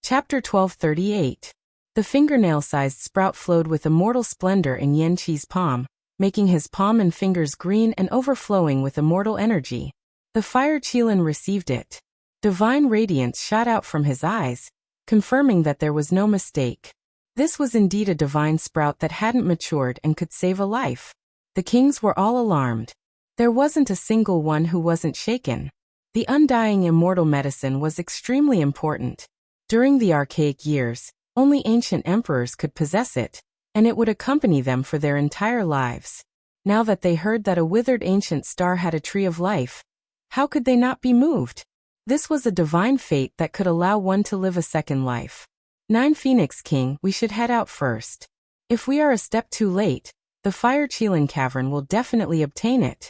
Chapter 1238. The fingernail-sized sprout flowed with immortal splendor in Yan-Qi's palm, making his palm and fingers green and overflowing with immortal energy. The fire Qilin received it. Divine radiance shot out from his eyes, confirming that there was no mistake. This was indeed a divine sprout that hadn't matured and could save a life. The kings were all alarmed. There wasn't a single one who wasn't shaken. The undying immortal medicine was extremely important. During the archaic years, only ancient emperors could possess it, and it would accompany them for their entire lives. Now that they heard that a withered ancient star had a tree of life, how could they not be moved? This was a divine fate that could allow one to live a second life. 9 Phoenix King, we should head out first. If we are a step too late, the Fire Qilin Cavern will definitely obtain it.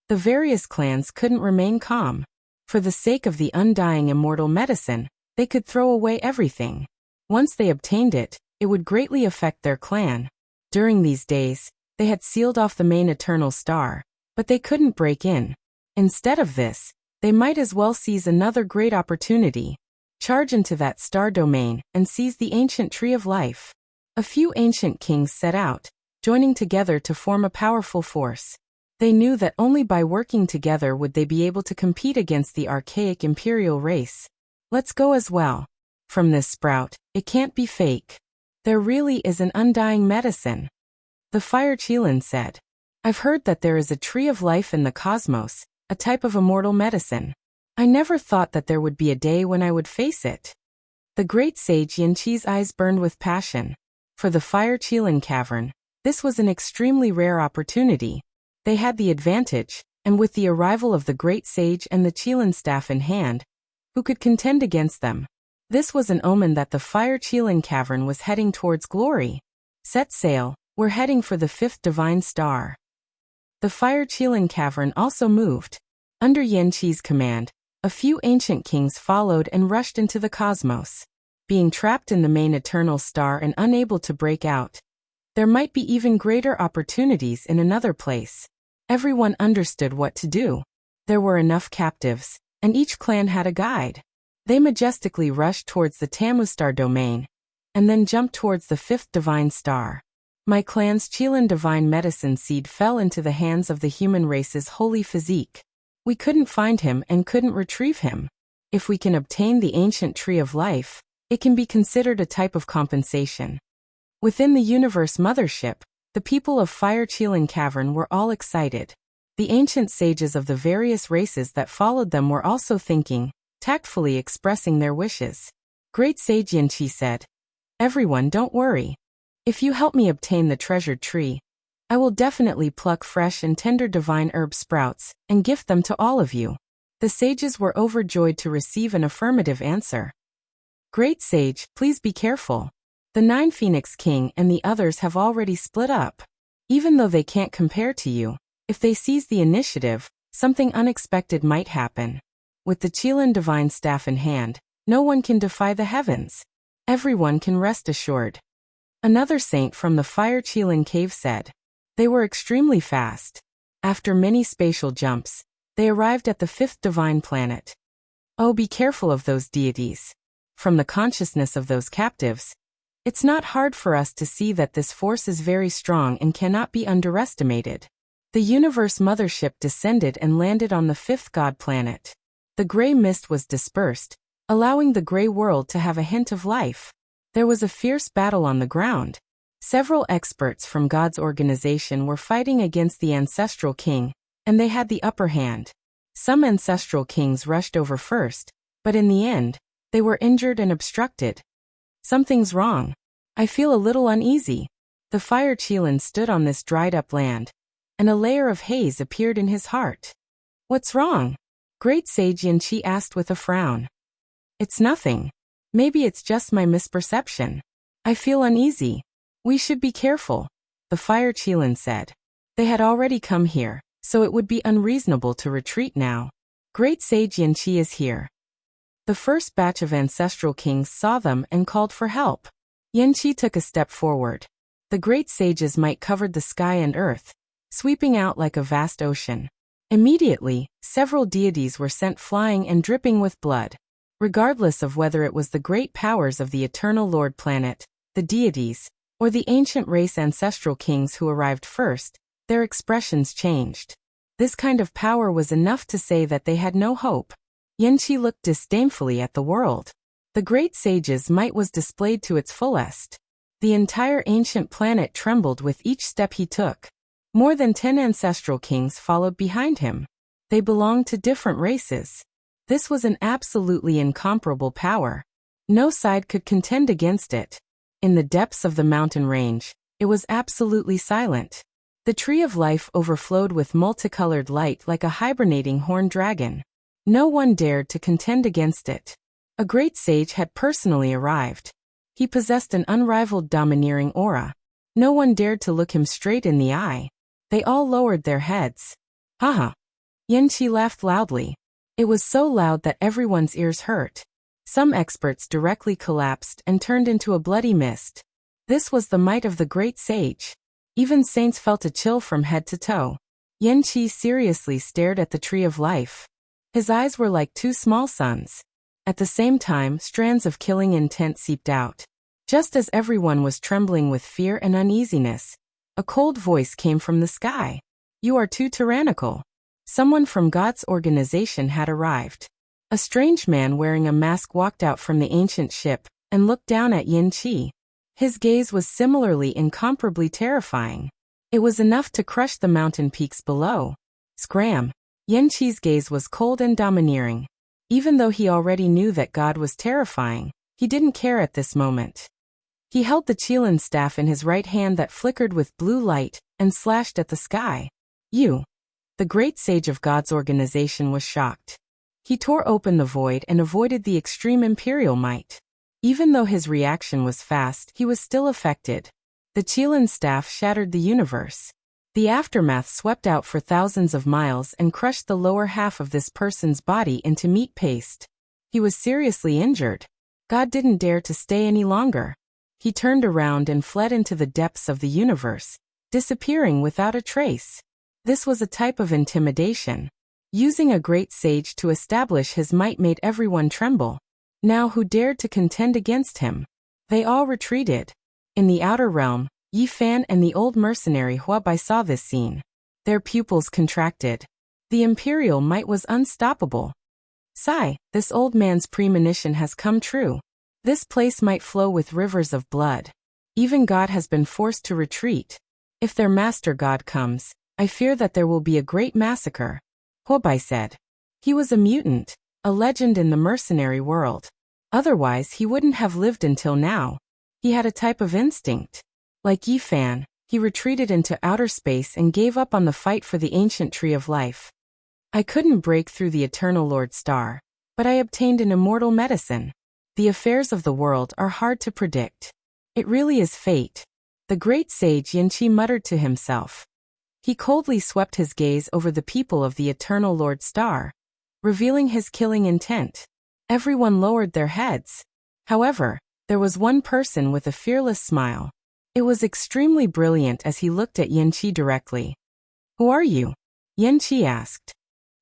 The various clans couldn't remain calm. For the sake of the undying immortal medicine, they could throw away everything. Once they obtained it, it would greatly affect their clan. During these days, they had sealed off the main eternal star, but they couldn't break in. Instead of this, they might as well seize another great opportunity. Charge into that star domain and seize the ancient tree of life. A few ancient kings set out, joining together to form a powerful force. They knew that only by working together would they be able to compete against the archaic imperial race. Let's go as well. From this sprout, it can't be fake. There really is an undying medicine. The Fire Qilin said. I've heard that there is a tree of life in the cosmos, a type of immortal medicine. I never thought that there would be a day when I would face it. The great sage Yan-Qi's eyes burned with passion. For the Fire Qilin Cavern, this was an extremely rare opportunity. They had the advantage, and with the arrival of the great sage and the Qilin staff in hand, who could contend against them? This was an omen that the Fire Qilin Cavern was heading towards glory. Set sail, we're heading for the 5th divine star. The Fire Qilin Cavern also moved. Under Yan-Qi's command, a few ancient kings followed and rushed into the cosmos. Being trapped in the main eternal star and unable to break out, there might be even greater opportunities in another place. Everyone understood what to do. There were enough captives, and each clan had a guide. They majestically rushed towards the Tamustar domain, and then jumped towards the 5th divine star. My clan's Qilin divine medicine seed fell into the hands of the human race's holy physique. We couldn't find him and couldn't retrieve him. If we can obtain the ancient tree of life, it can be considered a type of compensation. Within the universe mothership, the people of Fire Qilin Cavern were all excited. The ancient sages of the various races that followed them were also thinking, tactfully expressing their wishes. Great Sage Yan-Qi said, "Everyone, don't worry. If you help me obtain the treasured tree, I will definitely pluck fresh and tender divine herb sprouts and gift them to all of you." The sages were overjoyed to receive an affirmative answer. Great Sage, please be careful. The 9 Phoenix King and the others have already split up. Even though they can't compare to you, if they seize the initiative, something unexpected might happen. With the Qilin divine staff in hand, no one can defy the heavens. Everyone can rest assured. Another saint from the Fire Qilin cave said. They were extremely fast. After many spatial jumps, they arrived at the 5th divine planet. Oh, be careful of those deities. From the consciousness of those captives, it's not hard for us to see that this force is very strong and cannot be underestimated. The universe mothership descended and landed on the 5th god planet. The gray mist was dispersed, allowing the gray world to have a hint of life. There was a fierce battle on the ground. Several experts from God's organization were fighting against the ancestral king, and they had the upper hand. Some ancestral kings rushed over first, but in the end, they were injured and obstructed. Something's wrong. I feel a little uneasy. The Fire Qilin stood on this dried-up land, and a layer of haze appeared in his heart. What's wrong? Great Sage Yan-Qi asked with a frown. It's nothing. Maybe it's just my misperception. I feel uneasy. We should be careful, the Fire Qilin said. They had already come here, so it would be unreasonable to retreat now. Great Sage Yan-Qi is here. The first batch of ancestral kings saw them and called for help. Yan-Qi took a step forward. The great sage's might covered the sky and earth, sweeping out like a vast ocean. Immediately, several deities were sent flying and dripping with blood. regardless of whether it was the great powers of the Eternal Lord planet, the deities, or the ancient race ancestral kings who arrived first, their expressions changed. This kind of power was enough to say that they had no hope. Yanqi looked disdainfully at the world. The great sage's might was displayed to its fullest. The entire ancient planet trembled with each step he took. More than 10 ancestral kings followed behind him. They belonged to different races. This was an absolutely incomparable power. No side could contend against it. In the depths of the mountain range, it was absolutely silent. The tree of life overflowed with multicolored light like a hibernating horned dragon. No one dared to contend against it. A great sage had personally arrived. He possessed an unrivaled domineering aura. No one dared to look him straight in the eye. They all lowered their heads. Haha. Yanqi laughed loudly. It was so loud that everyone's ears hurt. Some experts directly collapsed and turned into a bloody mist. This was the might of the great sage. Even saints felt a chill from head to toe. Yanqi seriously stared at the tree of life. His eyes were like two small suns. At the same time, strands of killing intent seeped out. Just as everyone was trembling with fear and uneasiness, a cold voice came from the sky. You are too tyrannical. Someone from God's organization had arrived. A strange man wearing a mask walked out from the ancient ship and looked down at Yanqi. His gaze was similarly incomparably terrifying. It was enough to crush the mountain peaks below. Scram! Yanqi's gaze was cold and domineering. Even though he already knew that God was terrifying, he didn't care at this moment. He held the Qilin staff in his right hand that flickered with blue light and slashed at the sky. You! The great sage of God's organization was shocked. He tore open the void and avoided the extreme imperial might. Even though his reaction was fast, he was still affected. The Qilin staff shattered the universe. The aftermath swept out for thousands of miles and crushed the lower half of this person's body into meat paste. He was seriously injured. God didn't dare to stay any longer. He turned around and fled into the depths of the universe, disappearing without a trace. This was a type of intimidation. Using a great sage to establish his might made everyone tremble. Now who dared to contend against him? They all retreated. In the outer realm, Yi Fan and the old mercenary Huabai saw this scene. Their pupils contracted. The imperial might was unstoppable. Sigh, this old man's premonition has come true. This place might flow with rivers of blood. Even God has been forced to retreat. If their master God comes, I fear that there will be a great massacre. Huabai said. He was a mutant, a legend in the mercenary world. Otherwise he wouldn't have lived until now. He had a type of instinct. Like Yi Fan, he retreated into outer space and gave up on the fight for the ancient tree of life. I couldn't break through the Eternal Lord Star, but I obtained an immortal medicine. The affairs of the world are hard to predict. It really is fate. The great sage Yanqi muttered to himself. He coldly swept his gaze over the people of the Eternal Lord Star, revealing his killing intent. Everyone lowered their heads. However, there was one person with a fearless smile. It was extremely brilliant as he looked at Yanqi directly. Who are you? Yanqi asked.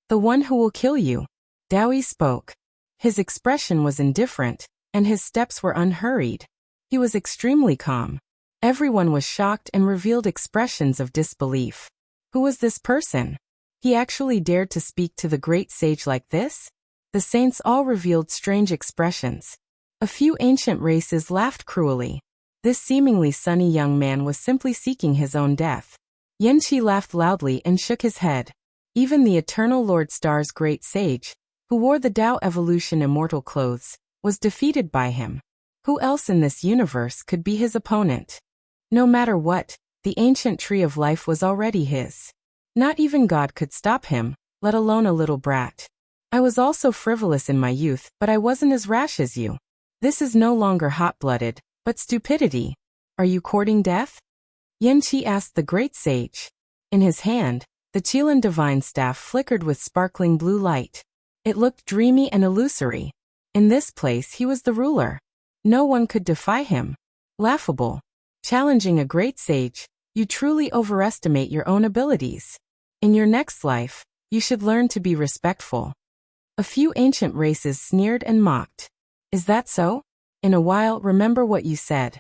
The one who will kill you. Daoi spoke. His expression was indifferent, and his steps were unhurried. He was extremely calm. Everyone was shocked and revealed expressions of disbelief. Who was this person? He actually dared to speak to the great sage like this? The saints all revealed strange expressions. A few ancient races laughed cruelly. This seemingly sunny young man was simply seeking his own death. Yanqi laughed loudly and shook his head. Even the Eternal Lord Star's great sage, who wore the Tao Evolution immortal clothes, was defeated by him. Who else in this universe could be his opponent? No matter what, the ancient tree of life was already his. Not even God could stop him, let alone a little brat. I was also frivolous in my youth, but I wasn't as rash as you. This is no longer hot-blooded, but stupidity. Are you courting death? Yanqi asked the great sage. In his hand, the Qilin divine staff flickered with sparkling blue light. It looked dreamy and illusory. In this place he was the ruler. No one could defy him. Laughable. Challenging a great sage, you truly overestimate your own abilities. In your next life, you should learn to be respectful. A few ancient races sneered and mocked. Is that so? In a while, remember what you said.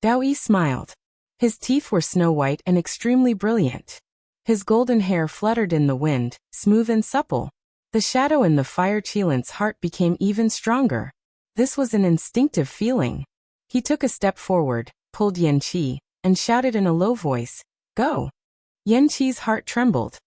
Dao Yi smiled. His teeth were snow-white and extremely brilliant. His golden hair fluttered in the wind, smooth and supple. The shadow in the fire Qilin's heart became even stronger. This was an instinctive feeling. He took a step forward, pulled Yanqi, and shouted in a low voice, "Go!" Yanqi's heart trembled.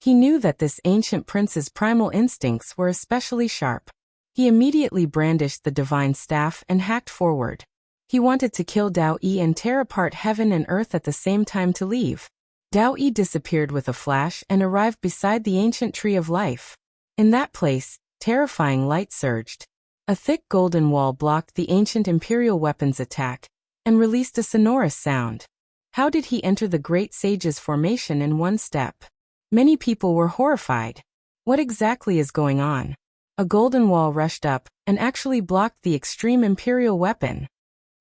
He knew that this ancient prince's primal instincts were especially sharp. He immediately brandished the divine staff and hacked forward. He wanted to kill Dao Yi and tear apart heaven and earth at the same time to leave. Dao Yi disappeared with a flash and arrived beside the ancient tree of life. In that place, terrifying light surged. A thick golden wall blocked the ancient imperial weapon's attack and released a sonorous sound. How did he enter the great sage's formation in one step? Many people were horrified. What exactly is going on? A golden wall rushed up and actually blocked the extreme imperial weapon.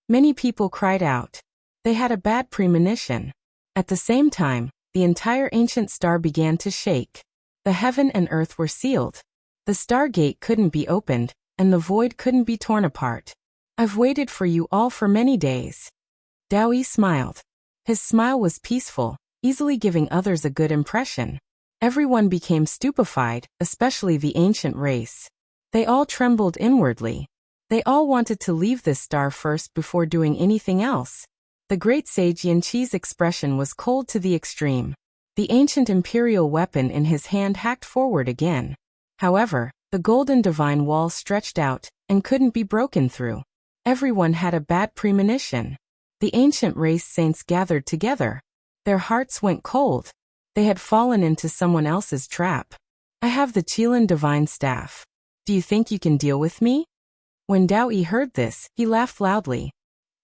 Many people cried out. They had a bad premonition. At the same time, the entire ancient star began to shake. The heaven and earth were sealed. The stargate couldn't be opened, and the void couldn't be torn apart. I've waited for you all for many days. Dao Yi smiled. His smile was peaceful, easily giving others a good impression. Everyone became stupefied, especially the ancient race. They all trembled inwardly. They all wanted to leave this star first before doing anything else. The great sage Yanqi's expression was cold to the extreme. The ancient imperial weapon in his hand hacked forward again. However, the golden divine wall stretched out and couldn't be broken through. Everyone had a bad premonition. The ancient race saints gathered together. Their hearts went cold. They had fallen into someone else's trap. I have the Qilin divine staff. Do you think you can deal with me? When Dao Yi heard this, he laughed loudly.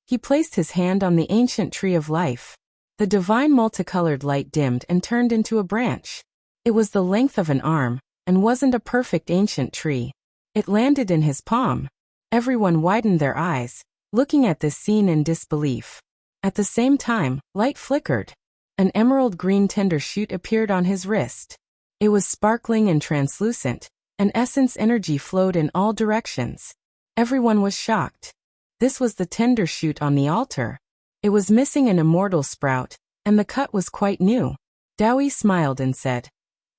He placed his hand on the ancient tree of life. The divine multicolored light dimmed and turned into a branch. It was the length of an arm, and wasn't a perfect ancient tree. It landed in his palm. Everyone widened their eyes, looking at this scene in disbelief. At the same time, light flickered. An emerald green tender shoot appeared on his wrist. It was sparkling and translucent, and essence energy flowed in all directions. Everyone was shocked. This was the tender shoot on the altar. It was missing an immortal sprout, and the cut was quite new. Dao Yi smiled and said,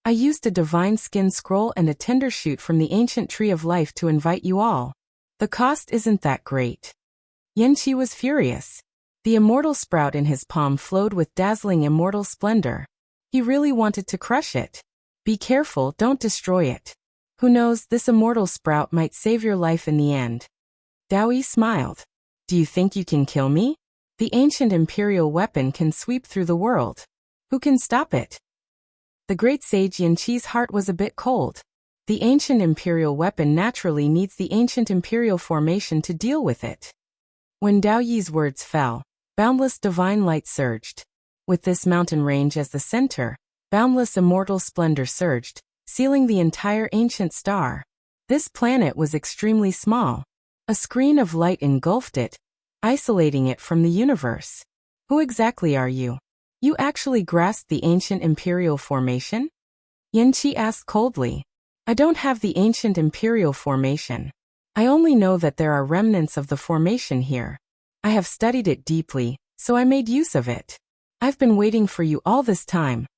I used a divine skin scroll and a tender shoot from the ancient tree of life to invite you all. The cost isn't that great. Yanqi was furious. The immortal sprout in his palm flowed with dazzling immortal splendor. He really wanted to crush it. Be careful, don't destroy it. Who knows, this immortal sprout might save your life in the end. Dao Yi smiled. Do you think you can kill me? The ancient imperial weapon can sweep through the world. Who can stop it? The great sage Yanqi's heart was a bit cold. The ancient imperial weapon naturally needs the ancient imperial formation to deal with it. When Dao Yi's words fell, boundless divine light surged. With this mountain range as the center, boundless immortal splendor surged, sealing the entire ancient star. This planet was extremely small. A screen of light engulfed it, isolating it from the universe. Who exactly are you? You actually grasped the ancient imperial formation? Yanqi asked coldly. I don't have the ancient imperial formation. I only know that there are remnants of the formation here. I have studied it deeply, so I made use of it. I've been waiting for you all this time,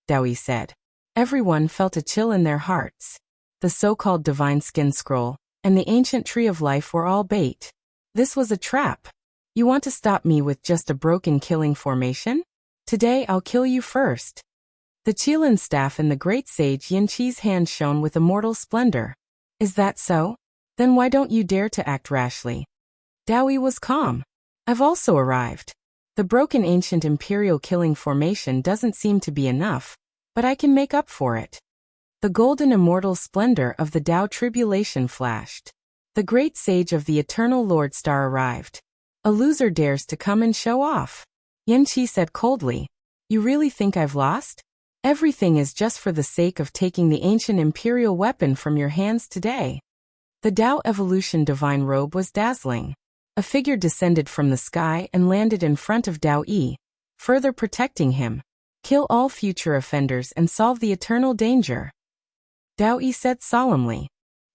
Dao Yi said. Everyone felt a chill in their hearts. The so-called divine skin scroll and the ancient tree of life were all bait. This was a trap. You want to stop me with just a broken killing formation? Today I'll kill you first. The Qilin staff in the great sage Yanqi's hand shone with immortal splendor. Is that so? Then why don't you dare to act rashly? Dao Yi was calm. I've also arrived. The broken ancient imperial killing formation doesn't seem to be enough, but I can make up for it. The golden immortal splendor of the Dao tribulation flashed. The great sage of the eternal Lord Star arrived. A loser dares to come and show off. Yanqi said coldly, You really think I've lost? Everything is just for the sake of taking the ancient imperial weapon from your hands today. The Dao evolution divine robe was dazzling. A figure descended from the sky and landed in front of Dao Yi, further protecting him. Kill all future offenders and solve the eternal danger. Dao Yi said solemnly.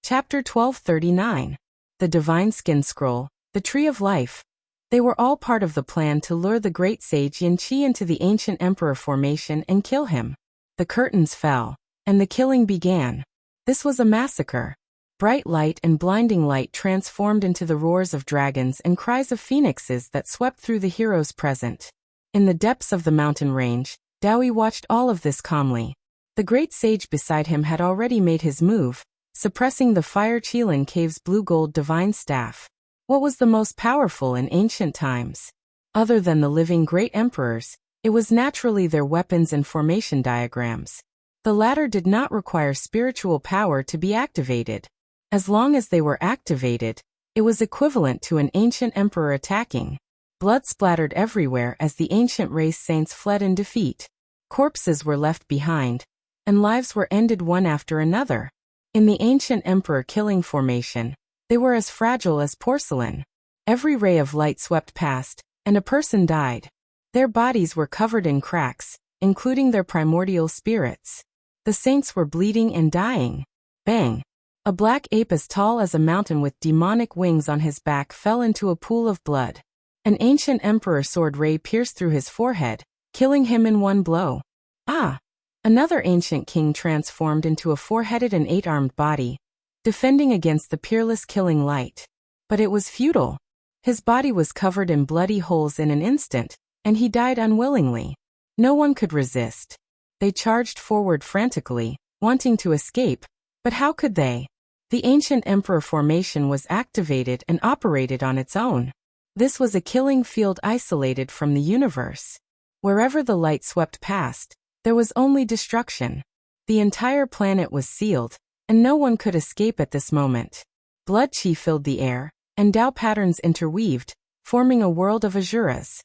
Chapter 1239. The Divine Skin Scroll, the Tree of Life. They were all part of the plan to lure the great sage Yin-Chi into the ancient emperor formation and kill him. The curtains fell, and the killing began. This was a massacre. Bright light and blinding light transformed into the roars of dragons and cries of phoenixes that swept through the heroes present. In the depths of the mountain range, Dowie watched all of this calmly. The great sage beside him had already made his move, suppressing the Fire Qilin Cave's blue-gold divine staff. What was the most powerful in ancient times? Other than the living great emperors, it was naturally their weapons and formation diagrams. The latter did not require spiritual power to be activated. As long as they were activated, it was equivalent to an ancient emperor attacking. Blood splattered everywhere as the ancient race saints fled in defeat. Corpses were left behind, and lives were ended one after another. In the ancient emperor killing formation, they were as fragile as porcelain. Every ray of light swept past, and a person died. Their bodies were covered in cracks, including their primordial spirits. The saints were bleeding and dying. Bang! A black ape as tall as a mountain with demonic wings on his back fell into a pool of blood. An ancient emperor sword ray pierced through his forehead, killing him in one blow. Ah! Another ancient king transformed into a four-headed and eight-armed body, defending against the peerless killing light. But it was futile. His body was covered in bloody holes in an instant, and he died unwillingly. No one could resist. They charged forward frantically, wanting to escape, but how could they? The ancient emperor formation was activated and operated on its own. This was a killing field isolated from the universe. Wherever the light swept past, there was only destruction. The entire planet was sealed, and no one could escape at this moment. Blood chi filled the air, and Tao patterns interweaved, forming a world of Azuras.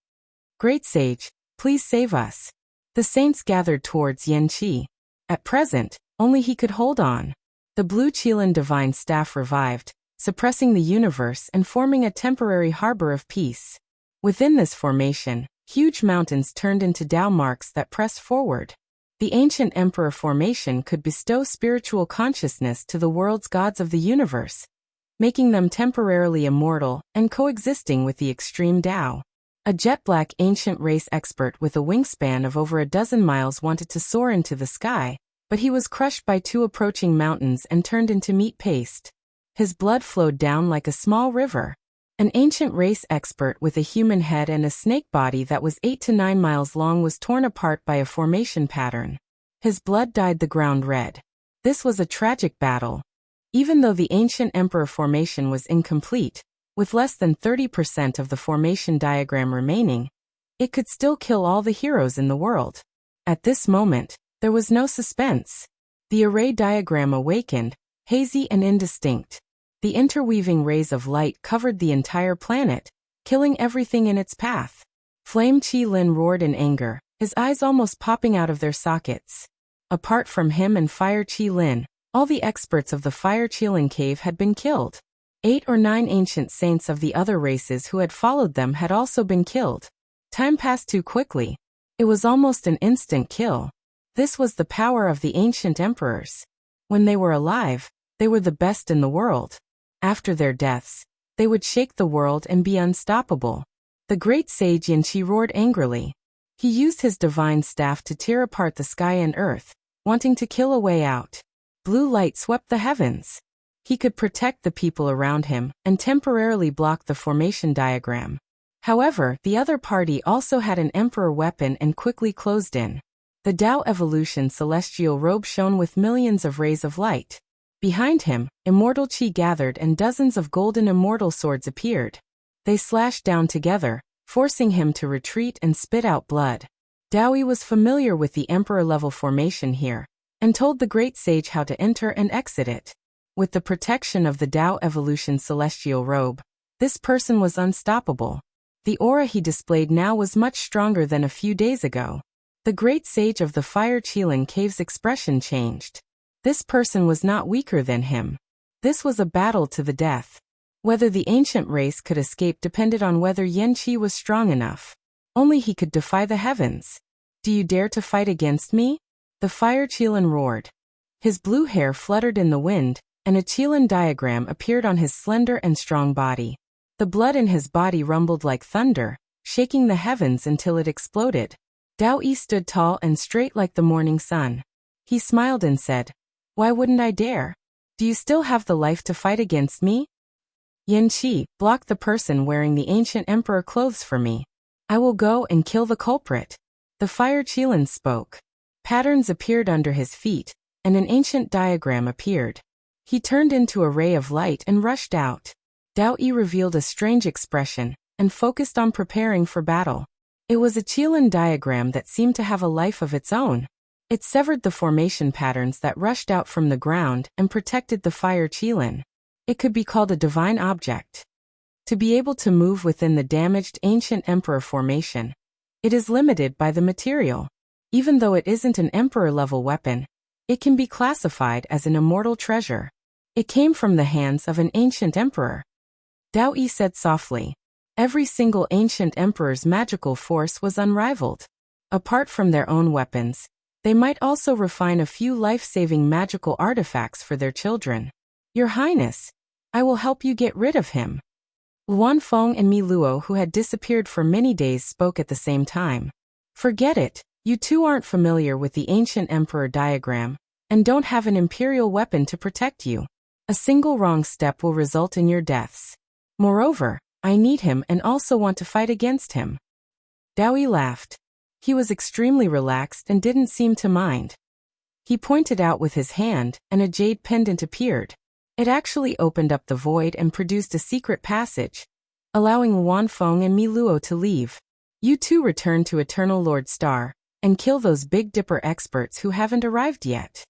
Great Sage, please save us. The saints gathered towards Yin-Chi. At present, only he could hold on. The blue Qilin divine staff revived, suppressing the universe and forming a temporary harbor of peace. Within this formation, huge mountains turned into Tao marks that pressed forward. The ancient emperor formation could bestow spiritual consciousness to the world's gods of the universe, making them temporarily immortal and coexisting with the extreme Tao. A jet-black ancient race expert with a wingspan of over a dozen miles wanted to soar into the sky, but he was crushed by two approaching mountains and turned into meat paste. His blood flowed down like a small river. An ancient race expert with a human head and a snake body that was 8 to 9 miles long was torn apart by a formation pattern. His blood dyed the ground red. This was a tragic battle. Even though the ancient emperor formation was incomplete, with less than 30% of the formation diagram remaining, it could still kill all the heroes in the world. At this moment, there was no suspense. The array diagram awakened, hazy and indistinct. The interweaving rays of light covered the entire planet, killing everything in its path. Flame Qilin roared in anger, his eyes almost popping out of their sockets. Apart from him and Fire Qilin, all the experts of the Fire Qilin Cave had been killed. 8 or 9 ancient saints of the other races who had followed them had also been killed. Time passed too quickly. It was almost an instant kill. This was the power of the ancient emperors. When they were alive, they were the best in the world. After their deaths, they would shake the world and be unstoppable. The great sage Yin-Chi roared angrily. He used his divine staff to tear apart the sky and earth, wanting to kill a way out. Blue light swept the heavens. He could protect the people around him and temporarily block the formation diagram. However, the other party also had an emperor weapon and quickly closed in. The Tao evolution celestial robe shone with millions of rays of light. Behind him, immortal chi gathered and dozens of golden immortal swords appeared. They slashed down together, forcing him to retreat and spit out blood. Dowie was familiar with the emperor-level formation here, and told the great sage how to enter and exit it. With the protection of the Tao evolution celestial robe, this person was unstoppable. The aura he displayed now was much stronger than a few days ago. The great sage of the Fire Qilin Cave's expression changed. This person was not weaker than him. This was a battle to the death. Whether the ancient race could escape depended on whether Yin-Chi was strong enough. Only he could defy the heavens. Do you dare to fight against me? The Fire Qilin roared. His blue hair fluttered in the wind, and a Qilin diagram appeared on his slender and strong body. The blood in his body rumbled like thunder, shaking the heavens until it exploded. Dao Yi stood tall and straight like the morning sun. He smiled and said, "Why wouldn't I dare? Do you still have the life to fight against me? Yan Qi, block the person wearing the ancient emperor clothes for me. I will go and kill the culprit." The fire Qilin spoke. Patterns appeared under his feet, and an ancient diagram appeared. He turned into a ray of light and rushed out. Dao Yi revealed a strange expression, and focused on preparing for battle. It was a Qilin diagram that seemed to have a life of its own. It severed the formation patterns that rushed out from the ground and protected the fire Qilin. It could be called a divine object. To be able to move within the damaged ancient emperor formation, it is limited by the material. Even though it isn't an emperor-level weapon, it can be classified as an immortal treasure. It came from the hands of an ancient emperor. Dao Yi said softly. Every single ancient emperor's magical force was unrivaled. Apart from their own weapons, they might also refine a few life-saving magical artifacts for their children. Your Highness, I will help you get rid of him. Luan Feng and Mi Luo, who had disappeared for many days, spoke at the same time. Forget it, you two aren't familiar with the ancient emperor diagram, and don't have an imperial weapon to protect you. A single wrong step will result in your deaths. Moreover, I need him and also want to fight against him. Dao Yi laughed. He was extremely relaxed and didn't seem to mind. He pointed out with his hand, and a jade pendant appeared. It actually opened up the void and produced a secret passage, allowing Luan Feng and Mi Luo to leave. You two return to Eternal Lord Star, and kill those Big Dipper experts who haven't arrived yet.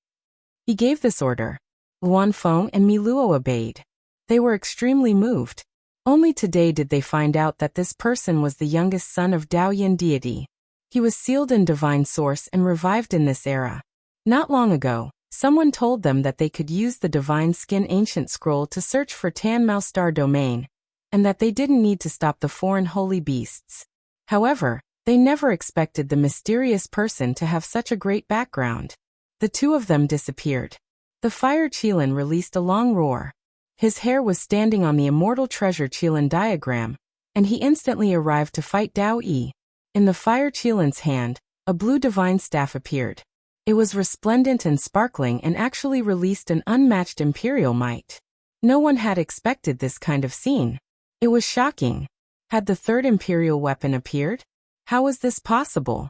He gave this order. Luan Feng and Mi Luo obeyed. They were extremely moved. Only today did they find out that this person was the youngest son of Dao Yin deity. He was sealed in divine source and revived in this era. Not long ago, someone told them that they could use the divine skin ancient scroll to search for Tan Mao Star domain, and that they didn't need to stop the foreign holy beasts. However, they never expected the mysterious person to have such a great background. The two of them disappeared. The fire Qilin released a long roar. His hair was standing on the immortal treasure Qilin diagram, and he instantly arrived to fight Dao Yi. In the fire Qilin's hand, a blue divine staff appeared. It was resplendent and sparkling and actually released an unmatched imperial might. No one had expected this kind of scene. It was shocking. Had the third imperial weapon appeared? How was this possible?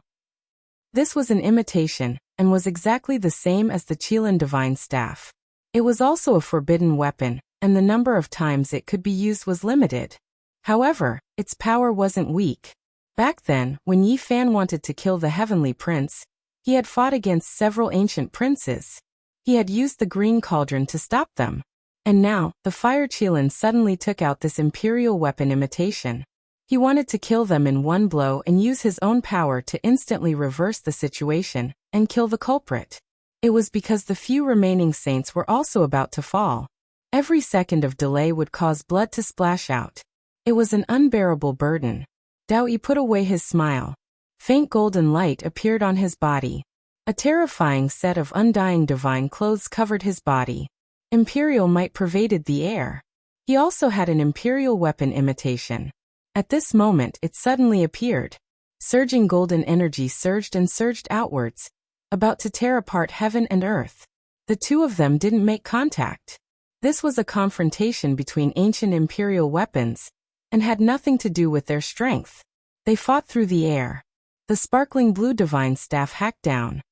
This was an imitation, and was exactly the same as the Qilin divine staff. It was also a forbidden weapon, and the number of times it could be used was limited. However, its power wasn't weak. Back then, when Yi Fan wanted to kill the Heavenly Prince, he had fought against several ancient princes. He had used the green cauldron to stop them. And now, the fire Qilin suddenly took out this imperial weapon imitation. He wanted to kill them in one blow and use his own power to instantly reverse the situation and kill the culprit. It was because the few remaining saints were also about to fall. Every second of delay would cause blood to splash out. It was an unbearable burden. Dao Yi put away his smile. Faint golden light appeared on his body. A terrifying set of undying divine clothes covered his body. Imperial might pervaded the air. He also had an imperial weapon imitation. At this moment it suddenly appeared. Surging golden energy surged and surged outwards, about to tear apart heaven and earth. The two of them didn't make contact. This was a confrontation between ancient imperial weapons, and had nothing to do with their strength. They fought through the air. The sparkling blue divine staff hacked down.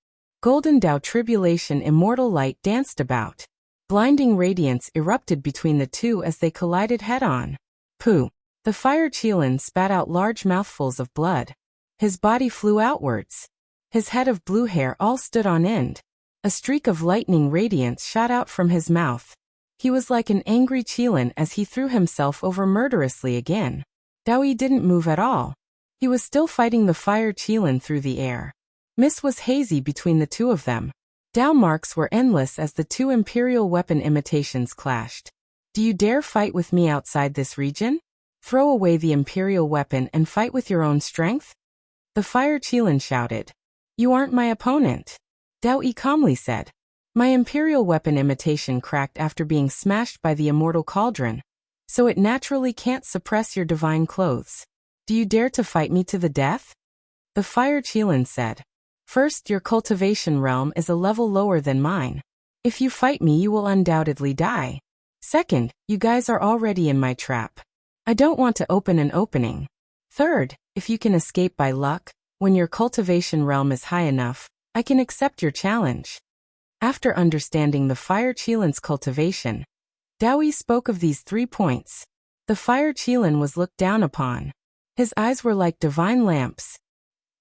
Golden Dao tribulation immortal light danced about. Blinding radiance erupted between the two as they collided head-on. Pooh! The fire Qilin spat out large mouthfuls of blood. His body flew outwards. His head of blue hair all stood on end. A streak of lightning radiance shot out from his mouth. He was like an angry Qilin as he threw himself over murderously again. Dao Yi didn't move at all. He was still fighting the fire Qilin through the air. Mist was hazy between the two of them. Dao marks were endless as the two imperial weapon imitations clashed. Do you dare fight with me outside this region? Throw away the imperial weapon and fight with your own strength? The fire Qilin shouted. You aren't my opponent. Dao Yi calmly said. My imperial weapon imitation cracked after being smashed by the immortal cauldron, so it naturally can't suppress your divine clothes. Do you dare to fight me to the death? The fire Qilin said. First, your cultivation realm is a level lower than mine. If you fight me, you will undoubtedly die. Second, you guys are already in my trap. I don't want to open an opening. Third, if you can escape by luck, when your cultivation realm is high enough, I can accept your challenge. After understanding the fire Qilin's cultivation, Dao Yi spoke of these 3 points. The fire Qilin was looked down upon. His eyes were like divine lamps.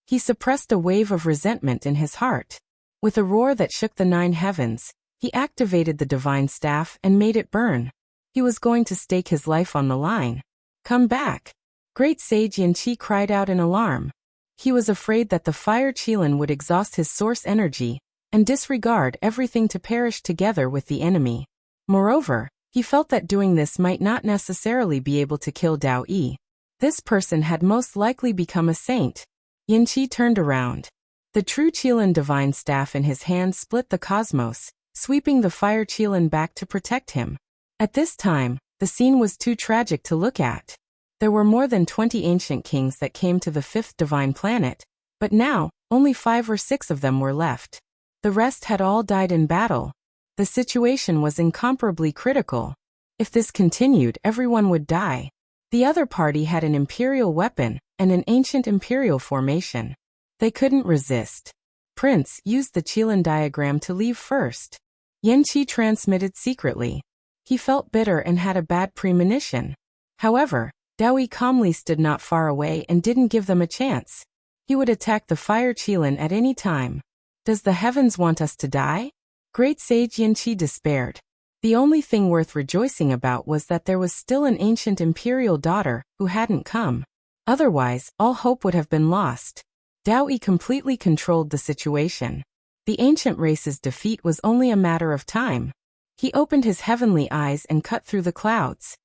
He suppressed a wave of resentment in his heart. With a roar that shook the 9 heavens, he activated the divine staff and made it burn. He was going to stake his life on the line. Come back! Great Sage Yanqi cried out in alarm. He was afraid that the fire Qilin would exhaust his source energy and disregard everything to perish together with the enemy. Moreover, he felt that doing this might not necessarily be able to kill Dao Yi. This person had most likely become a saint. Yanqi turned around. The true Qilin divine staff in his hand split the cosmos, sweeping the fire Qilin back to protect him. At this time, the scene was too tragic to look at. There were more than 20 ancient kings that came to the 5th divine planet, but now, only 5 or 6 of them were left. The rest had all died in battle. The situation was incomparably critical. If this continued, everyone would die. The other party had an imperial weapon and an ancient imperial formation. They couldn't resist. Prince used the Qilin diagram to leave first. Yanqi transmitted secretly. He felt bitter and had a bad premonition. However, Dao Yi calmly stood not far away and didn't give them a chance. He would attack the fire Qilin at any time. Does the heavens want us to die? Great Sage Yanqi despaired. The only thing worth rejoicing about was that there was still an ancient imperial daughter who hadn't come. Otherwise, all hope would have been lost. Dao Yi completely controlled the situation. The ancient race's defeat was only a matter of time. He opened his heavenly eyes and cut through the clouds.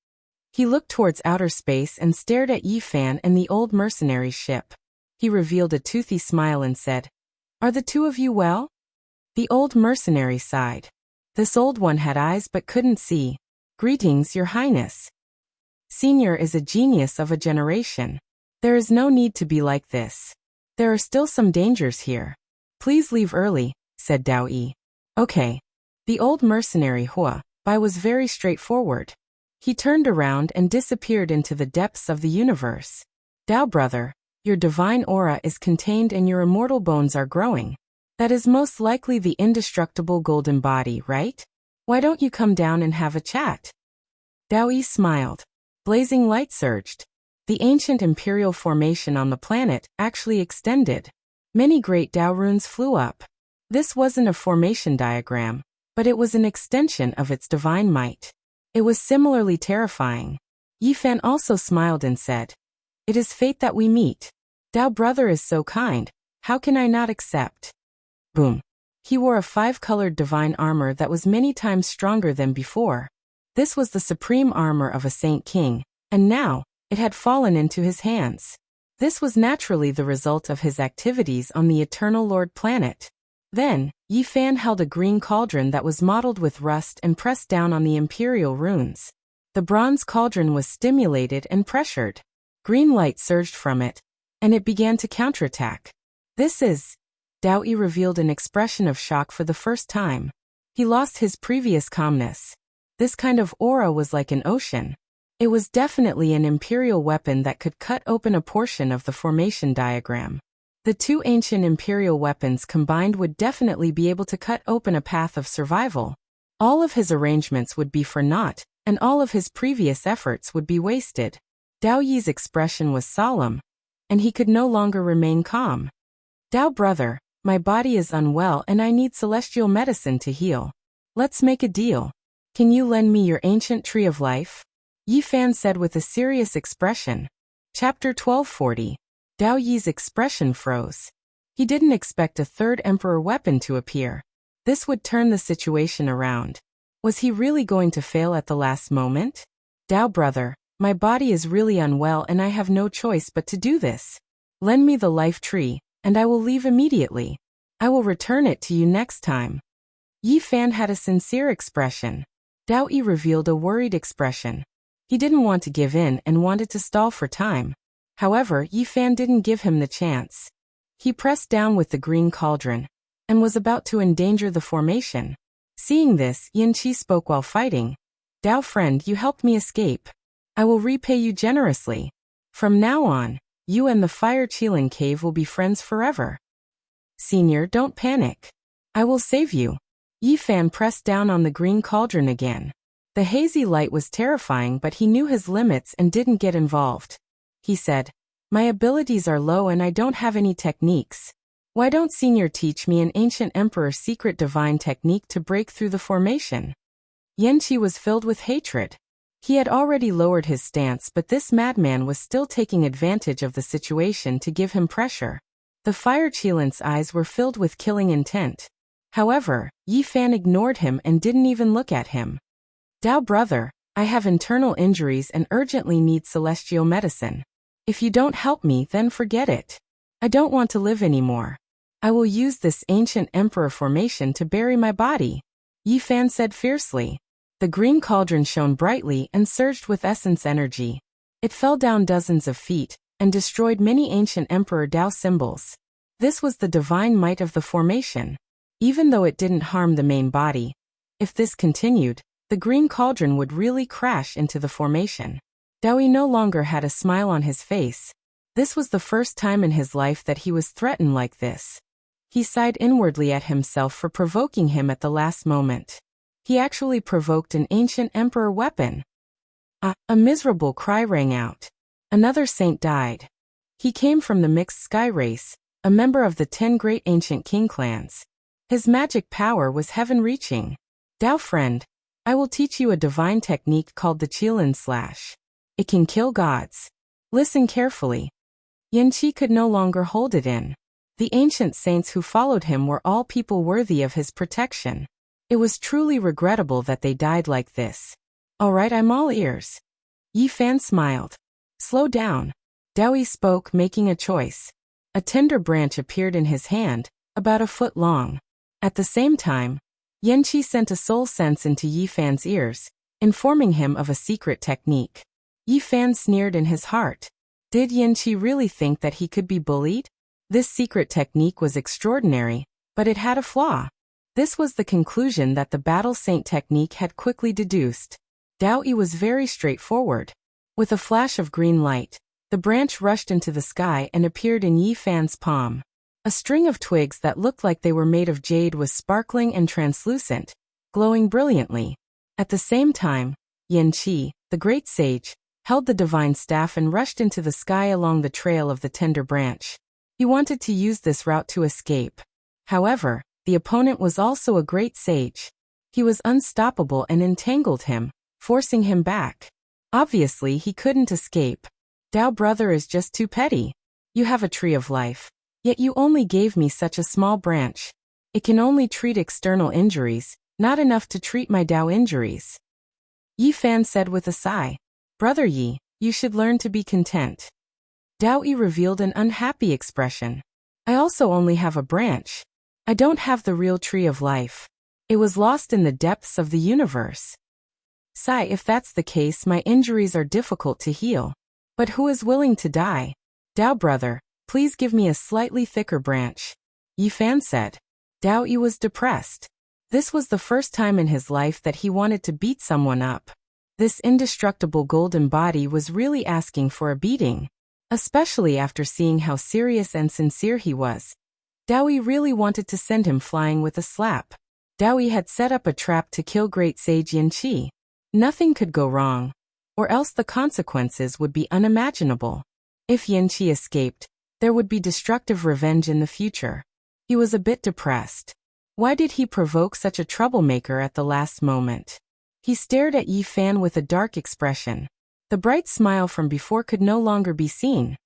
He looked towards outer space and stared at Yi Fan and the old mercenary's ship. He revealed a toothy smile and said, "Are the 2 of you well?" The old mercenary sighed. This old one had eyes but couldn't see. "Greetings, Your Highness. Senior is a genius of a generation. There is no need to be like this. There are still some dangers here. Please leave early," said Dao Yi. "Okay." The old mercenary Hua Bai was very straightforward. He turned around and disappeared into the depths of the universe. "Dao brother, your divine aura is contained and your immortal bones are growing. That is most likely the indestructible golden body, right? Why don't you come down and have a chat?" Dao Yi smiled. Blazing light surged. The ancient imperial formation on the planet actually extended. Many great Dao runes flew up. This wasn't a formation diagram, but it was an extension of its divine might. It was similarly terrifying. Yi Fan also smiled and said, "It is fate that we meet. Dao brother is so kind, how can I not accept?" Boom. He wore a 5-colored divine armor that was many times stronger than before. This was the supreme armor of a saint king, and now, it had fallen into his hands. This was naturally the result of his activities on the Eternal Lord planet. Then, Yi Fan held a green cauldron that was mottled with rust and pressed down on the imperial runes. The bronze cauldron was stimulated and pressured. Green light surged from it, and it began to counterattack. "This is..." Dao Yi revealed an expression of shock for the first time. He lost his previous calmness. This kind of aura was like an ocean. It was definitely an imperial weapon that could cut open a portion of the formation diagram. The 2 ancient imperial weapons combined would definitely be able to cut open a path of survival. All of his arrangements would be for naught, and all of his previous efforts would be wasted. Dao Yi's expression was solemn, and he could no longer remain calm. "Dao brother, my body is unwell and I need celestial medicine to heal. Let's make a deal. Can you lend me your ancient tree of life?" Yi Fan said with a serious expression. Chapter 1240. Dao Yi's expression froze. He didn't expect a 3rd emperor weapon to appear. This would turn the situation around. Was he really going to fail at the last moment? "Dao brother, my body is really unwell and I have no choice but to do this. Lend me the life tree, and I will leave immediately. I will return it to you next time." Yi Fan had a sincere expression. Dao Yi revealed a worried expression. He didn't want to give in and wanted to stall for time. However, Yi Fan didn't give him the chance. He pressed down with the green cauldron and was about to endanger the formation. Seeing this, Yanqi spoke while fighting. Dao friend, you helped me escape. I will repay you generously. From now on, you and the Fire Qilin Cave will be friends forever. Senior, don't panic. I will save you. Yi Fan pressed down on the green cauldron again. The hazy light was terrifying, but he knew his limits and didn't get involved. He said, my abilities are low and I don't have any techniques. Why don't Senior teach me an ancient emperor's secret divine technique to break through the formation? Yanqi was filled with hatred. He had already lowered his stance, but this madman was still taking advantage of the situation to give him pressure. The Fire Qilin's eyes were filled with killing intent. However, Yi Fan ignored him and didn't even look at him. Dao brother, I have internal injuries and urgently need celestial medicine. If you don't help me, then forget it. I don't want to live anymore. I will use this ancient emperor formation to bury my body. Yi Fan said fiercely. The green cauldron shone brightly and surged with essence energy. It fell down dozens of feet and destroyed many ancient emperor Dao symbols. This was the divine might of the formation. Even though it didn't harm the main body, if this continued, the green cauldron would really crash into the formation. Dao Yi no longer had a smile on his face. This was the first time in his life that he was threatened like this. He sighed inwardly at himself for provoking him at the last moment. He actually provoked an ancient emperor weapon. A miserable cry rang out. Another saint died. He came from the mixed sky race, a member of the 10 great ancient king clans. His magic power was heaven-reaching. Dao friend, I will teach you a divine technique called the Qilin Slash. It can kill gods. Listen carefully. Yanqi could no longer hold it in. The ancient saints who followed him were all people worthy of his protection. It was truly regrettable that they died like this. All right, I'm all ears. Yi Fan smiled. Slow down. Dao Yi spoke, making a choice. A tender branch appeared in his hand, about a foot long. At the same time, Yanqi sent a soul sense into Yi Fan's ears, informing him of a secret technique. Yi Fan sneered in his heart. Did Yanqi really think that he could be bullied? This secret technique was extraordinary, but it had a flaw. This was the conclusion that the Battle Saint technique had quickly deduced. Dao Yi was very straightforward. With a flash of green light, the branch rushed into the sky and appeared in Yi Fan's palm. A string of twigs that looked like they were made of jade was sparkling and translucent, glowing brilliantly. At the same time, Yanqi, the great sage, held the divine staff and rushed into the sky along the trail of the tender branch. He wanted to use this route to escape. However, the opponent was also a great sage. He was unstoppable and entangled him, forcing him back. Obviously, he couldn't escape. Dao brother is just too petty. You have a tree of life. Yet you only gave me such a small branch. It can only treat external injuries, not enough to treat my Dao injuries. Yi Fan said with a sigh. Brother Yi, you should learn to be content. Dao Yi revealed an unhappy expression. I also only have a branch. I don't have the real tree of life. It was lost in the depths of the universe. Sigh, if that's the case, my injuries are difficult to heal. But who is willing to die? Dao brother, please give me a slightly thicker branch. Yi Fan said. Dao Yi was depressed. This was the first time in his life that he wanted to beat someone up. This indestructible golden body was really asking for a beating. Especially after seeing how serious and sincere he was. Dao Yi really wanted to send him flying with a slap. Dao Yi had set up a trap to kill great sage Yanqi. Nothing could go wrong, or else the consequences would be unimaginable. If Yanqi escaped, there would be destructive revenge in the future. He was a bit depressed. Why did he provoke such a troublemaker at the last moment? He stared at Yi Fan with a dark expression. The bright smile from before could no longer be seen.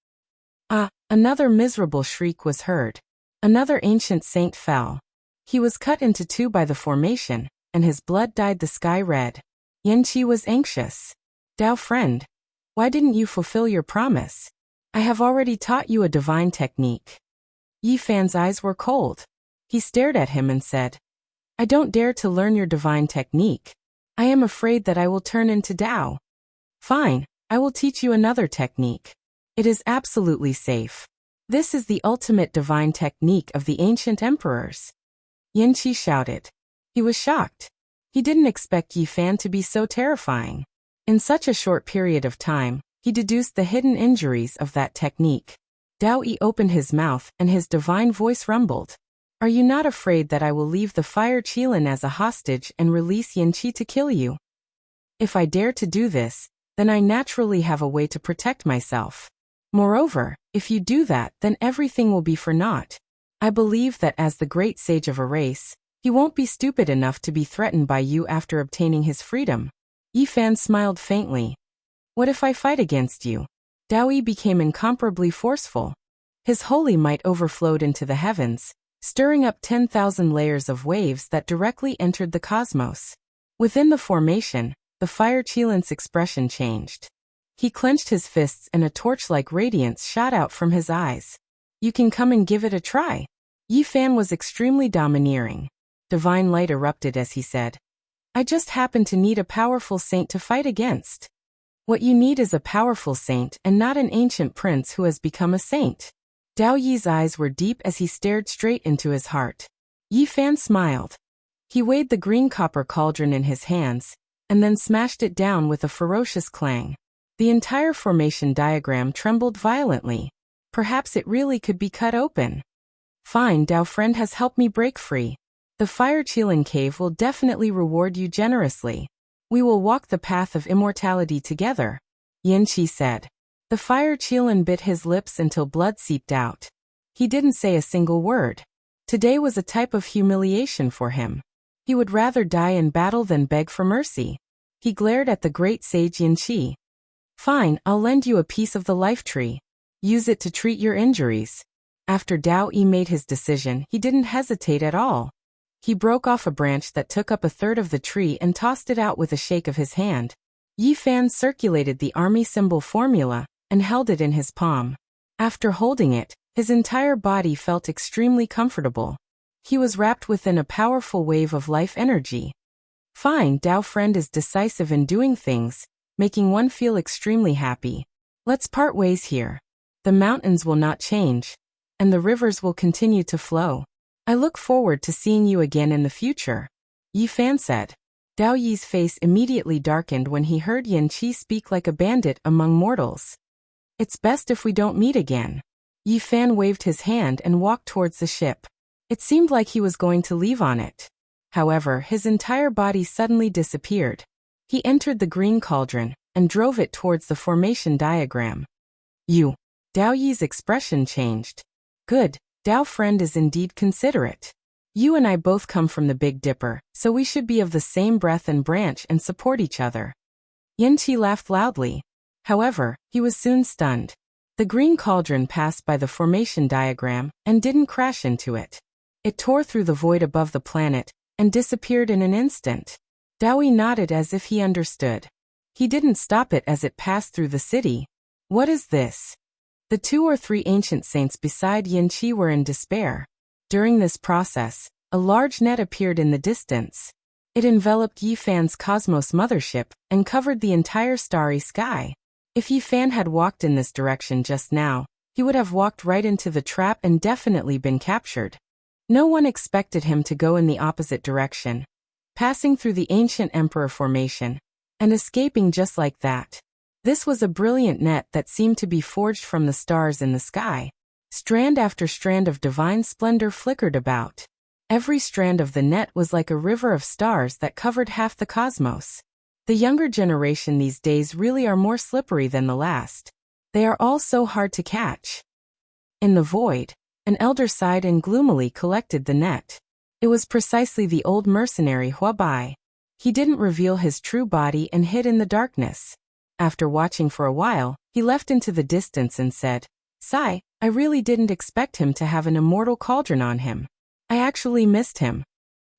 Another miserable shriek was heard. Another ancient saint fell. He was cut into two by the formation, and his blood dyed the sky red. Yanqi was anxious. Dao friend, why didn't you fulfill your promise? I have already taught you a divine technique. Yi Fan's eyes were cold. He stared at him and said, I don't dare to learn your divine technique. I am afraid that I will turn into Tao. Fine, I will teach you another technique. It is absolutely safe. This is the ultimate divine technique of the ancient emperors. Yanqi shouted. He was shocked. He didn't expect Yi Fan to be so terrifying. In such a short period of time, he deduced the hidden injuries of that technique. Dao Yi opened his mouth and his divine voice rumbled. Are you not afraid that I will leave the fire Qilin as a hostage and release Yanqi to kill you? If I dare to do this, then I naturally have a way to protect myself. Moreover, if you do that, then everything will be for naught. I believe that as the great sage of a race, he won't be stupid enough to be threatened by you after obtaining his freedom. Yi Fan smiled faintly. What if I fight against you? Dao Yi became incomparably forceful. His holy might overflowed into the heavens, stirring up 10,000 layers of waves that directly entered the cosmos. Within the formation, the fire Qilin's expression changed. He clenched his fists and a torch-like radiance shot out from his eyes. You can come and give it a try. Yi Fan was extremely domineering. Divine light erupted as he said, I just happen to need a powerful saint to fight against. What you need is a powerful saint and not an ancient prince who has become a saint. Dao Yi's eyes were deep as he stared straight into his heart. Yi Fan smiled. He weighed the green copper cauldron in his hands, and then smashed it down with a ferocious clang. The entire formation diagram trembled violently. Perhaps it really could be cut open. Fine, Dao friend has helped me break free. The fire Qilin cave will definitely reward you generously. We will walk the path of immortality together, Yanqi said. The fire Qilin bit his lips until blood seeped out. He didn't say a single word. Today was a type of humiliation for him. He would rather die in battle than beg for mercy. He glared at the great sage Yanqi. Fine, I'll lend you a piece of the life tree. Use it to treat your injuries. After Dao Yi made his decision, he didn't hesitate at all. He broke off a branch that took up a third of the tree and tossed it out with a shake of his hand. Yi Fan circulated the army symbol formula and held it in his palm. After holding it, his entire body felt extremely comfortable. He was wrapped within a powerful wave of life energy. Fine, Dao friend is decisive in doing things, making one feel extremely happy. Let's part ways here. The mountains will not change, and the rivers will continue to flow. I look forward to seeing you again in the future, Yi Fan said. Dao Yi's face immediately darkened when he heard Yanqi speak like a bandit among mortals. It's best if we don't meet again. Yi Fan waved his hand and walked towards the ship. It seemed like he was going to leave on it. However, his entire body suddenly disappeared. He entered the green cauldron and drove it towards the formation diagram. Dao Yi's expression changed. Good. Dao friend is indeed considerate. You and I both come from the Big Dipper, so we should be of the same breath and branch and support each other. Yanqi laughed loudly. However, he was soon stunned. The green cauldron passed by the formation diagram and didn't crash into it. It tore through the void above the planet and disappeared in an instant. Dao Yi nodded as if he understood. He didn't stop it as it passed through the city. What is this? The 2 or 3 ancient saints beside Yanqi were in despair. During this process, a large net appeared in the distance. It enveloped Yi Fan's cosmos mothership and covered the entire starry sky. If Yi Fan had walked in this direction just now, he would have walked right into the trap and definitely been captured. No one expected him to go in the opposite direction, passing through the ancient emperor formation, and escaping just like that. This was a brilliant net that seemed to be forged from the stars in the sky. Strand after strand of divine splendor flickered about. Every strand of the net was like a river of stars that covered half the cosmos. The younger generation these days really are more slippery than the last. They are all so hard to catch. In the void, an elder sighed and gloomily collected the net. It was precisely the old mercenary Huabai. He didn't reveal his true body and hid in the darkness. After watching for a while, he left into the distance and said, Sigh, I really didn't expect him to have an immortal cauldron on him. I actually missed him.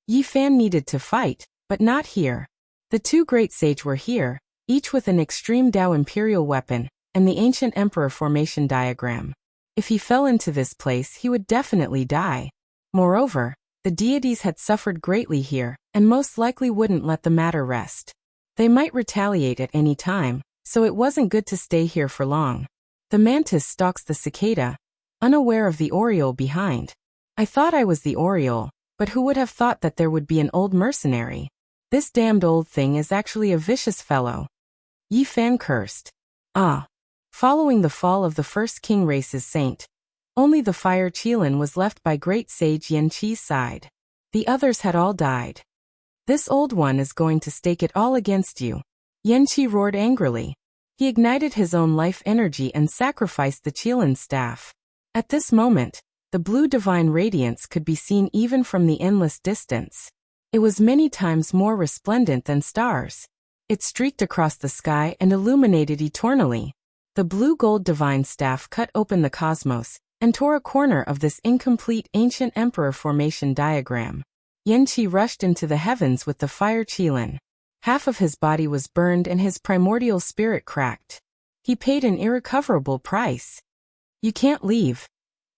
Yi Fan needed to fight, but not here. The 2 great sages were here, each with an extreme Dao imperial weapon, and the ancient emperor formation diagram. If he fell into this place he would definitely die. Moreover, The deities had suffered greatly here, and most likely wouldn't let the matter rest. They might retaliate at any time, so it wasn't good to stay here for long. The mantis stalks the cicada, unaware of the oriole behind. I thought I was the oriole, but who would have thought that there would be an old mercenary? This damned old thing is actually a vicious fellow. Yi Fan cursed. Ah. Following the fall of the first king race's saint, only the fire Qilin was left by great sage Yan Qi's side. The others had all died. This old one is going to stake it all against you. Yan Qi roared angrily. He ignited his own life energy and sacrificed the Qilin staff. At this moment, the blue divine radiance could be seen even from the endless distance. It was many times more resplendent than stars. It streaked across the sky and illuminated eternally. The blue-gold divine staff cut open the cosmos and tore a corner of this incomplete ancient emperor formation diagram. Yan Qi rushed into the heavens with the fire Qilin. Half of his body was burned and his primordial spirit cracked. He paid an irrecoverable price. You can't leave,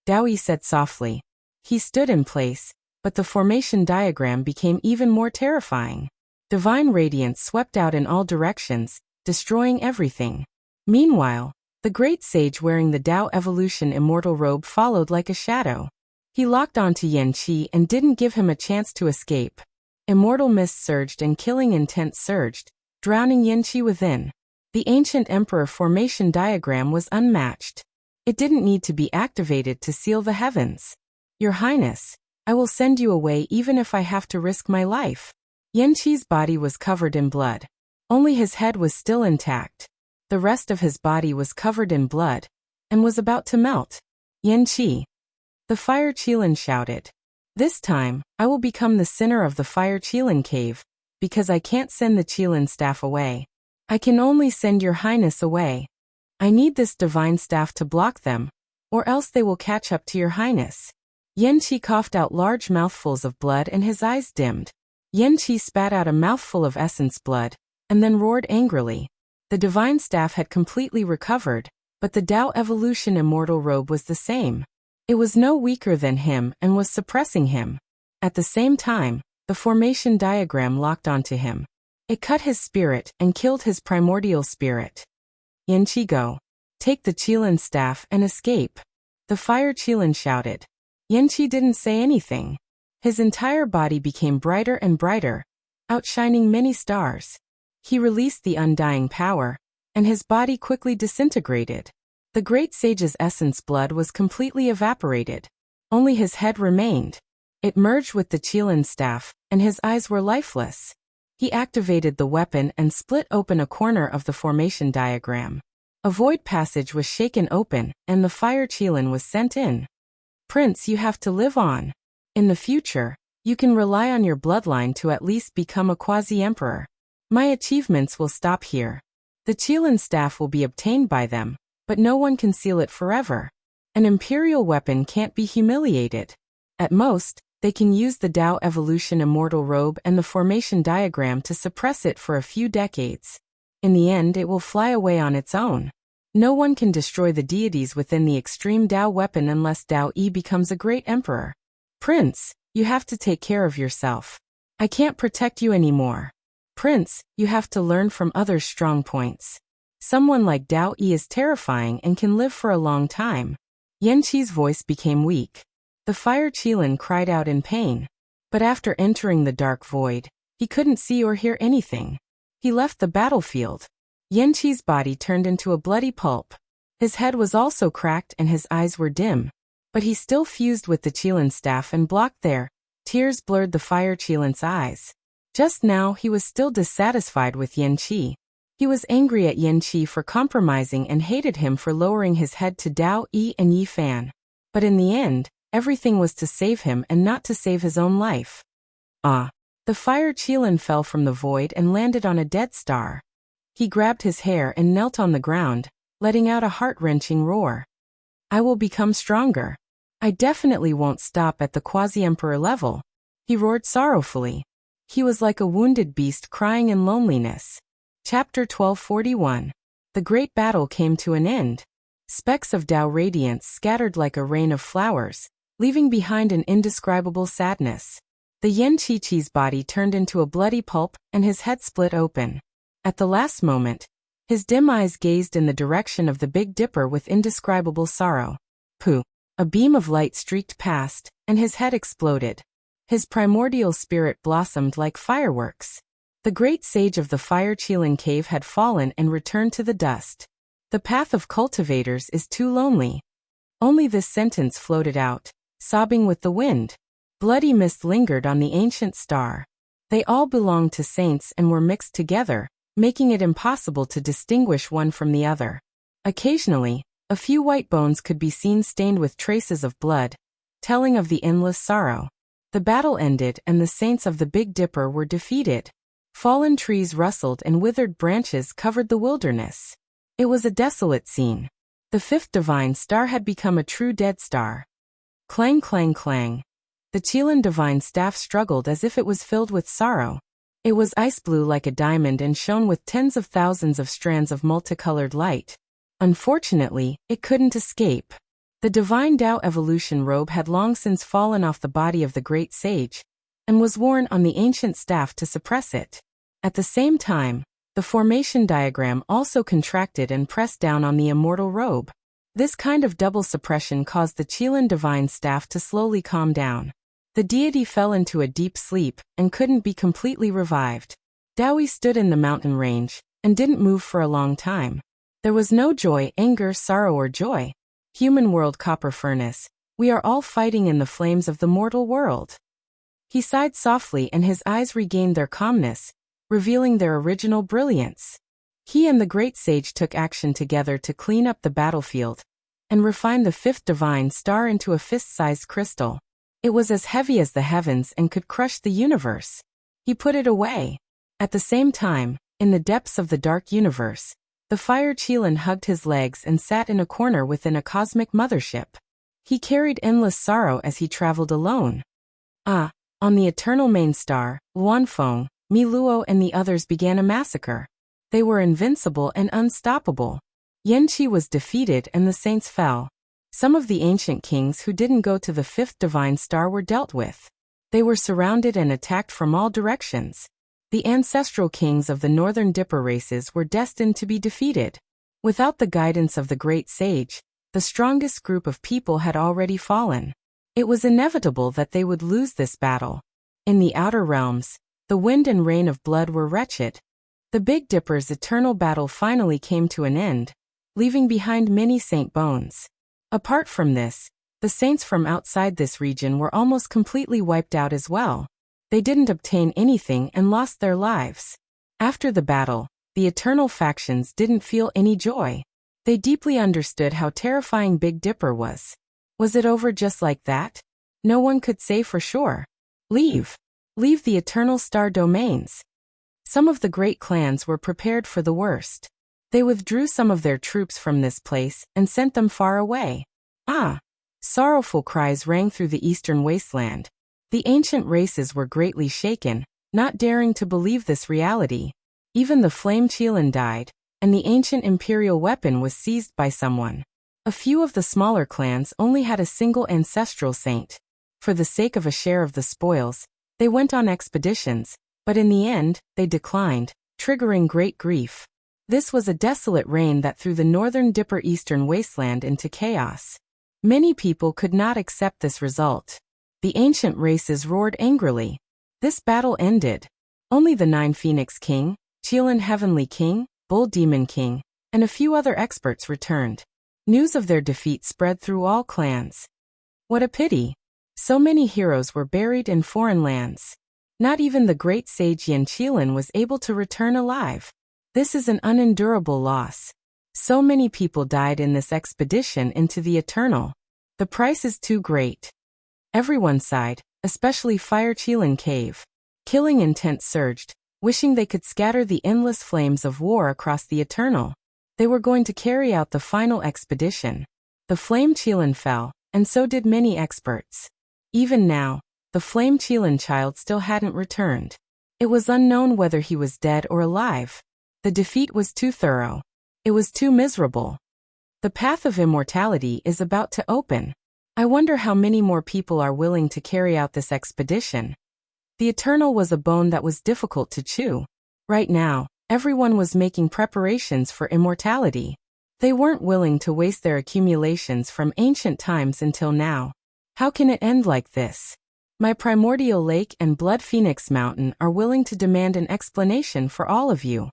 Dao Yi said softly. He stood in place, but the formation diagram became even more terrifying. Divine radiance swept out in all directions, destroying everything. Meanwhile, the great sage wearing the Tao Evolution immortal robe followed like a shadow. He locked onto Yan Qi and didn't give him a chance to escape. Immortal mist surged and killing intent surged, drowning Yan Qi within. The ancient emperor formation diagram was unmatched. It didn't need to be activated to seal the heavens. Your Highness, I will send you away even if I have to risk my life. Yan Qi's body was covered in blood. Only his head was still intact. The rest of his body was covered in blood, and was about to melt. Yan Qi. The fire Qilin shouted. This time, I will become the sinner of the fire Qilin cave, because I can't send the Qilin staff away. I can only send your Highness away. I need this divine staff to block them, or else they will catch up to your Highness. Yan Qi coughed out large mouthfuls of blood and his eyes dimmed. Yan Qi spat out a mouthful of essence blood, and then roared angrily. The divine staff had completely recovered, but the Tao Evolution immortal robe was the same. It was no weaker than him and was suppressing him. At the same time, the formation diagram locked onto him. It cut his spirit and killed his primordial spirit. Yan Qi, go. Take the Qilin staff and escape. The fire Qilin shouted. Yan Qi didn't say anything. His entire body became brighter and brighter, outshining many stars. He released the undying power, and his body quickly disintegrated. The great sage's essence blood was completely evaporated. Only his head remained. It merged with the Qilin staff, and his eyes were lifeless. He activated the weapon and split open a corner of the formation diagram. A void passage was shaken open, and the fire Qilin was sent in. Prince, you have to live on. In the future, you can rely on your bloodline to at least become a quasi-emperor. My achievements will stop here. The Qilin staff will be obtained by them, but no one can seal it forever. An imperial weapon can't be humiliated. At most, they can use the Tao Evolution immortal robe and the formation diagram to suppress it for a few decades. In the end, it will fly away on its own. No one can destroy the deities within the extreme Tao weapon unless Tao Yi becomes a great emperor. Prince, you have to take care of yourself. I can't protect you anymore. Prince, you have to learn from others' strong points. Someone like Tao Yi is terrifying and can live for a long time. Yan Qi's voice became weak. The fire Qilin cried out in pain. But after entering the dark void, he couldn't see or hear anything. He left the battlefield. Yan Qi's body turned into a bloody pulp. His head was also cracked and his eyes were dim. But he still fused with the Qilin staff and blocked there. Tears blurred the fire Qilin's eyes. Just now he was still dissatisfied with Yan Qi. He was angry at Yan Qi for compromising and hated him for lowering his head to Tao Yi and Yi Fan. But in the end, everything was to save him and not to save his own life. Ah! The fire Qilin fell from the void and landed on a dead star. He grabbed his hair and knelt on the ground, letting out a heart-wrenching roar. I will become stronger. I definitely won't stop at the quasi-emperor level. He roared sorrowfully. He was like a wounded beast crying in loneliness. Chapter 1241. The great battle came to an end. Specks of Tao radiance scattered like a rain of flowers, leaving behind an indescribable sadness. The Yen Chi-Chi's body turned into a bloody pulp and his head split open. At the last moment, his dim eyes gazed in the direction of the Big Dipper with indescribable sorrow. Pooh! A beam of light streaked past, and his head exploded. His primordial spirit blossomed like fireworks. The great sage of the Fire Qilin cave had fallen and returned to the dust. The path of cultivators is too lonely. Only this sentence floated out, sobbing with the wind. Bloody mist lingered on the ancient star. They all belonged to saints and were mixed together, making it impossible to distinguish one from the other. Occasionally, a few white bones could be seen stained with traces of blood, telling of the endless sorrow. The battle ended and the saints of the Big Dipper were defeated. Fallen trees rustled and withered branches covered the wilderness. It was a desolate scene. The fifth divine star had become a true dead star. Clang, clang, clang. The Qilin divine staff struggled as if it was filled with sorrow. It was ice blue like a diamond and shone with tens of thousands of strands of multicolored light. Unfortunately, it couldn't escape. The divine Tao evolution robe had long since fallen off the body of the great sage, and was worn on the ancient staff to suppress it. At the same time, the formation diagram also contracted and pressed down on the immortal robe. This kind of double suppression caused the Qilin divine staff to slowly calm down. The deity fell into a deep sleep and couldn't be completely revived. Daoi stood in the mountain range and didn't move for a long time. There was no joy, anger, sorrow, or joy. Human world copper furnace, we are all fighting in the flames of the mortal world. He sighed softly and his eyes regained their calmness, revealing their original brilliance. He and the great sage took action together to clean up the battlefield and refine the fifth divine star into a fist-sized crystal. It was as heavy as the heavens and could crush the universe. He put it away. At the same time, in the depths of the dark universe, the Fire Qilin hugged his legs and sat in a corner within a cosmic mothership. He carried endless sorrow as he traveled alone. On the eternal main star, Luanfeng, Mi Luo and the others began a massacre. They were invincible and unstoppable. Yanqi was defeated and the saints fell. Some of the ancient kings who didn't go to the fifth divine star were dealt with. They were surrounded and attacked from all directions. The ancestral kings of the Northern Dipper races were destined to be defeated. Without the guidance of the great sage, the strongest group of people had already fallen. It was inevitable that they would lose this battle. In the outer realms, the wind and rain of blood were wretched. The Big Dipper's eternal battle finally came to an end, leaving behind many saint bones. Apart from this, the saints from outside this region were almost completely wiped out as well. They didn't obtain anything and lost their lives. After the battle, the eternal factions didn't feel any joy. They deeply understood how terrifying Big Dipper was. Was it over just like that? No one could say for sure. Leave the eternal star domains. Some of the great clans were prepared for the worst. They withdrew some of their troops from this place and sent them far away. Sorrowful cries rang through the eastern wasteland. The ancient races were greatly shaken, not daring to believe this reality. Even the Flame Qilin died, and the ancient imperial weapon was seized by someone. A few of the smaller clans only had a single ancestral saint. For the sake of a share of the spoils, they went on expeditions, but in the end, they declined, triggering great grief. This was a desolate reign that threw the Northern Dipper Eastern Wasteland into chaos. Many people could not accept this result. The ancient races roared angrily. This battle ended. Only the 9 Phoenix King, Qilin Heavenly King, Bull Demon King, and a few other experts returned. News of their defeat spread through all clans. What a pity! So many heroes were buried in foreign lands. Not even the great sage Yen Qilin was able to return alive. This is an unendurable loss. So many people died in this expedition into the eternal. The price is too great. Everyone sighed, especially Fire Qilin Cave. Killing intent surged, wishing they could scatter the endless flames of war across the eternal. They were going to carry out the final expedition. The Flame Qilin fell, and so did many experts. Even now, the Flame Qilin child still hadn't returned. It was unknown whether he was dead or alive. The defeat was too thorough. It was too miserable. The path of immortality is about to open. I wonder how many more people are willing to carry out this expedition. The Eternal was a bone that was difficult to chew. Right now, everyone was making preparations for immortality. They weren't willing to waste their accumulations from ancient times until now. How can it end like this? My primordial lake and Blood Phoenix Mountain are willing to demand an explanation for all of you.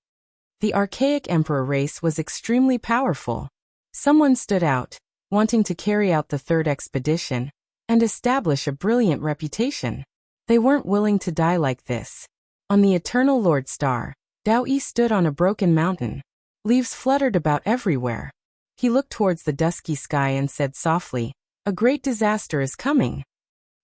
The archaic emperor race was extremely powerful. Someone stood out, wanting to carry out the third expedition and establish a brilliant reputation. They weren't willing to die like this. On the Eternal Lord Star, Dao Yi stood on a broken mountain. Leaves fluttered about everywhere. He looked towards the dusky sky and said softly, "A great disaster is coming."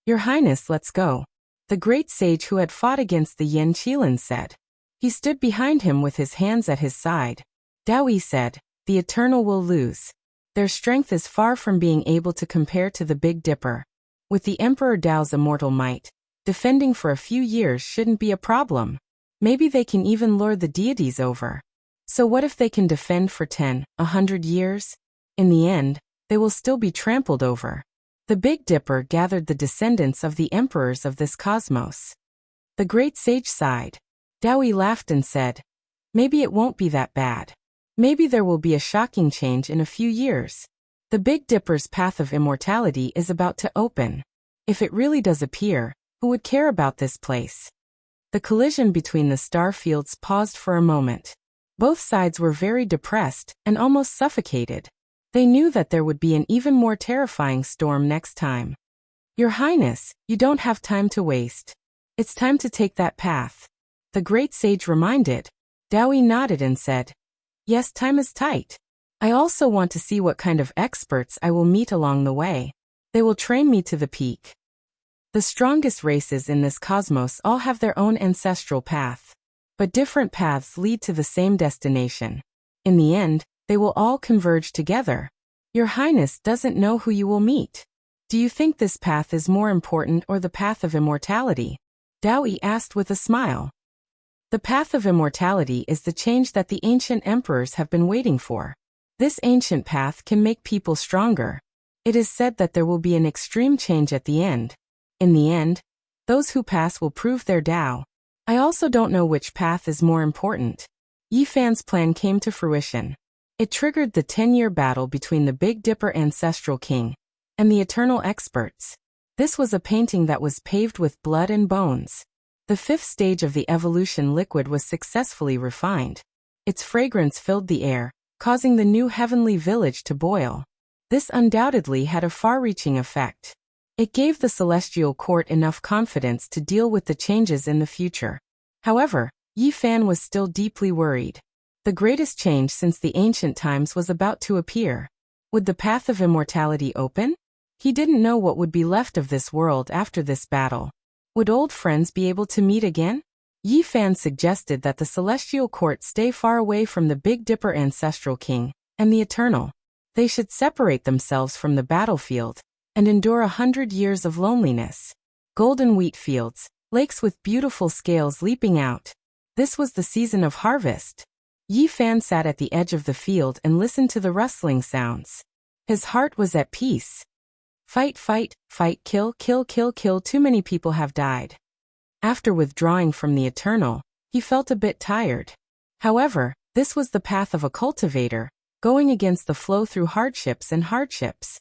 "Your Highness, let's go," the great sage who had fought against the Yen Qilin said. He stood behind him with his hands at his side. Dao Yi said, "The Eternal will lose. Their strength is far from being able to compare to the Big Dipper. With the Emperor Dao's immortal might, defending for a few years shouldn't be a problem. Maybe they can even lure the deities over. So what if they can defend for 10, 100 years? In the end, they will still be trampled over." The Big Dipper gathered the descendants of the emperors of this cosmos. The great sage sighed. Dao Yi laughed and said, "Maybe it won't be that bad. Maybe there will be a shocking change in a few years. The Big Dipper's path of immortality is about to open. If it really does appear, who would care about this place?" The collision between the star fields paused for a moment. Both sides were very depressed and almost suffocated. They knew that there would be an even more terrifying storm next time. "Your Highness, you don't have time to waste. It's time to take that path," the great sage reminded. Dao Yi nodded and said, "Yes, time is tight. I also want to see what kind of experts I will meet along the way. They will train me to the peak." The strongest races in this cosmos all have their own ancestral path. But different paths lead to the same destination. In the end, they will all converge together. Your Highness doesn't know who you will meet. Do you think this path is more important or the path of immortality? Dao Yi asked with a smile. The path of immortality is the change that the ancient emperors have been waiting for. This ancient path can make people stronger. It is said that there will be an extreme change at the end. In the end, those who pass will prove their Dao. I also don't know which path is more important. Yi Fan's plan came to fruition. It triggered the 10-year battle between the Big Dipper Ancestral King and the Eternal Experts. This was a painting that was paved with blood and bones. The fifth stage of the evolution liquid was successfully refined. Its fragrance filled the air, causing the new heavenly village to boil. This undoubtedly had a far-reaching effect. It gave the celestial court enough confidence to deal with the changes in the future. However, Yi Fan was still deeply worried. The greatest change since the ancient times was about to appear. Would the path of immortality open? He didn't know what would be left of this world after this battle. Would old friends be able to meet again? Yi Fan suggested that the celestial court stay far away from the Big Dipper Ancestral King and the Eternal. They should separate themselves from the battlefield and endure 100 years of loneliness. Golden wheat fields, lakes with beautiful scales leaping out. This was the season of harvest. Yi Fan sat at the edge of the field and listened to the rustling sounds. His heart was at peace. Fight, fight, fight, kill, kill, kill, kill. Too many people have died. After withdrawing from the Eternal, he felt a bit tired. However, this was the path of a cultivator, going against the flow through hardships and hardships.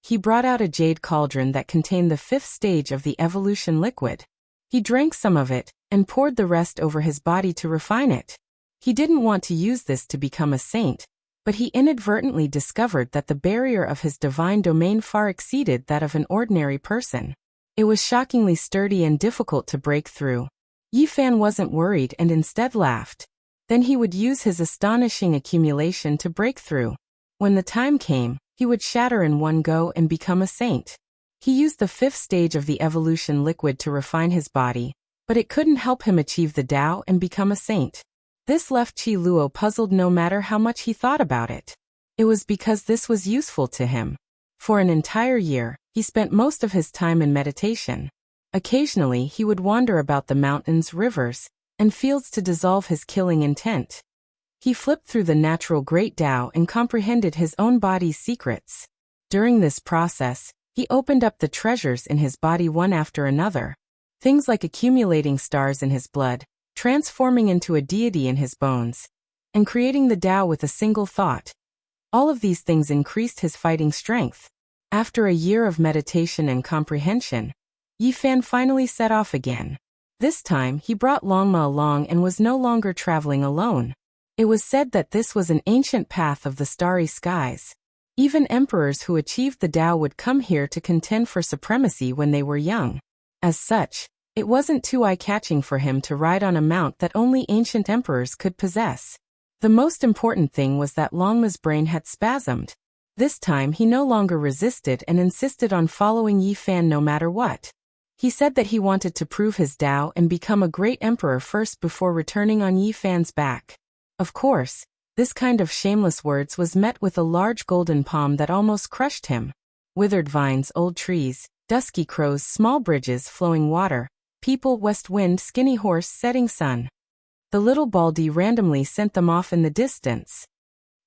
He brought out a jade cauldron that contained the fifth stage of the evolution liquid. He drank some of it and poured the rest over his body to refine it. He didn't want to use this to become a saint, but he inadvertently discovered that the barrier of his divine domain far exceeded that of an ordinary person. It was shockingly sturdy and difficult to break through. Yi Fan wasn't worried and instead laughed. Then he would use his astonishing accumulation to break through. When the time came, he would shatter in one go and become a saint. He used the fifth stage of the evolution liquid to refine his body, but it couldn't help him achieve the Tao and become a saint. This left Qi Luo puzzled no matter how much he thought about it. It was because this was useful to him. For an entire year, he spent most of his time in meditation. Occasionally he would wander about the mountains, rivers, and fields to dissolve his killing intent. He flipped through the natural great Tao and comprehended his own body's secrets. During this process, He opened up the treasures in his body one after another. Things like accumulating stars in his blood, transforming into a deity in his bones, and creating the Tao with a single thought. All of these things increased his fighting strength. After a year of meditation and comprehension, Yi Fan finally set off again. This time he brought Longma along and was no longer traveling alone. It was said that this was an ancient path of the starry skies. Even emperors who achieved the Tao would come here to contend for supremacy when they were young. As such, it wasn't too eye-catching for him to ride on a mount that only ancient emperors could possess. The most important thing was that Longma's brain had spasmed. This time he no longer resisted and insisted on following Yi Fan no matter what. He said that he wanted to prove his Tao and become a great emperor first before returning on Yi Fan's back. Of course, this kind of shameless words was met with a large golden palm that almost crushed him. Withered vines, old trees, dusky crows, small bridges, flowing water, people, west wind, skinny horse, setting sun. The little Baldy randomly sent them off in the distance.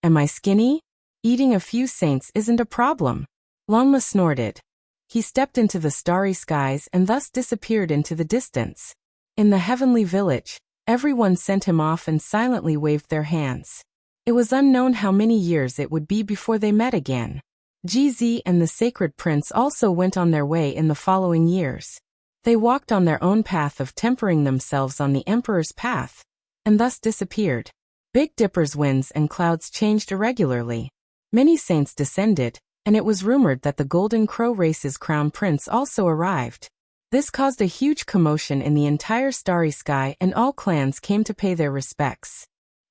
Am I skinny? Eating a few saints isn't a problem. Longma snorted. He stepped into the starry skies and thus disappeared into the distance. In the heavenly village, everyone sent him off and silently waved their hands. It was unknown how many years it would be before they met again. GZ and the Sacred Prince also went on their way in the following years. They walked on their own path of tempering themselves on the Emperor's path, and thus disappeared. Big Dipper's winds and clouds changed irregularly. Many saints descended, and it was rumored that the Golden Crow race's crown prince also arrived. This caused a huge commotion in the entire starry sky, and all clans came to pay their respects.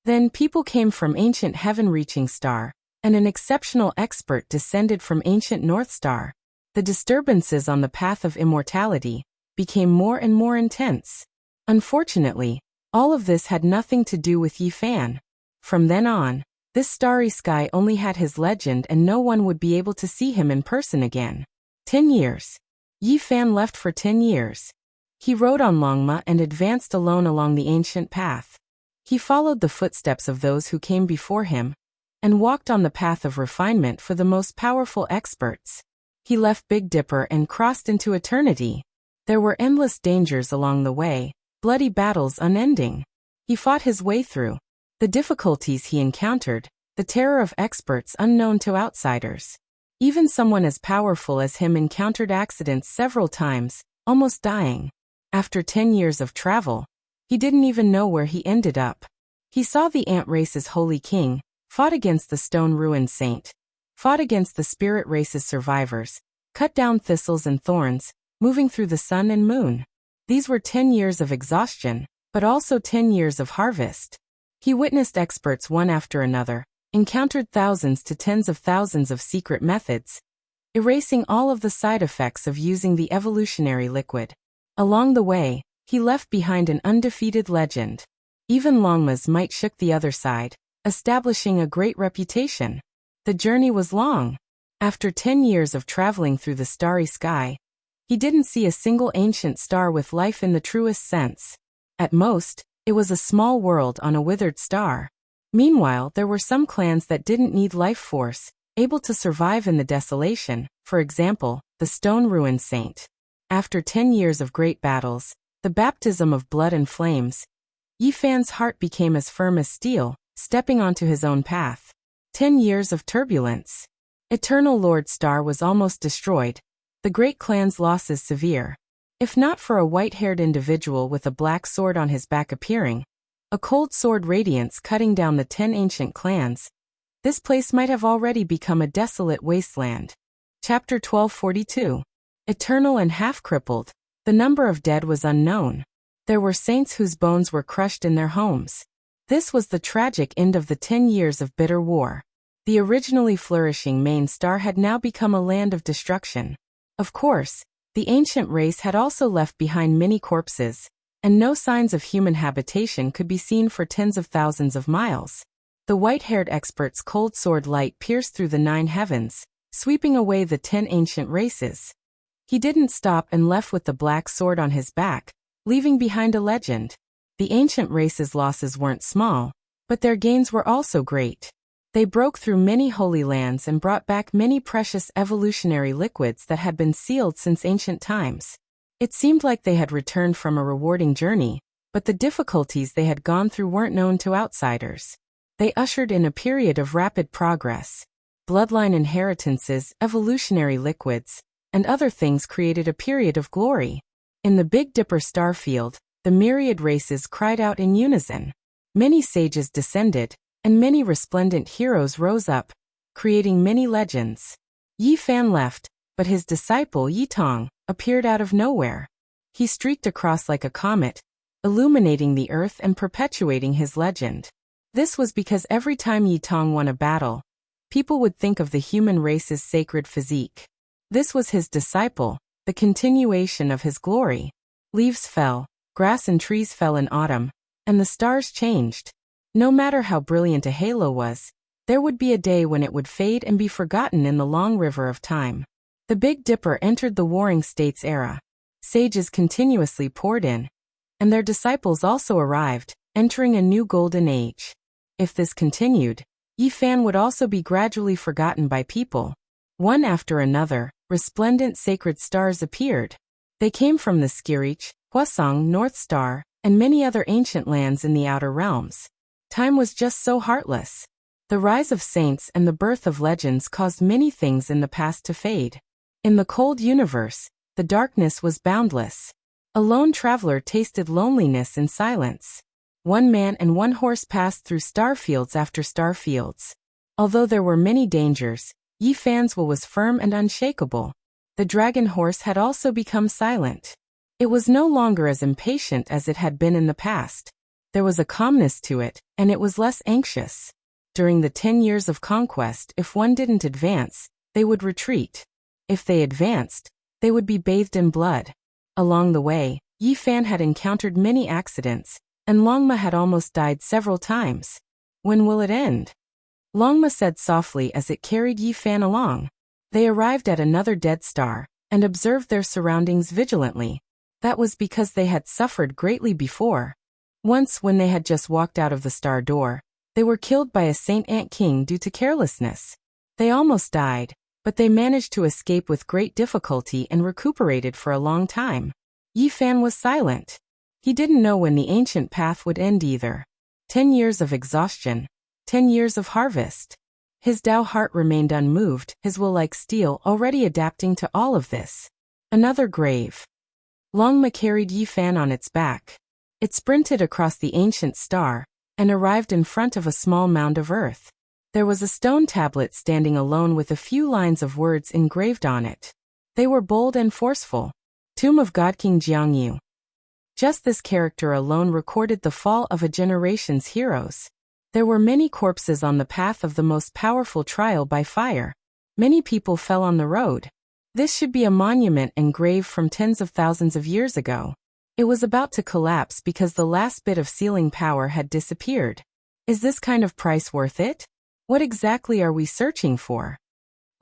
Then people came from ancient heaven-reaching star, and an exceptional expert descended from ancient North Star. The disturbances on the path of immortality became more and more intense. Unfortunately, all of this had nothing to do with Yi Fan. From then on, this starry sky only had his legend and no one would be able to see him in person again. 10 years. Yi Fan left for 10 years. He rode on Longma and advanced alone along the ancient path. He followed the footsteps of those who came before him, and walked on the path of refinement for the most powerful experts. He left Big Dipper and crossed into eternity. There were endless dangers along the way, bloody battles unending. He fought his way through the difficulties he encountered, the terror of experts unknown to outsiders. Even someone as powerful as him encountered accidents several times, almost dying. After 10 years of travel, he didn't even know where he ended up. He saw the ant race's holy king, fought against the stone ruined saint, fought against the spirit race's survivors, cut down thistles and thorns, moving through the sun and moon. These were 10 years of exhaustion, but also 10 years of harvest. He witnessed experts one after another, encountered thousands to tens of thousands of secret methods, erasing all of the side effects of using the evolutionary liquid. Along the way, he left behind an undefeated legend. Even Longma's might shook the other side, establishing a great reputation. The journey was long. After 10 years of traveling through the starry sky, he didn't see a single ancient star with life in the truest sense. At most, it was a small world on a withered star. Meanwhile, there were some clans that didn't need life force, able to survive in the desolation, for example, the Stone Ruin Saint. After 10 years of great battles, the baptism of blood and flames, Yi Fan's heart became as firm as steel, stepping onto his own path. 10 years of turbulence. Eternal Lord Star was almost destroyed. The great clan's losses severe. If not for a white-haired individual with a black sword on his back appearing, a cold sword radiance cutting down the 10 ancient clans, this place might have already become a desolate wasteland. Chapter 1242. Eternal and half-crippled. The number of dead was unknown. There were saints whose bones were crushed in their homes. This was the tragic end of the 10 years of bitter war. The originally flourishing main star had now become a land of destruction. Of course, the ancient race had also left behind many corpses, and no signs of human habitation could be seen for tens of thousands of miles. The white-haired expert's cold sword light pierced through the 9 heavens, sweeping away the 10 ancient races. He didn't stop and left with the black sword on his back, leaving behind a legend. The ancient race's losses weren't small, but their gains were also great. They broke through many holy lands and brought back many precious evolutionary liquids that had been sealed since ancient times. It seemed like they had returned from a rewarding journey, but the difficulties they had gone through weren't known to outsiders. They ushered in a period of rapid progress. Bloodline inheritances, evolutionary liquids, and other things created a period of glory. In the Big Dipper starfield, the myriad races cried out in unison. Many sages descended, and many resplendent heroes rose up, creating many legends. Yi Fan left, but his disciple Yi Tong appeared out of nowhere. He streaked across like a comet, illuminating the earth and perpetuating his legend. This was because every time Yi Tong won a battle, people would think of the human race's sacred physique. This was his disciple, the continuation of his glory. Leaves fell, grass and trees fell in autumn, and the stars changed. No matter how brilliant a halo was, there would be a day when it would fade and be forgotten in the long river of time. The Big Dipper entered the Warring States era. Sages continuously poured in, and their disciples also arrived, entering a new golden age. If this continued, Yi Fan would also be gradually forgotten by people. One after another, resplendent sacred stars appeared. They came from the Skirich, Hwasong, North Star, and many other ancient lands in the outer realms. Time was just so heartless. The rise of saints and the birth of legends caused many things in the past to fade. In the cold universe, the darkness was boundless. A lone traveler tasted loneliness in silence. One man and one horse passed through starfields after starfields. Although there were many dangers, Yi Fan's will was firm and unshakable. The dragon horse had also become silent. It was no longer as impatient as it had been in the past. There was a calmness to it, and it was less anxious. During the 10 years of conquest, if one didn't advance, they would retreat. If they advanced, they would be bathed in blood. Along the way, Yi Fan had encountered many accidents, and Longma had almost died several times. When will it end? Longma said softly as it carried Yi Fan along. They arrived at another dead star, and observed their surroundings vigilantly. That was because they had suffered greatly before. Once, when they had just walked out of the star door, they were killed by a Saint Ant King due to carelessness. They almost died, but they managed to escape with great difficulty and recuperated for a long time. Yi Fan was silent. He didn't know when the ancient path would end either. 10 years of exhaustion. 10 years of harvest. His Tao heart remained unmoved, his will like steel, already adapting to all of this. Another grave. Longma carried Yi Fan on its back. It sprinted across the ancient star, and arrived in front of a small mound of earth. There was a stone tablet standing alone with a few lines of words engraved on it. They were bold and forceful. Tomb of God King Jiangyu. Just this character alone recorded the fall of a generation's heroes. There were many corpses on the path of the most powerful trial by fire. Many people fell on the road. This should be a monument engraved from tens of thousands of years ago. It was about to collapse because the last bit of sealing power had disappeared. Is this kind of price worth it? What exactly are we searching for?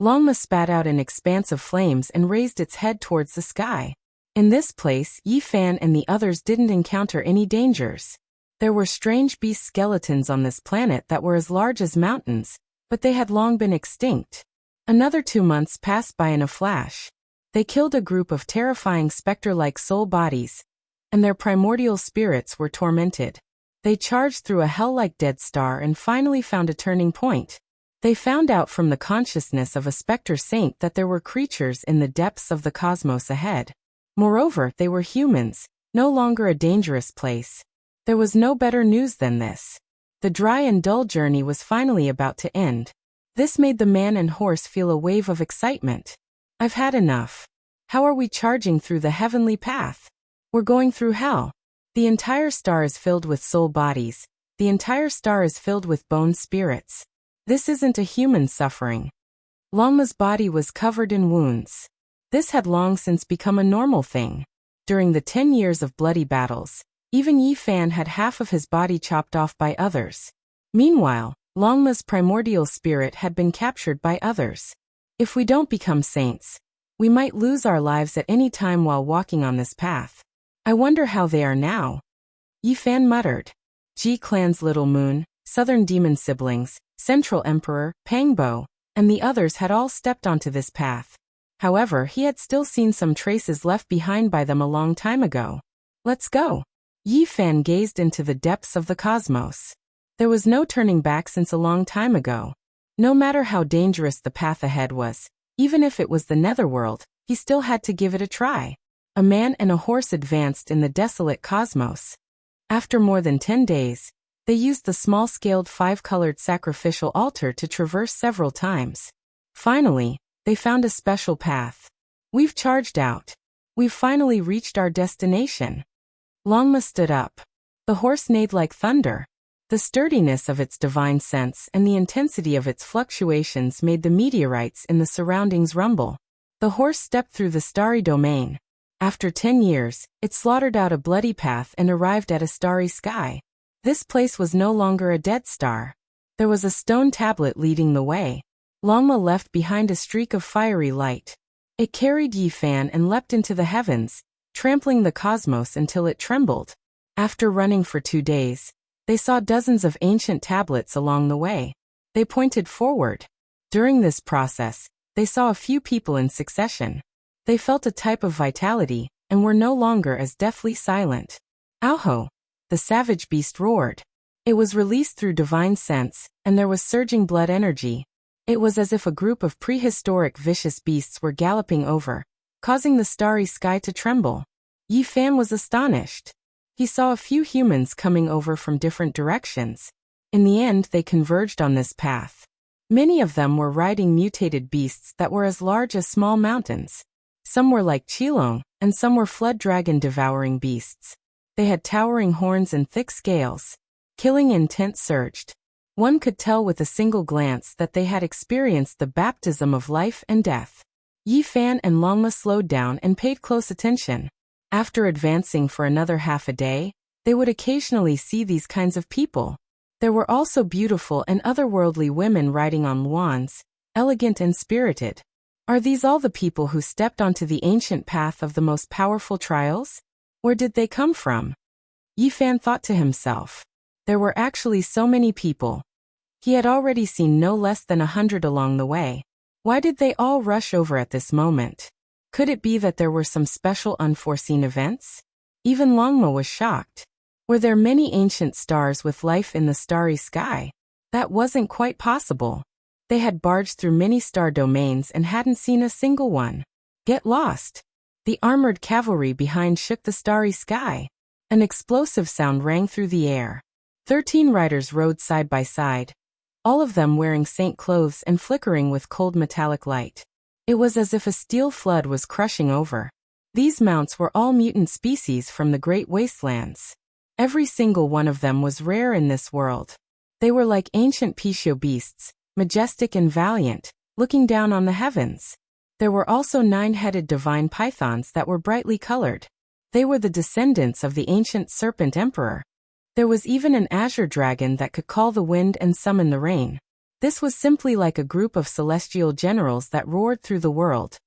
Longma spat out an expanse of flames and raised its head towards the sky. In this place, Yi Fan and the others didn't encounter any dangers. There were strange beast skeletons on this planet that were as large as mountains, but they had long been extinct. Another 2 months passed by in a flash. They killed a group of terrifying specter-like soul bodies, and their primordial spirits were tormented. They charged through a hell-like dead star and finally found a turning point. They found out from the consciousness of a specter saint that there were creatures in the depths of the cosmos ahead. Moreover, they were humans, no longer a dangerous place. There was no better news than this. The dry and dull journey was finally about to end. This made the man and horse feel a wave of excitement. I've had enough. How are we charging through the heavenly path? We're going through hell. The entire star is filled with soul bodies. The entire star is filled with bone spirits. This isn't a human suffering. Longma's body was covered in wounds. This had long since become a normal thing. During the 10 years of bloody battles, even Yi Fan had half of his body chopped off by others. Meanwhile, Longma's primordial spirit had been captured by others. If we don't become saints, we might lose our lives at any time while walking on this path. I wonder how they are now. Yi Fan muttered. Ji Clan's little moon, southern demon siblings, Central Emperor, Pangbo, and the others had all stepped onto this path. However, he had still seen some traces left behind by them a long time ago. Let's go. Yi Fan gazed into the depths of the cosmos. There was no turning back since a long time ago. No matter how dangerous the path ahead was, even if it was the netherworld, he still had to give it a try. A man and a horse advanced in the desolate cosmos. After more than 10 days, they used the small-scaled 5-colored sacrificial altar to traverse several times. Finally, they found a special path. We've charged out. We've finally reached our destination. Longma stood up. The horse neighed like thunder. The sturdiness of its divine sense and the intensity of its fluctuations made the meteorites in the surroundings rumble. The horse stepped through the starry domain. After 10 years, it slaughtered out a bloody path and arrived at a starry sky. This place was no longer a dead star. There was a stone tablet leading the way. Longma left behind a streak of fiery light. It carried Yi Fan and leapt into the heavens, trampling the cosmos until it trembled. After running for 2 days, they saw dozens of ancient tablets along the way. They pointed forward. During this process, they saw a few people in succession. They felt a type of vitality, and were no longer as deathly silent. Auho! The savage beast roared. It was released through divine sense, and there was surging blood energy. It was as if a group of prehistoric vicious beasts were galloping over, causing the starry sky to tremble. Yi Fan was astonished. He saw a few humans coming over from different directions. In the end, they converged on this path. Many of them were riding mutated beasts that were as large as small mountains. Some were like Qilong, and some were flood dragon-devouring beasts. They had towering horns and thick scales. Killing intent surged. One could tell with a single glance that they had experienced the baptism of life and death. Yi Fan and Longma slowed down and paid close attention. After advancing for another half a day, they would occasionally see these kinds of people. There were also beautiful and otherworldly women riding on luans, elegant and spirited. Are these all the people who stepped onto the ancient path of the most powerful trials? Where did they come from? Yi Fan thought to himself. There were actually so many people. He had already seen no less than 100 along the way. Why did they all rush over at this moment? Could it be that there were some special unforeseen events? Even Longma was shocked. Were there many ancient stars with life in the starry sky? That wasn't quite possible. They had barged through many star domains and hadn't seen a single one. Get lost! The armored cavalry behind shook the starry sky. An explosive sound rang through the air. 13 riders rode side by side, all of them wearing saint clothes and flickering with cold metallic light. It was as if a steel flood was crushing over. These mounts were all mutant species from the great wastelands. Every single one of them was rare in this world. They were like ancient Pishio beasts, majestic and valiant, looking down on the heavens. There were also 9-headed divine pythons that were brightly colored. They were the descendants of the ancient serpent emperor. There was even an azure dragon that could call the wind and summon the rain. This was simply like a group of celestial generals that roared through the world,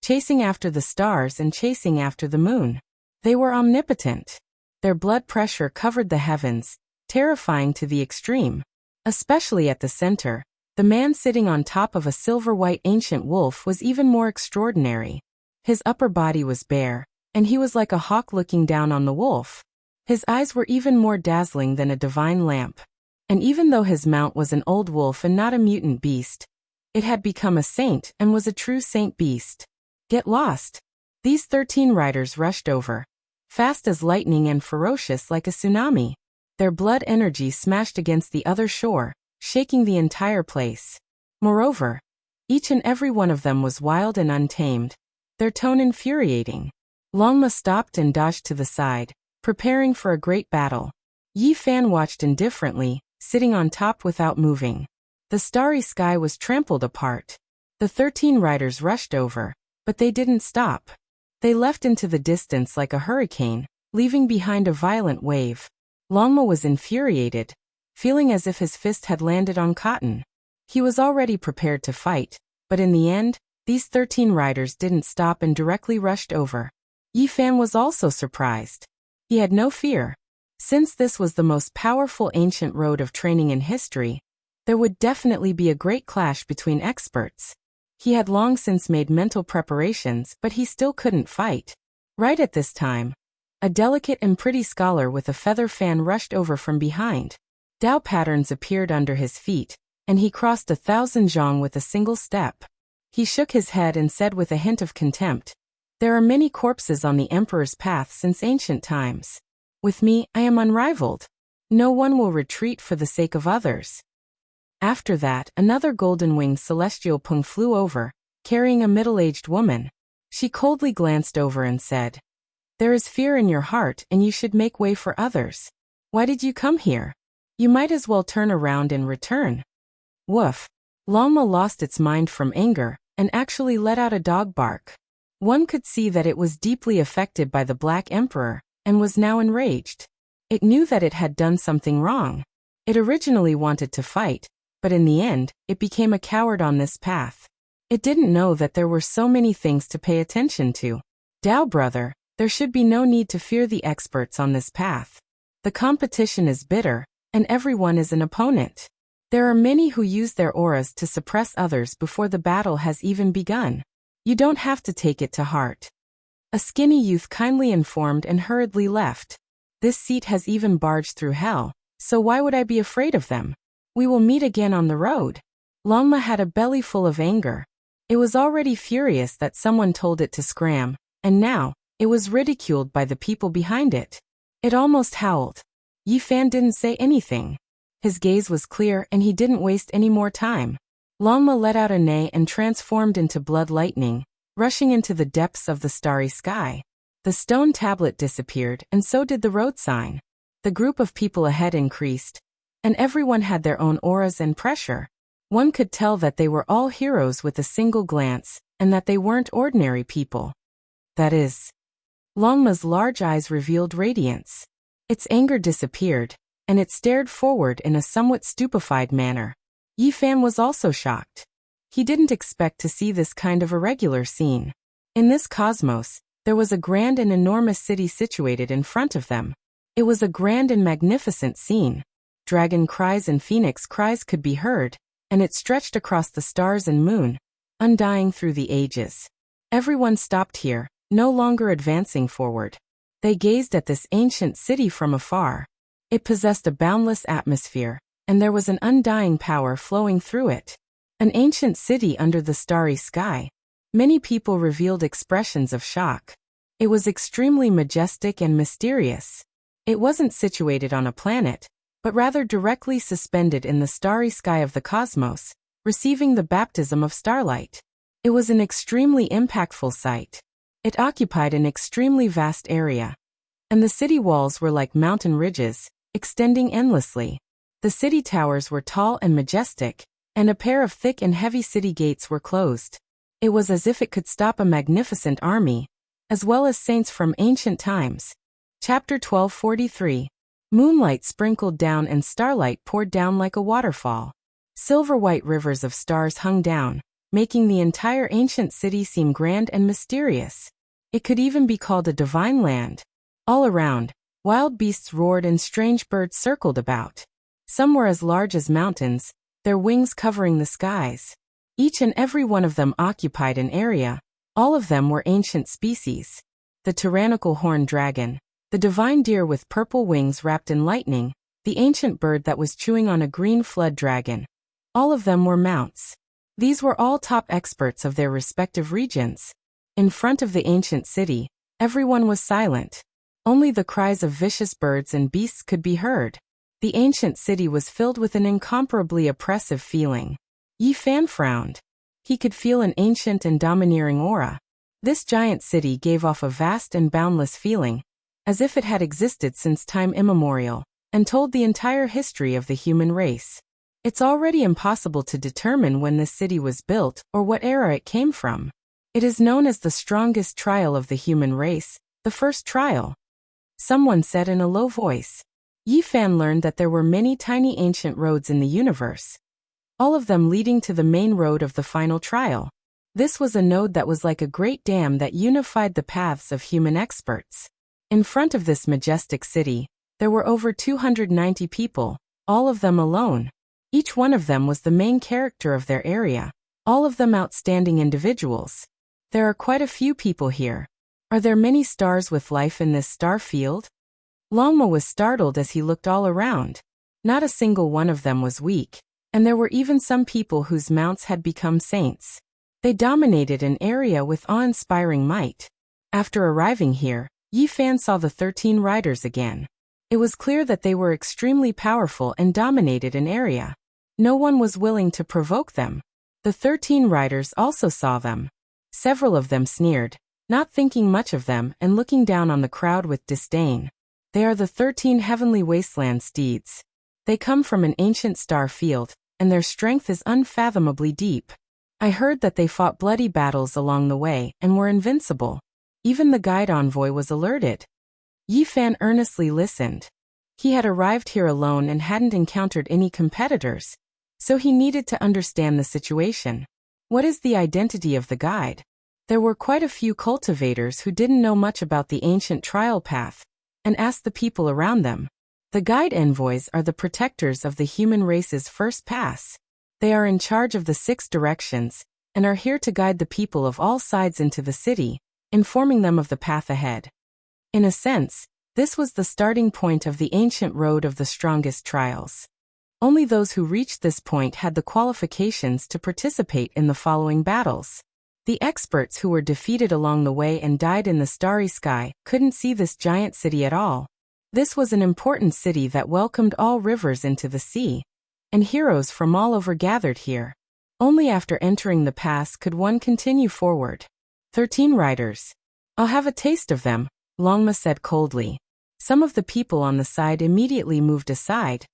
chasing after the stars and chasing after the moon. They were omnipotent. Their blood pressure covered the heavens, terrifying to the extreme. Especially at the center, the man sitting on top of a silver-white ancient wolf was even more extraordinary. His upper body was bare, and he was like a hawk looking down on the wolf. His eyes were even more dazzling than a divine lamp. And even though his mount was an old wolf and not a mutant beast, it had become a saint and was a true saint beast. Get lost! These 13 riders rushed over, fast as lightning and ferocious like a tsunami. Their blood energy smashed against the other shore, shaking the entire place. Moreover, each and every one of them was wild and untamed, their tone infuriating. Longma stopped and dodged to the side, preparing for a great battle. Yi Fan watched indifferently, sitting on top without moving. The starry sky was trampled apart. The 13 riders rushed over, but they didn't stop. They left into the distance like a hurricane, leaving behind a violent wave. Longma was infuriated, feeling as if his fist had landed on cotton. He was already prepared to fight, but in the end, these 13 riders didn't stop and directly rushed over. Yi Fan was also surprised. He had no fear. Since this was the most powerful ancient road of training in history, There would definitely be a great clash between experts. He had long since made mental preparations, but he still couldn't fight. Right at this time, a delicate and pretty scholar with a feather fan rushed over from behind. Dao patterns appeared under his feet, and he crossed 1,000 zhong with a single step. He shook his head and said with a hint of contempt, "There are many corpses on the Emperor's path since ancient times. With me, I am unrivaled. No one will retreat for the sake of others." After that, another golden-winged celestial pung flew over, carrying a middle-aged woman. She coldly glanced over and said, "There is fear in your heart and you should make way for others. Why did you come here? You might as well turn around and return." Woof. Longma lost its mind from anger, and actually let out a dog bark. One could see that it was deeply affected by the Black Emperor, and was now enraged. It knew that it had done something wrong. It originally wanted to fight, but in the end, it became a coward on this path. It didn't know that there were so many things to pay attention to. Dao brother, there should be no need to fear the experts on this path. The competition is bitter, and everyone is an opponent. There are many who use their auras to suppress others before the battle has even begun. You don't have to take it to heart. A skinny youth kindly informed and hurriedly left. This seat has even barged through hell, so why would I be afraid of them? We will meet again on the road. Longma had a belly full of anger. It was already furious that someone told it to scram, and now, it was ridiculed by the people behind it. It almost howled. Yi Fan didn't say anything. His gaze was clear and he didn't waste any more time. Longma let out a neigh and transformed into blood lightning, rushing into the depths of the starry sky. The stone tablet disappeared and so did the road sign. The group of people ahead increased, and everyone had their own auras and pressure. One could tell that they were all heroes with a single glance, and that they weren't ordinary people. That is, Longma's large eyes revealed radiance. Its anger disappeared, and it stared forward in a somewhat stupefied manner. Yi Fan was also shocked. He didn't expect to see this kind of irregular scene. In this cosmos, there was a grand and enormous city situated in front of them. It was a grand and magnificent scene. Dragon cries and phoenix cries could be heard, and it stretched across the stars and moon, undying through the ages. Everyone stopped here, no longer advancing forward. They gazed at this ancient city from afar. It possessed a boundless atmosphere, and there was an undying power flowing through it. An ancient city under the starry sky. Many people revealed expressions of shock. It was extremely majestic and mysterious. It wasn't situated on a planet, but rather directly suspended in the starry sky of the cosmos, receiving the baptism of starlight. It was an extremely impactful sight. It occupied an extremely vast area, and the city walls were like mountain ridges, extending endlessly. The city towers were tall and majestic, and a pair of thick and heavy city gates were closed. It was as if it could stop a magnificent army, as well as saints from ancient times. Chapter 1243. Moonlight sprinkled down and starlight poured down like a waterfall. Silver-white rivers of stars hung down, making the entire ancient city seem grand and mysterious. It could even be called a divine land. All around, wild beasts roared and strange birds circled about. Some were as large as mountains, their wings covering the skies. Each and every one of them occupied an area. All of them were ancient species. The tyrannical horned dragon, the divine deer with purple wings wrapped in lightning, the ancient bird that was chewing on a green flood dragon. All of them were mounts. These were all top experts of their respective regions. In front of the ancient city, everyone was silent. Only the cries of vicious birds and beasts could be heard. The ancient city was filled with an incomparably oppressive feeling. Yi Fan frowned. He could feel an ancient and domineering aura. This giant city gave off a vast and boundless feeling, as if it had existed since time immemorial, and told the entire history of the human race. It's already impossible to determine when this city was built or what era it came from. It is known as the strongest trial of the human race, the first trial. Someone said in a low voice. Yi Fan learned that there were many tiny ancient roads in the universe, all of them leading to the main road of the final trial. This was a node that was like a great dam that unified the paths of human experts. In front of this majestic city, there were over 290 people, all of them alone. Each one of them was the main character of their area, all of them outstanding individuals. There are quite a few people here. Are there many stars with life in this star field? Longma was startled as he looked all around. Not a single one of them was weak, and there were even some people whose mounts had become saints. They dominated an area with awe-inspiring might. After arriving here, Yi Fan saw the 13 riders again. It was clear that they were extremely powerful and dominated an area. No one was willing to provoke them. The 13 riders also saw them. Several of them sneered, not thinking much of them and looking down on the crowd with disdain. They are the 13 heavenly wasteland steeds. They come from an ancient star field, and their strength is unfathomably deep. I heard that they fought bloody battles along the way and were invincible. Even the guide envoy was alerted. Yi Fan earnestly listened. He had arrived here alone and hadn't encountered any competitors, so he needed to understand the situation. What is the identity of the guide? There were quite a few cultivators who didn't know much about the ancient trial path, and asked the people around them. The guide envoys are the protectors of the human race's first pass. They are in charge of the 6 directions, and are here to guide the people of all sides into the city, informing them of the path ahead. In a sense, this was the starting point of the ancient road of the strongest trials. Only those who reached this point had the qualifications to participate in the following battles. The experts who were defeated along the way and died in the starry sky couldn't see this giant city at all. This was an important city that welcomed all rivers into the sea, and heroes from all over gathered here. Only after entering the pass could one continue forward. 13 riders. I'll have a taste of them, Longma said coldly. Some of the people on the side immediately moved aside,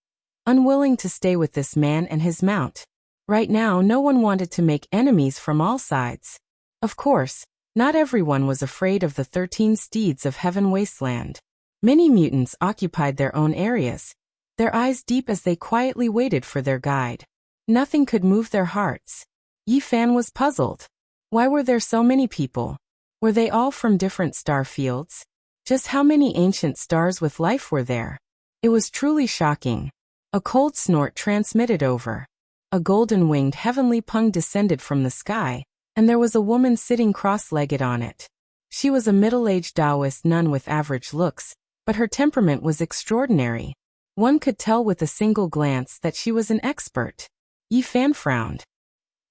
unwilling to stay with this man and his mount. Right now no one wanted to make enemies from all sides. Of course, not everyone was afraid of the 13 steeds of Heaven Wasteland. Many mutants occupied their own areas, their eyes deep as they quietly waited for their guide. Nothing could move their hearts. Yi Fan was puzzled. Why were there so many people? Were they all from different star fields? Just how many ancient stars with life were there? It was truly shocking. A cold snort transmitted over. A golden-winged heavenly pung descended from the sky, and there was a woman sitting cross-legged on it. She was a middle-aged Taoist nun with average looks, but her temperament was extraordinary. One could tell with a single glance that she was an expert. Yi Fan frowned.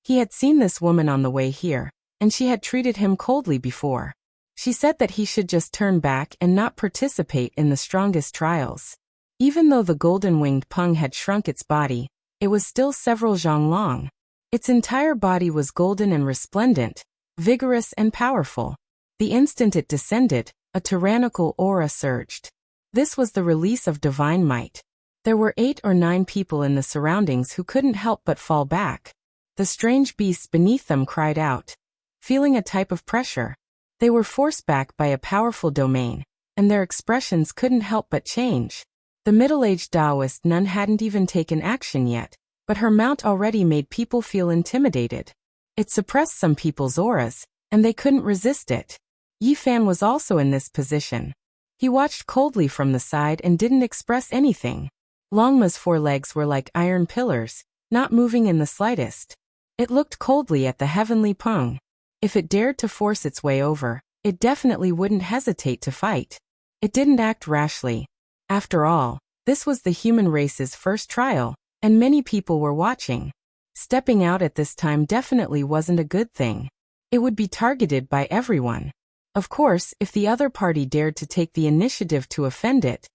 He had seen this woman on the way here, and she had treated him coldly before. She said that he should just turn back and not participate in the strongest trials. Even though the golden-winged pung had shrunk its body, it was still several zhang long. Its entire body was golden and resplendent, vigorous and powerful. The instant it descended, a tyrannical aura surged. This was the release of divine might. There were 8 or 9 people in the surroundings who couldn't help but fall back. The strange beasts beneath them cried out, feeling a type of pressure. They were forced back by a powerful domain, and their expressions couldn't help but change. The middle-aged Taoist nun hadn't even taken action yet, but her mount already made people feel intimidated. It suppressed some people's auras, and they couldn't resist it. Yi Fan was also in this position. He watched coldly from the side and didn't express anything. Longma's 4 legs were like iron pillars, not moving in the slightest. It looked coldly at the heavenly pung. If it dared to force its way over, it definitely wouldn't hesitate to fight. It didn't act rashly. After all, this was the human race's first trial, and many people were watching. Stepping out at this time definitely wasn't a good thing. It would be targeted by everyone. Of course, if the other party dared to take the initiative to offend it,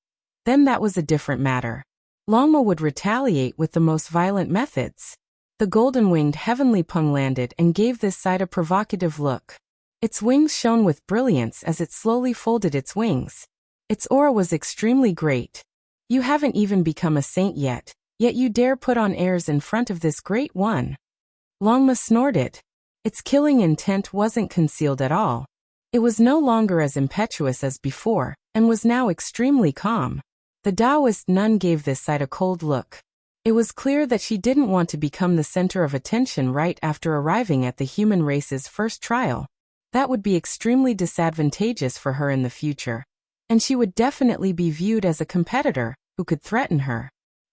then that was a different matter. Longma would retaliate with the most violent methods. The golden-winged heavenly pung landed and gave this side a provocative look. Its wings shone with brilliance as it slowly folded its wings. Its aura was extremely great. You haven't even become a saint yet you dare put on airs in front of this great one. Longma snorted. Its killing intent wasn't concealed at all. It was no longer as impetuous as before, and was now extremely calm. The Taoist nun gave this side a cold look. It was clear that she didn't want to become the center of attention right after arriving at the human race's first trial. That would be extremely disadvantageous for her in the future, and she would definitely be viewed as a competitor who could threaten her.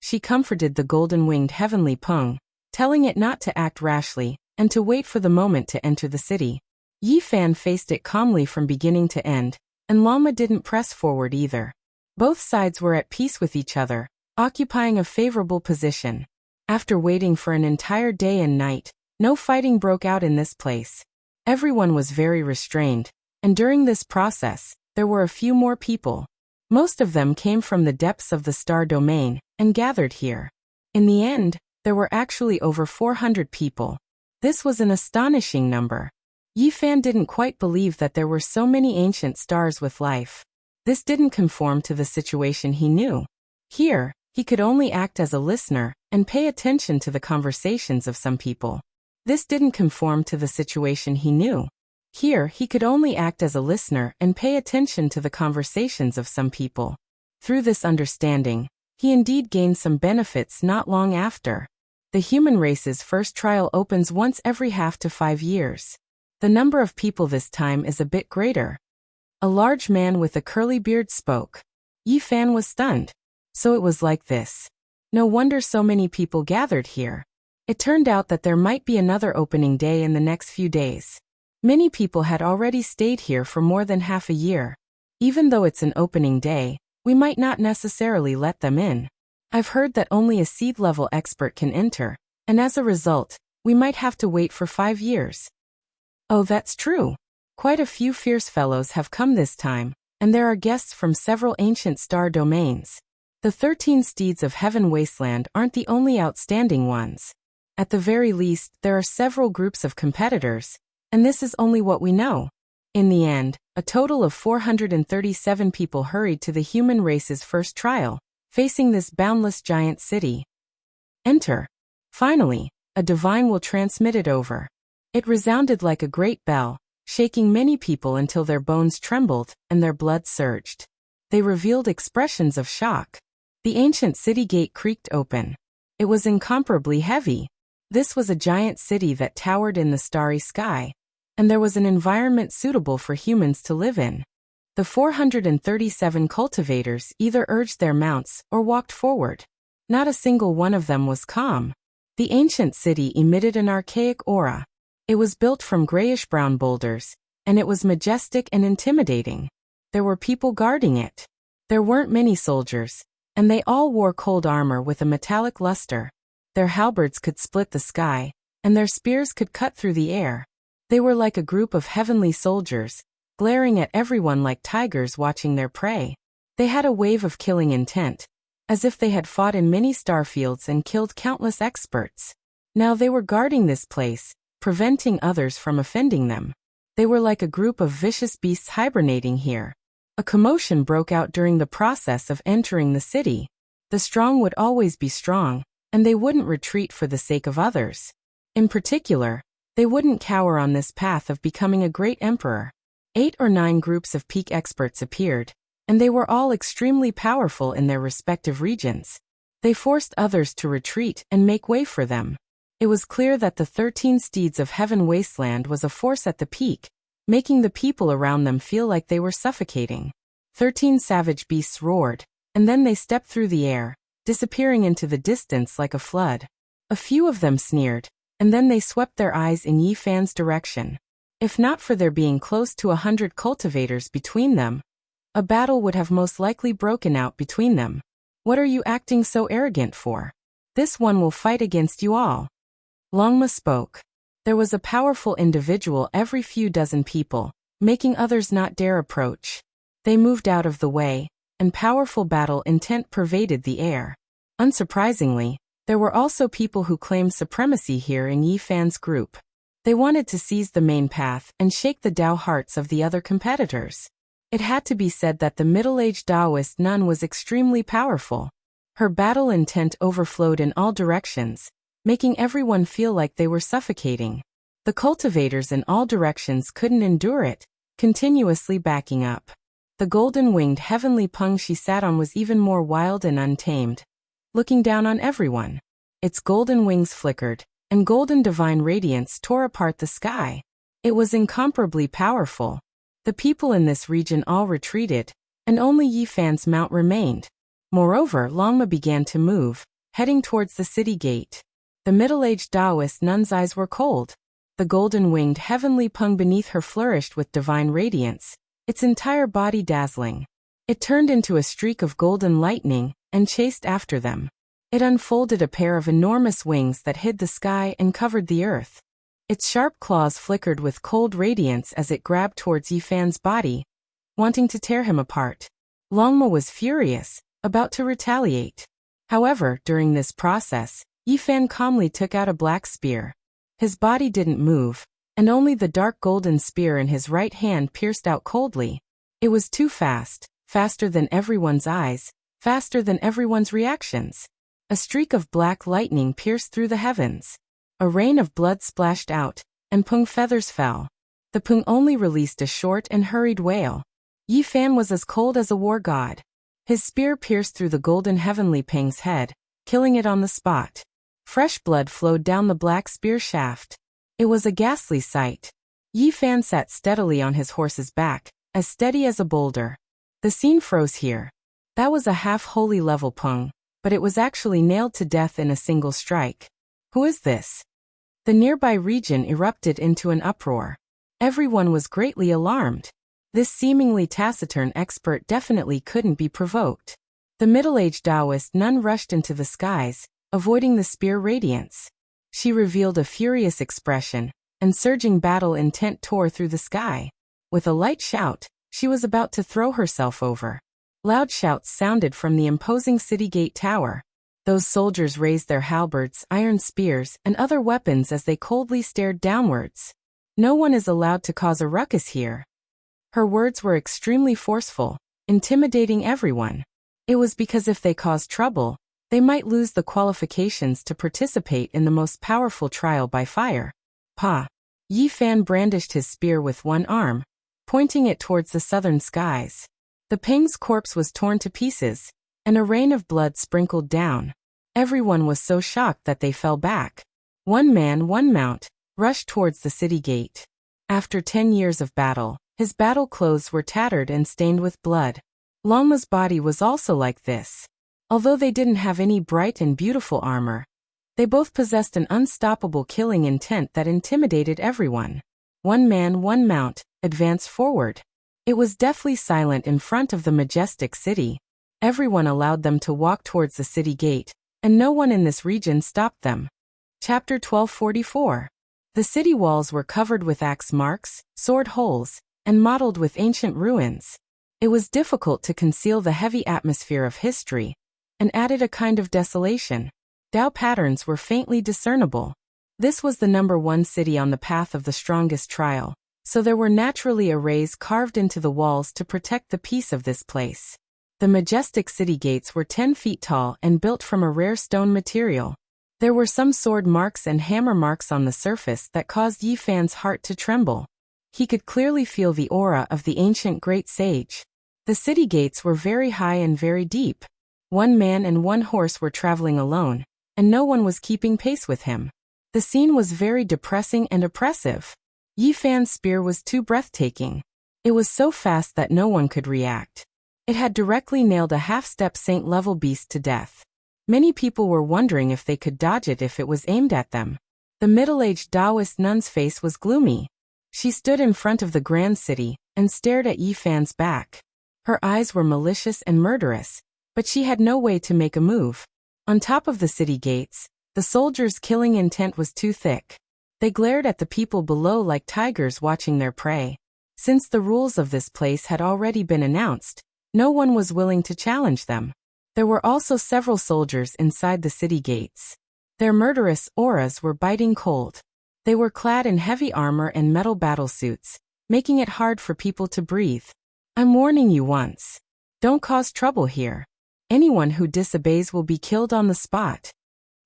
She comforted the golden-winged heavenly Peng, telling it not to act rashly, and to wait for the moment to enter the city. Yi Fan faced it calmly from beginning to end, and Longma didn't press forward either. Both sides were at peace with each other, occupying a favorable position. After waiting for an entire day and night, no fighting broke out in this place. Everyone was very restrained, and during this process, there were a few more people. Most of them came from the depths of the star domain and gathered here. In the end, there were actually over 400 people. This was an astonishing number. Yi Fan didn't quite believe that there were so many ancient stars with life. This didn't conform to the situation he knew. Here, he could only act as a listener and pay attention to the conversations of some people. This didn't conform to the situation he knew. Here, he could only act as a listener and pay attention to the conversations of some people. Through this understanding, he indeed gained some benefits not long after. The human race's first trial opens once every 1/2 to 5 years. The number of people this time is a bit greater. A large man with a curly beard spoke. Yi Fan was stunned. So it was like this. No wonder so many people gathered here. It turned out that there might be another opening day in the next few days. Many people had already stayed here for more than half a year. Even though it's an opening day, we might not necessarily let them in. I've heard that only a seed-level expert can enter, and as a result, we might have to wait for 5 years. Oh, that's true. Quite a few fierce fellows have come this time, and there are guests from several ancient star domains. The 13 steeds of Heaven Wasteland aren't the only outstanding ones. At the very least, there are several groups of competitors, and this is only what we know. In the end, a total of 437 people hurried to the human race's first trial, facing this boundless giant city. Enter. Finally, a divine will transmit it over. It resounded like a great bell, shaking many people until their bones trembled and their blood surged. They revealed expressions of shock. The ancient city gate creaked open. It was incomparably heavy. This was a giant city that towered in the starry sky, and there was an environment suitable for humans to live in. The 437 cultivators either urged their mounts or walked forward. Not a single one of them was calm. The ancient city emitted an archaic aura. It was built from grayish-brown boulders, and it was majestic and intimidating. There were people guarding it. There weren't many soldiers, and they all wore cold armor with a metallic luster. Their halberds could split the sky, and their spears could cut through the air. They were like a group of heavenly soldiers, glaring at everyone like tigers watching their prey. They had a wave of killing intent, as if they had fought in many starfields and killed countless experts. Now they were guarding this place, preventing others from offending them. They were like a group of vicious beasts hibernating here. A commotion broke out during the process of entering the city. The strong would always be strong, and they wouldn't retreat for the sake of others. In particular, they wouldn't cower on this path of becoming a great emperor. 8 or 9 groups of peak experts appeared, and they were all extremely powerful in their respective regions. They forced others to retreat and make way for them. It was clear that the 13 steeds of Heaven Wasteland was a force at the peak, making the people around them feel like they were suffocating. 13 savage beasts roared, and then they stepped through the air, disappearing into the distance like a flood. A few of them sneered, and then they swept their eyes in Yi Fan's direction. If not for there being close to 100 cultivators between them, a battle would have most likely broken out between them. What are you acting so arrogant for? This one will fight against you all. Longma spoke. There was a powerful individual every few dozen people, making others not dare approach. They moved out of the way, and powerful battle intent pervaded the air. Unsurprisingly, there were also people who claimed supremacy here in Yi Fan's group. They wanted to seize the main path and shake the Dao hearts of the other competitors. It had to be said that the middle-aged Taoist nun was extremely powerful. Her battle intent overflowed in all directions, making everyone feel like they were suffocating. The cultivators in all directions couldn't endure it, continuously backing up. The golden-winged heavenly Peng she sat on was even more wild and untamed, looking down on everyone. Its golden wings flickered, and golden divine radiance tore apart the sky. It was incomparably powerful. The people in this region all retreated, and only Yi Fan's mount remained. Moreover, Longma began to move, heading towards the city gate. The middle-aged Taoist nun's eyes were cold. The golden-winged heavenly Peng beneath her flourished with divine radiance, its entire body dazzling. It turned into a streak of golden lightning and chased after them. It unfolded a pair of enormous wings that hid the sky and covered the earth. Its sharp claws flickered with cold radiance as it grabbed towards Yifan's body, wanting to tear him apart. Longmo was furious, about to retaliate. However, during this process, Yifan calmly took out a black spear. His body didn't move, and only the dark golden spear in his right hand pierced out coldly. It was too fast, faster than everyone's eyes, faster than everyone's reactions. A streak of black lightning pierced through the heavens. A rain of blood splashed out, and Peng feathers fell. The Peng only released a short and hurried wail. Yifan was as cold as a war god. His spear pierced through the golden heavenly Peng's head, killing it on the spot. Fresh blood flowed down the black spear shaft. It was a ghastly sight. Yifan sat steadily on his horse's back, as steady as a boulder. The scene froze here. That was a half-holy level Peng, but it was actually nailed to death in a single strike. Who is this? The nearby region erupted into an uproar. Everyone was greatly alarmed. This seemingly taciturn expert definitely couldn't be provoked. The middle-aged Taoist nun rushed into the skies, avoiding the spear radiance. She revealed a furious expression, and surging battle intent tore through the sky. With a light shout, she was about to throw herself over. Loud shouts sounded from the imposing city gate tower. Those soldiers raised their halberds, iron spears, and other weapons as they coldly stared downwards. No one is allowed to cause a ruckus here. Her words were extremely forceful, intimidating everyone. It was because if they caused trouble, they might lose the qualifications to participate in the most powerful trial by fire. Pa! Yifan brandished his spear with one arm, pointing it towards the southern skies. The Peng's corpse was torn to pieces, and a rain of blood sprinkled down. Everyone was so shocked that they fell back. One man, one mount, rushed towards the city gate. After 10 years of battle, his battle clothes were tattered and stained with blood. Longma's body was also like this. Although they didn't have any bright and beautiful armor, they both possessed an unstoppable killing intent that intimidated everyone. One man, one mount, advanced forward. It was deathly silent in front of the majestic city. Everyone allowed them to walk towards the city gate, and no one in this region stopped them. Chapter 1244. The city walls were covered with axe marks, sword holes, and mottled with ancient ruins. It was difficult to conceal the heavy atmosphere of history, and added a kind of desolation. Dao patterns were faintly discernible. This was the #1 city on the path of the strongest trial, so there were naturally arrays carved into the walls to protect the peace of this place. The majestic city gates were 10 feet tall and built from a rare stone material. There were some sword marks and hammer marks on the surface that caused Yifan's heart to tremble. He could clearly feel the aura of the ancient great sage. The city gates were very high and very deep. One man and one horse were traveling alone, and no one was keeping pace with him. The scene was very depressing and oppressive. Yifan's spear was too breathtaking. It was so fast that no one could react. It had directly nailed a half-step saint-level beast to death. Many people were wondering if they could dodge it if it was aimed at them. The middle-aged Taoist nun's face was gloomy. She stood in front of the grand city and stared at Yifan's back. Her eyes were malicious and murderous, but she had no way to make a move. On top of the city gates, the soldiers' killing intent was too thick. They glared at the people below like tigers watching their prey. Since the rules of this place had already been announced, no one was willing to challenge them. There were also several soldiers inside the city gates. Their murderous auras were biting cold. They were clad in heavy armor and metal battlesuits, making it hard for people to breathe. I'm warning you once. Don't cause trouble here. Anyone who disobeys will be killed on the spot.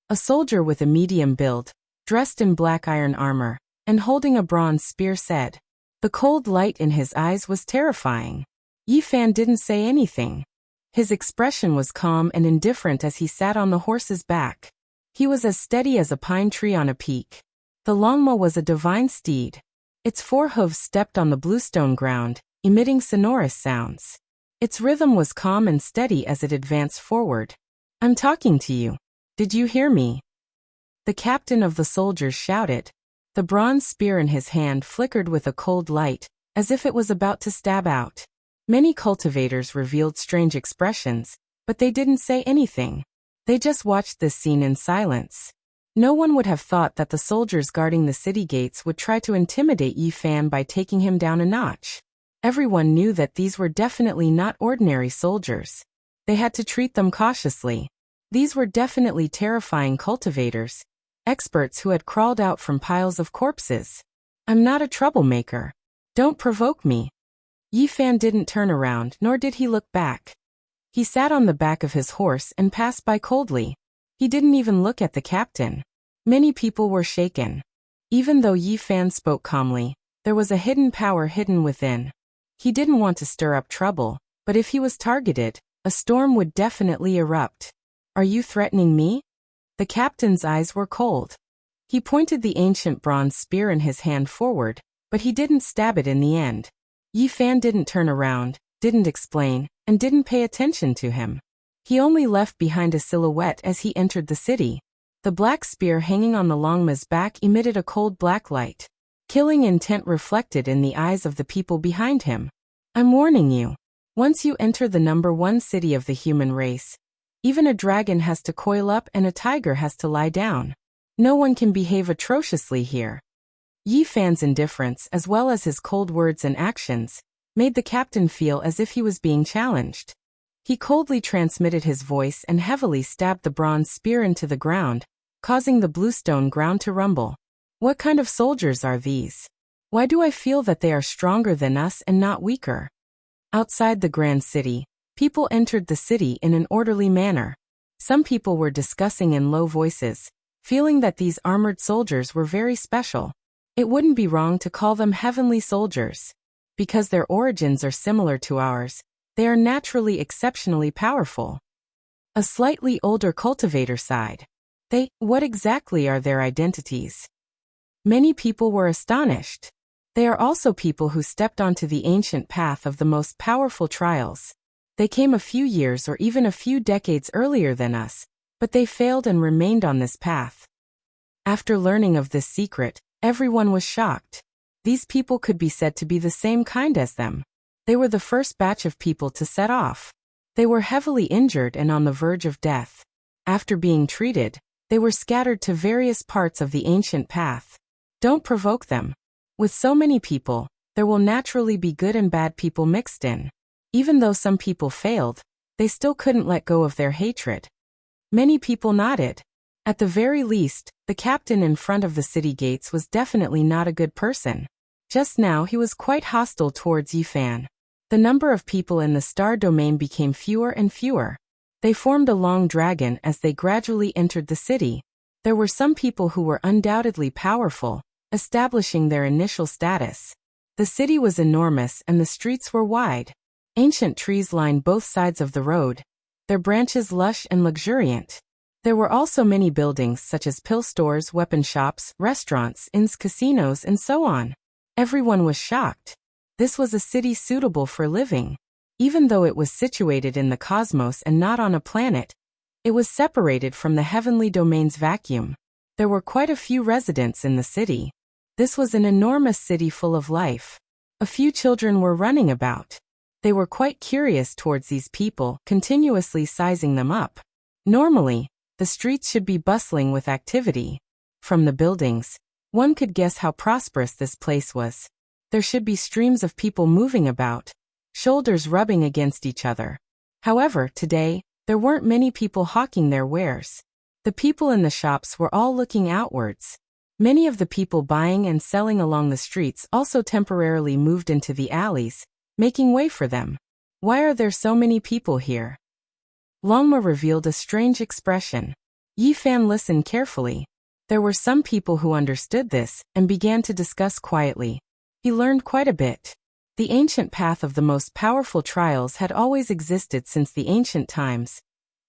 A soldier with a medium build, dressed in black iron armor, and holding a bronze spear said. The cold light in his eyes was terrifying. Yifan didn't say anything. His expression was calm and indifferent as he sat on the horse's back. He was as steady as a pine tree on a peak. The Longmo was a divine steed. Its 4 hooves stepped on the bluestone ground, emitting sonorous sounds. Its rhythm was calm and steady as it advanced forward. I'm talking to you. Did you hear me? The captain of the soldiers shouted. The bronze spear in his hand flickered with a cold light, as if it was about to stab out. Many cultivators revealed strange expressions, but they didn't say anything. They just watched this scene in silence. No one would have thought that the soldiers guarding the city gates would try to intimidate Yi Fan by taking him down a notch. Everyone knew that these were definitely not ordinary soldiers. They had to treat them cautiously. These were definitely terrifying cultivators, experts who had crawled out from piles of corpses. I'm not a troublemaker. Don't provoke me. Yi Fan didn't turn around, nor did he look back. He sat on the back of his horse and passed by coldly. He didn't even look at the captain. Many people were shaken. Even though Yi Fan spoke calmly, there was a hidden power hidden within. He didn't want to stir up trouble, but if he was targeted, a storm would definitely erupt. Are you threatening me? The captain's eyes were cold. He pointed the ancient bronze spear in his hand forward, but he didn't stab it in the end. Yi Fan didn't turn around, didn't explain, and didn't pay attention to him. He only left behind a silhouette as he entered the city. The black spear hanging on the Longma's back emitted a cold black light. Killing intent reflected in the eyes of the people behind him. I'm warning you. Once you enter the #1 city of the human race, even a dragon has to coil up and a tiger has to lie down. No one can behave atrociously here. Yi Fan's indifference, as well as his cold words and actions, made the captain feel as if he was being challenged. He coldly transmitted his voice and heavily stabbed the bronze spear into the ground, causing the bluestone ground to rumble. What kind of soldiers are these? Why do I feel that they are stronger than us and not weaker? Outside the grand city, people entered the city in an orderly manner. Some people were discussing in low voices, feeling that these armored soldiers were very special. It wouldn't be wrong to call them heavenly soldiers. Because their origins are similar to ours, they are naturally exceptionally powerful. A slightly older cultivator sighed. What exactly are their identities? Many people were astonished. They are also people who stepped onto the ancient path of the most powerful trials. They came a few years or even a few decades earlier than us, but they failed and remained on this path. After learning of this secret, everyone was shocked. These people could be said to be the same kind as them. They were the first batch of people to set off. They were heavily injured and on the verge of death. After being treated, they were scattered to various parts of the ancient path. Don't provoke them. With so many people, there will naturally be good and bad people mixed in. Even though some people failed, they still couldn't let go of their hatred. Many people nodded. At the very least, the captain in front of the city gates was definitely not a good person. Just now he was quite hostile towards Yi Fan. The number of people in the star domain became fewer and fewer. They formed a long dragon as they gradually entered the city. There were some people who were undoubtedly powerful, establishing their initial status. The city was enormous and the streets were wide. Ancient trees lined both sides of the road, their branches lush and luxuriant. There were also many buildings such as pill stores, weapon shops, restaurants, inns, casinos, and so on. Everyone was shocked. This was a city suitable for living. Even though it was situated in the cosmos and not on a planet, it was separated from the heavenly domain's vacuum. There were quite a few residents in the city. This was an enormous city full of life. A few children were running about. They were quite curious towards these people, continuously sizing them up. Normally, the streets should be bustling with activity. From the buildings, one could guess how prosperous this place was. There should be streams of people moving about, shoulders rubbing against each other. However, today, there weren't many people hawking their wares. The people in the shops were all looking outwards. Many of the people buying and selling along the streets also temporarily moved into the alleys, making way for them. Why are there so many people here? Longma revealed a strange expression. Yi Fan listened carefully. There were some people who understood this and began to discuss quietly. He learned quite a bit. The ancient path of the most powerful trials had always existed since the ancient times,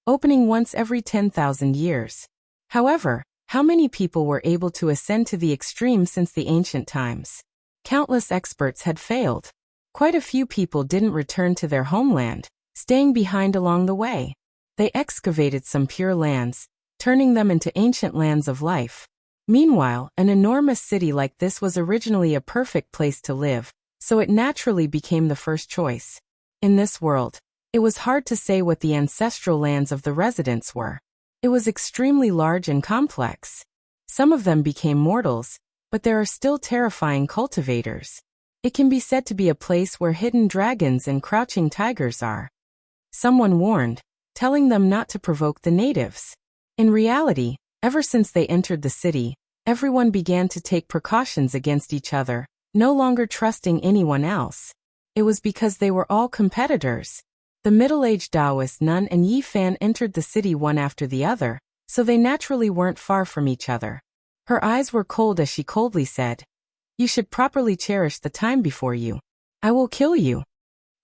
opening once every 10,000 years. However, how many people were able to ascend to the extreme since the ancient times? Countless experts had failed. Quite a few people didn't return to their homeland, staying behind along the way. They excavated some pure lands, turning them into ancient lands of life. Meanwhile, an enormous city like this was originally a perfect place to live, so it naturally became the first choice. In this world, it was hard to say what the ancestral lands of the residents were. It was extremely large and complex. Some of them became mortals, but there are still terrifying cultivators. It can be said to be a place where hidden dragons and crouching tigers are. Someone warned, telling them not to provoke the natives. In reality, ever since they entered the city, everyone began to take precautions against each other, no longer trusting anyone else. It was because they were all competitors. The middle-aged Taoist nun and Yi Fan entered the city one after the other, so they naturally weren't far from each other. Her eyes were cold as she coldly said, "You should properly cherish the time before you. I will kill you."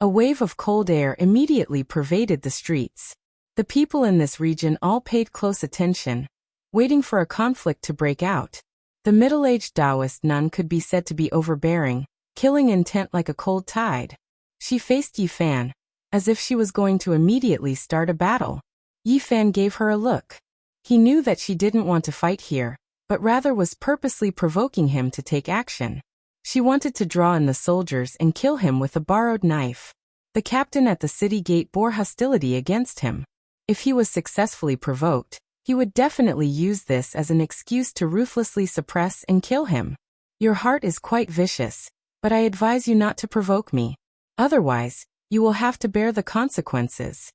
A wave of cold air immediately pervaded the streets. The people in this region all paid close attention, waiting for a conflict to break out. The middle-aged Taoist nun could be said to be overbearing, killing intent like a cold tide. She faced Yi Fan, as if she was going to immediately start a battle. Yi Fan gave her a look. He knew that she didn't want to fight here, but rather was purposely provoking him to take action. She wanted to draw in the soldiers and kill him with a borrowed knife. The captain at the city gate bore hostility against him. If he was successfully provoked, he would definitely use this as an excuse to ruthlessly suppress and kill him. "Your heart is quite vicious, but I advise you not to provoke me. Otherwise, you will have to bear the consequences."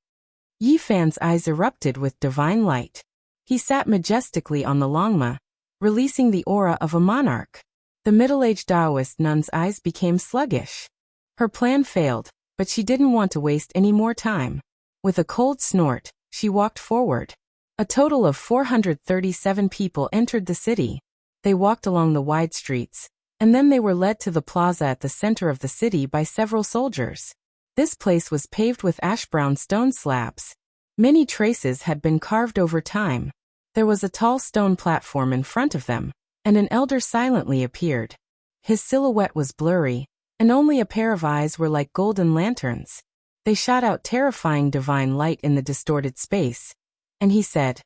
Yi Fan's eyes erupted with divine light. He sat majestically on the Longma, releasing the aura of a monarch. The middle-aged Taoist nun's eyes became sluggish. Her plan failed, but she didn't want to waste any more time. With a cold snort, she walked forward. A total of 437 people entered the city. They walked along the wide streets, and then they were led to the plaza at the center of the city by several soldiers. This place was paved with ash-brown stone slabs. Many traces had been carved over time. There was a tall stone platform in front of them, and an elder silently appeared. His silhouette was blurry, and only a pair of eyes were like golden lanterns. They shot out terrifying divine light in the distorted space, and he said,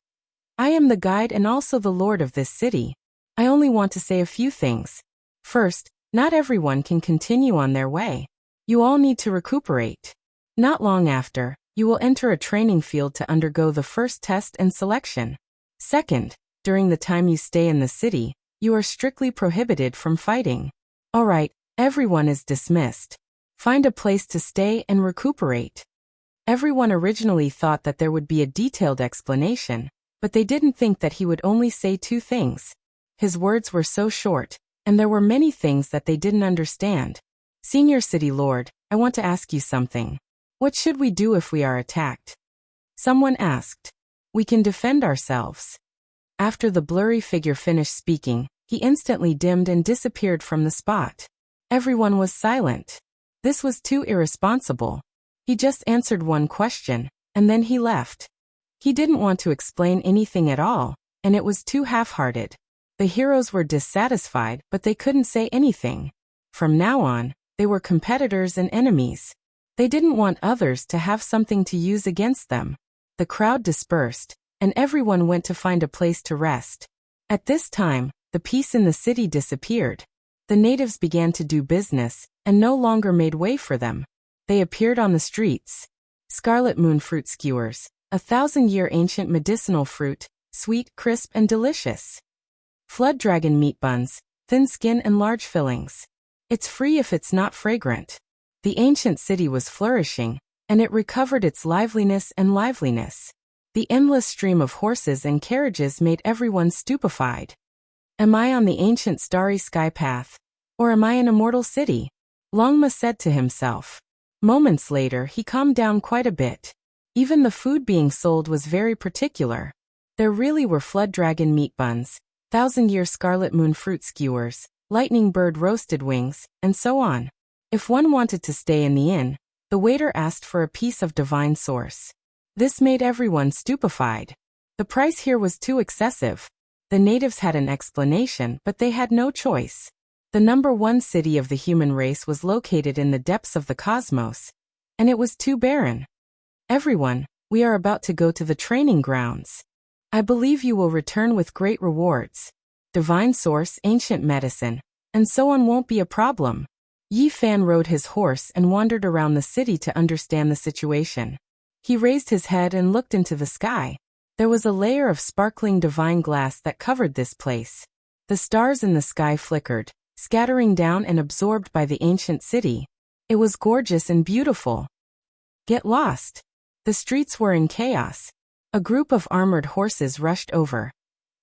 "I am the guide and also the lord of this city. I only want to say a few things. First, not everyone can continue on their way. You all need to recuperate. Not long after, you will enter a training field to undergo the first test and selection. Second, during the time you stay in the city, you are strictly prohibited from fighting. All right, everyone is dismissed. Find a place to stay and recuperate." Everyone originally thought that there would be a detailed explanation, but they didn't think that he would only say 2 things. His words were so short, and there were many things that they didn't understand. "Senior City Lord, I want to ask you something. What should we do if we are attacked?" Someone asked. "We can defend ourselves." After the blurry figure finished speaking, he instantly dimmed and disappeared from the spot. Everyone was silent. This was too irresponsible. He just answered one question, and then he left. He didn't want to explain anything at all, and it was too half-hearted. The heroes were dissatisfied, but they couldn't say anything. From now on, they were competitors and enemies. They didn't want others to have something to use against them. The crowd dispersed, and everyone went to find a place to rest. At this time, the peace in the city disappeared. The natives began to do business, and no longer made way for them. They appeared on the streets. Scarlet moon fruit skewers, 1,000-year ancient medicinal fruit, sweet, crisp, and delicious. Flood dragon meat buns, thin skin and large fillings. It's free if it's not fragrant. The ancient city was flourishing, and it recovered its liveliness. The endless stream of horses and carriages made everyone stupefied. Am I on the ancient starry sky path? Or am I in a mortal city? Longma said to himself. Moments later he calmed down quite a bit. Even the food being sold was very particular. There really were flood dragon meat buns, 1,000-year scarlet moon fruit skewers, lightning bird roasted wings, and so on. If one wanted to stay in the inn, the waiter asked for a piece of divine source. This made everyone stupefied. The price here was too excessive. The natives had an explanation, but they had no choice. The #1 city of the human race was located in the depths of the cosmos, and it was too barren. Everyone, we are about to go to the training grounds. I believe you will return with great rewards. Divine source, ancient medicine, and so on won't be a problem. Yi Fan rode his horse and wandered around the city to understand the situation. He raised his head and looked into the sky. There was a layer of sparkling divine glass that covered this place. The stars in the sky flickered, scattering down and absorbed by the ancient city. It was gorgeous and beautiful. Get lost. The streets were in chaos. A group of armored horses rushed over,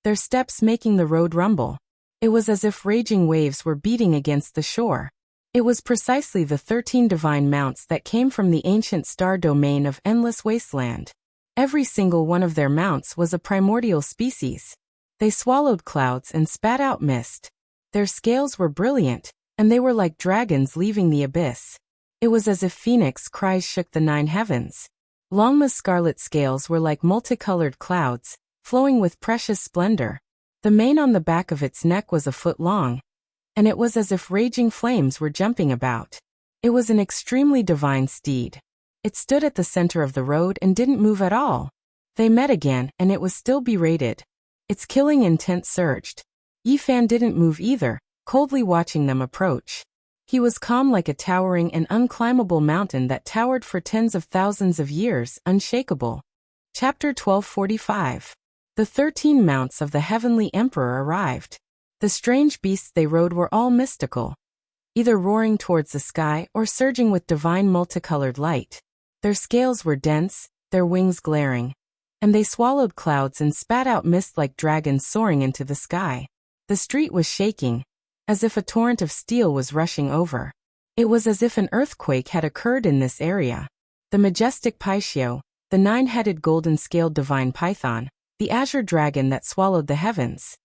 their steps making the road rumble. It was as if raging waves were beating against the shore. It was precisely the 13 divine mounts that came from the ancient star domain of endless wasteland. Every single one of their mounts was a primordial species. They swallowed clouds and spat out mist. Their scales were brilliant, and they were like dragons leaving the abyss. It was as if phoenix cries shook the 9 heavens. Longma's scarlet scales were like multicolored clouds, flowing with precious splendor. The mane on the back of its neck was a foot long, and it was as if raging flames were jumping about. It was an extremely divine steed. It stood at the center of the road and didn't move at all. They met again, and it was still berated. Its killing intent surged. Yi Fan didn't move either, coldly watching them approach. He was calm like a towering and unclimbable mountain that towered for tens of thousands of years, unshakable. Chapter 1245. The 13 mounts of the Heavenly Emperor arrived. The strange beasts they rode were all mystical, either roaring towards the sky or surging with divine multicolored light. Their scales were dense, their wings glaring, and they swallowed clouds and spat out mist like dragons soaring into the sky. The street was shaking, as if a torrent of steel was rushing over. It was as if an earthquake had occurred in this area. The majestic Paishio, the 9-headed golden-scaled divine python, the azure dragon that swallowed the heavens.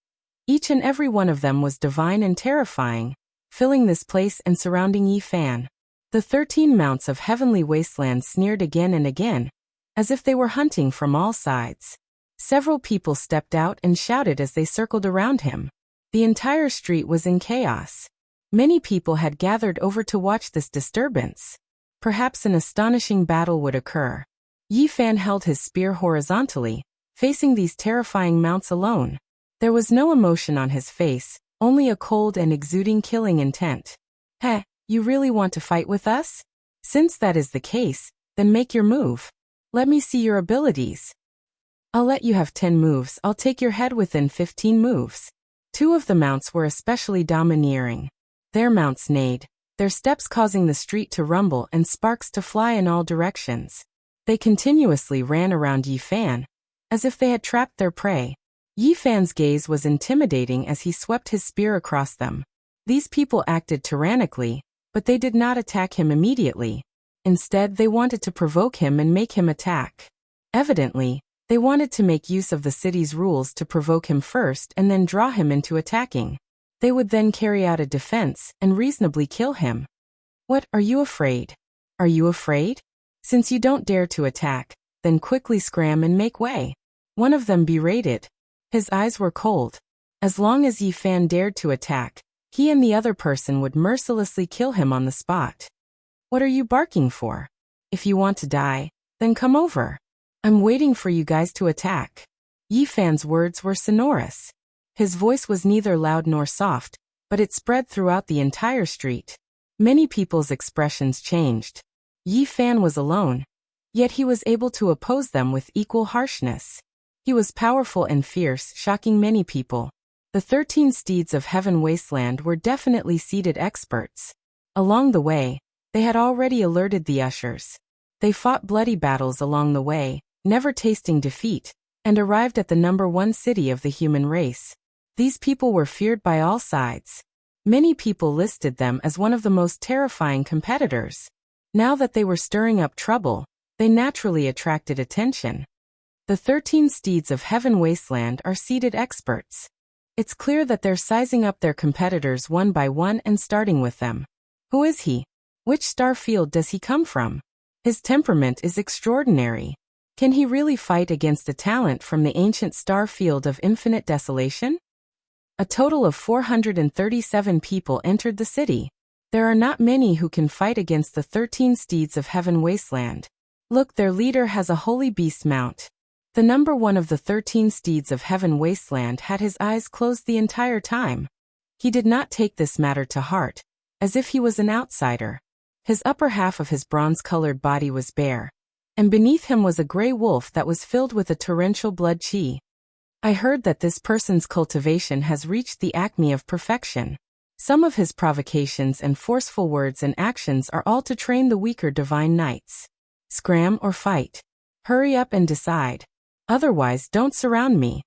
Each and every one of them was divine and terrifying, filling this place and surrounding Yi Fan. The 13 mounts of heavenly wasteland sneered again and again, as if they were hunting from all sides. Several people stepped out and shouted as they circled around him. The entire street was in chaos. Many people had gathered over to watch this disturbance. Perhaps an astonishing battle would occur. Yi Fan held his spear horizontally, facing these terrifying mounts alone. There was no emotion on his face, only a cold and exuding killing intent. Heh, you really want to fight with us? Since that is the case, then make your move. Let me see your abilities. I'll let you have 10 moves. I'll take your head within 15 moves. 2 of the mounts were especially domineering. Their mounts neighed, their steps causing the street to rumble and sparks to fly in all directions. They continuously ran around Yi Fan, as if they had trapped their prey. Yi Fan's gaze was intimidating as he swept his spear across them. These people acted tyrannically, but they did not attack him immediately. Instead, they wanted to provoke him and make him attack. Evidently, they wanted to make use of the city's rules to provoke him first and then draw him into attacking. They would then carry out a defense and reasonably kill him. What, are you afraid? Are you afraid? Since you don't dare to attack, then quickly scram and make way. One of them berated. His eyes were cold. As long as Yi Fan dared to attack, he and the other person would mercilessly kill him on the spot. What are you barking for? If you want to die, then come over. I'm waiting for you guys to attack. Yi Fan's words were sonorous. His voice was neither loud nor soft, but it spread throughout the entire street. Many people's expressions changed. Yi Fan was alone, yet he was able to oppose them with equal harshness. He was powerful and fierce, shocking many people. The 13 steeds of Heaven Wasteland were definitely seated experts. Along the way, they had already alerted the ushers. They fought bloody battles along the way, never tasting defeat, and arrived at the #1 city of the human race. These people were feared by all sides. Many people listed them as one of the most terrifying competitors. Now that they were stirring up trouble, they naturally attracted attention. The 13 steeds of Heaven Wasteland are seated experts. It's clear that they're sizing up their competitors one by one and starting with them. Who is he? Which star field does he come from? His temperament is extraordinary. Can he really fight against a talent from the ancient star field of infinite desolation? A total of 437 people entered the city. There are not many who can fight against the 13 steeds of Heaven Wasteland. Look, their leader has a holy beast mount. The number one of the 13 steeds of heaven wasteland had his eyes closed the entire time. He did not take this matter to heart, as if he was an outsider. His upper half of his bronze-colored body was bare, and beneath him was a gray wolf that was filled with a torrential blood chi. I heard that this person's cultivation has reached the acme of perfection. Some of his provocations and forceful words and actions are all to train the weaker divine knights. Scram or fight. Hurry up and decide. Otherwise, don't surround me.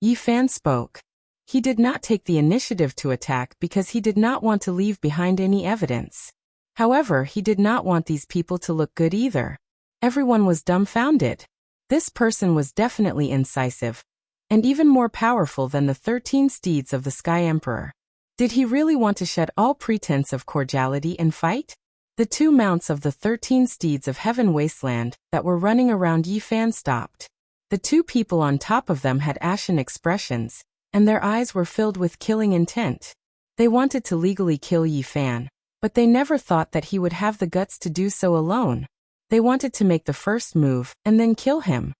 Yi Fan spoke. He did not take the initiative to attack because he did not want to leave behind any evidence. However, he did not want these people to look good either. Everyone was dumbfounded. This person was definitely incisive, and even more powerful than the 13 steeds of the Sky Emperor. Did he really want to shed all pretense of cordiality and fight? The two mounts of the 13 steeds of heaven wasteland that were running around Yi Fan stopped. The two people on top of them had ashen expressions, and their eyes were filled with killing intent. They wanted to legally kill Yi Fan, but they never thought that he would have the guts to do so alone. They wanted to make the first move and then kill him.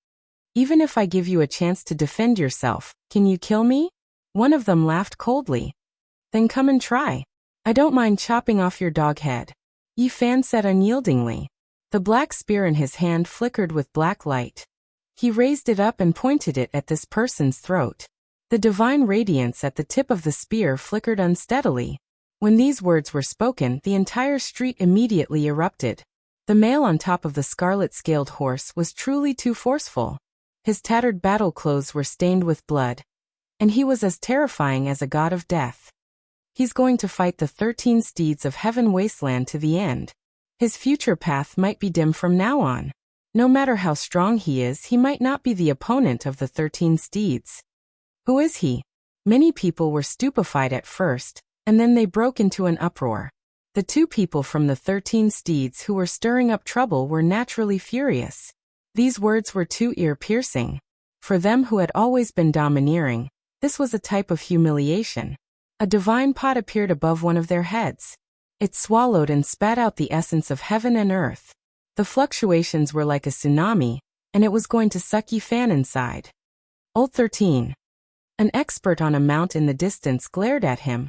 Even if I give you a chance to defend yourself, can you kill me? One of them laughed coldly. Then come and try. I don't mind chopping off your dog head. Yi Fan said unyieldingly. The black spear in his hand flickered with black light. He raised it up and pointed it at this person's throat. The divine radiance at the tip of the spear flickered unsteadily. When these words were spoken, the entire street immediately erupted. The male on top of the scarlet-scaled horse was truly too forceful. His tattered battle clothes were stained with blood, and he was as terrifying as a god of death. He's going to fight the 13 steeds of heaven wasteland to the end. His future path might be dim from now on. No matter how strong he is, he might not be the opponent of the 13 steeds. Who is he? Many people were stupefied at first, and then they broke into an uproar. The two people from the 13 steeds who were stirring up trouble were naturally furious. These words were too ear-piercing. For them who had always been domineering, this was a type of humiliation. A divine pot appeared above one of their heads. It swallowed and spat out the essence of heaven and earth. The fluctuations were like a tsunami, and it was going to suck Yi Fan inside. Old 13. An expert on a mount in the distance glared at him,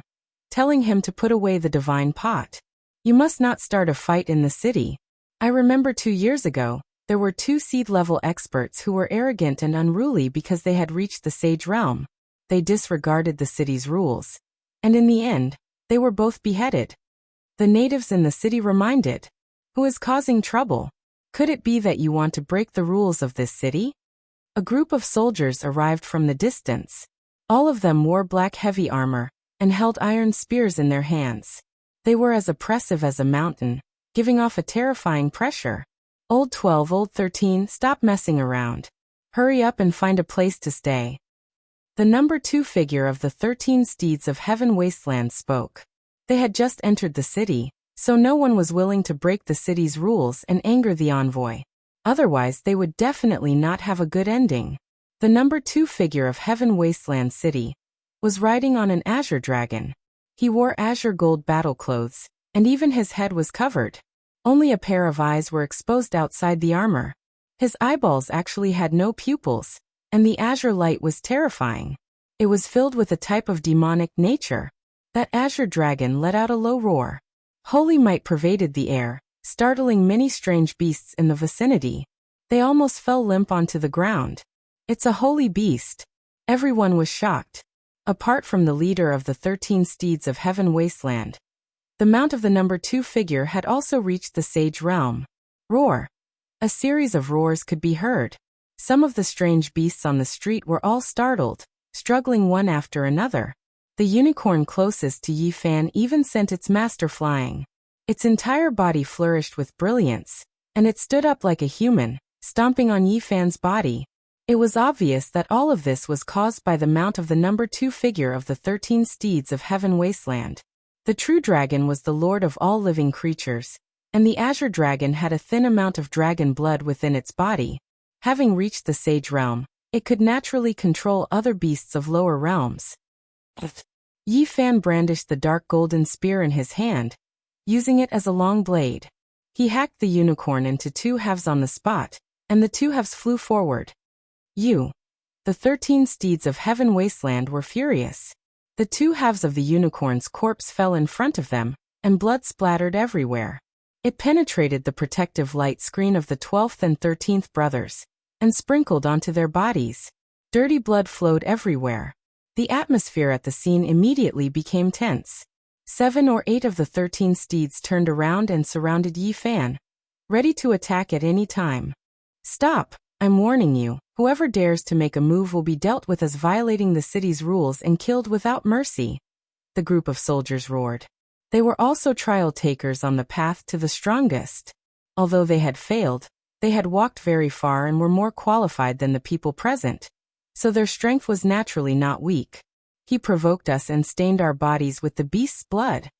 telling him to put away the divine pot. You must not start a fight in the city. I remember 2 years ago, there were 2 seed-level experts who were arrogant and unruly because they had reached the sage realm. They disregarded the city's rules, and in the end, they were both beheaded. The natives in the city reminded, who is causing trouble? Could it be that you want to break the rules of this city? A group of soldiers arrived from the distance. All of them wore black heavy armor and held iron spears in their hands. They were as oppressive as a mountain, giving off a terrifying pressure. Old 12, old 13, stop messing around. Hurry up and find a place to stay. The number 2 figure of the 13 steeds of heaven wasteland spoke. They had just entered the city, so no one was willing to break the city's rules and anger the envoy. Otherwise, they would definitely not have a good ending. The number 2 figure of Heaven Wasteland City was riding on an azure dragon. He wore azure gold battle clothes, and even his head was covered. Only a pair of eyes were exposed outside the armor. His eyeballs actually had no pupils, and the azure light was terrifying. It was filled with a type of demonic nature. That azure dragon let out a low roar. Holy might pervaded the air, startling many strange beasts in the vicinity. They almost fell limp onto the ground. It's a holy beast. Everyone was shocked. Apart from the leader of the 13 steeds of heaven wasteland, the mount of the number 2 figure had also reached the sage realm. Roar. A series of roars could be heard. Some of the strange beasts on the street were all startled, struggling one after another. The unicorn closest to Yi Fan even sent its master flying. Its entire body flourished with brilliance, and it stood up like a human, stomping on Yi Fan's body. It was obvious that all of this was caused by the mount of the number 2 figure of the 13 steeds of heaven wasteland. The true dragon was the lord of all living creatures, and the azure dragon had a thin amount of dragon blood within its body. Having reached the sage realm, it could naturally control other beasts of lower realms. Yi Fan brandished the dark golden spear in his hand, using it as a long blade. He hacked the unicorn into 2 halves on the spot, and the 2 halves flew forward. You. The 13 steeds of heaven wasteland were furious. The two halves of the unicorn's corpse fell in front of them, and blood splattered everywhere. It penetrated the protective light screen of the 12th and 13th brothers, and sprinkled onto their bodies. Dirty blood flowed everywhere. The atmosphere at the scene immediately became tense. 7 or 8 of the 13 steeds turned around and surrounded Yi Fan, ready to attack at any time. Stop, I'm warning you. Whoever dares to make a move will be dealt with as violating the city's rules and killed without mercy, the group of soldiers roared. They were also trial takers on the path to the strongest. Although they had failed, they had walked very far and were more qualified than the people present, so their strength was naturally not weak. He provoked us and stained our bodies with the beast's blood.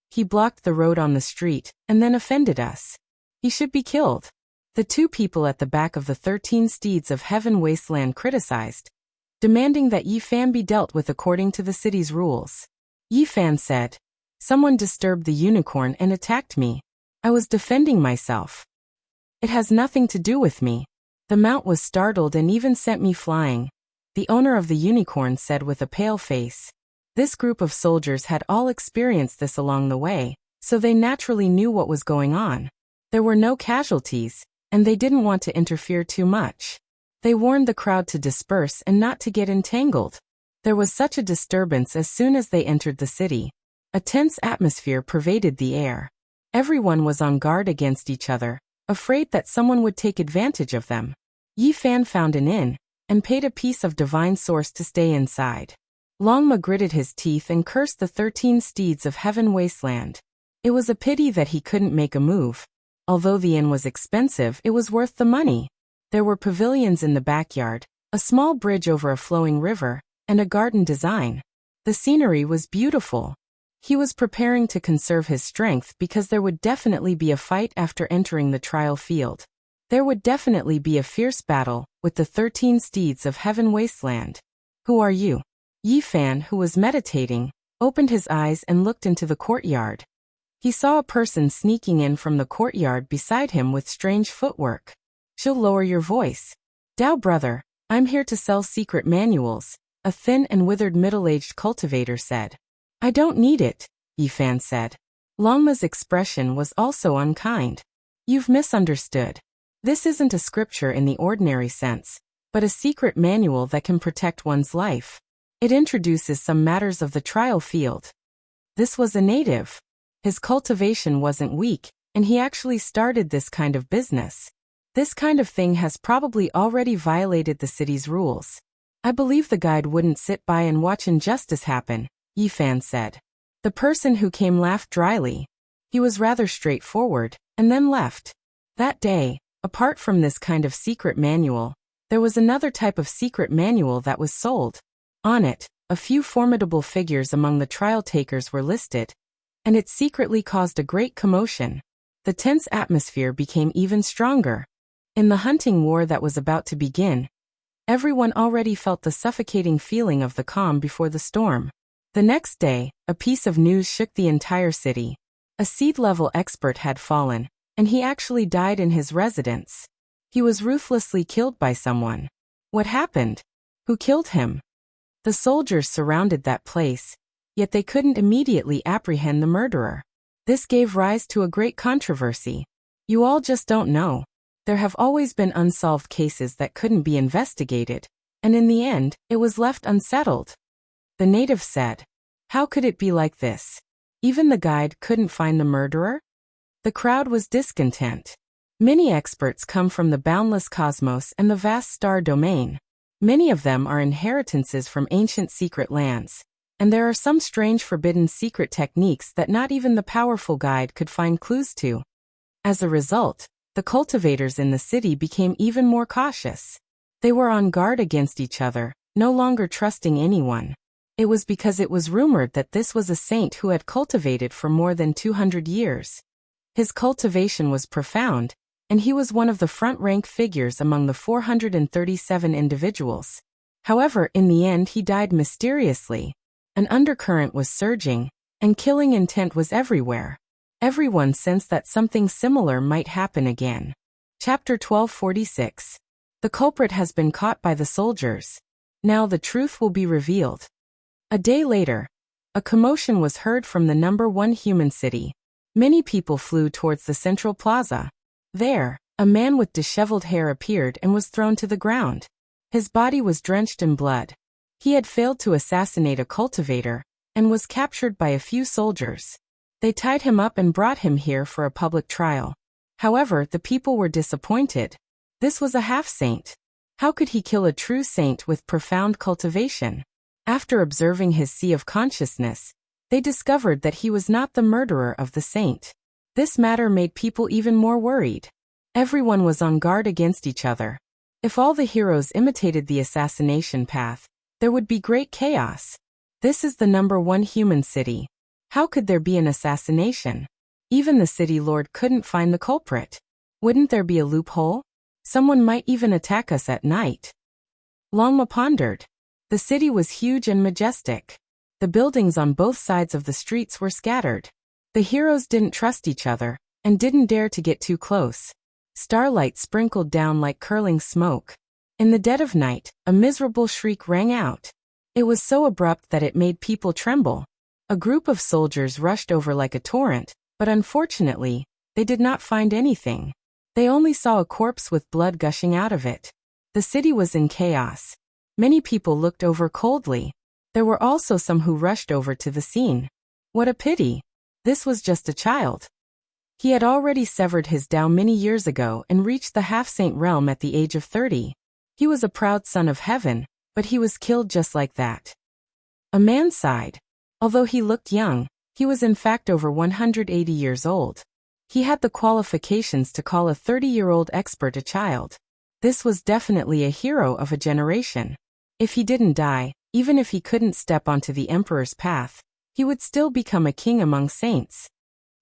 He blocked the road on the street, and then offended us. He should be killed. The two people at the back of the 13 steeds of heaven wasteland criticized, demanding that Yi Fan be dealt with according to the city's rules. Yi Fan said, "Someone disturbed the unicorn and attacked me. I was defending myself. It has nothing to do with me." The mount was startled and even sent me flying, the owner of the unicorn said with a pale face. This group of soldiers had all experienced this along the way, so they naturally knew what was going on. There were no casualties, and they didn't want to interfere too much. They warned the crowd to disperse and not to get entangled. There was such a disturbance as soon as they entered the city. A tense atmosphere pervaded the air. Everyone was on guard against each other, afraid that someone would take advantage of them. Yi Fan found an inn, and paid a piece of divine source to stay inside. Longma gritted his teeth and cursed the 13 steeds of heaven wasteland. It was a pity that he couldn't make a move. Although the inn was expensive, it was worth the money. There were pavilions in the backyard, a small bridge over a flowing river, and a garden design. The scenery was beautiful. He was preparing to conserve his strength because there would definitely be a fight after entering the trial field. There would definitely be a fierce battle with the 13 steeds of heaven wasteland. Who are you? Yi Fan, who was meditating, opened his eyes and looked into the courtyard. He saw a person sneaking in from the courtyard beside him with strange footwork. "She'll lower your voice." "Dao brother, I'm here to sell secret manuals," a thin and withered middle-aged cultivator said. "I don't need it," Yi Fan said. Longma's expression was also unkind. "You've misunderstood. This isn't a scripture in the ordinary sense, but a secret manual that can protect one's life. It introduces some matters of the trial field." This was a native. His cultivation wasn't weak, and he actually started this kind of business. This kind of thing has probably already violated the city's rules. "I believe the guide wouldn't sit by and watch injustice happen," Yi Fan said. The person who came laughed dryly. He was rather straightforward, and then left. That day, apart from this kind of secret manual, there was another type of secret manual that was sold. On it, a few formidable figures among the trial takers were listed, and it secretly caused a great commotion. The tense atmosphere became even stronger. In the hunting war that was about to begin, everyone already felt the suffocating feeling of the calm before the storm. The next day, a piece of news shook the entire city. A seed-level expert had fallen, and he actually died in his residence. He was ruthlessly killed by someone. What happened? Who killed him? The soldiers surrounded that place, yet they couldn't immediately apprehend the murderer. This gave rise to a great controversy. You all just don't know. There have always been unsolved cases that couldn't be investigated, and in the end, it was left unsettled. The native said, "How could it be like this? Even the guide couldn't find the murderer?" The crowd was discontent. Many experts come from the boundless cosmos and the vast star domain. Many of them are inheritances from ancient secret lands, and there are some strange forbidden secret techniques that not even the powerful guide could find clues to. As a result, the cultivators in the city became even more cautious. They were on guard against each other, no longer trusting anyone. It was because it was rumored that this was a saint who had cultivated for more than 200 years. His cultivation was profound, and he was one of the front-rank figures among the 437 individuals. However, in the end he died mysteriously. An undercurrent was surging, and killing intent was everywhere. Everyone sensed that something similar might happen again. Chapter 1246. The culprit has been caught by the soldiers. Now the truth will be revealed. A day later, a commotion was heard from the #1 human city. Many people flew towards the central plaza. There, a man with disheveled hair appeared and was thrown to the ground. His body was drenched in blood. He had failed to assassinate a cultivator and was captured by a few soldiers. They tied him up and brought him here for a public trial. However, the people were disappointed. This was a half-saint. How could he kill a true saint with profound cultivation? After observing his sea of consciousness, they discovered that he was not the murderer of the saint. This matter made people even more worried. Everyone was on guard against each other. If all the heroes imitated the assassination path, there would be great chaos. This is the #1 human city. How could there be an assassination? Even the city lord couldn't find the culprit. Wouldn't there be a loophole? Someone might even attack us at night. Longma pondered. The city was huge and majestic. The buildings on both sides of the streets were scattered. The heroes didn't trust each other and didn't dare to get too close. Starlight sprinkled down like curling smoke. In the dead of night, a miserable shriek rang out. It was so abrupt that it made people tremble. A group of soldiers rushed over like a torrent, but unfortunately, they did not find anything. They only saw a corpse with blood gushing out of it. The city was in chaos. Many people looked over coldly. There were also some who rushed over to the scene. What a pity. This was just a child. He had already severed his Tao many years ago and reached the half-saint realm at the age of 30. He was a proud son of heaven, but he was killed just like that. A man sighed. Although he looked young, he was in fact over 180 years old. He had the qualifications to call a 30-year-old expert a child. This was definitely a hero of a generation. If he didn't die, even if he couldn't step onto the emperor's path, he would still become a king among saints.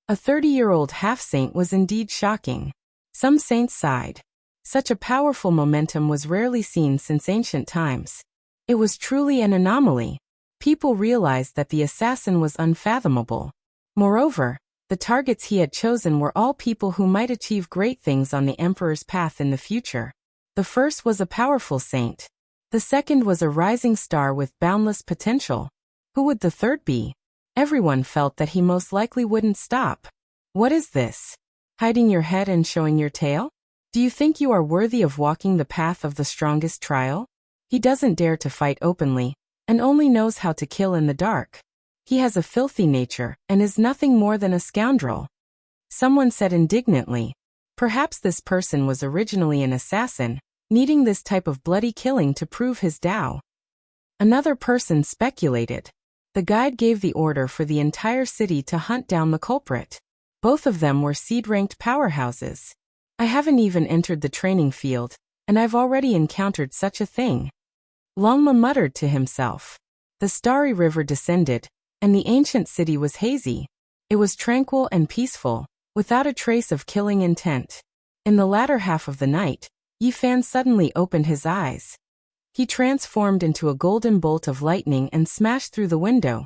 A 30-year-old half-saint was indeed shocking. Some saints sighed. Such a powerful momentum was rarely seen since ancient times. It was truly an anomaly. People realized that the assassin was unfathomable. Moreover, the targets he had chosen were all people who might achieve great things on the emperor's path in the future. The first was a powerful saint. The second was a rising star with boundless potential. Who would the third be? Everyone felt that he most likely wouldn't stop. What is this? Hiding your head and showing your tail? Do you think you are worthy of walking the path of the strongest trial? He doesn't dare to fight openly, and only knows how to kill in the dark. He has a filthy nature, and is nothing more than a scoundrel. Someone said indignantly, perhaps this person was originally an assassin, needing this type of bloody killing to prove his Tao. Another person speculated. The guide gave the order for the entire city to hunt down the culprit. Both of them were seed-ranked powerhouses. I haven't even entered the training field, and I've already encountered such a thing. Longma muttered to himself. The starry river descended, and the ancient city was hazy. It was tranquil and peaceful, without a trace of killing intent. In the latter half of the night, Yifan suddenly opened his eyes. He transformed into a golden bolt of lightning and smashed through the window,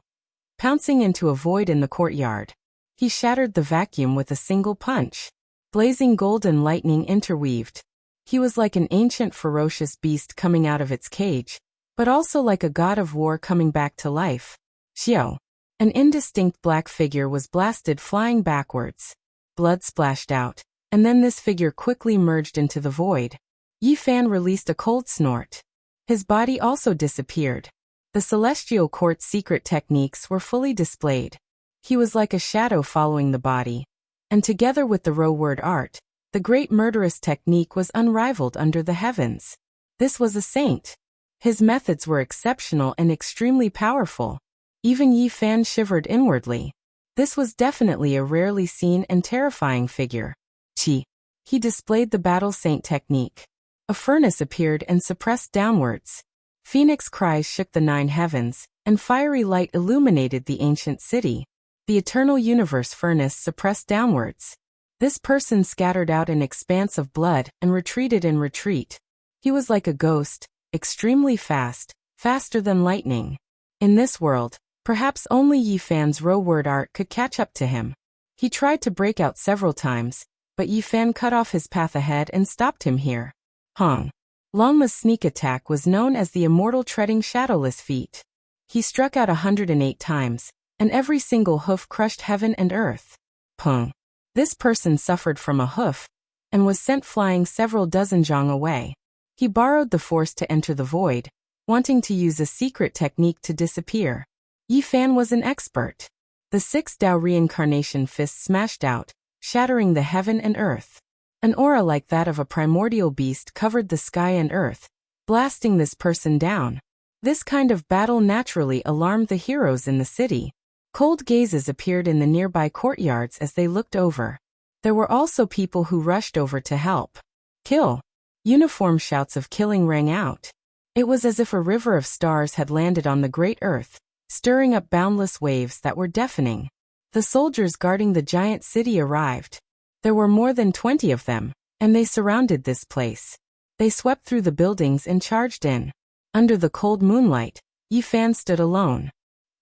pouncing into a void in the courtyard. He shattered the vacuum with a single punch. Blazing golden lightning interweaved. He was like an ancient ferocious beast coming out of its cage, but also like a god of war coming back to life. Xiao. An indistinct black figure was blasted flying backwards. Blood splashed out, and then this figure quickly merged into the void. Yifan released a cold snort. His body also disappeared. The celestial court's secret techniques were fully displayed. He was like a shadow following the body. And together with the row word art, the great murderous technique was unrivaled under the heavens. This was a saint. His methods were exceptional and extremely powerful. Even Yifan shivered inwardly. This was definitely a rarely seen and terrifying figure. Qi. He displayed the battle saint technique. A furnace appeared and suppressed downwards. Phoenix cries shook the 9 heavens, and fiery light illuminated the ancient city. The eternal universe furnace suppressed downwards. This person scattered out an expanse of blood and retreated in retreat. He was like a ghost, extremely fast, faster than lightning. In this world, perhaps only Yifan's row word art could catch up to him. He tried to break out several times, but Yifan cut off his path ahead and stopped him here. Hong. Longma's sneak attack was known as the immortal treading shadowless feat. He struck out 108 times, and every single hoof crushed heaven and earth. Pung. This person suffered from a hoof, and was sent flying several dozen zhang away. He borrowed the force to enter the void, wanting to use a secret technique to disappear. Yi Fan was an expert. The 6 Dao reincarnation fists smashed out, shattering the heaven and earth. An aura like that of a primordial beast covered the sky and earth, blasting this person down. This kind of battle naturally alarmed the heroes in the city. Cold gazes appeared in the nearby courtyards as they looked over. There were also people who rushed over to help. Kill! Uniform shouts of killing rang out. It was as if a river of stars had landed on the great earth, stirring up boundless waves that were deafening. The soldiers guarding the giant city arrived. There were more than 20 of them, and they surrounded this place. They swept through the buildings and charged in. Under the cold moonlight, Yi Fan stood alone.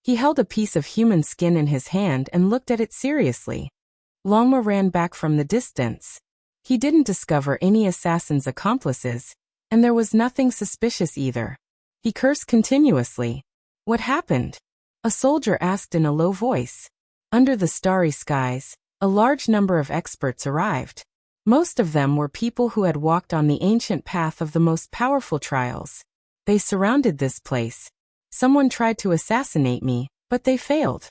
He held a piece of human skin in his hand and looked at it seriously. Longma ran back from the distance. He didn't discover any assassin's accomplices, and there was nothing suspicious either. He cursed continuously. What happened? A soldier asked in a low voice. Under the starry skies, a large number of experts arrived. Most of them were people who had walked on the ancient path of the most powerful trials. They surrounded this place. Someone tried to assassinate me, but they failed.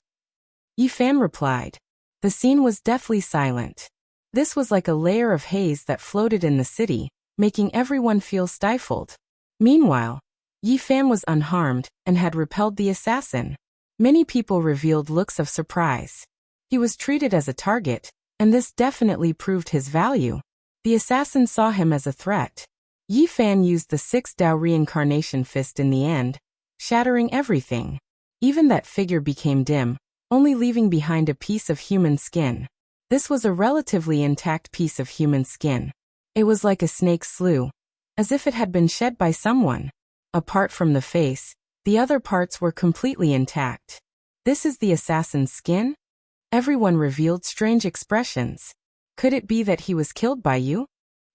Yi Fan replied. The scene was deathly silent. This was like a layer of haze that floated in the city, making everyone feel stifled. Meanwhile, Yi Fan was unharmed and had repelled the assassin. Many people revealed looks of surprise. He was treated as a target, and this definitely proved his value. The assassin saw him as a threat. Yi Fan used the 6 Dao reincarnation fist in the end, shattering everything. Even that figure became dim, only leaving behind a piece of human skin. This was a relatively intact piece of human skin. It was like a snake's slough, as if it had been shed by someone. Apart from the face, the other parts were completely intact. This is the assassin's skin? Everyone revealed strange expressions. Could it be that he was killed by you?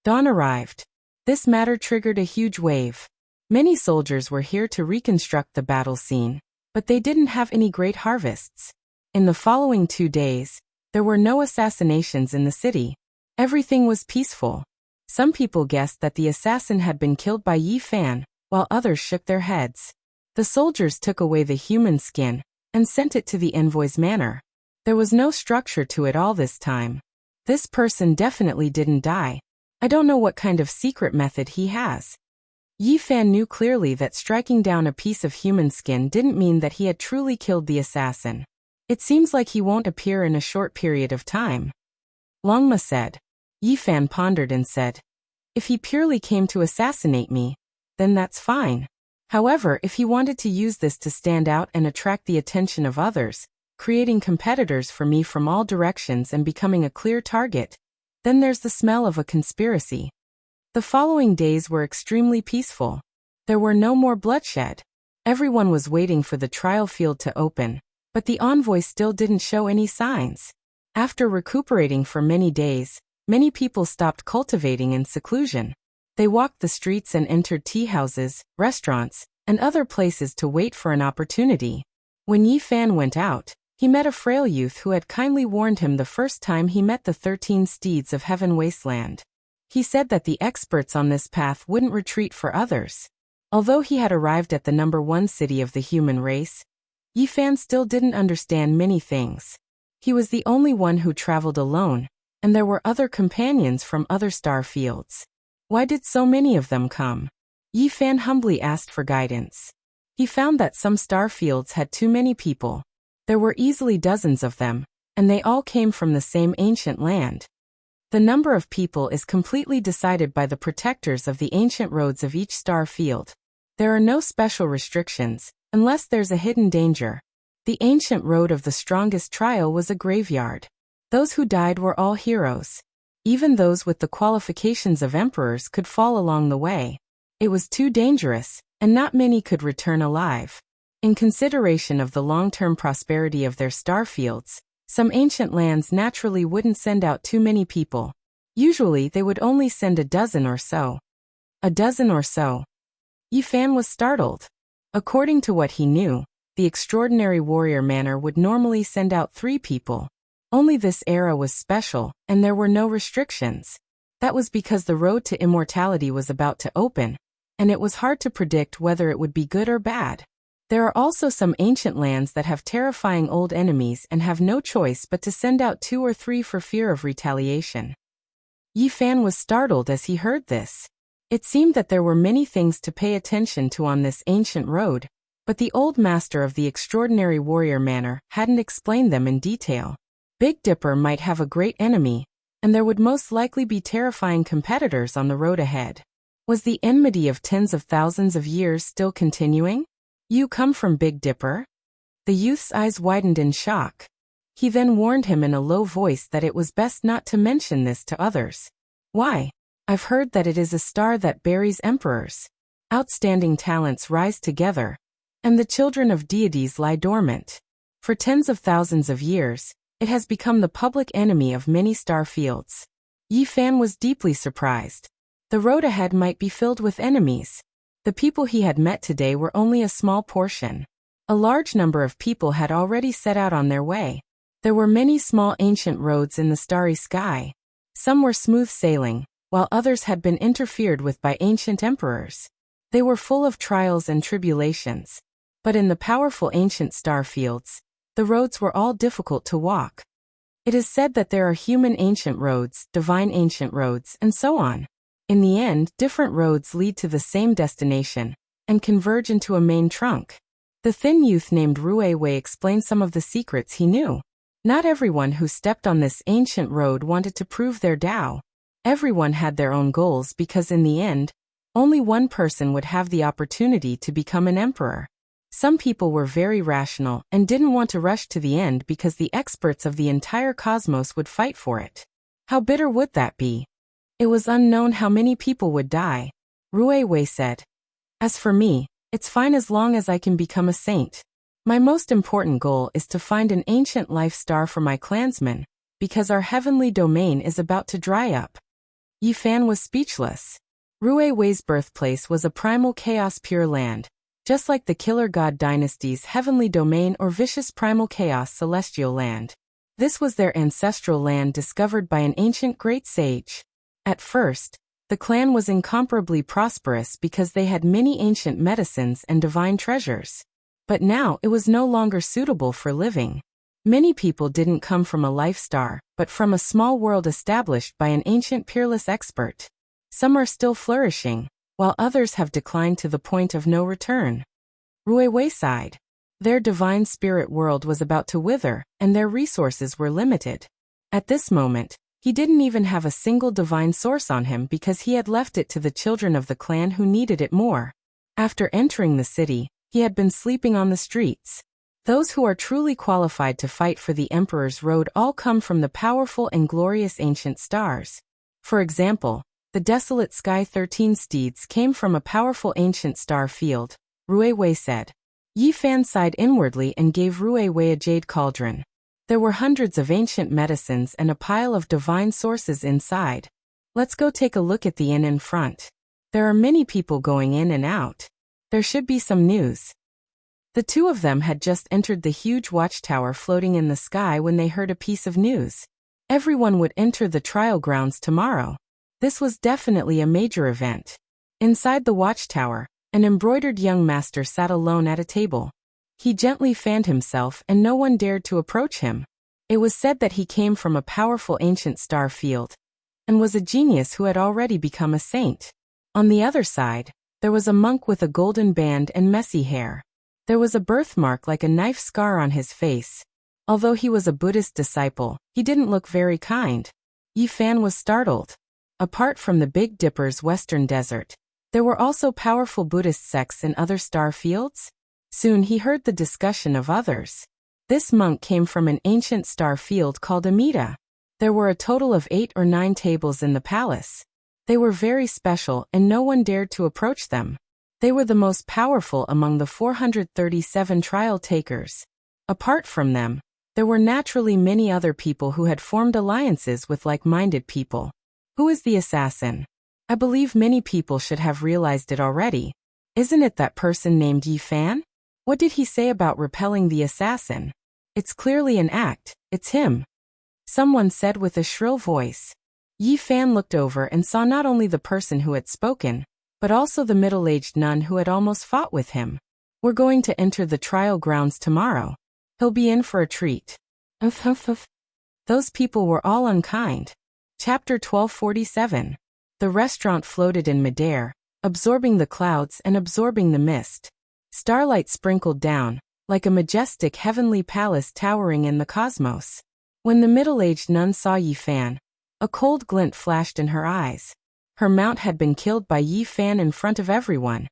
Dawn arrived. This matter triggered a huge wave. Many soldiers were here to reconstruct the battle scene, but they didn't have any great harvests. In the following 2 days, there were no assassinations in the city. Everything was peaceful. Some people guessed that the assassin had been killed by Yi Fan, while others shook their heads. The soldiers took away the human skin and sent it to the envoy's manor. There was no structure to it all this time. This person definitely didn't die. I don't know what kind of secret method he has. Yi Fan knew clearly that striking down a piece of human skin didn't mean that he had truly killed the assassin. It seems like he won't appear in a short period of time. Longma said. Yi Fan pondered and said, if he purely came to assassinate me, then that's fine. However, if he wanted to use this to stand out and attract the attention of others, creating competitors for me from all directions and becoming a clear target, then there's the smell of a conspiracy. The following days were extremely peaceful. There were no more bloodshed. Everyone was waiting for the trial field to open, but the envoy still didn't show any signs. After recuperating for many days, many people stopped cultivating in seclusion. They walked the streets and entered tea houses, restaurants, and other places to wait for an opportunity. When Yi Fan went out, he met a frail youth who had kindly warned him the first time he met the 13 steeds of Heaven Wasteland. He said that the experts on this path wouldn't retreat for others. Although he had arrived at the #1 city of the human race, Yi Fan still didn't understand many things. He was the only one who traveled alone, and there were other companions from other star fields. Why did so many of them come? Yi Fan humbly asked for guidance. He found that some star fields had too many people. There were easily dozens of them, and they all came from the same ancient land. The number of people is completely decided by the protectors of the ancient roads of each star field. There are no special restrictions, unless there's a hidden danger. The ancient road of the strongest trial was a graveyard. Those who died were all heroes. Even those with the qualifications of emperors could fall along the way. It was too dangerous, and not many could return alive. In consideration of the long-term prosperity of their star fields, some ancient lands naturally wouldn't send out too many people. Usually they would only send a dozen or so. A dozen or so. Yi Fan was startled. According to what he knew, the extraordinary warrior manor would normally send out 3 people. Only this era was special, and there were no restrictions. That was because the road to immortality was about to open, and it was hard to predict whether it would be good or bad. There are also some ancient lands that have terrifying old enemies and have no choice but to send out 2 or 3 for fear of retaliation. Yi Fan was startled as he heard this. It seemed that there were many things to pay attention to on this ancient road, but the old master of the extraordinary warrior manor hadn't explained them in detail. Big Dipper might have a great enemy, and there would most likely be terrifying competitors on the road ahead. Was the enmity of tens of thousands of years still continuing? You come from Big Dipper? The youth's eyes widened in shock. He then warned him in a low voice that it was best not to mention this to others. Why? I've heard that it is a star that buries emperors. Outstanding talents rise together, and the children of deities lie dormant. For tens of thousands of years, it has become the public enemy of many star fields. Yi Fan was deeply surprised. The road ahead might be filled with enemies. The people he had met today were only a small portion. A large number of people had already set out on their way. There were many small ancient roads in the starry sky. Some were smooth sailing, while others had been interfered with by ancient emperors. They were full of trials and tribulations. But in the powerful ancient star fields, the roads were all difficult to walk. It is said that there are human ancient roads, divine ancient roads, and so on. In the end, different roads lead to the same destination, and converge into a main trunk. The thin youth named Rue Wei explained some of the secrets he knew. Not everyone who stepped on this ancient road wanted to prove their Tao. Everyone had their own goals because in the end, only one person would have the opportunity to become an emperor. Some people were very rational and didn't want to rush to the end because the experts of the entire cosmos would fight for it. How bitter would that be? It was unknown how many people would die. Rue Wei said. As for me, it's fine as long as I can become a saint. My most important goal is to find an ancient life star for my clansmen, because our heavenly domain is about to dry up. Yi Fan was speechless. Rue Wei's birthplace was a primal chaos pure land, just like the Killer God Dynasty's heavenly domain or vicious primal chaos celestial land. This was their ancestral land discovered by an ancient great sage. At first, the clan was incomparably prosperous because they had many ancient medicines and divine treasures. But now it was no longer suitable for living. Many people didn't come from a life star, but from a small world established by an ancient peerless expert. Some are still flourishing, while others have declined to the point of no return. Rue Wei sighed. Their divine spirit world was about to wither, and their resources were limited. At this moment, he didn't even have a single divine source on him because he had left it to the children of the clan who needed it more. After entering the city, he had been sleeping on the streets. Those who are truly qualified to fight for the Emperor's Road all come from the powerful and glorious ancient stars. For example, the desolate Sky 13 steeds came from a powerful ancient star field, Rue Wei said. Yi Fan sighed inwardly and gave Rue Wei a jade cauldron. There were hundreds of ancient medicines and a pile of divine sources inside. Let's go take a look at the inn in front. There are many people going in and out. There should be some news. The two of them had just entered the huge watchtower floating in the sky when they heard a piece of news. Everyone would enter the trial grounds tomorrow. This was definitely a major event. Inside the watchtower, an embroidered young master sat alone at a table. He gently fanned himself and no one dared to approach him. It was said that he came from a powerful ancient star field and was a genius who had already become a saint. On the other side, there was a monk with a golden band and messy hair. There was a birthmark like a knife scar on his face. Although he was a Buddhist disciple, he didn't look very kind. Yi Fan was startled. Apart from the Big Dipper's western desert, there were also powerful Buddhist sects in other star fields. Soon he heard the discussion of others. This monk came from an ancient star field called Amida. There were a total of 8 or 9 tables in the palace. They were very special and no one dared to approach them. They were the most powerful among the 437 trial takers. Apart from them, there were naturally many other people who had formed alliances with like-minded people. Who is the assassin? I believe many people should have realized it already. Isn't it that person named Yi Fan? What did he say about repelling the assassin? It's clearly an act, it's him. Someone said with a shrill voice. Yi Fan looked over and saw not only the person who had spoken, but also the middle-aged nun who had almost fought with him. We're going to enter the trial grounds tomorrow. He'll be in for a treat. Those people were all unkind. Chapter 1247. The restaurant floated in midair, absorbing the clouds and absorbing the mist. Starlight sprinkled down, like a majestic heavenly palace towering in the cosmos. When the middle-aged nun saw Yi Fan, a cold glint flashed in her eyes. Her mount had been killed by Yi Fan in front of everyone,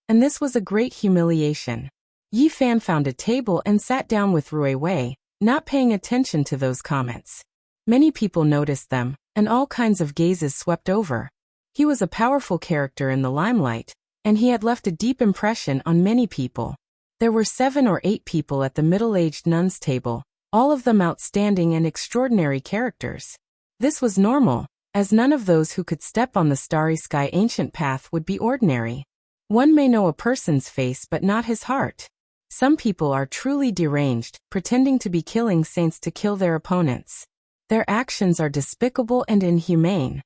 and this was a great humiliation. Yi Fan found a table and sat down with Rui Wei, not paying attention to those comments. Many people noticed them, and all kinds of gazes swept over. He was a powerful character in the limelight, and he had left a deep impression on many people. There were 7 or 8 people at the middle-aged nun's table, all of them outstanding and extraordinary characters. This was normal, as none of those who could step on the starry sky ancient path would be ordinary. One may know a person's face but not his heart. Some people are truly deranged, pretending to be killing saints to kill their opponents. Their actions are despicable and inhumane.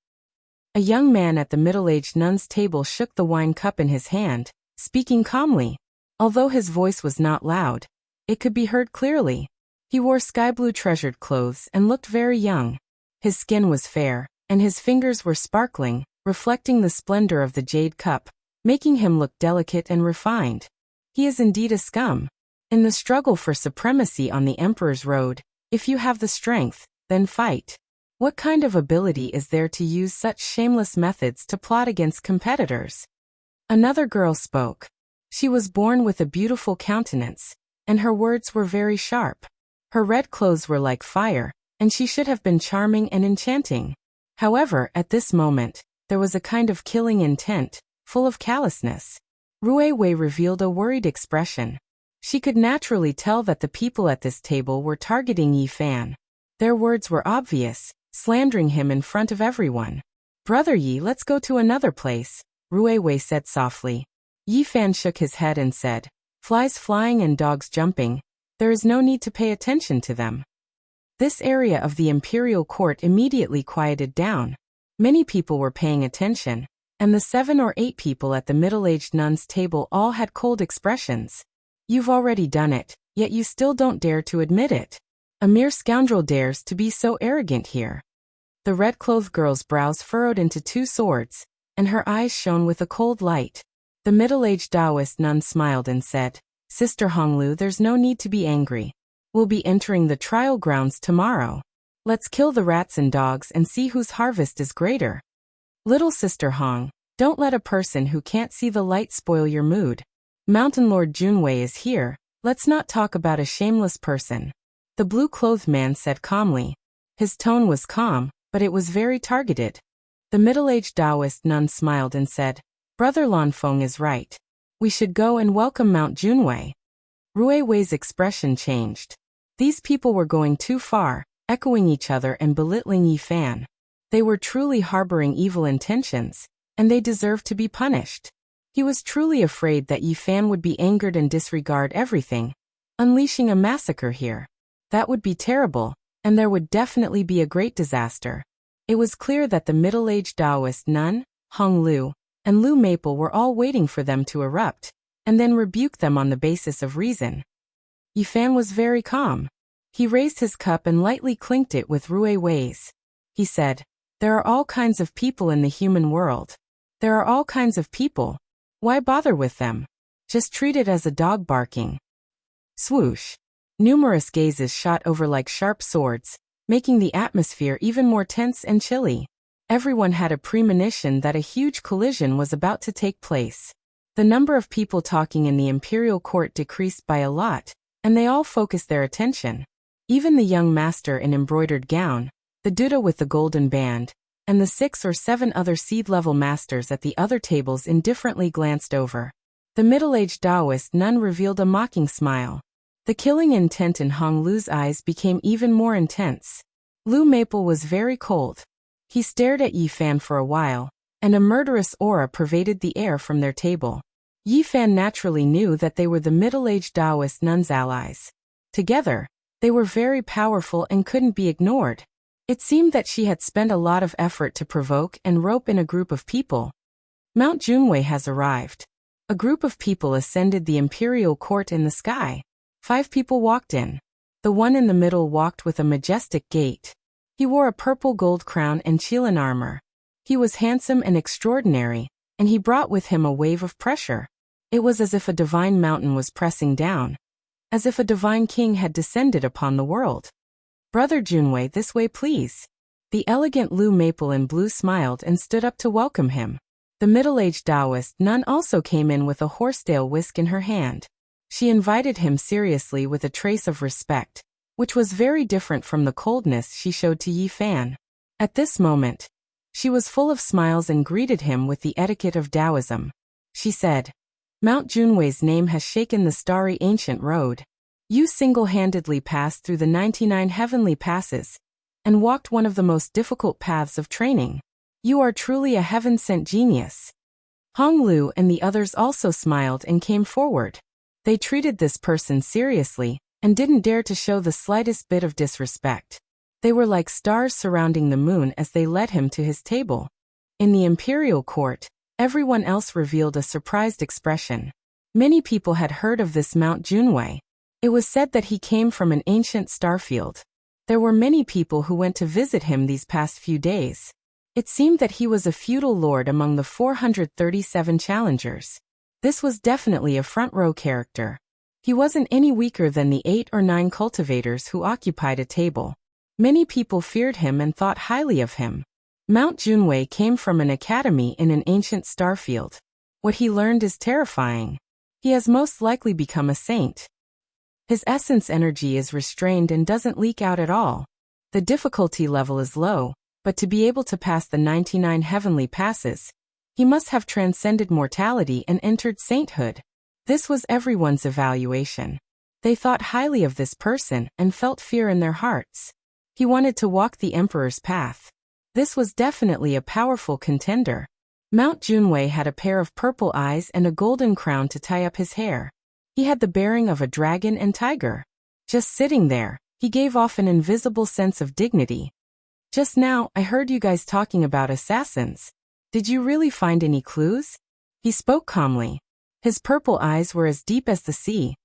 A young man at the middle-aged nun's table shook the wine cup in his hand, speaking calmly. Although his voice was not loud, it could be heard clearly. He wore sky-blue treasured clothes and looked very young. His skin was fair, and his fingers were sparkling, reflecting the splendor of the jade cup, making him look delicate and refined. He is indeed a scum. In the struggle for supremacy on the Emperor's Road, if you have the strength, then fight. What kind of ability is there to use such shameless methods to plot against competitors? Another girl spoke. She was born with a beautiful countenance, and her words were very sharp. Her red clothes were like fire, and she should have been charming and enchanting. However, at this moment, there was a kind of killing intent, full of callousness. Rui Wei revealed a worried expression. She could naturally tell that the people at this table were targeting Yi Fan. Their words were obvious, slandering him in front of everyone. "Brother Yi, let's go to another place," Rui Wei said softly. Yi Fan shook his head and said, "Flies flying and dogs jumping, there is no need to pay attention to them." This area of the imperial court immediately quieted down. Many people were paying attention, and the 7 or 8 people at the middle-aged nun's table all had cold expressions. "You've already done it, yet you still don't dare to admit it. A mere scoundrel dares to be so arrogant here." The red-clothed girl's brows furrowed into 2 swords, and her eyes shone with a cold light. The middle-aged Taoist nun smiled and said, "Sister Honglu, there's no need to be angry. We'll be entering the trial grounds tomorrow. Let's kill the rats and dogs and see whose harvest is greater." "Little Sister Hong, don't let a person who can't see the light spoil your mood. Mountain Lord Junwei is here, let's not talk about a shameless person," the blue-clothed man said calmly. His tone was calm, but it was very targeted. The middle-aged Taoist nun smiled and said, "Brother Lanfeng is right. We should go and welcome Mount Junwei." Rui Wei's expression changed. These people were going too far, echoing each other and belittling Yi Fan. They were truly harboring evil intentions, and they deserved to be punished. He was truly afraid that Yi Fan would be angered and disregard everything, unleashing a massacre here. That would be terrible, and there would definitely be a great disaster. It was clear that the middle-aged Taoist nun, Hong Lu, and Lu Maple were all waiting for them to erupt, and then rebuke them on the basis of reason. Yi Fan was very calm. He raised his cup and lightly clinked it with Rui Wei's. He said, "There are all kinds of people in the human world. There are all kinds of people. Why bother with them? Just treat it as a dog barking." Swoosh. Numerous gazes shot over like sharp swords, making the atmosphere even more tense and chilly. Everyone had a premonition that a huge collision was about to take place. The number of people talking in the imperial court decreased by a lot, and they all focused their attention. Even the young master in embroidered gown, the Duda with the golden band, and the 6 or 7 other seed-level masters at the other tables indifferently glanced over. The middle-aged Taoist nun revealed a mocking smile. The killing intent in Hong Lu's eyes became even more intense. Lu Maple was very cold. He stared at Yi Fan for a while, and a murderous aura pervaded the air from their table. Yi Fan naturally knew that they were the middle-aged Taoist nuns' allies. Together, they were very powerful and couldn't be ignored. It seemed that she had spent a lot of effort to provoke and rope in a group of people. Mount Junwei has arrived. A group of people ascended the imperial court in the sky. 5 people walked in. The one in the middle walked with a majestic gait. He wore a purple gold crown and Qilin armor. He was handsome and extraordinary, and he brought with him a wave of pressure. It was as if a divine mountain was pressing down. As if a divine king had descended upon the world. "Brother Junwei, this way please." The elegant Lu Maple in blue smiled and stood up to welcome him. The middle-aged Taoist nun also came in with a horsetail whisk in her hand. She invited him seriously with a trace of respect, which was very different from the coldness she showed to Yi Fan. At this moment, she was full of smiles and greeted him with the etiquette of Taoism. She said, "Mount Junwei's name has shaken the starry ancient road. You single-handedly passed through the 99 heavenly passes and walked one of the most difficult paths of training. You are truly a heaven-sent genius." Hong Lu and the others also smiled and came forward. They treated this person seriously and didn't dare to show the slightest bit of disrespect. They were like stars surrounding the moon as they led him to his table. In the imperial court, everyone else revealed a surprised expression. Many people had heard of this Mount Junwei. It was said that he came from an ancient starfield. There were many people who went to visit him these past few days. It seemed that he was a feudal lord among the 437 challengers. This was definitely a front-row character. He wasn't any weaker than the 8 or 9 cultivators who occupied a table. Many people feared him and thought highly of him. Mount Junwei came from an academy in an ancient starfield. What he learned is terrifying. He has most likely become a saint. His essence energy is restrained and doesn't leak out at all. The difficulty level is low, but to be able to pass the 99 heavenly passes, he must have transcended mortality and entered sainthood. This was everyone's evaluation. They thought highly of this person and felt fear in their hearts. He wanted to walk the emperor's path. This was definitely a powerful contender. Mount Junwei had a pair of purple eyes and a golden crown to tie up his hair. He had the bearing of a dragon and tiger. Just sitting there, he gave off an invisible sense of dignity. "Just now, I heard you guys talking about assassins. Did you really find any clues?" He spoke calmly. His purple eyes were as deep as the sea.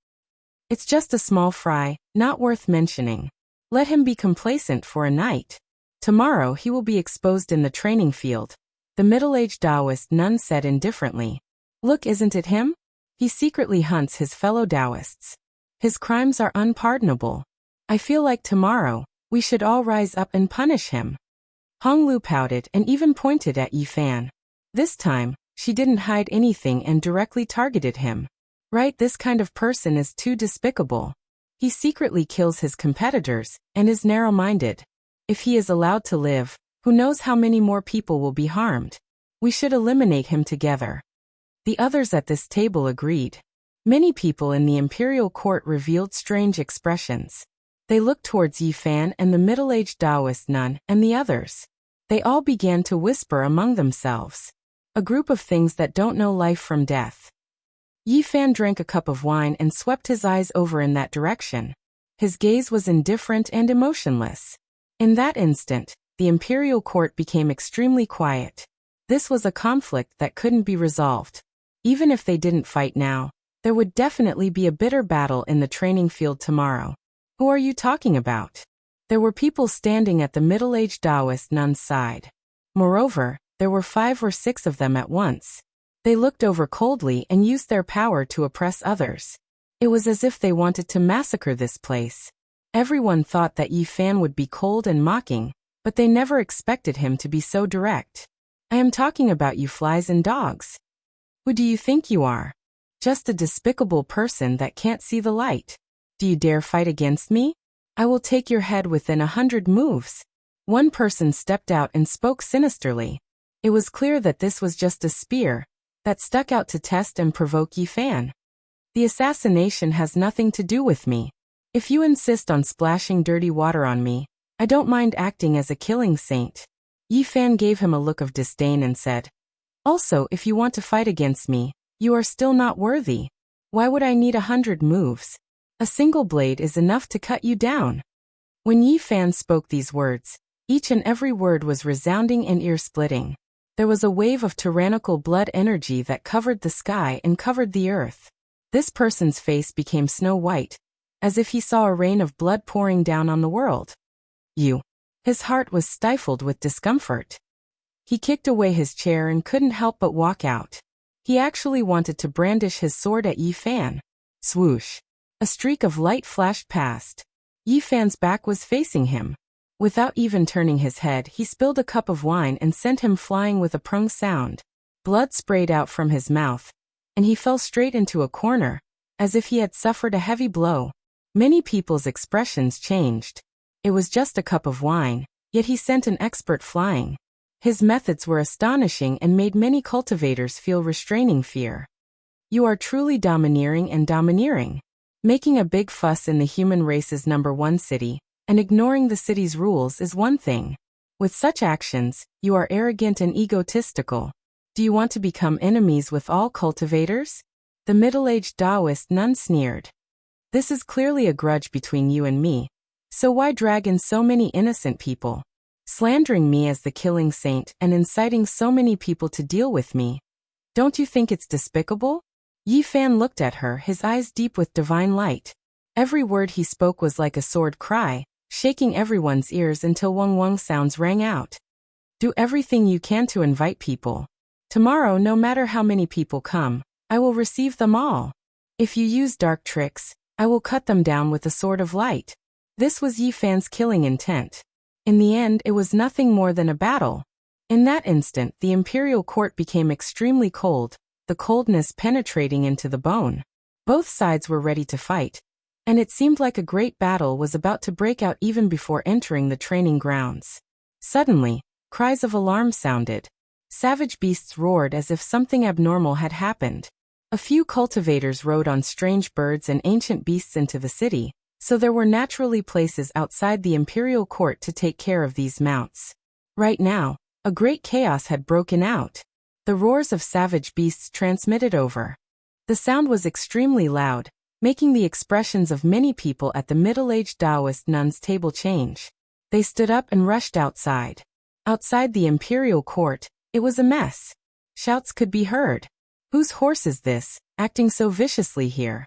"It's just a small fry, not worth mentioning. Let him be complacent for a night. Tomorrow he will be exposed in the training field," the middle-aged Taoist nun said indifferently. "Look, isn't it him? He secretly hunts his fellow Taoists. His crimes are unpardonable. I feel like tomorrow, we should all rise up and punish him." Hong Lu pouted and even pointed at Yi Fan. This time, she didn't hide anything and directly targeted him. "Right, this kind of person is too despicable. He secretly kills his competitors and is narrow-minded. If he is allowed to live, who knows how many more people will be harmed. We should eliminate him together." The others at this table agreed. Many people in the imperial court revealed strange expressions. They looked towards Yi Fan and the middle-aged Taoist nun and the others. They all began to whisper among themselves. A group of things that don't know life from death. Yi Fan drank a cup of wine and swept his eyes over in that direction. His gaze was indifferent and emotionless. In that instant, the imperial court became extremely quiet. This was a conflict that couldn't be resolved. Even if they didn't fight now, there would definitely be a bitter battle in the training field tomorrow. "Who are you talking about?" There were people standing at the middle-aged Taoist nun's side. Moreover, there were 5 or 6 of them at once. They looked over coldly and used their power to oppress others. It was as if they wanted to massacre this place. Everyone thought that Yi Fan would be cold and mocking, but they never expected him to be so direct. "I am talking about you flies and dogs. Who do you think you are? Just a despicable person that can't see the light. Do you dare fight against me? I will take your head within 100 moves." One person stepped out and spoke sinisterly. It was clear that this was just a spear that stuck out to test and provoke Yi Fan. "The assassination has nothing to do with me. If you insist on splashing dirty water on me, I don't mind acting as a killing saint." Yi Fan gave him a look of disdain and said, Also, if you want to fight against me, you are still not worthy. Why would I need 100 moves? A single blade is enough to cut you down. When Yi Fan spoke these words, each and every word was resounding and ear-splitting. There was a wave of tyrannical blood energy that covered the sky and covered the earth. This person's face became snow white, as if he saw a rain of blood pouring down on the world. His heart was stifled with discomfort. He kicked away his chair and couldn't help but walk out. He actually wanted to brandish his sword at Yi Fan. Swoosh! A streak of light flashed past. Yi Fan's back was facing him. Without even turning his head, he spilled a cup of wine and sent him flying with a prung sound. Blood sprayed out from his mouth, and he fell straight into a corner, as if he had suffered a heavy blow. Many people's expressions changed. It was just a cup of wine, yet he sent an expert flying. His methods were astonishing and made many cultivators feel restraining fear. You are truly domineering and domineering. Making a big fuss in the human race's #1 city, and ignoring the city's rules is one thing. With such actions, you are arrogant and egotistical. Do you want to become enemies with all cultivators? The middle-aged Taoist nun sneered. This is clearly a grudge between you and me. So why drag in so many innocent people? Slandering me as the killing saint and inciting so many people to deal with me. Don't you think it's despicable? Yi Fan looked at her, his eyes deep with divine light. Every word he spoke was like a sword cry, shaking everyone's ears until wong wong sounds rang out. Do everything you can to invite people. Tomorrow, no matter how many people come, I will receive them all. If you use dark tricks, I will cut them down with the sword of light. This was Yi Fan's killing intent. In the end, it was nothing more than a battle. In that instant, the imperial court became extremely cold, the coldness penetrating into the bone. Both sides were ready to fight, and it seemed like a great battle was about to break out even before entering the training grounds. Suddenly, cries of alarm sounded. Savage beasts roared as if something abnormal had happened. A few cultivators rode on strange birds and ancient beasts into the city, so there were naturally places outside the imperial court to take care of these mounts. Right now, a great chaos had broken out. The roars of savage beasts transmitted over. The sound was extremely loud, making the expressions of many people at the middle-aged Taoist nun's table change. They stood up and rushed outside. Outside the imperial court, it was a mess. Shouts could be heard. Whose horse is this, acting so viciously here?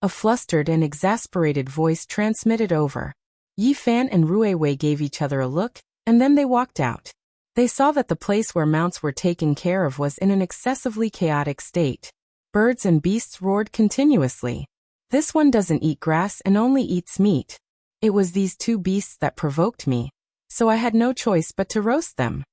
A flustered and exasperated voice transmitted over. Yi Fan and Rui Wei gave each other a look, and then they walked out. They saw that the place where mounts were taken care of was in an excessively chaotic state. Birds and beasts roared continuously. This one doesn't eat grass and only eats meat. It was these two beasts that provoked me, so I had no choice but to roast them.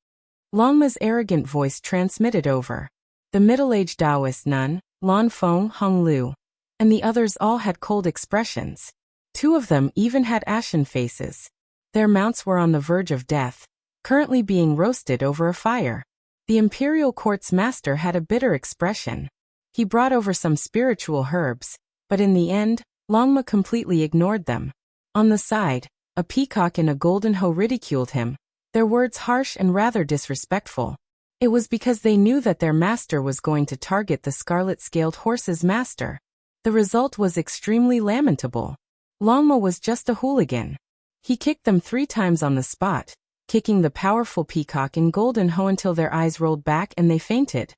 Longma's arrogant voice transmitted over. The middle-aged Taoist nun, Lan Feng Hong Lu, and the others all had cold expressions. Two of them even had ashen faces. Their mounts were on the verge of death, currently being roasted over a fire. The imperial court's master had a bitter expression. He brought over some spiritual herbs, but in the end, Longma completely ignored them. On the side, a peacock in a golden hoe ridiculed him, their words harsh and rather disrespectful. It was because they knew that their master was going to target the scarlet-scaled horse's master. The result was extremely lamentable. Longma was just a hooligan. He kicked them 3 times on the spot, kicking the powerful peacock and golden hoe until their eyes rolled back and they fainted.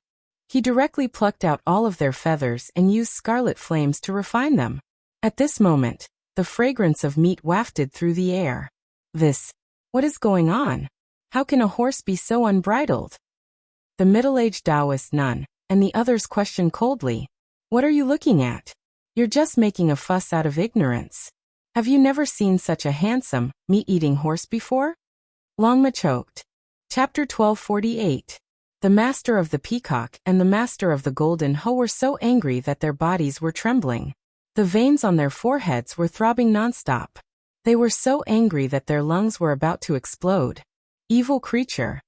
He directly plucked out all of their feathers and used scarlet flames to refine them. At this moment, the fragrance of meat wafted through the air. What is going on? How can a horse be so unbridled? The middle-aged Taoist nun, and the others questioned coldly. What are you looking at? You're just making a fuss out of ignorance. Have you never seen such a handsome, meat-eating horse before? Longma choked. Chapter 1248. The master of the peacock and the master of the golden hoe were so angry that their bodies were trembling. The veins on their foreheads were throbbing nonstop. They were so angry that their lungs were about to explode. Evil creature.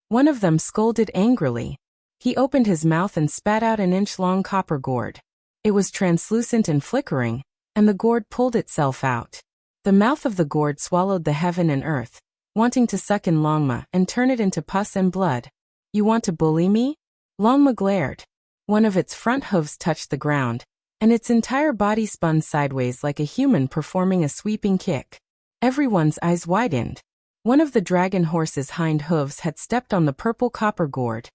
One of them scolded angrily. He opened his mouth and spat out an inch-long copper gourd. It was translucent and flickering, and the gourd pulled itself out. The mouth of the gourd swallowed the heaven and earth, wanting to suck in Longma and turn it into pus and blood. You want to bully me? Longma glared. One of its front hooves touched the ground, and its entire body spun sideways like a human performing a sweeping kick. Everyone's eyes widened. One of the dragon horse's hind hooves had stepped on the purple copper gourd,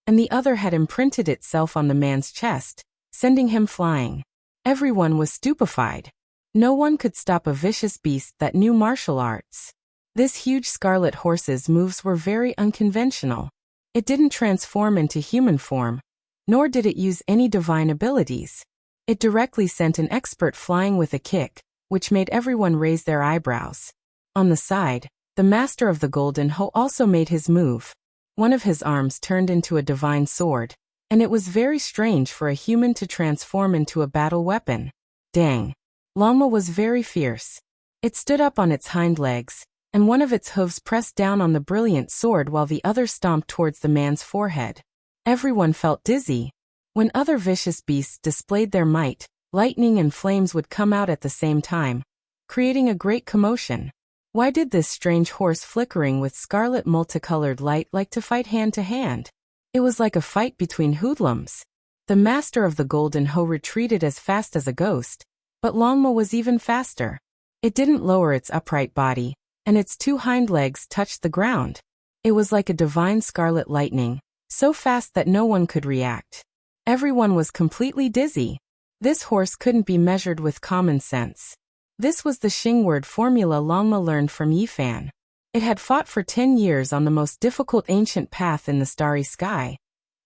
and the other had imprinted itself on the man's chest, sending him flying. Everyone was stupefied. No one could stop a vicious beast that knew martial arts. This huge scarlet horse's moves were very unconventional. It didn't transform into human form, nor did it use any divine abilities. It directly sent an expert flying with a kick, which made everyone raise their eyebrows. On the side, the master of the Golden Hoe also made his move. One of his arms turned into a divine sword, and it was very strange for a human to transform into a battle weapon. Dang. Longma was very fierce. It stood up on its hind legs, and one of its hooves pressed down on the brilliant sword while the other stomped towards the man's forehead. Everyone felt dizzy. When other vicious beasts displayed their might, lightning and flames would come out at the same time, creating a great commotion. Why did this strange horse flickering with scarlet multicolored light like to fight hand to hand? It was like a fight between hoodlums. The master of the Golden Hoe retreated as fast as a ghost, but Longma was even faster. It didn't lower its upright body, and its two hind legs touched the ground. It was like a divine scarlet lightning, so fast that no one could react. Everyone was completely dizzy. This horse couldn't be measured with common sense. This was the Xing word formula Longma learned from Yifan. It had fought for 10 years on the most difficult ancient path in the starry sky,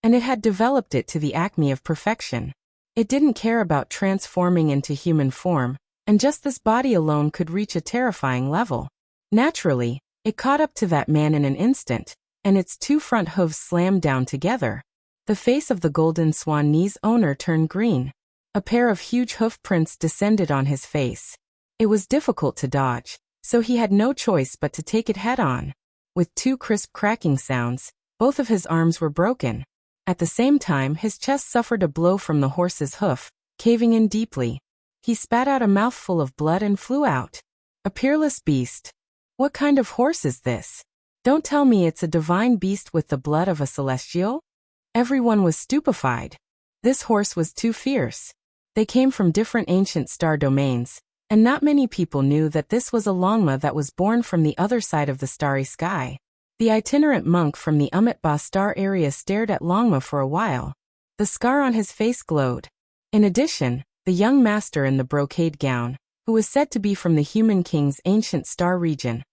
and it had developed it to the acme of perfection. It didn't care about transforming into human form, and just this body alone could reach a terrifying level. Naturally, it caught up to that man in an instant, and its two front hooves slammed down together. The face of the Golden Swan-Knee's owner turned green. A pair of huge hoof prints descended on his face. It was difficult to dodge, so he had no choice but to take it head-on. With two crisp cracking sounds, both of his arms were broken. At the same time, his chest suffered a blow from the horse's hoof, caving in deeply. He spat out a mouthful of blood and flew out. A peerless beast. What kind of horse is this? Don't tell me it's a divine beast with the blood of a celestial? Everyone was stupefied. This horse was too fierce. They came from different ancient star domains, and not many people knew that this was a Longma that was born from the other side of the starry sky. The itinerant monk from the Umitba star area stared at Longma for a while. The scar on his face glowed. In addition, the young master in the brocade gown, who was said to be from the Human King's ancient star region,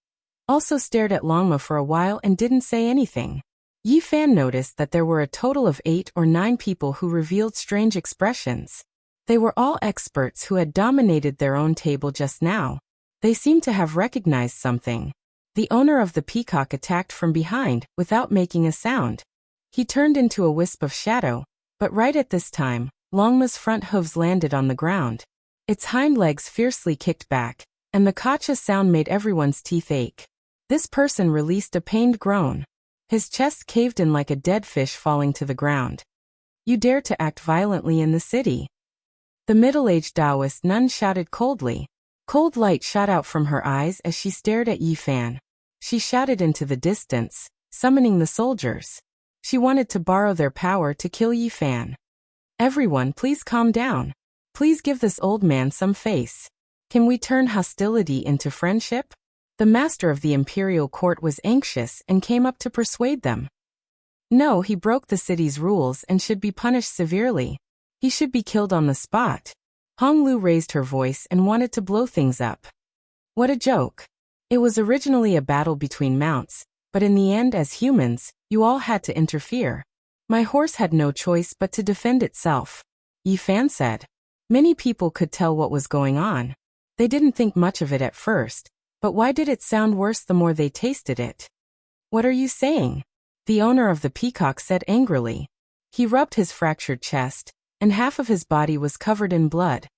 also stared at Longma for a while and didn't say anything. Yifan noticed that there were a total of 8 or 9 people who revealed strange expressions. They were all experts who had dominated their own table just now. They seemed to have recognized something. The owner of the peacock attacked from behind, without making a sound. He turned into a wisp of shadow, but right at this time, Longma's front hooves landed on the ground. Its hind legs fiercely kicked back, and the kacha sound made everyone's teeth ache. This person released a pained groan. His chest caved in like a dead fish falling to the ground. You dare to act violently in the city? The middle-aged Taoist nun shouted coldly. Cold light shot out from her eyes as she stared at Yifan. She shouted into the distance, summoning the soldiers. She wanted to borrow their power to kill Yifan. Everyone, please calm down. Please give this old man some face. Can we turn hostility into friendship? The master of the imperial court was anxious and came up to persuade them. No, he broke the city's rules and should be punished severely. He should be killed on the spot. Hong Lu raised her voice and wanted to blow things up. What a joke. It was originally a battle between mounts, but in the end as humans, you all had to interfere. My horse had no choice but to defend itself. Yifan said. Many people could tell what was going on. They didn't think much of it at first, but why did it sound worse the more they tasted it? What are you saying? The owner of the peacock said angrily. He rubbed his fractured chest, and half of his body was covered in blood.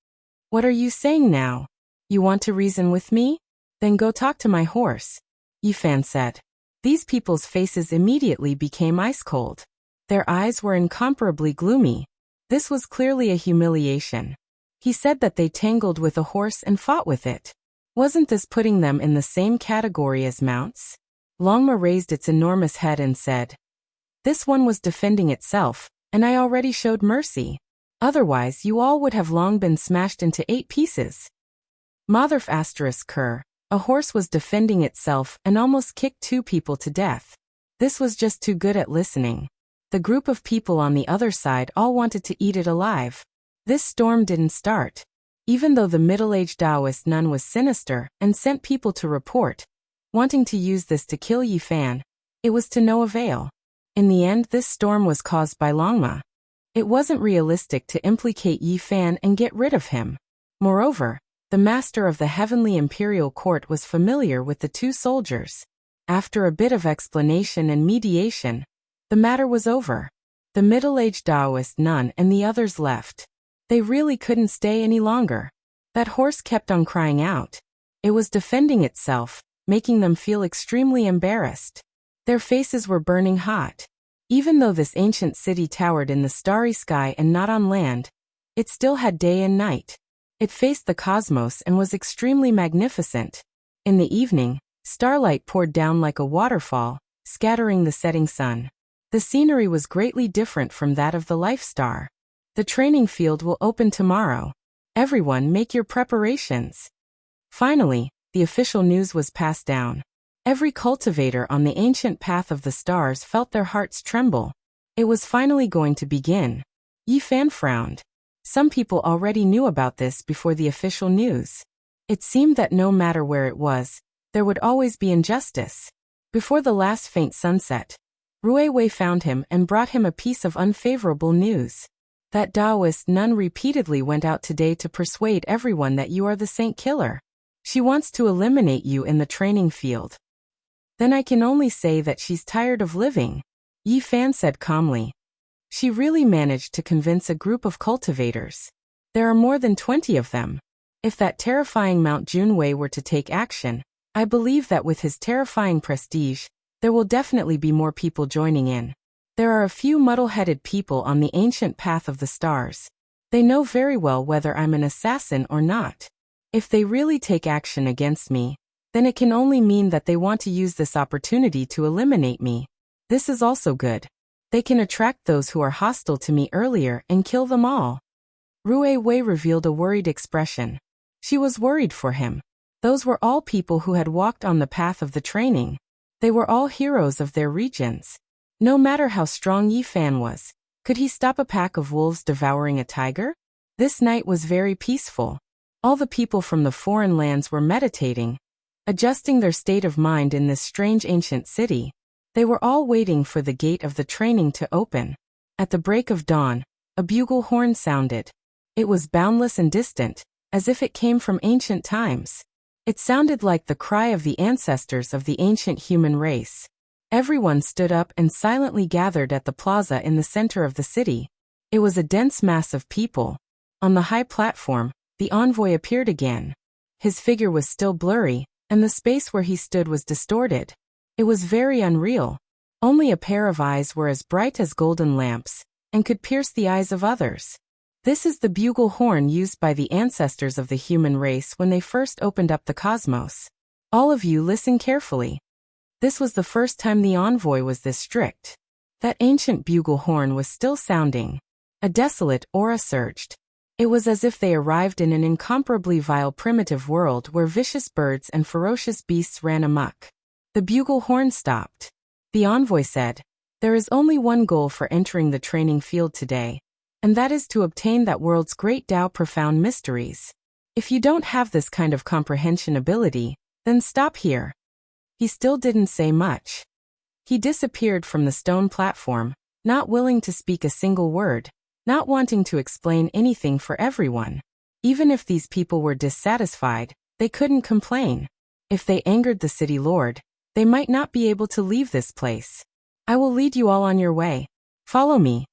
What are you saying now? You want to reason with me? Then go talk to my horse, Yifan said. These people's faces immediately became ice cold. Their eyes were incomparably gloomy. This was clearly a humiliation. He said that they tangled with a horse and fought with it. Wasn't this putting them in the same category as mounts? Longma raised its enormous head and said, This one was defending itself, and I already showed mercy. Otherwise you all would have long been smashed into 8 pieces. Motherf asterisk cur. A horse was defending itself and almost kicked 2 people to death. This was just too good at listening. The group of people on the other side all wanted to eat it alive. This storm didn't start. Even though the middle-aged Taoist nun was sinister and sent people to report, wanting to use this to kill Yi Fan, it was to no avail. In the end, this storm was caused by Longma. It wasn't realistic to implicate Yi Fan and get rid of him. Moreover, the master of the Heavenly Imperial Court was familiar with the 2 soldiers. After a bit of explanation and mediation, the matter was over. The middle-aged Taoist nun and the others left. They really couldn't stay any longer. That horse kept on crying out. It was defending itself, making them feel extremely embarrassed. Their faces were burning hot. Even though this ancient city towered in the starry sky and not on land, it still had day and night. It faced the cosmos and was extremely magnificent. In the evening, starlight poured down like a waterfall, scattering the setting sun. The scenery was greatly different from that of the Life Star. The training field will open tomorrow. Everyone make your preparations. Finally, the official news was passed down. Every cultivator on the ancient path of the stars felt their hearts tremble. It was finally going to begin. Yi Fan frowned. Some people already knew about this before the official news. It seemed that no matter where it was, there would always be injustice. Before the last faint sunset, Rui Wei found him and brought him a piece of unfavorable news. That Taoist nun repeatedly went out today to persuade everyone that you are the Saint Killer. She wants to eliminate you in the training field. Then I can only say that she's tired of living, Yi Fan said calmly. She really managed to convince a group of cultivators. There are more than 20 of them. If that terrifying Mount Junwei were to take action, I believe that with his terrifying prestige, there will definitely be more people joining in. There are a few muddle-headed people on the ancient path of the stars. They know very well whether I'm an assassin or not. If they really take action against me, then it can only mean that they want to use this opportunity to eliminate me. This is also good. They can attract those who are hostile to me earlier and kill them all. Rui Wei revealed a worried expression. She was worried for him. Those were all people who had walked on the path of the training. They were all heroes of their regions. No matter how strong Yi Fan was, could he stop a pack of wolves devouring a tiger? This night was very peaceful. All the people from the foreign lands were meditating, adjusting their state of mind in this strange ancient city. They were all waiting for the gate of the training to open. At the break of dawn, a bugle horn sounded. It was boundless and distant, as if it came from ancient times. It sounded like the cry of the ancestors of the ancient human race. Everyone stood up and silently gathered at the plaza in the center of the city. It was a dense mass of people. On the high platform, the envoy appeared again. His figure was still blurry, and the space where he stood was distorted. It was very unreal. Only a pair of eyes were as bright as golden lamps, and could pierce the eyes of others. This is the bugle horn used by the ancestors of the human race when they first opened up the cosmos. All of you listen carefully. This was the first time the envoy was this strict. That ancient bugle horn was still sounding. A desolate aura surged. It was as if they arrived in an incomparably vile primitive world where vicious birds and ferocious beasts ran amok. The bugle horn stopped. The envoy said, "There is only one goal for entering the training field today, and that is to obtain that world's great Tao profound mysteries. If you don't have this kind of comprehension ability, then stop here." He still didn't say much. He disappeared from the stone platform, not willing to speak a single word, not wanting to explain anything for everyone. Even if these people were dissatisfied, they couldn't complain. If they angered the city lord, they might not be able to leave this place. I will lead you all on your way. Follow me.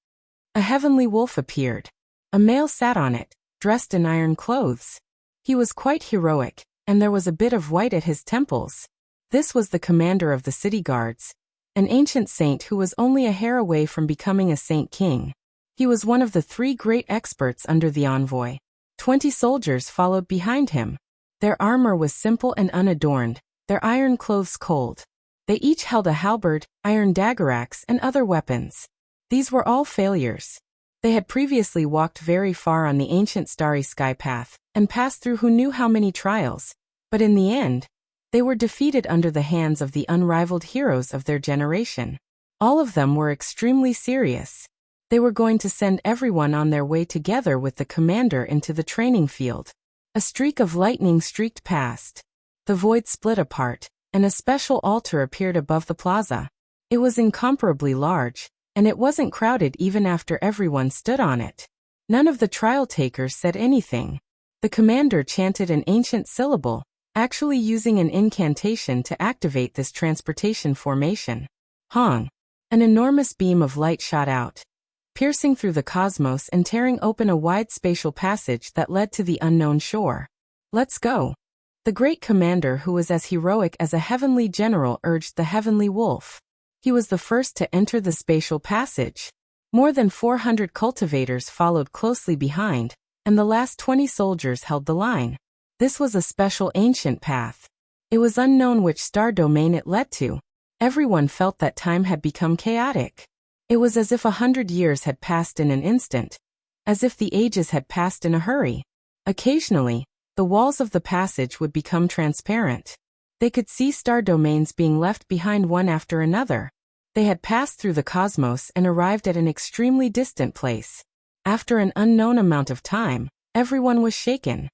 A heavenly wolf appeared. A male sat on it, dressed in iron clothes. He was quite heroic, and there was a bit of white at his temples. This was the commander of the city guards, an ancient saint who was only a hair away from becoming a saint king. He was one of the 3 great experts under the envoy. 20 soldiers followed behind him. Their armor was simple and unadorned, their iron clothes cold. They each held a halberd, iron dagger axe, and other weapons. These were all failures. They had previously walked very far on the ancient starry sky path, and passed through who knew how many trials, but in the end, they were defeated under the hands of the unrivaled heroes of their generation. All of them were extremely serious. They were going to send everyone on their way together with the commander into the training field. A streak of lightning streaked past. The void split apart, and a special altar appeared above the plaza. It was incomparably large, and it wasn't crowded even after everyone stood on it. None of the trial takers said anything. The commander chanted an ancient syllable, actually using an incantation to activate this transportation formation. Hong! An enormous beam of light shot out, piercing through the cosmos and tearing open a wide spatial passage that led to the unknown shore. Let's go! The great commander, who was as heroic as a heavenly general, urged the heavenly wolf. He was the first to enter the spatial passage. More than 400 cultivators followed closely behind, and the last 20 soldiers held the line. This was a special ancient path. It was unknown which star domain it led to. Everyone felt that time had become chaotic. It was as if 100 years had passed in an instant, as if the ages had passed in a hurry. Occasionally, the walls of the passage would become transparent. They could see star domains being left behind one after another. They had passed through the cosmos and arrived at an extremely distant place. After an unknown amount of time, everyone was shaken.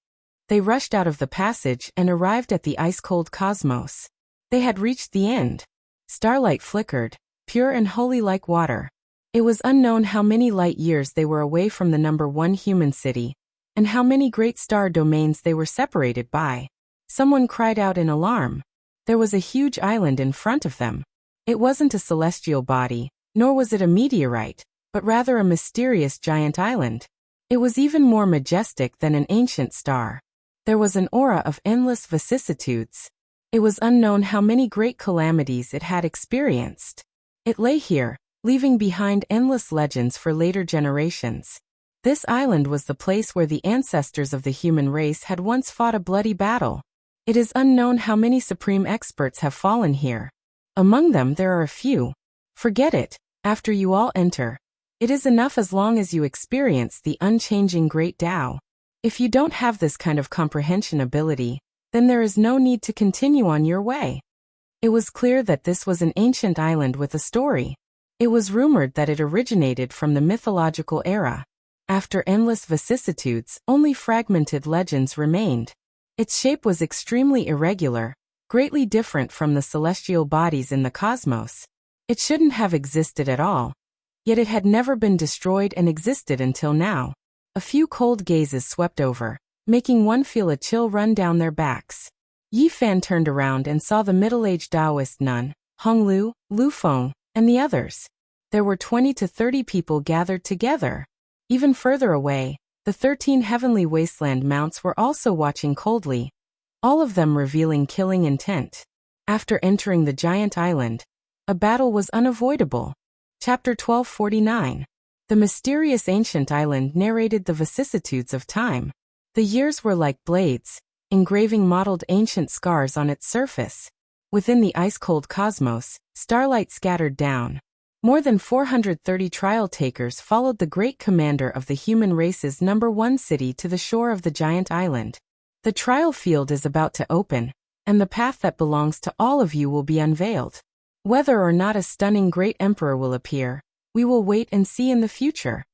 They rushed out of the passage and arrived at the ice-cold cosmos. They had reached the end. Starlight flickered, pure and holy like water. It was unknown how many light years they were away from the number 1 human city, and how many great star domains they were separated by. Someone cried out in alarm. There was a huge island in front of them. It wasn't a celestial body, nor was it a meteorite, but rather a mysterious giant island. It was even more majestic than an ancient star. There was an aura of endless vicissitudes. It was unknown how many great calamities it had experienced. It lay here, leaving behind endless legends for later generations. This island was the place where the ancestors of the human race had once fought a bloody battle. It is unknown how many supreme experts have fallen here. Among them there are a few. Forget it, after you all enter. It is enough as long as you experience the unchanging great Tao. If you don't have this kind of comprehension ability, then there is no need to continue on your way. It was clear that this was an ancient island with a story. It was rumored that it originated from the mythological era. After endless vicissitudes, only fragmented legends remained. Its shape was extremely irregular, greatly different from the celestial bodies in the cosmos. It shouldn't have existed at all. Yet it had never been destroyed and existed until now. A few cold gazes swept over, making one feel a chill run down their backs. Yi Fan turned around and saw the middle-aged Taoist nun, Hong Lu, Lu Feng, and the others. There were 20 to 30 people gathered together. Even further away, the 13 heavenly wasteland mounts were also watching coldly, all of them revealing killing intent. After entering the giant island, a battle was unavoidable. Chapter 1249. The mysterious ancient island narrated the vicissitudes of time. The years were like blades, engraving mottled ancient scars on its surface. Within the ice-cold cosmos, starlight scattered down. More than 430 trial takers followed the great commander of the human race's number 1 city to the shore of the giant island. The trial field is about to open, and the path that belongs to all of you will be unveiled. Whether or not a stunning great emperor will appear, we will wait and see in the future.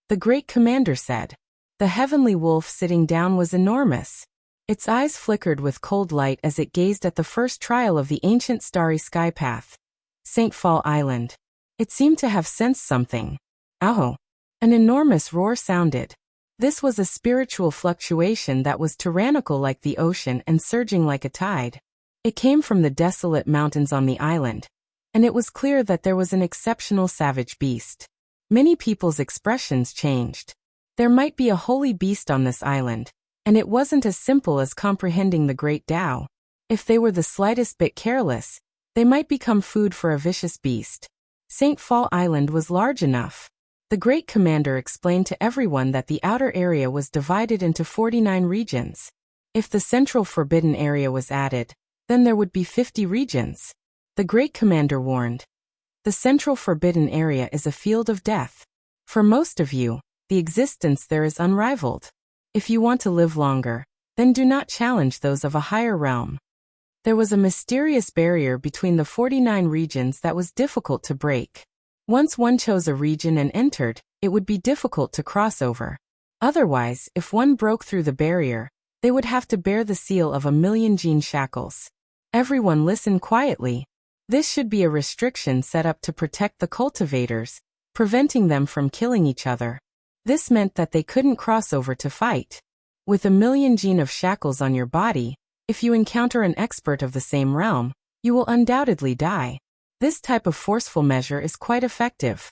The great commander said. The heavenly wolf sitting down was enormous. Its eyes flickered with cold light as it gazed at the first trial of the ancient starry sky path. St. Fall Island. It seemed to have sensed something. Aho! An enormous roar sounded. This was a spiritual fluctuation that was tyrannical like the ocean and surging like a tide. It came from the desolate mountains on the island, and it was clear that there was an exceptional savage beast. Many people's expressions changed. There might be a holy beast on this island, and it wasn't as simple as comprehending the great Tao. If they were the slightest bit careless, they might become food for a vicious beast. St. Fall Island was large enough. The great commander explained to everyone that the outer area was divided into 49 regions. If the central forbidden area was added, then there would be 50 regions. The great commander warned. The central forbidden area is a field of death. For most of you, the existence there is unrivaled. If you want to live longer, then do not challenge those of a higher realm. There was a mysterious barrier between the 49 regions that was difficult to break. Once one chose a region and entered, it would be difficult to cross over. Otherwise, if one broke through the barrier, they would have to bear the seal of 1,000,000 gene shackles. Everyone listen quietly. This should be a restriction set up to protect the cultivators, preventing them from killing each other. This meant that they couldn't cross over to fight. With 1,000,000 gene of shackles on your body, if you encounter an expert of the same realm, you will undoubtedly die. This type of forceful measure is quite effective.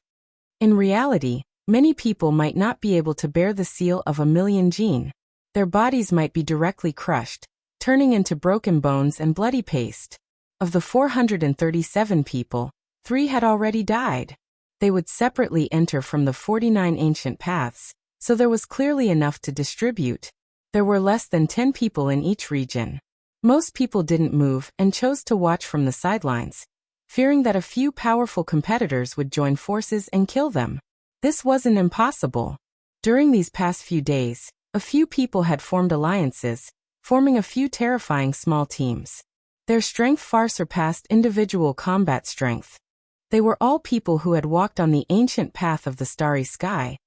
In reality, many people might not be able to bear the seal of 1,000,000 gene. Their bodies might be directly crushed, turning into broken bones and bloody paste. Of the 437 people, 3 had already died. They would separately enter from the 49 ancient paths, so there was clearly enough to distribute. There were less than 10 people in each region. Most people didn't move and chose to watch from the sidelines, fearing that a few powerful competitors would join forces and kill them. This wasn't impossible. During these past few days, a few people had formed alliances, forming a few terrifying small teams. Their strength far surpassed individual combat strength. They were all people who had walked on the ancient path of the starry sky,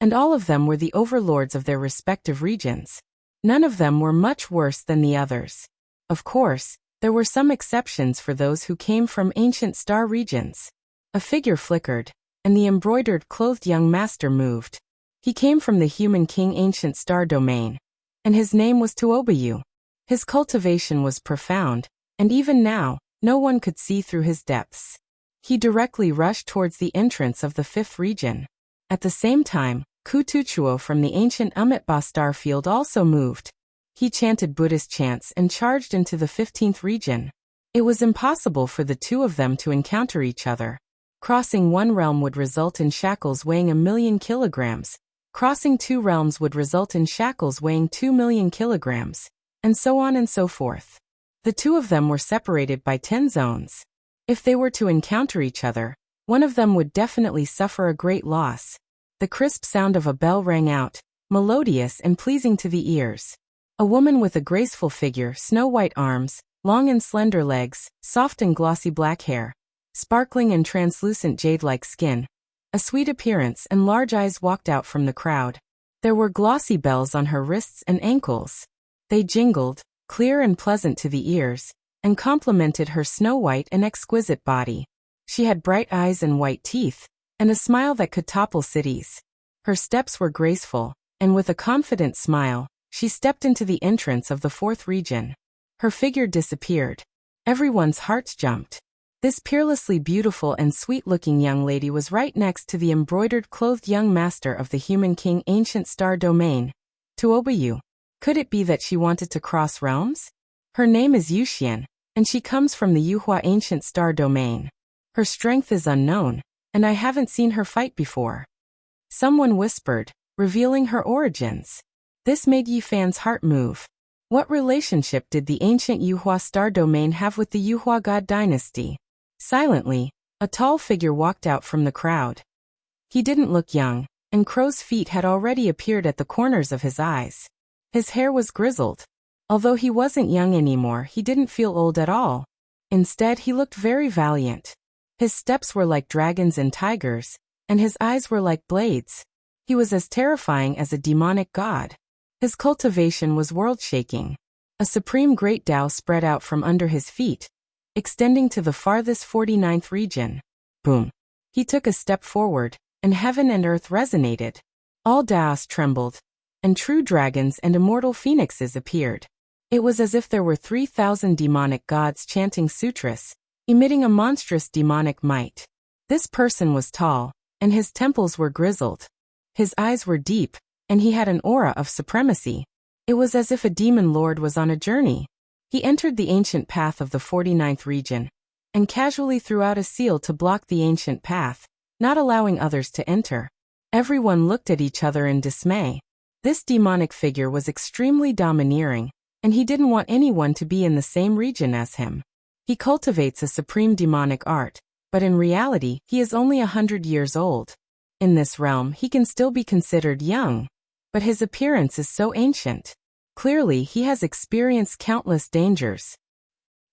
and all of them were the overlords of their respective regions. None of them were much worse than the others. Of course, there were some exceptions for those who came from ancient star regions. A figure flickered, and the embroidered clothed young master moved. He came from the human king ancient star domain, and his name was Tuobayu. His cultivation was profound, and even now, no one could see through his depths. He directly rushed towards the entrance of the 5th region. At the same time, Kutuchuo from the ancient Umitba star field also moved. He chanted Buddhist chants and charged into the 15th region. It was impossible for the two of them to encounter each other. Crossing one realm would result in shackles weighing 1,000,000 kilograms. Crossing 2 realms would result in shackles weighing 2,000,000 kilograms, and so on and so forth. The two of them were separated by 10 zones. If they were to encounter each other, one of them would definitely suffer a great loss. The crisp sound of a bell rang out, melodious and pleasing to the ears. A woman with a graceful figure, snow-white arms, long and slender legs, soft and glossy black hair, sparkling and translucent jade-like skin, a sweet appearance and large eyes walked out from the crowd. There were glossy bells on her wrists and ankles. They jingled, clear and pleasant to the ears, and complemented her snow-white and exquisite body. She had bright eyes and white teeth, and a smile that could topple cities. Her steps were graceful, and with a confident smile, she stepped into the entrance of the 4th region. Her figure disappeared. Everyone's hearts jumped. This peerlessly beautiful and sweet-looking young lady was right next to the embroidered clothed young master of the human king ancient star domain, Tuobayu. Could it be that she wanted to cross realms? Her name is Yuxian, and she comes from the Yuhua ancient star domain. Her strength is unknown, and I haven't seen her fight before. Someone whispered, revealing her origins. This made Yifan's heart move. What relationship did the ancient Yuhua star domain have with the Yuhua god dynasty? Silently, a tall figure walked out from the crowd. He didn't look young, and crow's feet had already appeared at the corners of his eyes. His hair was grizzled. Although he wasn't young anymore, he didn't feel old at all. Instead, he looked very valiant. His steps were like dragons and tigers, and his eyes were like blades. He was as terrifying as a demonic god. His cultivation was world-shaking. A supreme great Tao spread out from under his feet, extending to the farthest 49th region. Boom. He took a step forward, and heaven and earth resonated. All Taos trembled, and true dragons and immortal phoenixes appeared. It was as if there were 3,000 demonic gods chanting sutras, emitting a monstrous demonic might. This person was tall, and his temples were grizzled. His eyes were deep, and he had an aura of supremacy. It was as if a demon lord was on a journey. He entered the ancient path of the 49th region, and casually threw out a seal to block the ancient path, not allowing others to enter. Everyone looked at each other in dismay. This demonic figure was extremely domineering, and he didn't want anyone to be in the same region as him. He cultivates a supreme demonic art, but in reality, he is only 100 years old. In this realm, he can still be considered young, but his appearance is so ancient. Clearly, he has experienced countless dangers.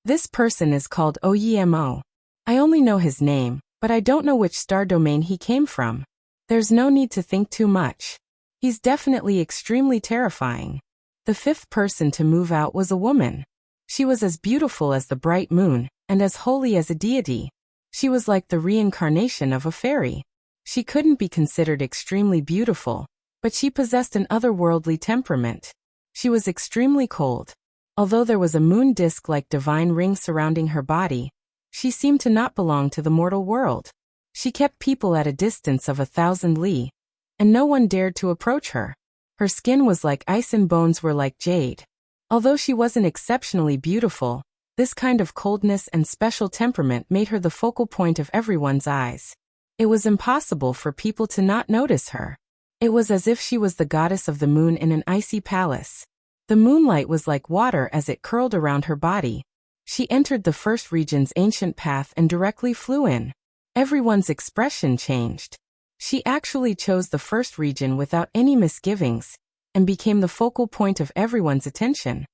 This person is called Oyemo. I only know his name, but I don't know which star domain he came from. There's no need to think too much. He's definitely extremely terrifying. The fifth person to move out was a woman. She was as beautiful as the bright moon, and as holy as a deity. She was like the reincarnation of a fairy. She couldn't be considered extremely beautiful, but she possessed an otherworldly temperament. She was extremely cold. Although there was a moon disk-like divine ring surrounding her body, she seemed to not belong to the mortal world. She kept people at a distance of 1,000 li, and no one dared to approach her. Her skin was like ice and bones were like jade. Although she wasn't exceptionally beautiful, this kind of coldness and special temperament made her the focal point of everyone's eyes. It was impossible for people to not notice her. It was as if she was the goddess of the moon in an icy palace. The moonlight was like water as it curled around her body. She entered the first region's ancient path and directly flew in. Everyone's expression changed. She actually chose the first region without any misgivings, and became the focal point of everyone's attention.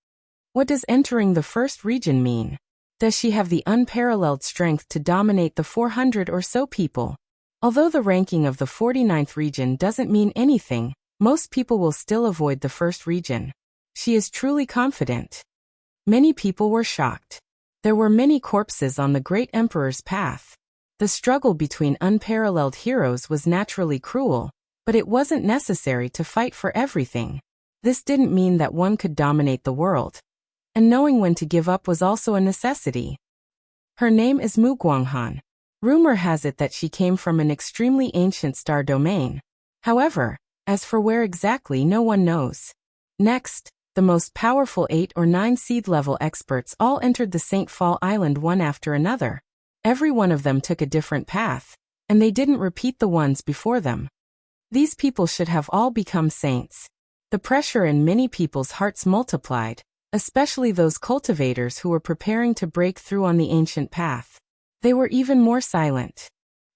What does entering the first region mean? Does she have the unparalleled strength to dominate the 400 or so people? Although the ranking of the 49th region doesn't mean anything, most people will still avoid the first region. She is truly confident. Many people were shocked. There were many corpses on the great emperor's path. The struggle between unparalleled heroes was naturally cruel, but it wasn't necessary to fight for everything. This didn't mean that one could dominate the world. And knowing when to give up was also a necessity. Her name is Muguanghan. Rumor has it that she came from an extremely ancient star domain. However, as for where exactly, no one knows. Next, the most powerful 8 or 9 seed-level experts all entered the St. Fall Island one after another. Every one of them took a different path, and they didn't repeat the ones before them. These people should have all become saints. The pressure in many people's hearts multiplied, especially those cultivators who were preparing to break through on the ancient path. They were even more silent.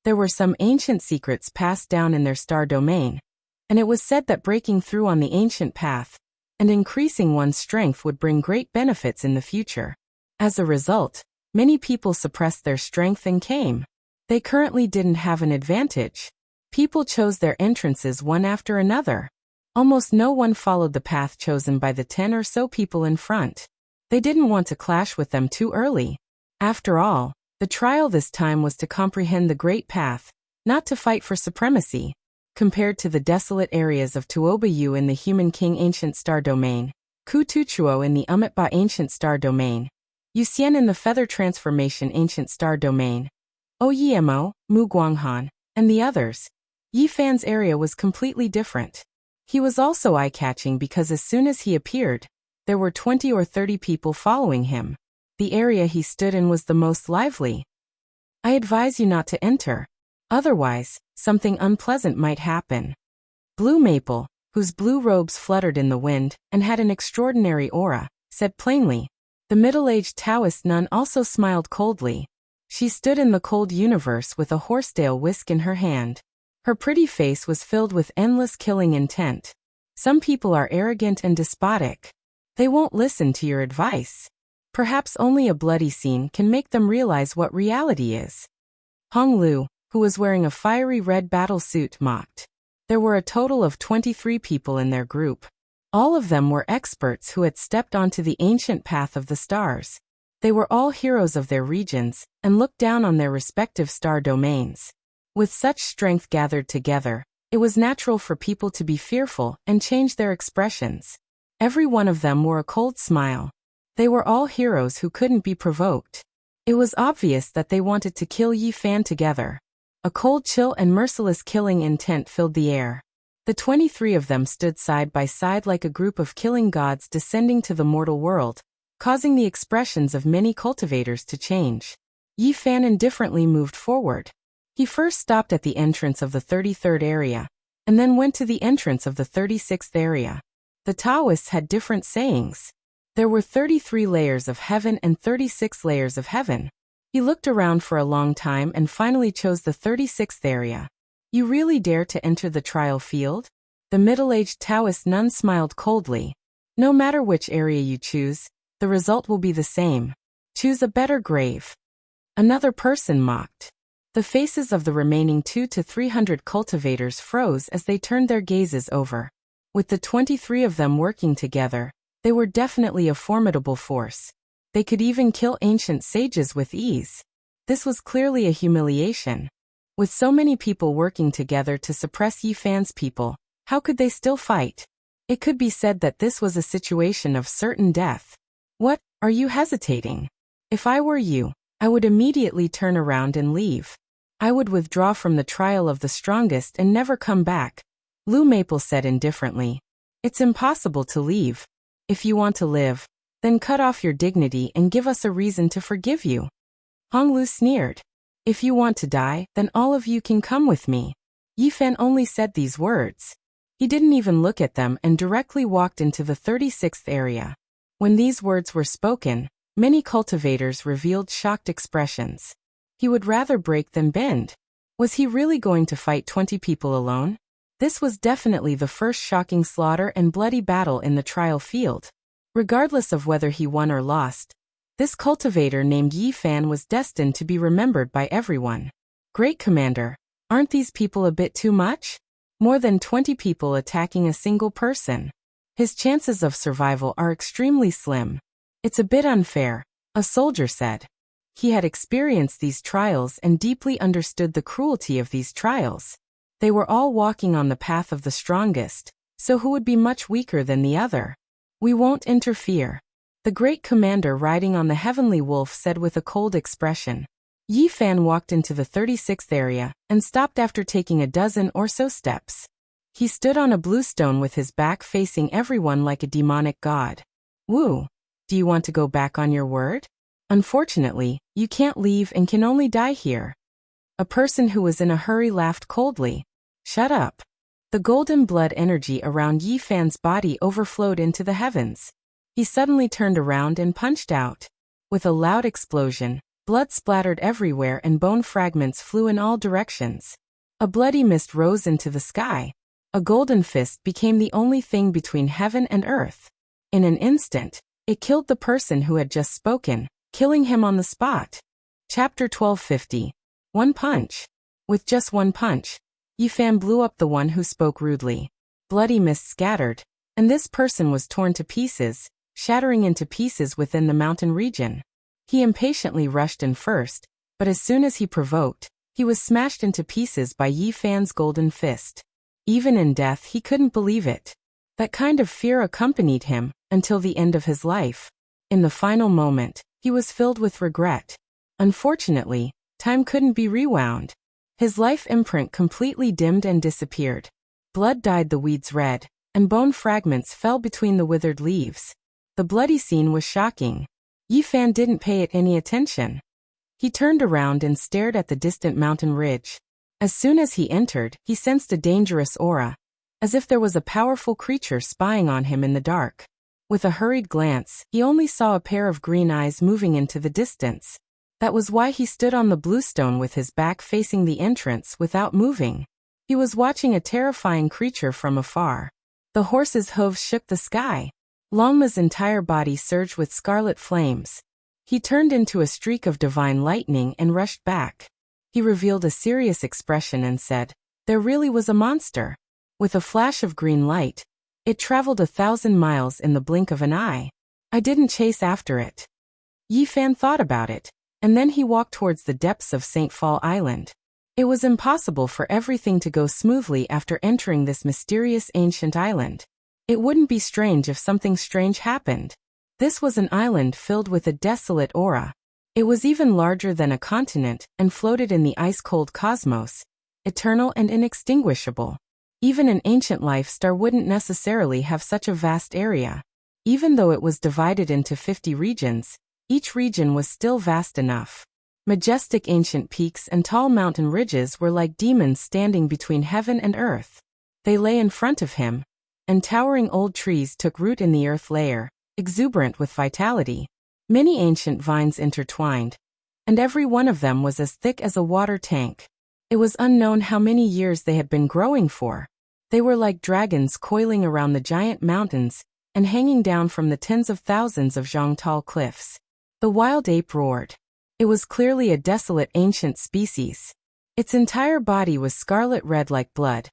There were some ancient secrets passed down in their star domain, and it was said that breaking through on the ancient path and increasing one's strength would bring great benefits in the future. As a result, many people suppressed their strength and came. They currently didn't have an advantage. People chose their entrances one after another. Almost no one followed the path chosen by the 10 or so people in front. They didn't want to clash with them too early. After all, the trial this time was to comprehend the great path, not to fight for supremacy. Compared to the desolate areas of Tuobayu in the Human King Ancient Star Domain, Kutuchuo in the Umitba Ancient Star Domain, Yusien in the Feather Transformation Ancient Star Domain, Oyemo, Muguanghan, and the others, Yifan's area was completely different. He was also eye-catching because as soon as he appeared, there were 20 or 30 people following him. The area he stood in was the most lively. I advise you not to enter. Otherwise, something unpleasant might happen. Blue Maple, whose blue robes fluttered in the wind and had an extraordinary aura, said plainly. The middle-aged Taoist nun also smiled coldly. She stood in the cold universe with a horsetail whisk in her hand. Her pretty face was filled with endless killing intent. Some people are arrogant and despotic. They won't listen to your advice. Perhaps only a bloody scene can make them realize what reality is. Hong Lu, who was wearing a fiery red battle suit, mocked. There were a total of 23 people in their group. All of them were experts who had stepped onto the ancient path of the stars. They were all heroes of their regions, and looked down on their respective star domains. With such strength gathered together, it was natural for people to be fearful and change their expressions. Every one of them wore a cold smile. They were all heroes who couldn't be provoked. It was obvious that they wanted to kill Yi Fan together. A cold chill and merciless killing intent filled the air. The 23 of them stood side by side like a group of killing gods descending to the mortal world, causing the expressions of many cultivators to change. Yi Fan indifferently moved forward. He first stopped at the entrance of the 33rd area, and then went to the entrance of the 36th area. The Taoists had different sayings. There were 33 layers of heaven and 36 layers of heaven. He looked around for a long time and finally chose the 36th area. You really dare to enter the trial field? The middle-aged Taoist nun smiled coldly. No matter which area you choose, the result will be the same. Choose a better grave. Another person mocked. The faces of the remaining 200 to 300 cultivators froze as they turned their gazes over. With the 23 of them working together, they were definitely a formidable force. They could even kill ancient sages with ease. This was clearly a humiliation. With so many people working together to suppress Yi Fan's people, how could they still fight? It could be said that this was a situation of certain death. What, are you hesitating? If I were you, I would immediately turn around and leave. I would withdraw from the trial of the strongest and never come back. Lu Maple said indifferently. It's impossible to leave. If you want to live, then cut off your dignity and give us a reason to forgive you. Hong Lu sneered. If you want to die, then all of you can come with me. Yi Fan only said these words. He didn't even look at them and directly walked into the 36th area. When these words were spoken, many cultivators revealed shocked expressions. He would rather break than bend. Was he really going to fight 20 people alone? This was definitely the first shocking slaughter and bloody battle in the trial field. Regardless of whether he won or lost, this cultivator named Yi Fan was destined to be remembered by everyone. Great Commander, aren't these people a bit too much? More than 20 people attacking a single person. His chances of survival are extremely slim. It's a bit unfair, a soldier said. He had experienced these trials and deeply understood the cruelty of these trials. They were all walking on the path of the strongest, so who would be much weaker than the other? We won't interfere. The great commander riding on the heavenly wolf said with a cold expression. Yi Fan walked into the 36th area and stopped after taking a dozen or so steps. He stood on a blue stone with his back facing everyone like a demonic god. Wu, do you want to go back on your word? Unfortunately, you can't leave and can only die here. A person who was in a hurry laughed coldly. Shut up. The golden blood energy around Yi Fan's body overflowed into the heavens. He suddenly turned around and punched out. With a loud explosion, blood splattered everywhere and bone fragments flew in all directions. A bloody mist rose into the sky. A golden fist became the only thing between heaven and earth. In an instant, it killed the person who had just spoken, killing him on the spot. Chapter 1250. One punch. With just one punch, Yi Fan blew up the one who spoke rudely. Bloody mist scattered, and this person was torn to pieces, shattering into pieces within the mountain region. He impatiently rushed in first, but as soon as he provoked, he was smashed into pieces by Yi Fan's golden fist. Even in death he couldn't believe it. That kind of fear accompanied him until the end of his life. In the final moment, he was filled with regret. Unfortunately, time couldn't be rewound. His life imprint completely dimmed and disappeared. Blood dyed the weeds red, and bone fragments fell between the withered leaves. The bloody scene was shocking. Yi Fan didn't pay it any attention. He turned around and stared at the distant mountain ridge. As soon as he entered, he sensed a dangerous aura, as if there was a powerful creature spying on him in the dark. With a hurried glance, he only saw a pair of green eyes moving into the distance. That was why he stood on the blue stone with his back facing the entrance without moving. He was watching a terrifying creature from afar. The horse's hooves shook the sky. Longma's entire body surged with scarlet flames. He turned into a streak of divine lightning and rushed back. He revealed a serious expression and said, "There really was a monster." With a flash of green light, it traveled 1,000 miles in the blink of an eye. I didn't chase after it. Yi Fan thought about it, and then he walked towards the depths of St. Fall Island. It was impossible for everything to go smoothly after entering this mysterious ancient island. It wouldn't be strange if something strange happened. This was an island filled with a desolate aura. It was even larger than a continent and floated in the ice-cold cosmos, eternal and inextinguishable. Even an ancient life star wouldn't necessarily have such a vast area. Even though it was divided into 50 regions, each region was still vast enough. Majestic ancient peaks and tall mountain ridges were like demons standing between heaven and earth. They lay in front of him, and towering old trees took root in the earth layer, exuberant with vitality. Many ancient vines intertwined, and every one of them was as thick as a water tank. It was unknown how many years they had been growing for. They were like dragons coiling around the giant mountains and hanging down from the tens of thousands of zhang-tall cliffs. The wild ape roared. It was clearly a desolate ancient species. Its entire body was scarlet red like blood.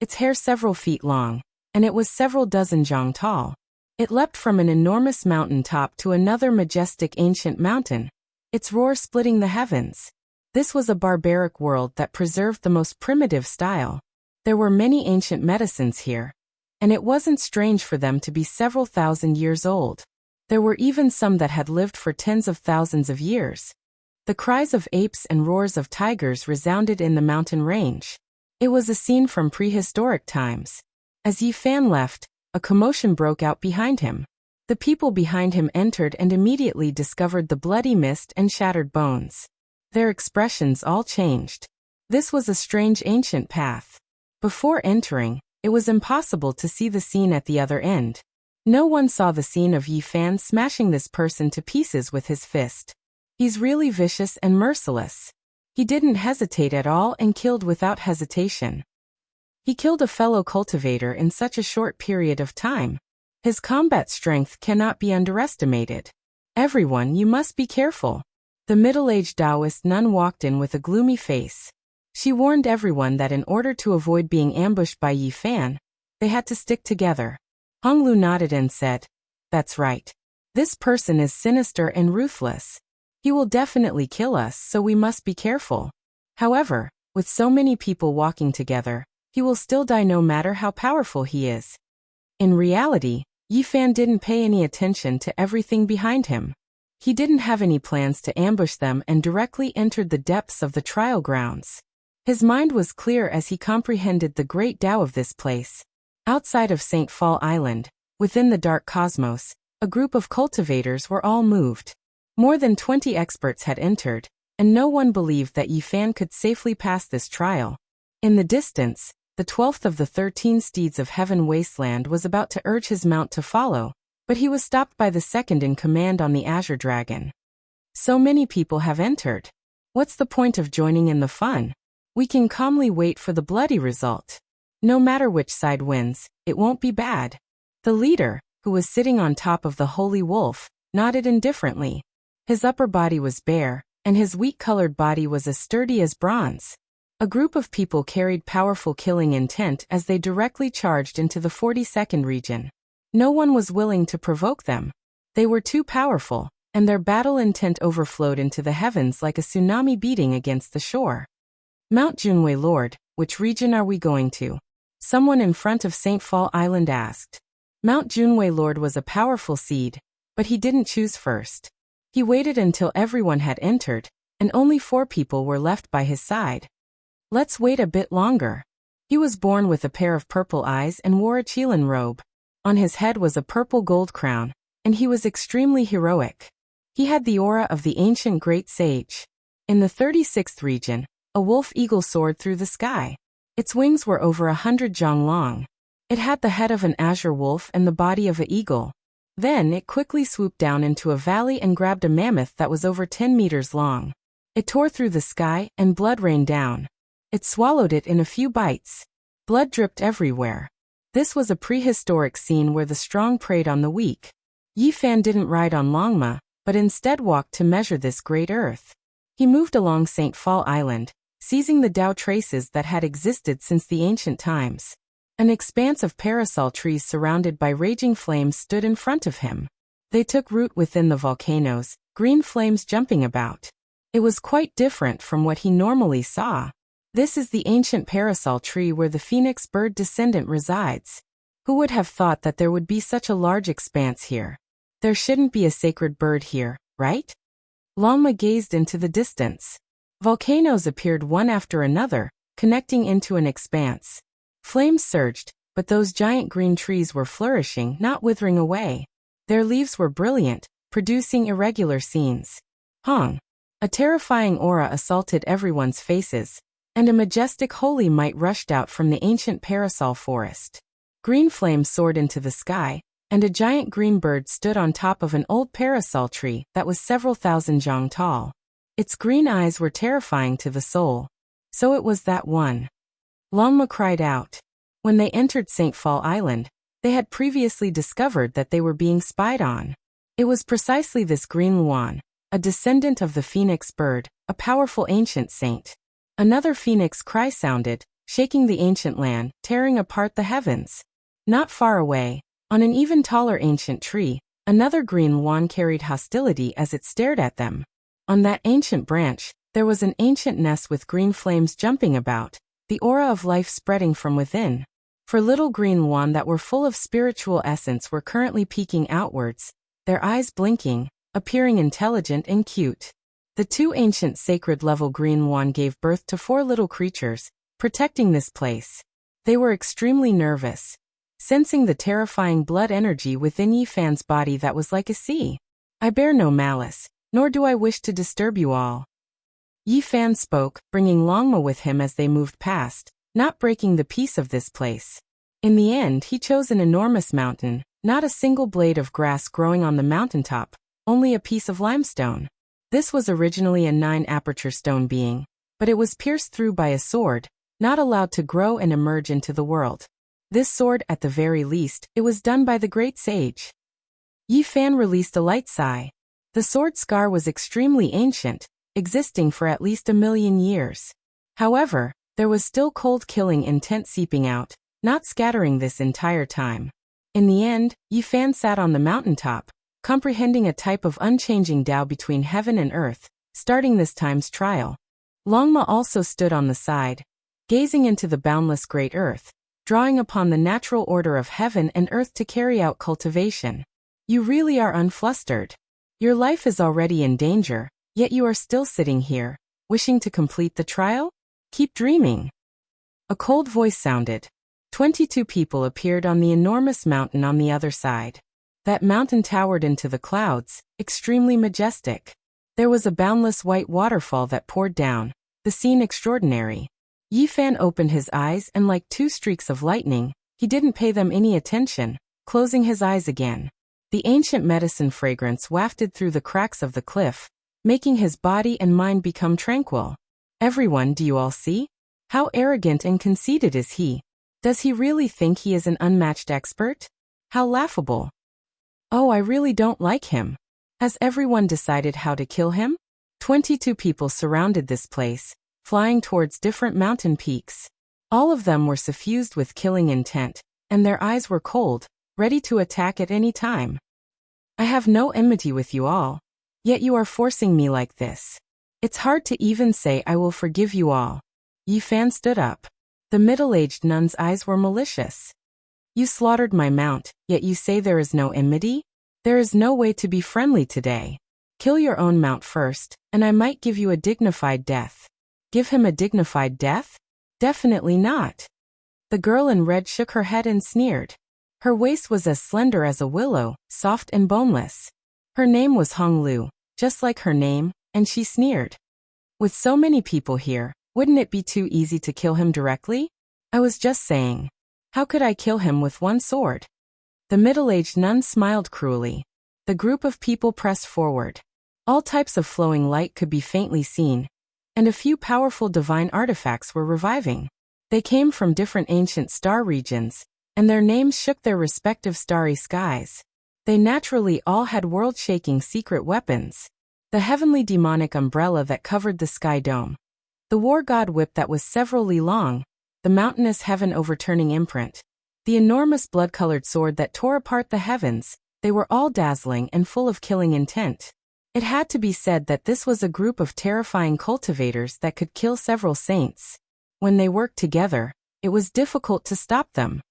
Its hair several feet long, and it was several dozen zhang tall. It leapt from an enormous mountain top to another majestic ancient mountain, its roar splitting the heavens. This was a barbaric world that preserved the most primitive style. There were many ancient medicines here, and it wasn't strange for them to be several thousand years old. There were even some that had lived for tens of thousands of years. The cries of apes and roars of tigers resounded in the mountain range. It was a scene from prehistoric times. As Yi Fan left, a commotion broke out behind him. The people behind him entered and immediately discovered the bloody mist and shattered bones. Their expressions all changed. This was a strange ancient path. Before entering, it was impossible to see the scene at the other end. No one saw the scene of Yi Fan smashing this person to pieces with his fist. He's really vicious and merciless. He didn't hesitate at all and killed without hesitation. He killed a fellow cultivator in such a short period of time. His combat strength cannot be underestimated. Everyone, you must be careful. The middle-aged Taoist nun walked in with a gloomy face. She warned everyone that in order to avoid being ambushed by Yi Fan, they had to stick together. Hong Lu nodded and said, "That's right. This person is sinister and ruthless. He will definitely kill us, so we must be careful. However, with so many people walking together, he will still die no matter how powerful he is." In reality, Yi Fan didn't pay any attention to everything behind him. He didn't have any plans to ambush them and directly entered the depths of the trial grounds. His mind was clear as he comprehended the great Tao of this place. Outside of St. Fall Island, within the dark cosmos, a group of cultivators were all moved. More than 20 experts had entered, and no one believed that Yi Fan could safely pass this trial. In the distance, the 12th of the 13 steeds of Heaven Wasteland was about to urge his mount to follow, but he was stopped by the second in command on the Azure Dragon. "So many people have entered. What's the point of joining in the fun? We can calmly wait for the bloody result. No matter which side wins, it won't be bad." The leader, who was sitting on top of the Holy Wolf, nodded indifferently. His upper body was bare, and his wheat-colored body was as sturdy as bronze. A group of people carried powerful killing intent as they directly charged into the 42nd region. No one was willing to provoke them. They were too powerful, and their battle intent overflowed into the heavens like a tsunami beating against the shore. "Mount Junwei Lord, which region are we going to?" someone in front of St. Fall Island asked. Mount Junwei Lord was a powerful seed, but he didn't choose first. He waited until everyone had entered, and only 4 people were left by his side. "Let's wait a bit longer." He was born with a pair of purple eyes and wore a Qilin robe. On his head was a purple gold crown, and he was extremely heroic. He had the aura of the ancient great sage. In the 36th region, a wolf eagle soared through the sky. Its wings were over 100 zhang long. It had the head of an azure wolf and the body of an eagle. Then it quickly swooped down into a valley and grabbed a mammoth that was over 10 meters long. It tore through the sky and blood rained down. It swallowed it in a few bites. Blood dripped everywhere. This was a prehistoric scene where the strong preyed on the weak. Yi Fan didn't ride on Longma, but instead walked to measure this great earth. He moved along St. Fall Island, seizing the Tao traces that had existed since the ancient times. An expanse of parasol trees surrounded by raging flames stood in front of him. They took root within the volcanoes, green flames jumping about. It was quite different from what he normally saw. This is the ancient parasol tree where the phoenix bird descendant resides. Who would have thought that there would be such a large expanse here? There shouldn't be a sacred bird here, right? Longma gazed into the distance. Volcanoes appeared one after another, connecting into an expanse. Flames surged, but those giant green trees were flourishing, not withering away. Their leaves were brilliant, producing irregular scenes. Hong! A terrifying aura assaulted everyone's faces, and a majestic holy might rushed out from the ancient parasol forest. Green flames soared into the sky, and a giant green bird stood on top of an old parasol tree that was several thousand zhang tall. Its green eyes were terrifying to the soul. So it was that one. Longma cried out. When they entered St. Fall Island, they had previously discovered that they were being spied on. It was precisely this green Luan, a descendant of the phoenix bird, a powerful ancient saint. Another phoenix cry sounded, shaking the ancient land, tearing apart the heavens. Not far away, on an even taller ancient tree, another green Luan carried hostility as it stared at them. On that ancient branch, there was an ancient nest with green flames jumping about, the aura of life spreading from within. For little green Luan that were full of spiritual essence were currently peeking outwards, their eyes blinking, appearing intelligent and cute. The two ancient sacred-level green Luan gave birth to 4 little creatures, protecting this place. They were extremely nervous, sensing the terrifying blood energy within Yifan's body that was like a sea. I bear no malice, nor do I wish to disturb you all. Yifan spoke, bringing Longma with him as they moved past, not breaking the peace of this place. In the end he chose an enormous mountain, not a single blade of grass growing on the mountaintop, only a piece of limestone. This was originally a 9-aperture stone being, but it was pierced through by a sword, not allowed to grow and emerge into the world. This sword, at the very least, it was done by the great sage. Yifan released a light sigh. The sword scar was extremely ancient, existing for at least 1,000,000 years. However, there was still cold killing intent seeping out, not scattering this entire time. In the end, Yifan sat on the mountaintop, comprehending a type of unchanging Tao between heaven and earth, starting this time's trial. Longma also stood on the side, gazing into the boundless great earth, drawing upon the natural order of heaven and earth to carry out cultivation. You really are unflustered. Your life is already in danger, yet you are still sitting here, wishing to complete the trial? Keep dreaming. A cold voice sounded. 22 people appeared on the enormous mountain on the other side. That mountain towered into the clouds, extremely majestic. There was a boundless white waterfall that poured down, the scene extraordinary. Yifan opened his eyes and like 2 streaks of lightning, he didn't pay them any attention, closing his eyes again. The ancient medicine fragrance wafted through the cracks of the cliff, making his body and mind become tranquil. Everyone, do you all see? How arrogant and conceited is he? Does he really think he is an unmatched expert? How laughable. Oh, I really don't like him. Has everyone decided how to kill him? 22 people surrounded this place, flying towards different mountain peaks. All of them were suffused with killing intent, and their eyes were cold, ready to attack at any time. I have no enmity with you all, yet you are forcing me like this. It's hard to even say I will forgive you all. Yifan stood up. The middle-aged nun's eyes were malicious. You slaughtered my mount, yet you say there is no enmity? There is no way to be friendly today. Kill your own mount first, and I might give you a dignified death. Give him a dignified death? Definitely not. The girl in red shook her head and sneered. Her waist was as slender as a willow, soft and boneless. Her name was Hong Lu, just like her name, and she sneered. With so many people here, wouldn't it be too easy to kill him directly? I was just saying. How could I kill him with one sword? The middle-aged nun smiled cruelly. The group of people pressed forward. All types of flowing light could be faintly seen, and a few powerful divine artifacts were reviving. They came from different ancient star regions, and their names shook their respective starry skies. They naturally all had world-shaking secret weapons. The heavenly demonic umbrella that covered the sky dome. The war god whip that was several li long. The mountainous heaven overturning imprint. The enormous blood-colored sword that tore apart the heavens. They were all dazzling and full of killing intent. It had to be said that this was a group of terrifying cultivators that could kill several saints. When they worked together, it was difficult to stop them.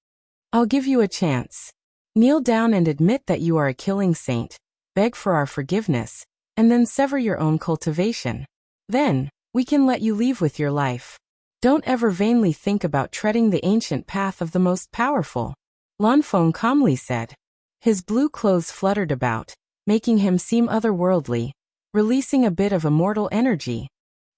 I'll give you a chance. Kneel down and admit that you are a killing saint, beg for our forgiveness, and then sever your own cultivation. Then, we can let you leave with your life. Don't ever vainly think about treading the ancient path of the most powerful, Lan Feng calmly said. His blue clothes fluttered about, making him seem otherworldly, releasing a bit of immortal energy.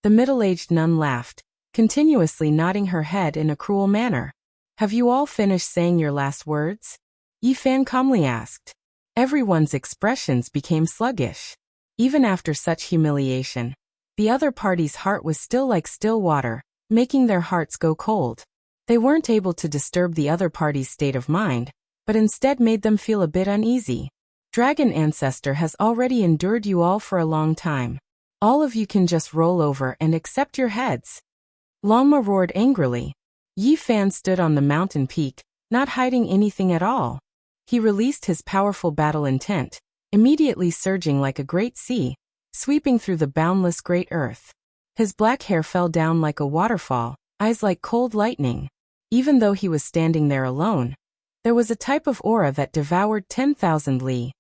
The middle-aged nun laughed, continuously nodding her head in a cruel manner. Have you all finished saying your last words? Yifan calmly asked. Everyone's expressions became sluggish. Even after such humiliation, The other party's heart was still like still water, making their hearts go cold. They weren't able to disturb the other party's state of mind, but instead made them feel a bit uneasy. Dragon Ancestor has already endured you all for a long time. All of you can just roll over and accept your heads. Longma roared angrily. Yi Fan stood on the mountain peak, not hiding anything at all. He released his powerful battle intent, immediately surging like a great sea, sweeping through the boundless great earth. His black hair fell down like a waterfall, eyes like cold lightning. Even though he was standing there alone, there was a type of aura that devoured 10,000 li.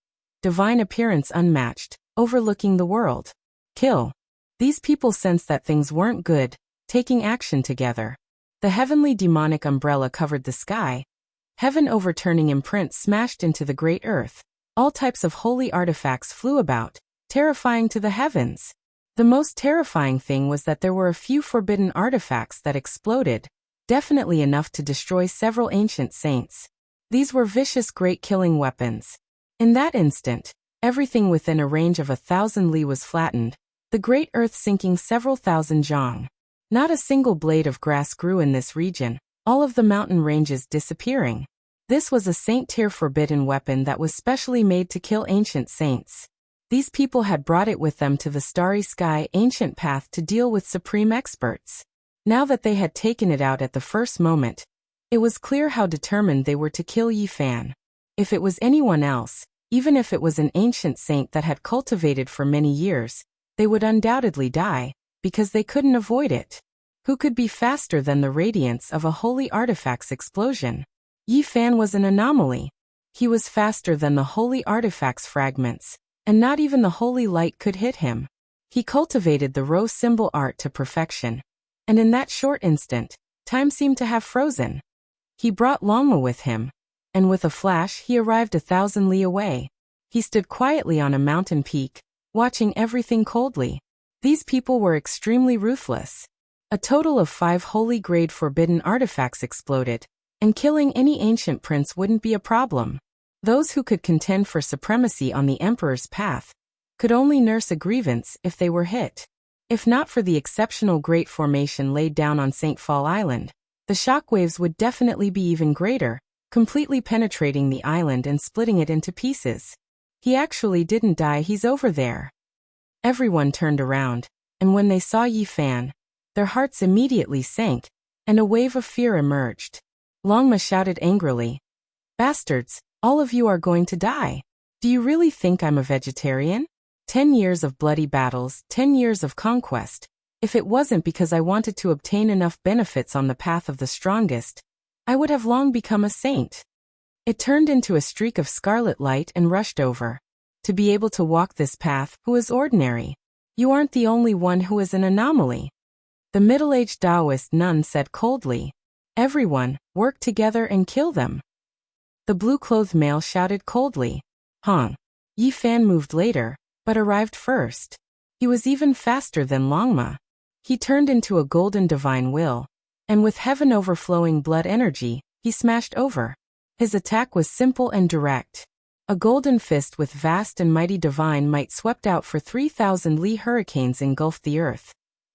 Divine appearance unmatched, overlooking the world. Kill. These people sensed that things weren't good, taking action together. The heavenly demonic umbrella covered the sky. Heaven overturning imprint smashed into the great earth. All types of holy artifacts flew about, terrifying to the heavens. The most terrifying thing was that there were a few forbidden artifacts that exploded, definitely enough to destroy several ancient saints. These were vicious great killing weapons. In that instant, everything within a range of 1,000 li was flattened, the great earth sinking several thousand zhang. Not a single blade of grass grew in this region, all of the mountain ranges disappearing. This was a saint-tier forbidden weapon that was specially made to kill ancient saints. These people had brought it with them to the starry sky ancient path to deal with supreme experts. Now that they had taken it out at the first moment, it was clear how determined they were to kill Yi Fan. If it was anyone else, even if it was an ancient saint that had cultivated for many years, they would undoubtedly die, because they couldn't avoid it. Who could be faster than the radiance of a holy artifact's explosion? Yi Fan was an anomaly. He was faster than the holy artifact's fragments, and not even the holy light could hit him. He cultivated the rose symbol art to perfection, and in that short instant, time seemed to have frozen. He brought Longma with him, and with a flash he arrived 1,000 li away. He stood quietly on a mountain peak, watching everything coldly. These people were extremely ruthless. A total of 5 holy-grade forbidden artifacts exploded, and killing any ancient prince wouldn't be a problem. Those who could contend for supremacy on the emperor's path could only nurse a grievance if they were hit. If not for the exceptional great formation laid down on St. Fall Island, the shockwaves would definitely be even greater, completely penetrating the island and splitting it into pieces. He actually didn't die, he's over there. Everyone turned around, and when they saw Yi Fan, their hearts immediately sank, and a wave of fear emerged. Longma shouted angrily, "Bastards, all of you are going to die. Do you really think I'm a vegetarian? 10 years of bloody battles, 10 years of conquest. If it wasn't because I wanted to obtain enough benefits on the path of the strongest, I would have long become a saint." It turned into a streak of scarlet light and rushed over. To be able to walk this path, who is ordinary? You aren't the only one who is an anomaly. The middle-aged Taoist nun said coldly. Everyone, work together and kill them. The blue-clothed male shouted coldly. Hong. Yi Fan moved later, but arrived first. He was even faster than Longma. He turned into a golden divine will, and with heaven overflowing blood energy, he smashed over. His attack was simple and direct. A golden fist with vast and mighty divine might swept out for 3,000 li. Hurricanes engulfed the earth,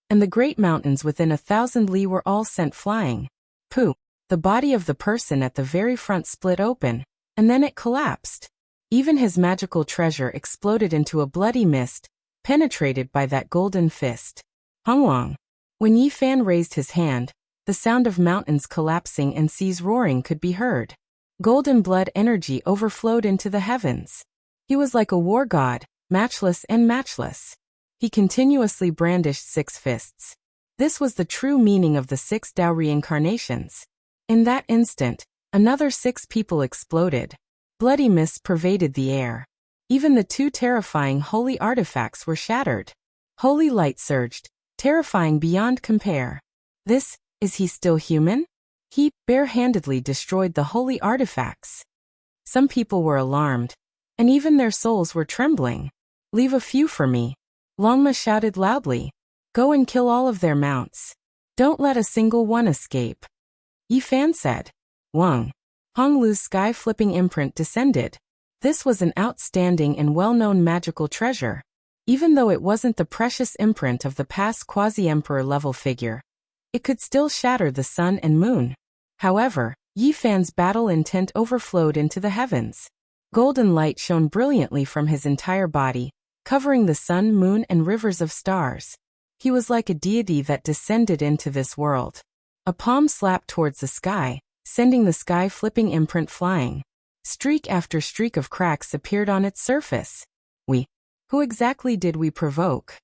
and the great mountains within 1,000 li were all sent flying. Pooh! The body of the person at the very front split open, and then it collapsed. Even his magical treasure exploded into a bloody mist, penetrated by that golden fist. Hongwang. When Yi Fan raised his hand, the sound of mountains collapsing and seas roaring could be heard. Golden blood energy overflowed into the heavens. He was like a war god, matchless and matchless. He continuously brandished 6 fists. This was the true meaning of the 6 Tao reincarnations. In that instant, another 6 people exploded. Bloody mist pervaded the air. Even the 2 terrifying holy artifacts were shattered. Holy light surged, terrifying beyond compare. Is he still human? He bare-handedly destroyed the holy artifacts. Some people were alarmed, and even their souls were trembling. Leave a few for me. Longma shouted loudly. Go and kill all of their mounts. Don't let a single one escape. Yi Fan said. Wang. Honglu's sky-flipping imprint descended. This was an outstanding and well-known magical treasure. Even though it wasn't the precious imprint of the past quasi-emperor level figure, it could still shatter the sun and moon. However, Yi Fan's battle intent overflowed into the heavens. Golden light shone brilliantly from his entire body, covering the sun, moon, and rivers of stars. He was like a deity that descended into this world. A palm slapped towards the sky, sending the sky flipping imprint flying. Streak after streak of cracks appeared on its surface. Who exactly did we provoke?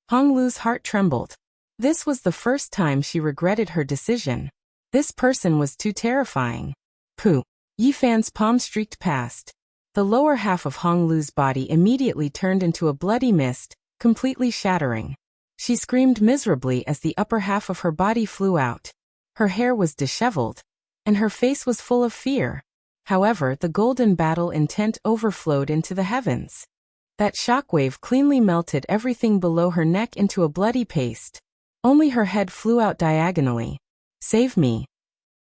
Honglu's heart trembled. This was the first time she regretted her decision. This person was too terrifying. Pooh! Yi Fan's palm streaked past. The lower half of Honglu's body immediately turned into a bloody mist, completely shattering. She screamed miserably as the upper half of her body flew out. Her hair was disheveled, and her face was full of fear. However, the golden battle intent overflowed into the heavens. That shockwave cleanly melted everything below her neck into a bloody paste. Only her head flew out diagonally. Save me.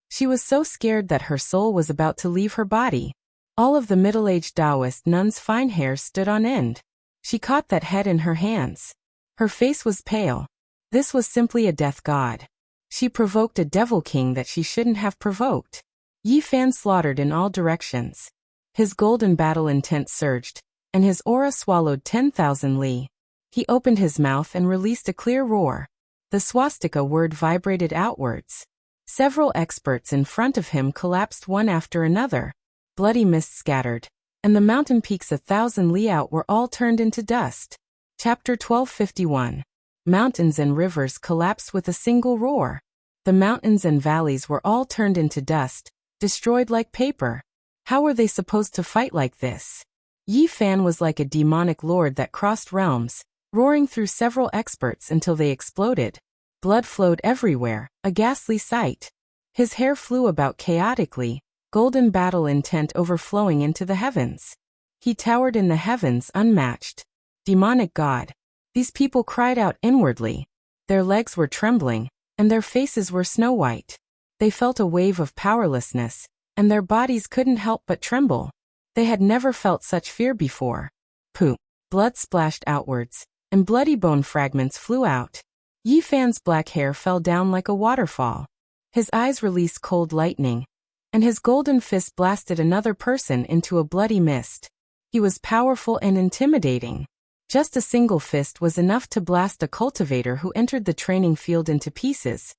She was so scared that her soul was about to leave her body. All of the middle-aged Taoist nun's fine hair stood on end. She caught that head in her hands. Her face was pale. This was simply a death god. She provoked a devil king that she shouldn't have provoked. Yi Fan slaughtered in all directions. His golden battle intent surged, and his aura swallowed 10,000 li. He opened his mouth and released a clear roar. The swastika word vibrated outwards. Several experts in front of him collapsed one after another. Bloody mist scattered, and the mountain peaks 1,000 li out were all turned into dust. Chapter 1251. Mountains and rivers collapsed with a single roar. The mountains and valleys were all turned into dust, destroyed like paper. How were they supposed to fight like this? Yi Fan was like a demonic lord that crossed realms, roaring through several experts until they exploded. Blood flowed everywhere, a ghastly sight. His hair flew about chaotically, golden battle intent overflowing into the heavens. He towered in the heavens unmatched. Demonic god. These people cried out inwardly. Their legs were trembling, and their faces were snow white. They felt a wave of powerlessness, and their bodies couldn't help but tremble. They had never felt such fear before. Pooh! Blood splashed outwards, and bloody bone fragments flew out. Yi Fan's black hair fell down like a waterfall. His eyes released cold lightning, and his golden fist blasted another person into a bloody mist. He was powerful and intimidating. Just a single fist was enough to blast a cultivator who entered the training field into pieces,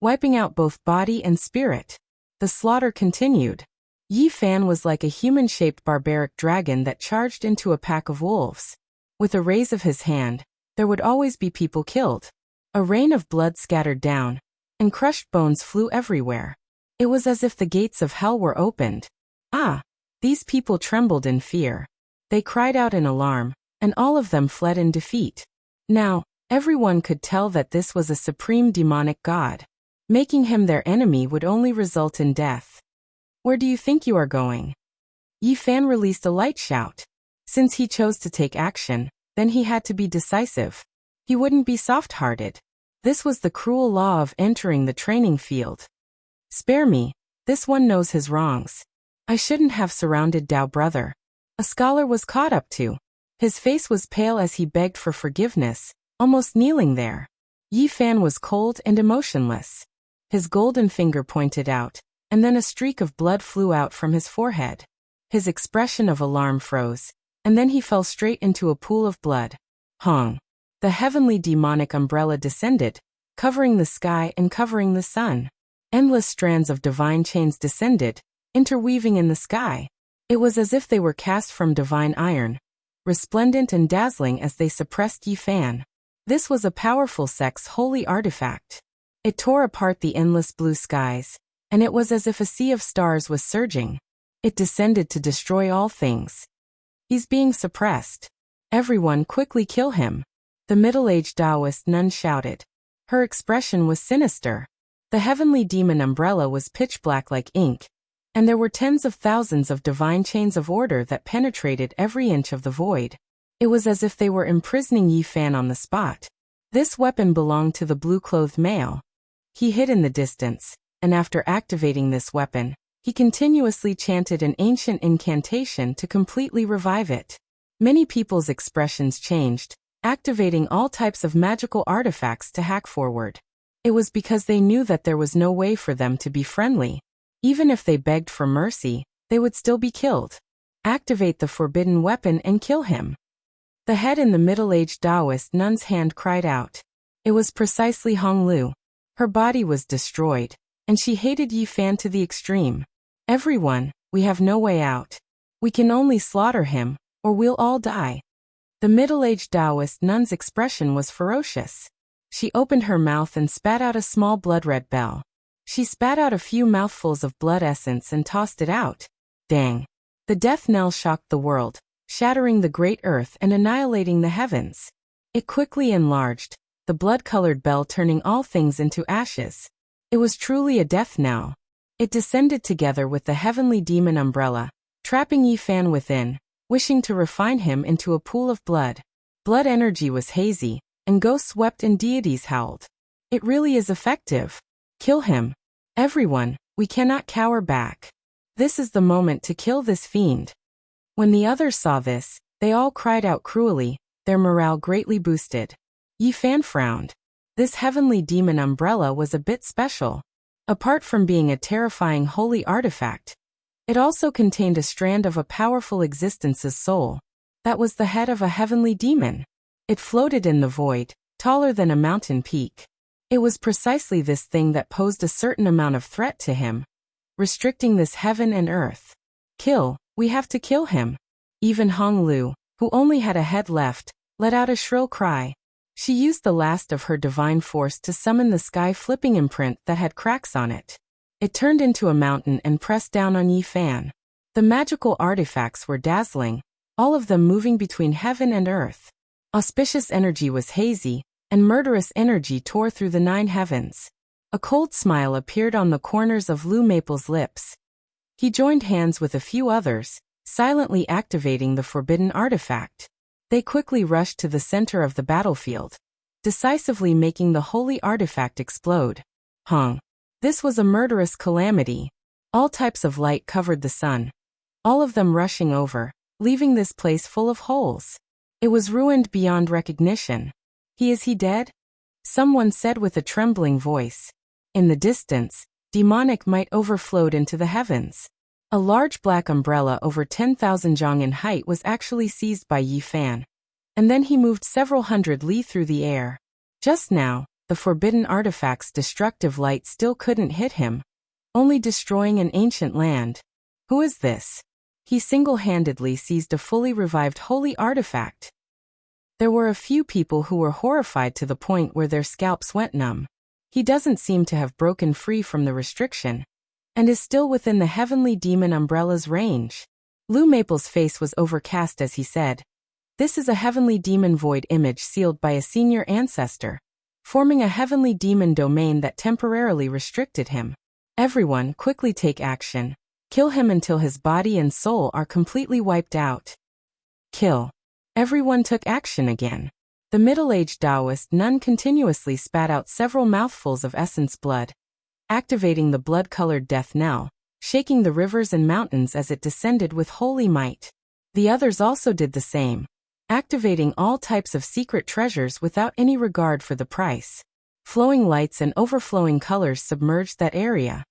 wiping out both body and spirit. The slaughter continued. Yi Fan was like a human-shaped barbaric dragon that charged into a pack of wolves. With a raise of his hand, there would always be people killed. A rain of blood scattered down, and crushed bones flew everywhere. It was as if the gates of hell were opened. These people trembled in fear. They cried out in alarm, and all of them fled in defeat. Now, everyone could tell that this was a supreme demonic god. Making him their enemy would only result in death. Where do you think you are going? Yi Fan released a light shout. Since he chose to take action, then he had to be decisive. He wouldn't be soft-hearted. This was the cruel law of entering the training field. Spare me, this one knows his wrongs. I shouldn't have surrounded Dao brother. A scholar was caught up to. His face was pale as he begged for forgiveness, almost kneeling there. Yi Fan was cold and emotionless. His golden finger pointed out, and then a streak of blood flew out from his forehead. His expression of alarm froze, and then he fell straight into a pool of blood. Hong! The heavenly demonic umbrella descended, covering the sky and covering the sun. Endless strands of divine chains descended, interweaving in the sky. It was as if they were cast from divine iron, resplendent and dazzling as they suppressed Yi Fan. This was a powerful sect's holy artifact. It tore apart the endless blue skies, and it was as if a sea of stars was surging. It descended to destroy all things. He's being suppressed. Everyone quickly kill him. The middle-aged Taoist nun shouted. Her expression was sinister. The heavenly demon umbrella was pitch black like ink, and there were tens of thousands of divine chains of order that penetrated every inch of the void. It was as if they were imprisoning Yi Fan on the spot. This weapon belonged to the blue-clothed male. He hid in the distance, and after activating this weapon, he continuously chanted an ancient incantation to completely revive it. Many people's expressions changed, activating all types of magical artifacts to hack forward. It was because they knew that there was no way for them to be friendly. Even if they begged for mercy, they would still be killed. Activate the forbidden weapon and kill him. The head in the middle-aged Taoist nun's hand cried out. It was precisely Hong Lu. Her body was destroyed, and she hated Yi Fan to the extreme. Everyone, we have no way out. We can only slaughter him, or we'll all die. The middle-aged Taoist nun's expression was ferocious. She opened her mouth and spat out a small blood-red bell. She spat out a few mouthfuls of blood essence and tossed it out. Dang! The death knell shocked the world, shattering the great earth and annihilating the heavens. It quickly enlarged, the blood-colored bell turning all things into ashes. It was truly a death knell. It descended together with the heavenly demon umbrella, trapping Yi Fan within, wishing to refine him into a pool of blood. Blood energy was hazy, and ghosts wept and deities howled. It really is effective. Kill him. Everyone, we cannot cower back. This is the moment to kill this fiend. When the others saw this, they all cried out cruelly, their morale greatly boosted. Yi Fan frowned. This heavenly demon umbrella was a bit special. Apart from being a terrifying holy artifact, it also contained a strand of a powerful existence's soul. That was the head of a heavenly demon. It floated in the void, taller than a mountain peak. It was precisely this thing that posed a certain amount of threat to him, restricting this heaven and earth. Kill, we have to kill him. Even Hong Lu, who only had a head left, let out a shrill cry. She used the last of her divine force to summon the sky-flipping imprint that had cracks on it. It turned into a mountain and pressed down on Yi Fan. The magical artifacts were dazzling, all of them moving between heaven and earth. Auspicious energy was hazy, and murderous energy tore through the 9 heavens. A cold smile appeared on the corners of Lu Maple's lips. He joined hands with a few others, silently activating the forbidden artifact. They quickly rushed to the center of the battlefield, decisively making the holy artifact explode. This was a murderous calamity. All types of light covered the sun, all of them rushing over, leaving this place full of holes. It was ruined beyond recognition. Is he dead? Someone said with a trembling voice. In the distance, demonic might overflowed into the heavens. A large black umbrella over 10,000 zhang in height was actually seized by Yi Fan, and then he moved several hundred li through the air. Just now, the forbidden artifact's destructive light still couldn't hit him, only destroying an ancient land. Who is this? He single-handedly seized a fully revived holy artifact. There were a few people who were horrified to the point where their scalps went numb. He doesn't seem to have broken free from the restriction, and is still within the heavenly demon umbrella's range. Lu Maple's face was overcast as he said, "This is a heavenly demon void image sealed by a senior ancestor, forming a heavenly demon domain that temporarily restricted him. Everyone, quickly take action. Kill him until his body and soul are completely wiped out." Kill. Everyone took action again. The middle-aged Taoist nun continuously spat out several mouthfuls of essence blood, activating the blood-colored death knell, shaking the rivers and mountains as it descended with holy might. The others also did the same, activating all types of secret treasures without any regard for the price. Flowing lights and overflowing colors submerged that area.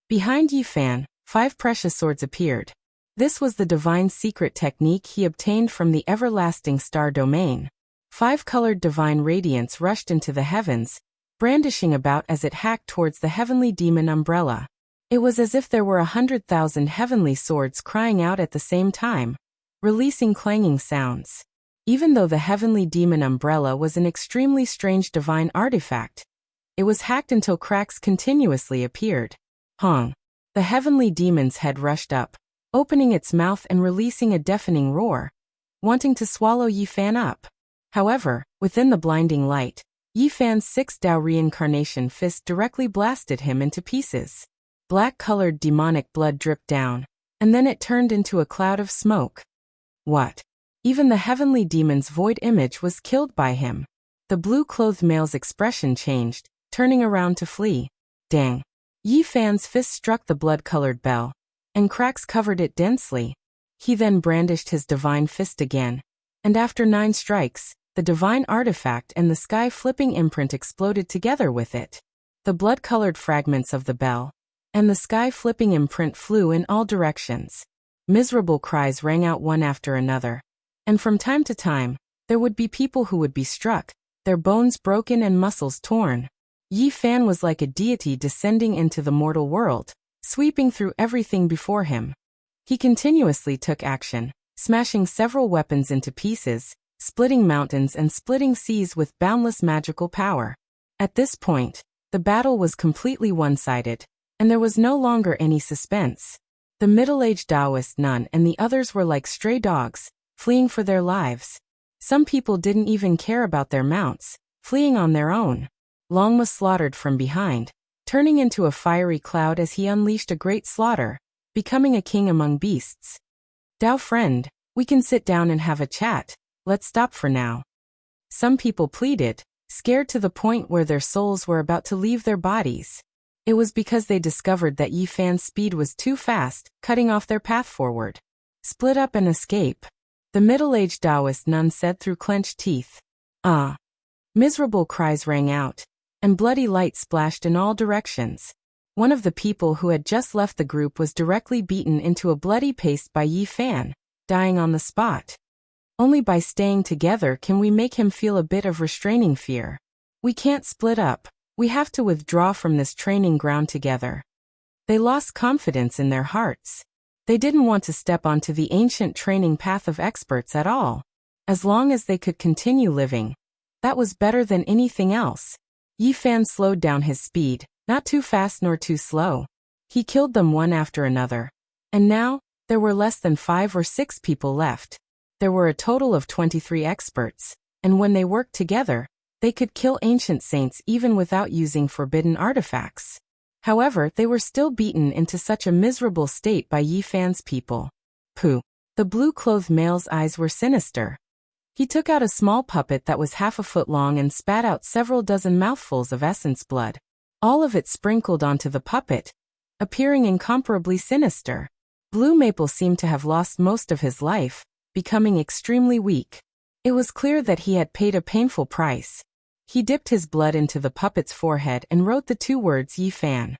Behind Yi Fan, 5 precious swords appeared. This was the divine secret technique he obtained from the everlasting star domain. 5 colored divine radiance rushed into the heavens, brandishing about as it hacked towards the heavenly demon umbrella. It was as if there were 100,000 heavenly swords crying out at the same time, releasing clanging sounds. Even though the heavenly demon umbrella was an extremely strange divine artifact, it was hacked until cracks continuously appeared. The heavenly demon's head rushed up, opening its mouth and releasing a deafening roar, wanting to swallow Yi Fan up. However, within the blinding light, Yi Fan's 6 Dao reincarnation fist directly blasted him into pieces. Black-colored demonic blood dripped down, and then it turned into a cloud of smoke. What? Even the heavenly demon's void image was killed by him. The blue-clothed male's expression changed, turning around to flee. Dang. Yi Fan's fist struck the blood-colored bell, and cracks covered it densely. He then brandished his divine fist again, and after 9 strikes, the divine artifact and the sky-flipping imprint exploded together with it. The blood-colored fragments of the bell and the sky-flipping imprint flew in all directions. Miserable cries rang out one after another. And from time to time, there would be people who would be struck, their bones broken and muscles torn. Yi Fan was like a deity descending into the mortal world, sweeping through everything before him. He continuously took action, smashing several weapons into pieces, splitting mountains and splitting seas with boundless magical power. At this point, the battle was completely one-sided, and there was no longer any suspense. The middle-aged Taoist nun and the others were like stray dogs, fleeing for their lives. Some people didn't even care about their mounts, fleeing on their own. Long was slaughtered from behind, turning into a fiery cloud as he unleashed a great slaughter, becoming a king among beasts. Dao friend, we can sit down and have a chat, let's stop for now. Some people pleaded, scared to the point where their souls were about to leave their bodies. It was because they discovered that Yi Fan's speed was too fast, cutting off their path forward. Split up and escape, the middle-aged Taoist nun said through clenched teeth. Ah! Miserable cries rang out, and bloody light splashed in all directions. One of the people who had just left the group was directly beaten into a bloody paste by Yi Fan, dying on the spot. Only by staying together can we make him feel a bit of restraining fear. We can't split up, we have to withdraw from this training ground together. They lost confidence in their hearts. They didn't want to step onto the ancient training path of experts at all. As long as they could continue living, that was better than anything else. Yi Fan slowed down his speed, not too fast nor too slow. He killed them one after another. And now, there were less than 5 or 6 people left. There were a total of 23 experts, and when they worked together, they could kill ancient saints even without using forbidden artifacts. However, they were still beaten into such a miserable state by Yi Fan's people. Pooh! The blue-clothed male's eyes were sinister. He took out a small puppet that was half a foot long and spat out several dozen mouthfuls of essence blood. All of it sprinkled onto the puppet, appearing incomparably sinister. Blue Maple seemed to have lost most of his life, becoming extremely weak. It was clear that he had paid a painful price. He dipped his blood into the puppet's forehead and wrote the 2 words Yi Fan.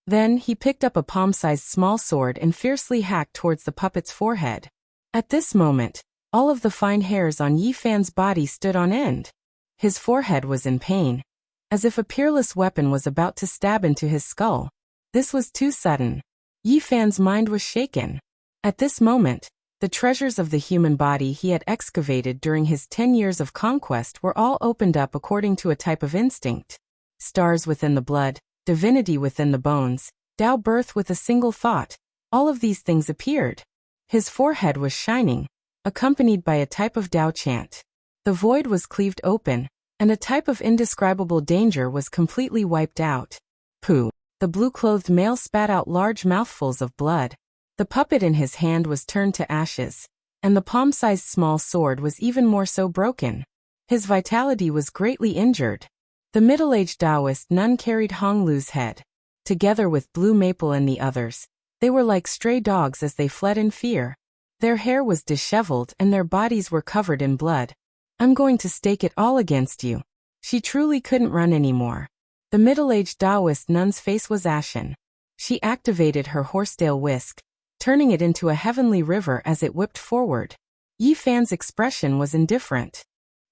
Then he picked up a palm-sized small sword and fiercely hacked towards the puppet's forehead. At this moment, all of the fine hairs on Yi Fan's body stood on end. His forehead was in pain, as if a peerless weapon was about to stab into his skull. This was too sudden. Yi Fan's mind was shaken. At this moment, the treasures of the human body he had excavated during his 10 years of conquest were all opened up according to a type of instinct. Stars within the blood, divinity within the bones, Tao birth with a single thought, all of these things appeared. His forehead was shining, accompanied by a type of Tao chant. The void was cleaved open, and a type of indescribable danger was completely wiped out. Pooh! The blue-clothed male spat out large mouthfuls of blood. The puppet in his hand was turned to ashes, and the palm-sized small sword was even more so broken. His vitality was greatly injured. The middle-aged Taoist nun carried Hong Lu's head. Together with Blue Maple and the others, they were like stray dogs as they fled in fear. Their hair was disheveled and their bodies were covered in blood. I'm going to stake it all against you. She truly couldn't run anymore. The middle-aged Taoist nun's face was ashen. She activated her horsetail whisk, turning it into a heavenly river as it whipped forward. Yi Fan's expression was indifferent.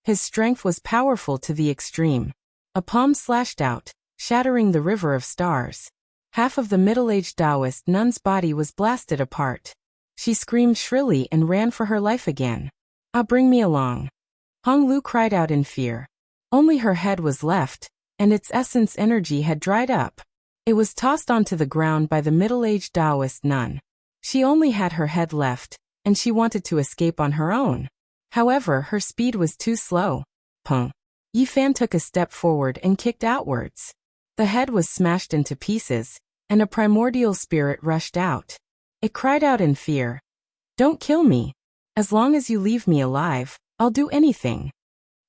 His strength was powerful to the extreme. A palm slashed out, shattering the river of stars. Half of the middle-aged Taoist nun's body was blasted apart. She screamed shrilly and ran for her life again. Ah, bring me along. Hong Lu cried out in fear. Only her head was left, and its essence energy had dried up. It was tossed onto the ground by the middle-aged Taoist nun. She only had her head left, and she wanted to escape on her own. However, her speed was too slow. Pung! Yi Fan took a step forward and kicked outwards. The head was smashed into pieces, and a primordial spirit rushed out. It cried out in fear. Don't kill me. As long as you leave me alive, I'll do anything.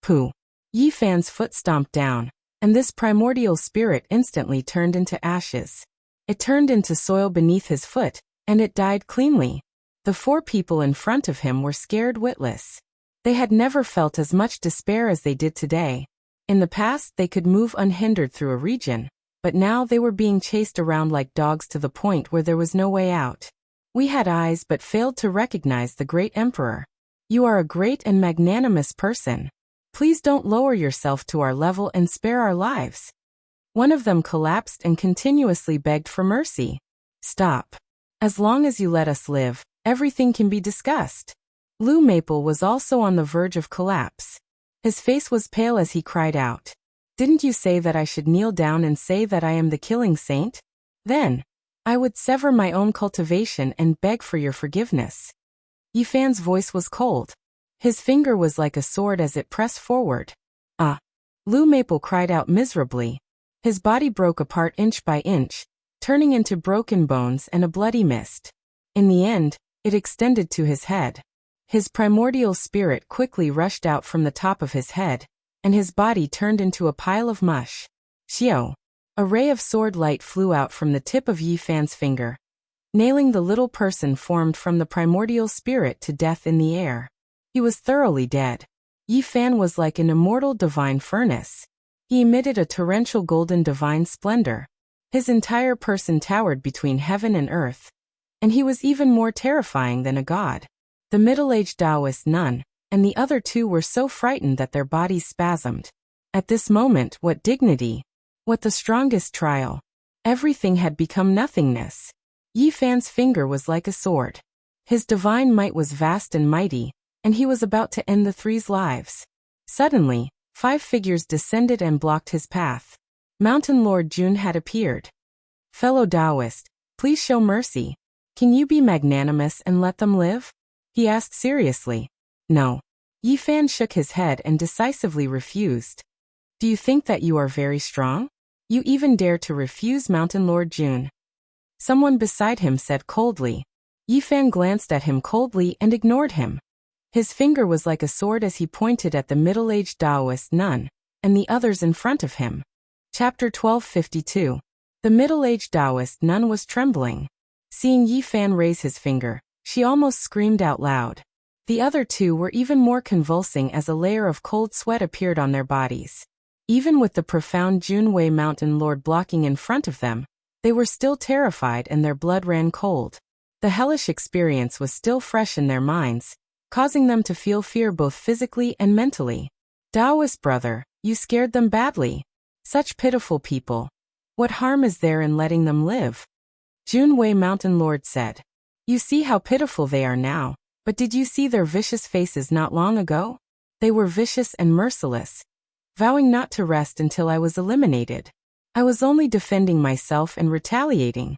Pooh! Yi Fan's foot stomped down, and this primordial spirit instantly turned into ashes. It turned into soil beneath his foot, and it died cleanly. The 4 people in front of him were scared witless. They had never felt as much despair as they did today. In the past, they could move unhindered through a region, but now they were being chased around like dogs to the point where there was no way out. We had eyes but failed to recognize the great emperor. You are a great and magnanimous person. Please don't lower yourself to our level and spare our lives. One of them collapsed and continuously begged for mercy. Stop. As long as you let us live, everything can be discussed. Lou Maple was also on the verge of collapse. His face was pale as he cried out. Didn't you say that I should kneel down and say that I am the killing saint? Then, I would sever my own cultivation and beg for your forgiveness. Yifan's voice was cold. His finger was like a sword as it pressed forward. Ah! Lou Maple cried out miserably. His body broke apart inch by inch, turning into broken bones and a bloody mist. In the end, it extended to his head. His primordial spirit quickly rushed out from the top of his head, and his body turned into a pile of mush. Xiao! A ray of sword light flew out from the tip of Yifan's finger, nailing the little person formed from the primordial spirit to death in the air. He was thoroughly dead. Yifan was like an immortal divine furnace. He emitted a torrential golden divine splendor. His entire person towered between heaven and earth, and he was even more terrifying than a god. The middle-aged Taoist nun and the other two were so frightened that their bodies spasmed. At this moment, what dignity! What the strongest trial! Everything had become nothingness. Yifan's finger was like a sword. His divine might was vast and mighty, and he was about to end the three's lives. Suddenly, 5 figures descended and blocked his path. Mountain Lord Jun had appeared. Fellow Taoist, please show mercy. Can you be magnanimous and let them live? He asked seriously. No. Yifan shook his head and decisively refused. Do you think that you are very strong? You even dare to refuse Mountain Lord Jun? Someone beside him said coldly. Yifan glanced at him coldly and ignored him. His finger was like a sword as he pointed at the middle-aged Taoist nun and the others in front of him. Chapter 1252. The middle-aged Taoist nun was trembling. Seeing Yifan raise his finger, she almost screamed out loud. The other two were even more convulsing as a layer of cold sweat appeared on their bodies. Even with the profound Junwei Mountain Lord blocking in front of them, they were still terrified and their blood ran cold. The hellish experience was still fresh in their minds, causing them to feel fear both physically and mentally. Taoist brother, you scared them badly. Such pitiful people. What harm is there in letting them live? Junwei Mountain Lord said. You see how pitiful they are now, but did you see their vicious faces not long ago? They were vicious and merciless, vowing not to rest until I was eliminated. I was only defending myself and retaliating,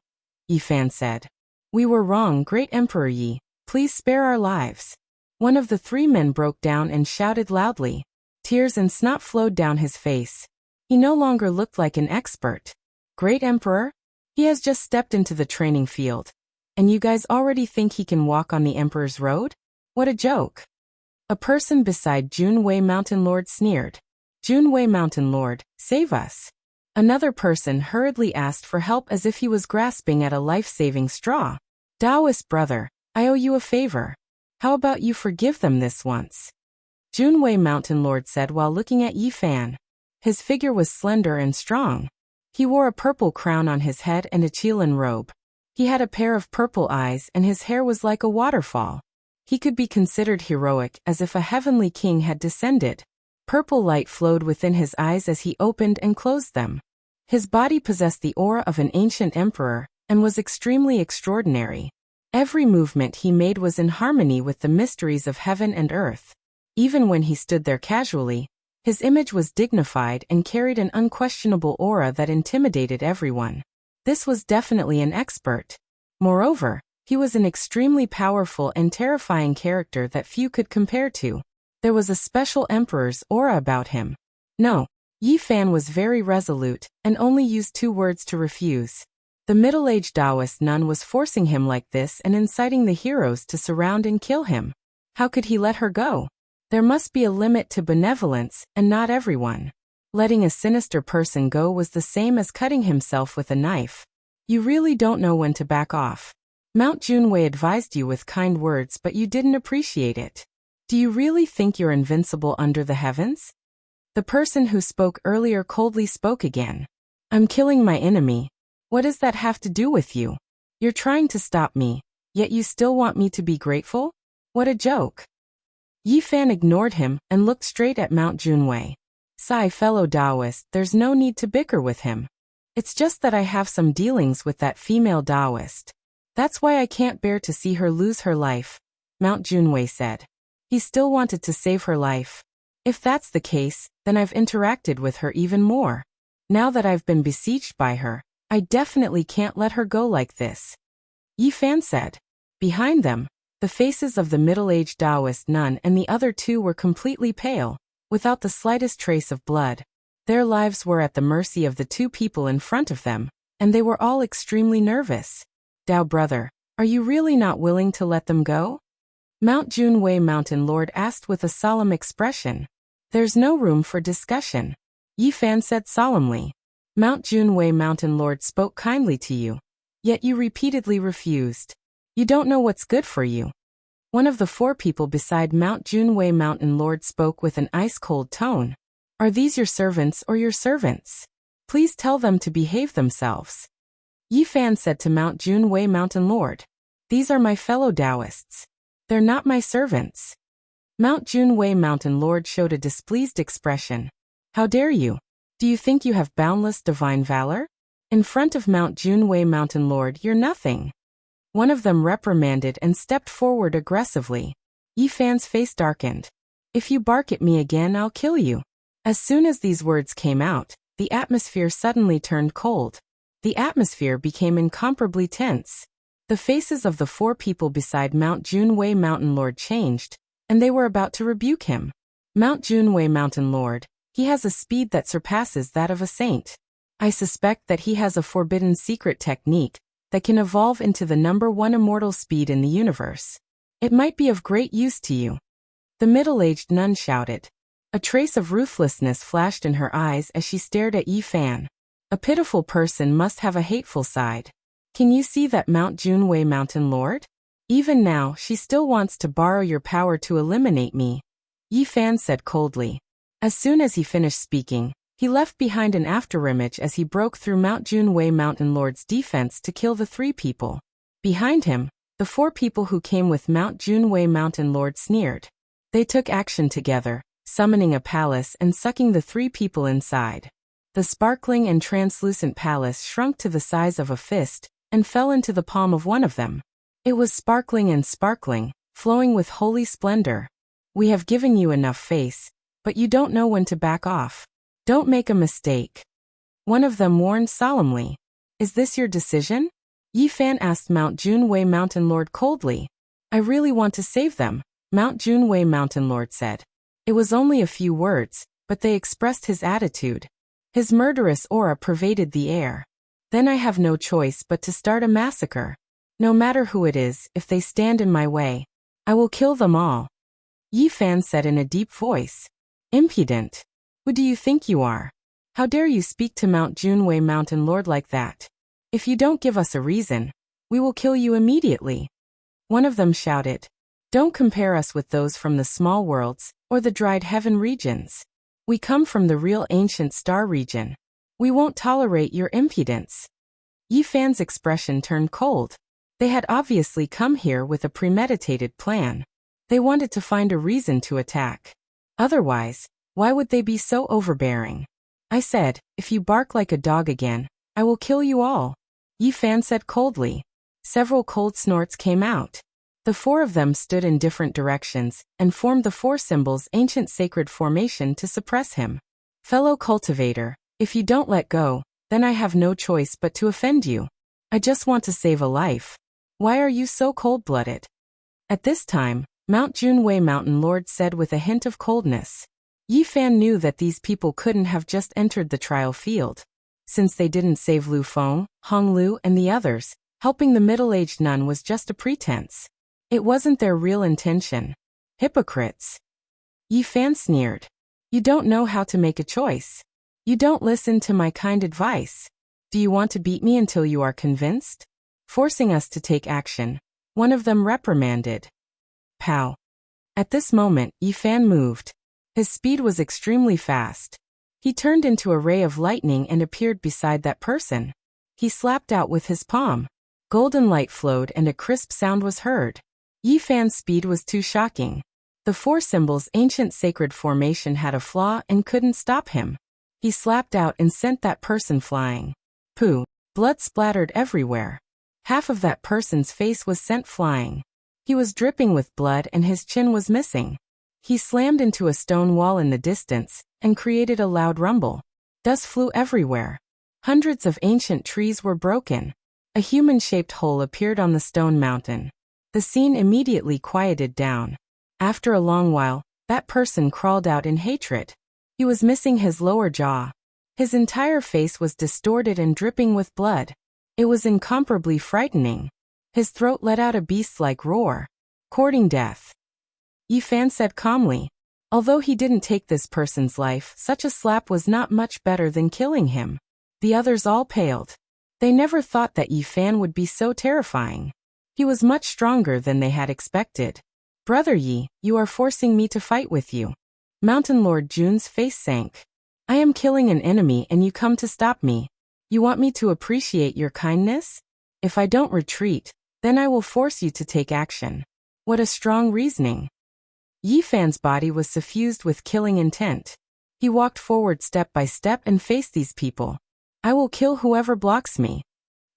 Yifan said. We were wrong, great Emperor Yi. Please spare our lives. One of the 3 men broke down and shouted loudly. Tears and snot flowed down his face. He no longer looked like an expert. Great Emperor? He has just stepped into the training field. And you guys already think he can walk on the Emperor's road? What a joke. A person beside Junwei Mountain Lord sneered. Junwei Mountain Lord, save us. Another person hurriedly asked for help as if he was grasping at a life-saving straw. Taoist brother, I owe you a favor. How about you forgive them this once? Junwei Mountain Lord said while looking at Yifan. His figure was slender and strong. He wore a purple crown on his head and a Qilin robe. He had a pair of purple eyes and his hair was like a waterfall. He could be considered heroic as if a heavenly king had descended. Purple light flowed within his eyes as he opened and closed them. His body possessed the aura of an ancient emperor and was extremely extraordinary. Every movement he made was in harmony with the mysteries of heaven and earth. Even when he stood there casually, his image was dignified and carried an unquestionable aura that intimidated everyone. This was definitely an expert. Moreover, he was an extremely powerful and terrifying character that few could compare to. There was a special emperor's aura about him. No, Yifan was very resolute and only used 2 words to refuse. The middle-aged Taoist nun was forcing him like this and inciting the heroes to surround and kill him. How could he let her go? There must be a limit to benevolence, and not everyone. Letting a sinister person go was the same as cutting himself with a knife. You really don't know when to back off. Mount Junwei advised you with kind words but you didn't appreciate it. Do you really think you're invincible under the heavens? The person who spoke earlier coldly spoke again. I'm killing my enemy. What does that have to do with you? You're trying to stop me, yet you still want me to be grateful? What a joke. Yi Fan ignored him and looked straight at Mount Junwei. Sigh, fellow Taoist, there's no need to bicker with him. It's just that I have some dealings with that female Taoist. That's why I can't bear to see her lose her life, Mount Junwei said. He still wanted to save her life. If that's the case, then I've interacted with her even more. Now that I've been besieged by her, I definitely can't let her go like this. Yi Fan said. Behind them, the faces of the middle-aged Taoist nun and the other two were completely pale, without the slightest trace of blood. Their lives were at the mercy of the two people in front of them, and they were all extremely nervous. Tao brother, are you really not willing to let them go? Mount Junwei Mountain Lord asked with a solemn expression. There's no room for discussion, Yi Fan said solemnly. Mount Junwei Mountain Lord spoke kindly to you, yet you repeatedly refused. You don't know what's good for you. One of the four people beside Mount Junwei Mountain Lord spoke with an ice-cold tone. Are these your servants or your servants? Please tell them to behave themselves. Yi Fan said to Mount Junwei Mountain Lord. These are my fellow Taoists. They're not my servants. Mount Junwei Mountain Lord showed a displeased expression. How dare you? Do you think you have boundless divine valor? In front of Mount Junwei Mountain Lord, you're nothing. One of them reprimanded and stepped forward aggressively. Yi Fan's face darkened. If you bark at me again, I'll kill you. As soon as these words came out, the atmosphere suddenly turned cold. The atmosphere became incomparably tense. The faces of the four people beside Mount Junwei Mountain Lord changed, and they were about to rebuke him. Mount Junwei Mountain Lord, he has a speed that surpasses that of a saint. I suspect that he has a forbidden secret technique that can evolve into the #1 immortal speed in the universe. It might be of great use to you. The middle-aged nun shouted. A trace of ruthlessness flashed in her eyes as she stared at Yi Fan. A pitiful person must have a hateful side. Can you see that, Mount Junwei Mountain Lord? Even now, she still wants to borrow your power to eliminate me, Yi Fan said coldly. As soon as he finished speaking, he left behind an afterimage as he broke through Mount Junwei Mountain Lord's defense to kill the three people. Behind him, the four people who came with Mount Junwei Mountain Lord sneered. They took action together, summoning a palace and sucking the three people inside. The sparkling and translucent palace shrunk to the size of a fist and fell into the palm of one of them. It was sparkling and sparkling, flowing with holy splendor. We have given you enough face, but you don't know when to back off. Don't make a mistake. One of them warned solemnly. Is this your decision? Yi Fan asked Mount Junwei Mountain Lord coldly. I really want to save them, Mount Junwei Mountain Lord said. It was only a few words, but they expressed his attitude. His murderous aura pervaded the air. Then I have no choice but to start a massacre. No matter who it is, if they stand in my way, I will kill them all. Yi Fan said in a deep voice. Impudent. Who do you think you are? How dare you speak to Mount Junwei Mountain Lord like that? If you don't give us a reason, we will kill you immediately. One of them shouted. Don't compare us with those from the small worlds, or the dried heaven regions. We come from the real ancient star region. We won't tolerate your impudence. Yi Fan's expression turned cold. They had obviously come here with a premeditated plan. They wanted to find a reason to attack. Otherwise, why would they be so overbearing? I said, if you bark like a dog again, I will kill you all, Yi Fan said coldly. Several cold snorts came out. The four of them stood in different directions and formed the four symbols ancient sacred formation to suppress him. Fellow cultivator, if you don't let go, then I have no choice but to offend you. I just want to save a life. Why are you so cold-blooded? At this time, Mount Junwei Mountain Lord said with a hint of coldness. Yi Fan knew that these people couldn't have just entered the trial field. Since they didn't save Lu Feng, Hong Lu and the others, helping the middle-aged nun was just a pretense. It wasn't their real intention. Hypocrites. Yi Fan sneered. You don't know how to make a choice. You don't listen to my kind advice. Do you want to beat me until you are convinced? Forcing us to take action. One of them reprimanded. Pow. At this moment, Yi Fan moved. His speed was extremely fast. He turned into a ray of lightning and appeared beside that person. He slapped out with his palm. Golden light flowed and a crisp sound was heard. Yi Fan's speed was too shocking. The four symbols' ancient sacred formation had a flaw and couldn't stop him. He slapped out and sent that person flying. Pooh! Blood splattered everywhere. Half of that person's face was sent flying. He was dripping with blood and his chin was missing. He slammed into a stone wall in the distance and created a loud rumble. Dust flew everywhere. Hundreds of ancient trees were broken. A human-shaped hole appeared on the stone mountain. The scene immediately quieted down. After a long while, that person crawled out in hatred. He was missing his lower jaw. His entire face was distorted and dripping with blood. It was incomparably frightening. His throat let out a beast-like roar. Courting death. Yi Fan said calmly. Although he didn't take this person's life, such a slap was not much better than killing him. The others all paled. They never thought that Yi Fan would be so terrifying. He was much stronger than they had expected. Brother Yi, you are forcing me to fight with you. Mountain Lord Jun's face sank. I am killing an enemy and you come to stop me. You want me to appreciate your kindness? If I don't retreat, then I will force you to take action. What a strong reasoning. Yi Fan's body was suffused with killing intent. He walked forward step by step and faced these people. I will kill whoever blocks me.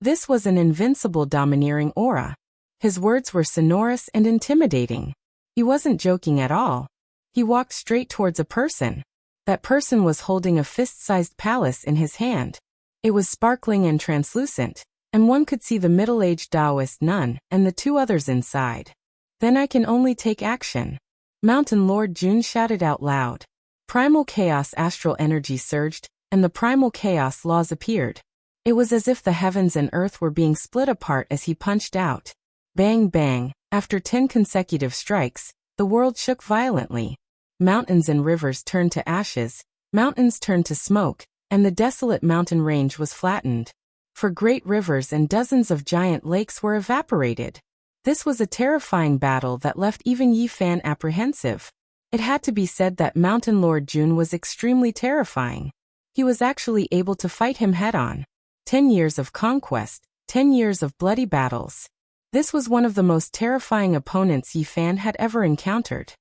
This was an invincible domineering aura. His words were sonorous and intimidating. He wasn't joking at all. He walked straight towards a person. That person was holding a fist-sized palace in his hand. It was sparkling and translucent, and one could see the middle-aged Taoist nun and the two others inside. Then I can only take action. Mountain Lord Jun shouted out loud. Primal chaos astral energy surged, and the primal chaos laws appeared. It was as if the heavens and earth were being split apart as he punched out. Bang bang, after 10 consecutive strikes, the world shook violently. Mountains and rivers turned to ashes, mountains turned to smoke, and the desolate mountain range was flattened. For great rivers and dozens of giant lakes were evaporated. This was a terrifying battle that left even Yi Fan apprehensive. It had to be said that Mountain Lord Jun was extremely terrifying. He was actually able to fight him head-on. 10 years of conquest, 10 years of bloody battles. This was one of the most terrifying opponents Yi Fan had ever encountered.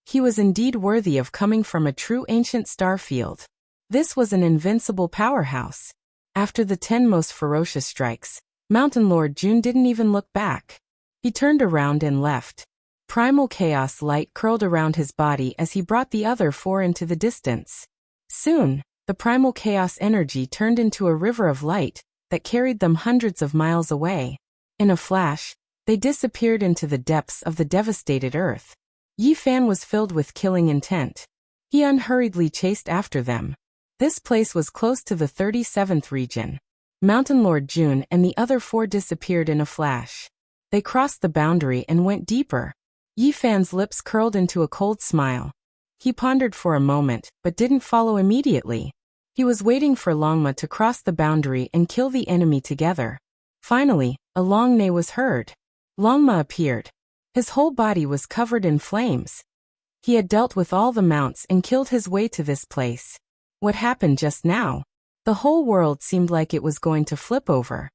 He was indeed worthy of coming from a true ancient star field. This was an invincible powerhouse. After the 10 most ferocious strikes, Mountain Lord Jun didn't even look back. He turned around and left. Primal chaos light curled around his body as he brought the other 4 into the distance. Soon, the primal chaos energy turned into a river of light that carried them hundreds of miles away. In a flash, they disappeared into the depths of the devastated earth. Yi Fan was filled with killing intent. He unhurriedly chased after them. This place was close to the 37th region. Mountain Lord Jun and the other 4 disappeared in a flash. They crossed the boundary and went deeper. Yi Fan's lips curled into a cold smile. He pondered for a moment, but didn't follow immediately. He was waiting for Longma to cross the boundary and kill the enemy together. Finally, a long neigh was heard. Longma appeared. His whole body was covered in flames. He had dealt with all the mounts and killed his way to this place. What happened just now? The whole world seemed like it was going to flip over.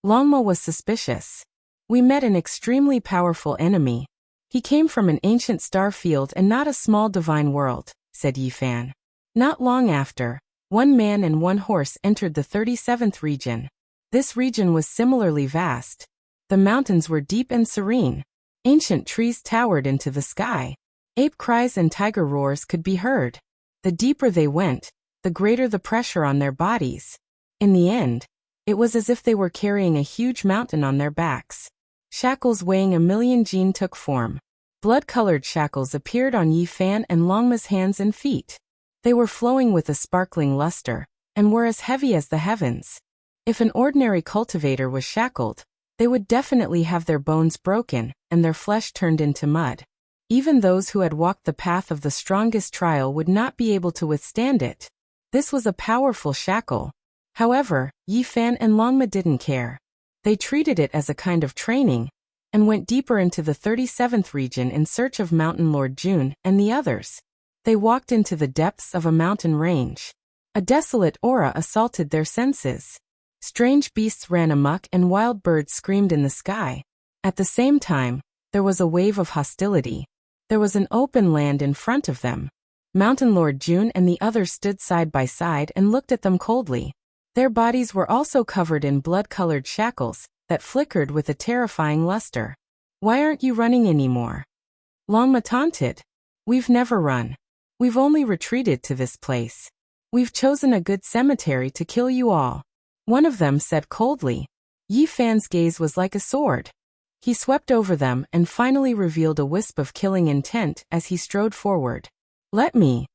Longma was suspicious. We met an extremely powerful enemy. He came from an ancient star field and not a small divine world, said Yi Fan. Not long after, 1 man and 1 horse entered the 37th region. This region was similarly vast. The mountains were deep and serene. Ancient trees towered into the sky. Ape cries and tiger roars could be heard. The deeper they went, the greater the pressure on their bodies. In the end, it was as if they were carrying a huge mountain on their backs. Shackles weighing 1,000,000 jin took form. Blood-colored shackles appeared on Yi Fan and Longma's hands and feet. They were flowing with a sparkling luster, and were as heavy as the heavens. If an ordinary cultivator was shackled, they would definitely have their bones broken, and their flesh turned into mud. Even those who had walked the path of the strongest trial would not be able to withstand it. This was a powerful shackle. However, Yi Fan and Longma didn't care. They treated it as a kind of training. and went deeper into the 37th region in search of Mountain Lord June and the others. They walked into the depths of a mountain range. A desolate aura assaulted their senses. Strange beasts ran amok and wild birds screamed in the sky. At the same time, there was a wave of hostility. There was an open land in front of them. Mountain Lord June and the others stood side by side and looked at them coldly. Their bodies were also covered in blood-colored shackles that flickered with a terrifying luster. "Why aren't you running anymore?" Longma taunted. "We've never run. We've only retreated to this place. We've chosen a good cemetery to kill you all," one of them said coldly. Yi Fan's gaze was like a sword. He swept over them and finally revealed a wisp of killing intent as he strode forward. "Let me."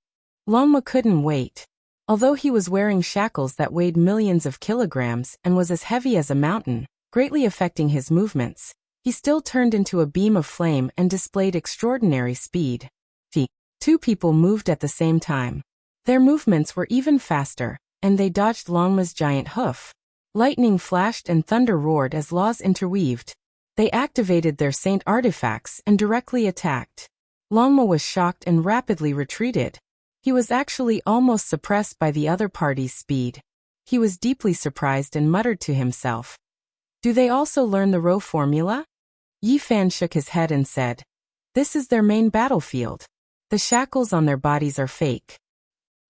Longma couldn't wait. Although he was wearing shackles that weighed millions of kilograms and was as heavy as a mountain, greatly affecting his movements, he still turned into a beam of flame and displayed extraordinary speed. The two people moved at the same time. Their movements were even faster, and they dodged Longma's giant hoof. Lightning flashed and thunder roared as laws interweaved. They activated their saint artifacts and directly attacked. Longma was shocked and rapidly retreated. He was actually almost suppressed by the other party's speed. He was deeply surprised and muttered to himself, "Do they also learn the row formula?" Yi Fan shook his head and said, "This is their main battlefield. The shackles on their bodies are fake."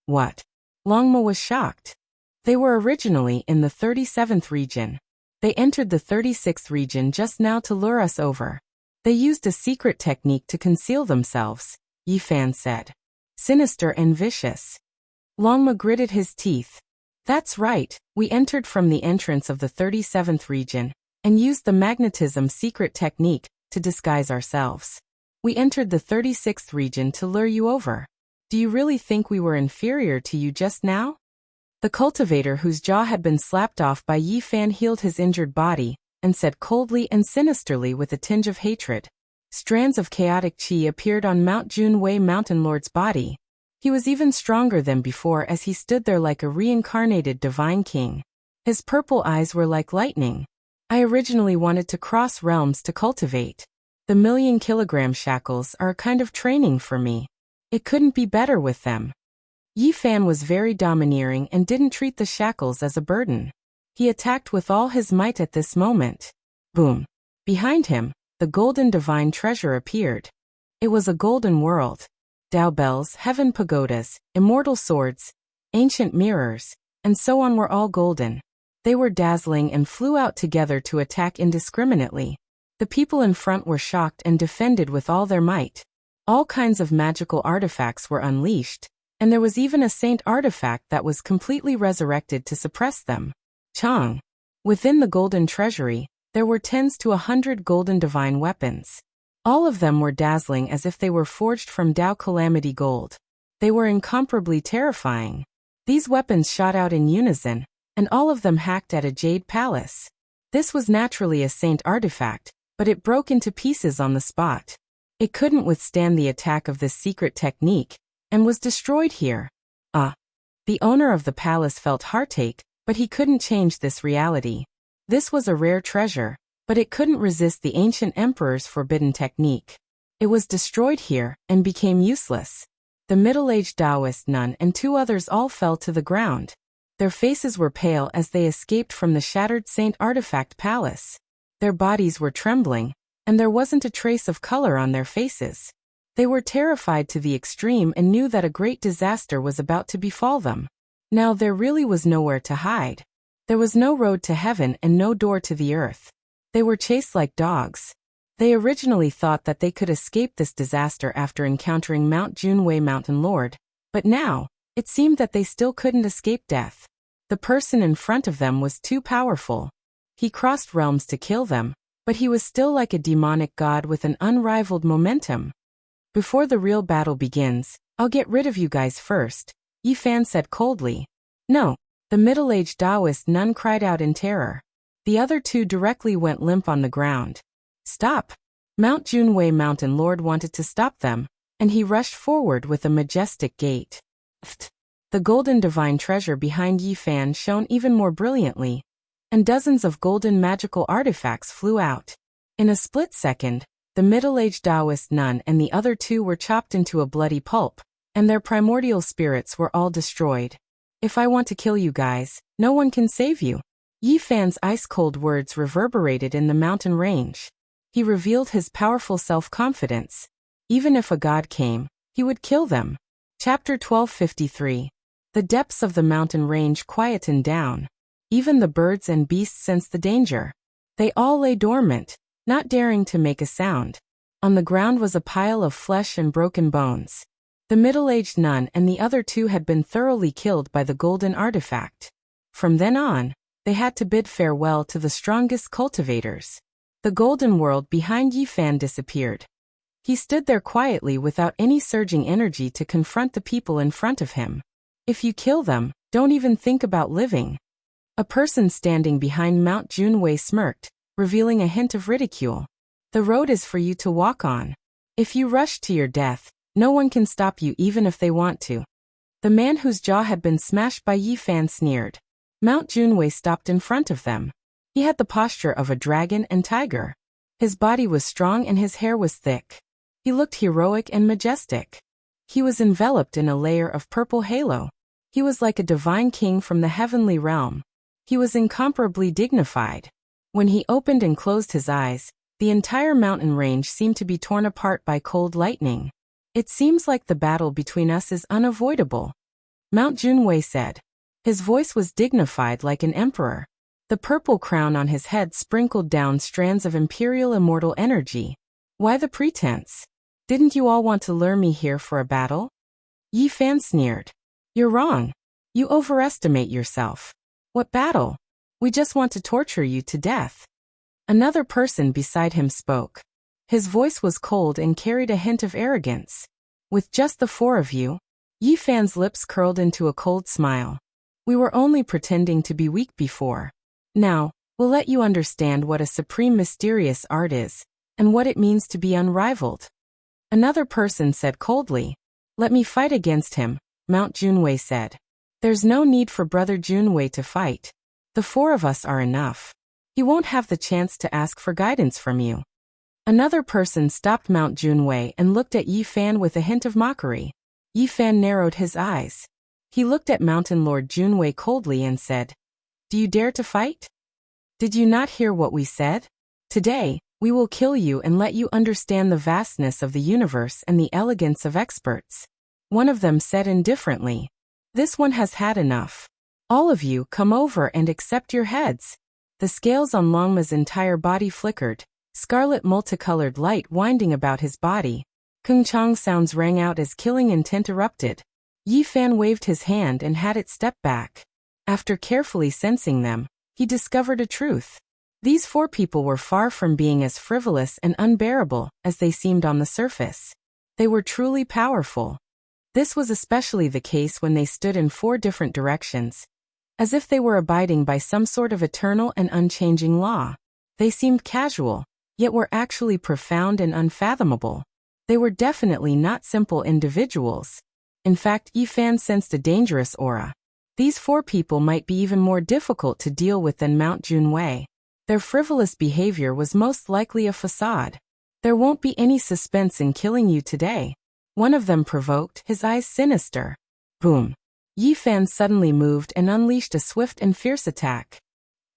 "What?" Longma was shocked. They were originally in the 37th region. They entered the 36th region just now to lure us over. They used a secret technique to conceal themselves, Yi Fan said. "Sinister and vicious." Longma gritted his teeth. "That's right, we entered from the entrance of the 37th region, and used the magnetism secret technique to disguise ourselves. We entered the 36th region to lure you over. Do you really think we were inferior to you just now?" The cultivator whose jaw had been slapped off by Yi Fan healed his injured body, and said coldly and sinisterly with a tinge of hatred. Strands of chaotic qi appeared on Mount Junwei Mountain Lord's body. He was even stronger than before as he stood there like a reincarnated divine king. His purple eyes were like lightning. "I originally wanted to cross realms to cultivate. The 1,000,000-kilogram shackles are a kind of training for me. It couldn't be better with them." Yi Fan was very domineering and didn't treat the shackles as a burden. He attacked with all his might at this moment. Boom! Behind him, the golden divine treasure appeared. It was a golden world. Dao bells, heaven pagodas, immortal swords, ancient mirrors, and so on were all golden. They were dazzling and flew out together to attack indiscriminately. The people in front were shocked and defended with all their might. All kinds of magical artifacts were unleashed, and there was even a saint artifact that was completely resurrected to suppress them. Chang. Within the golden treasury, there were tens to 100 golden divine weapons. All of them were dazzling as if they were forged from Dao Calamity gold. They were incomparably terrifying. These weapons shot out in unison, and all of them hacked at a jade palace. This was naturally a saint artifact, but it broke into pieces on the spot. It couldn't withstand the attack of this secret technique, and was destroyed here. The owner of the palace felt heartache, but he couldn't change this reality. This was a rare treasure, but it couldn't resist the ancient emperor's forbidden technique. It was destroyed here, and became useless. The middle-aged Taoist nun and two others all fell to the ground. Their faces were pale as they escaped from the shattered Saint Artifact Palace. Their bodies were trembling, and there wasn't a trace of color on their faces. They were terrified to the extreme and knew that a great disaster was about to befall them. Now there really was nowhere to hide. There was no road to heaven and no door to the earth. They were chased like dogs. They originally thought that they could escape this disaster after encountering Mount Junwei Mountain Lord, but now, it seemed that they still couldn't escape death. The person in front of them was too powerful. He crossed realms to kill them, but he was still like a demonic god with an unrivaled momentum. "Before the real battle begins, I'll get rid of you guys first," Yi Fan said coldly. "No," the middle-aged Taoist nun cried out in terror. The other two directly went limp on the ground. "Stop!" Mount Junwei Mountain Lord wanted to stop them, and he rushed forward with a majestic gait. The golden divine treasure behind Yi Fan shone even more brilliantly, and dozens of golden magical artifacts flew out. In a split second, the middle-aged Taoist nun and the other two were chopped into a bloody pulp, and their primordial spirits were all destroyed. If I want to kill you guys, no one can save you. Yi Fan's ice-cold words reverberated in the mountain range. He revealed his powerful self-confidence. Even if a god came, he would kill them. Chapter 1253. The depths of the mountain range quietened down. Even the birds and beasts sensed the danger. They all lay dormant, not daring to make a sound. On the ground was a pile of flesh and broken bones. The middle-aged nun and the other two had been thoroughly killed by the golden artifact. From then on, they had to bid farewell to the strongest cultivators. The golden world behind Yi Fan disappeared. He stood there quietly without any surging energy to confront the people in front of him. If you kill them, don't even think about living. A person standing behind Mount Junwei smirked, revealing a hint of ridicule. The road is for you to walk on. If you rush to your death, no one can stop you even if they want to. The man whose jaw had been smashed by Yi Fan sneered. Mount Junwei stopped in front of them. He had the posture of a dragon and tiger. His body was strong and his hair was thick. He looked heroic and majestic. He was enveloped in a layer of purple halo. He was like a divine king from the heavenly realm. He was incomparably dignified. When he opened and closed his eyes, the entire mountain range seemed to be torn apart by cold lightning. It seems like the battle between us is unavoidable, Mount Junwei said. His voice was dignified like an emperor. The purple crown on his head sprinkled down strands of imperial immortal energy. Why the pretense? Didn't you all want to lure me here for a battle? Yi Fan sneered. You're wrong. You overestimate yourself. What battle? We just want to torture you to death. Another person beside him spoke. His voice was cold and carried a hint of arrogance. With just the four of you? Yi Fan's lips curled into a cold smile. We were only pretending to be weak before. Now, we'll let you understand what a supreme mysterious art is, and what it means to be unrivaled. Another person said coldly. Let me fight against him, Mount Junwei said. There's no need for Brother Junwei to fight. The four of us are enough. He won't have the chance to ask for guidance from you. Another person stopped Mount Junwei and looked at Yi Fan with a hint of mockery. Yi Fan narrowed his eyes. He looked at Mountain Lord Junwei coldly and said, Do you dare to fight? Did you not hear what we said? Today, we will kill you and let you understand the vastness of the universe and the elegance of experts. One of them said indifferently. This one has had enough. All of you come over and accept your heads. The scales on Longma's entire body flickered, scarlet multicolored light winding about his body. Kung Chang sounds rang out as killing intent erupted. Yi Fan waved his hand and had it step back. After carefully sensing them, he discovered a truth. These four people were far from being as frivolous and unbearable as they seemed on the surface. They were truly powerful. This was especially the case when they stood in four different directions, as if they were abiding by some sort of eternal and unchanging law. They seemed casual, yet were actually profound and unfathomable. They were definitely not simple individuals. In fact, Yi Fan sensed a dangerous aura. These four people might be even more difficult to deal with than Mount Junwei. Their frivolous behavior was most likely a facade. There won't be any suspense in killing you today. One of them provoked, his eyes sinister. Boom. Yi Fan suddenly moved and unleashed a swift and fierce attack.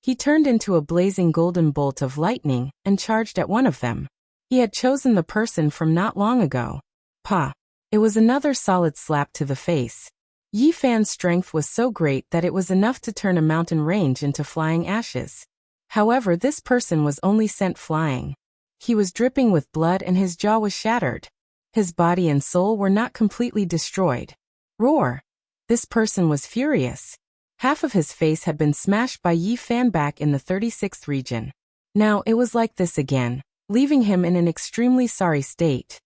He turned into a blazing golden bolt of lightning and charged at one of them. He had chosen the person from not long ago. Pa! It was another solid slap to the face. Yi Fan's strength was so great that it was enough to turn a mountain range into flying ashes. However, this person was only sent flying. He was dripping with blood and his jaw was shattered. His body and soul were not completely destroyed. Roar! This person was furious. Half of his face had been smashed by Yi Fan back in the 36th region. Now it was like this again, leaving him in an extremely sorry state.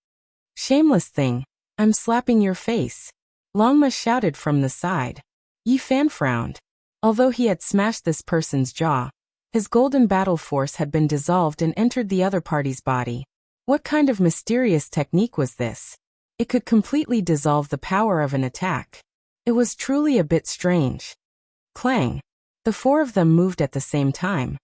Shameless thing, I'm slapping your face. Longma shouted from the side. Yi Fan frowned. Although he had smashed this person's jaw, his golden battle force had been dissolved and entered the other party's body. What kind of mysterious technique was this? It could completely dissolve the power of an attack. It was truly a bit strange. Clang. The four of them moved at the same time.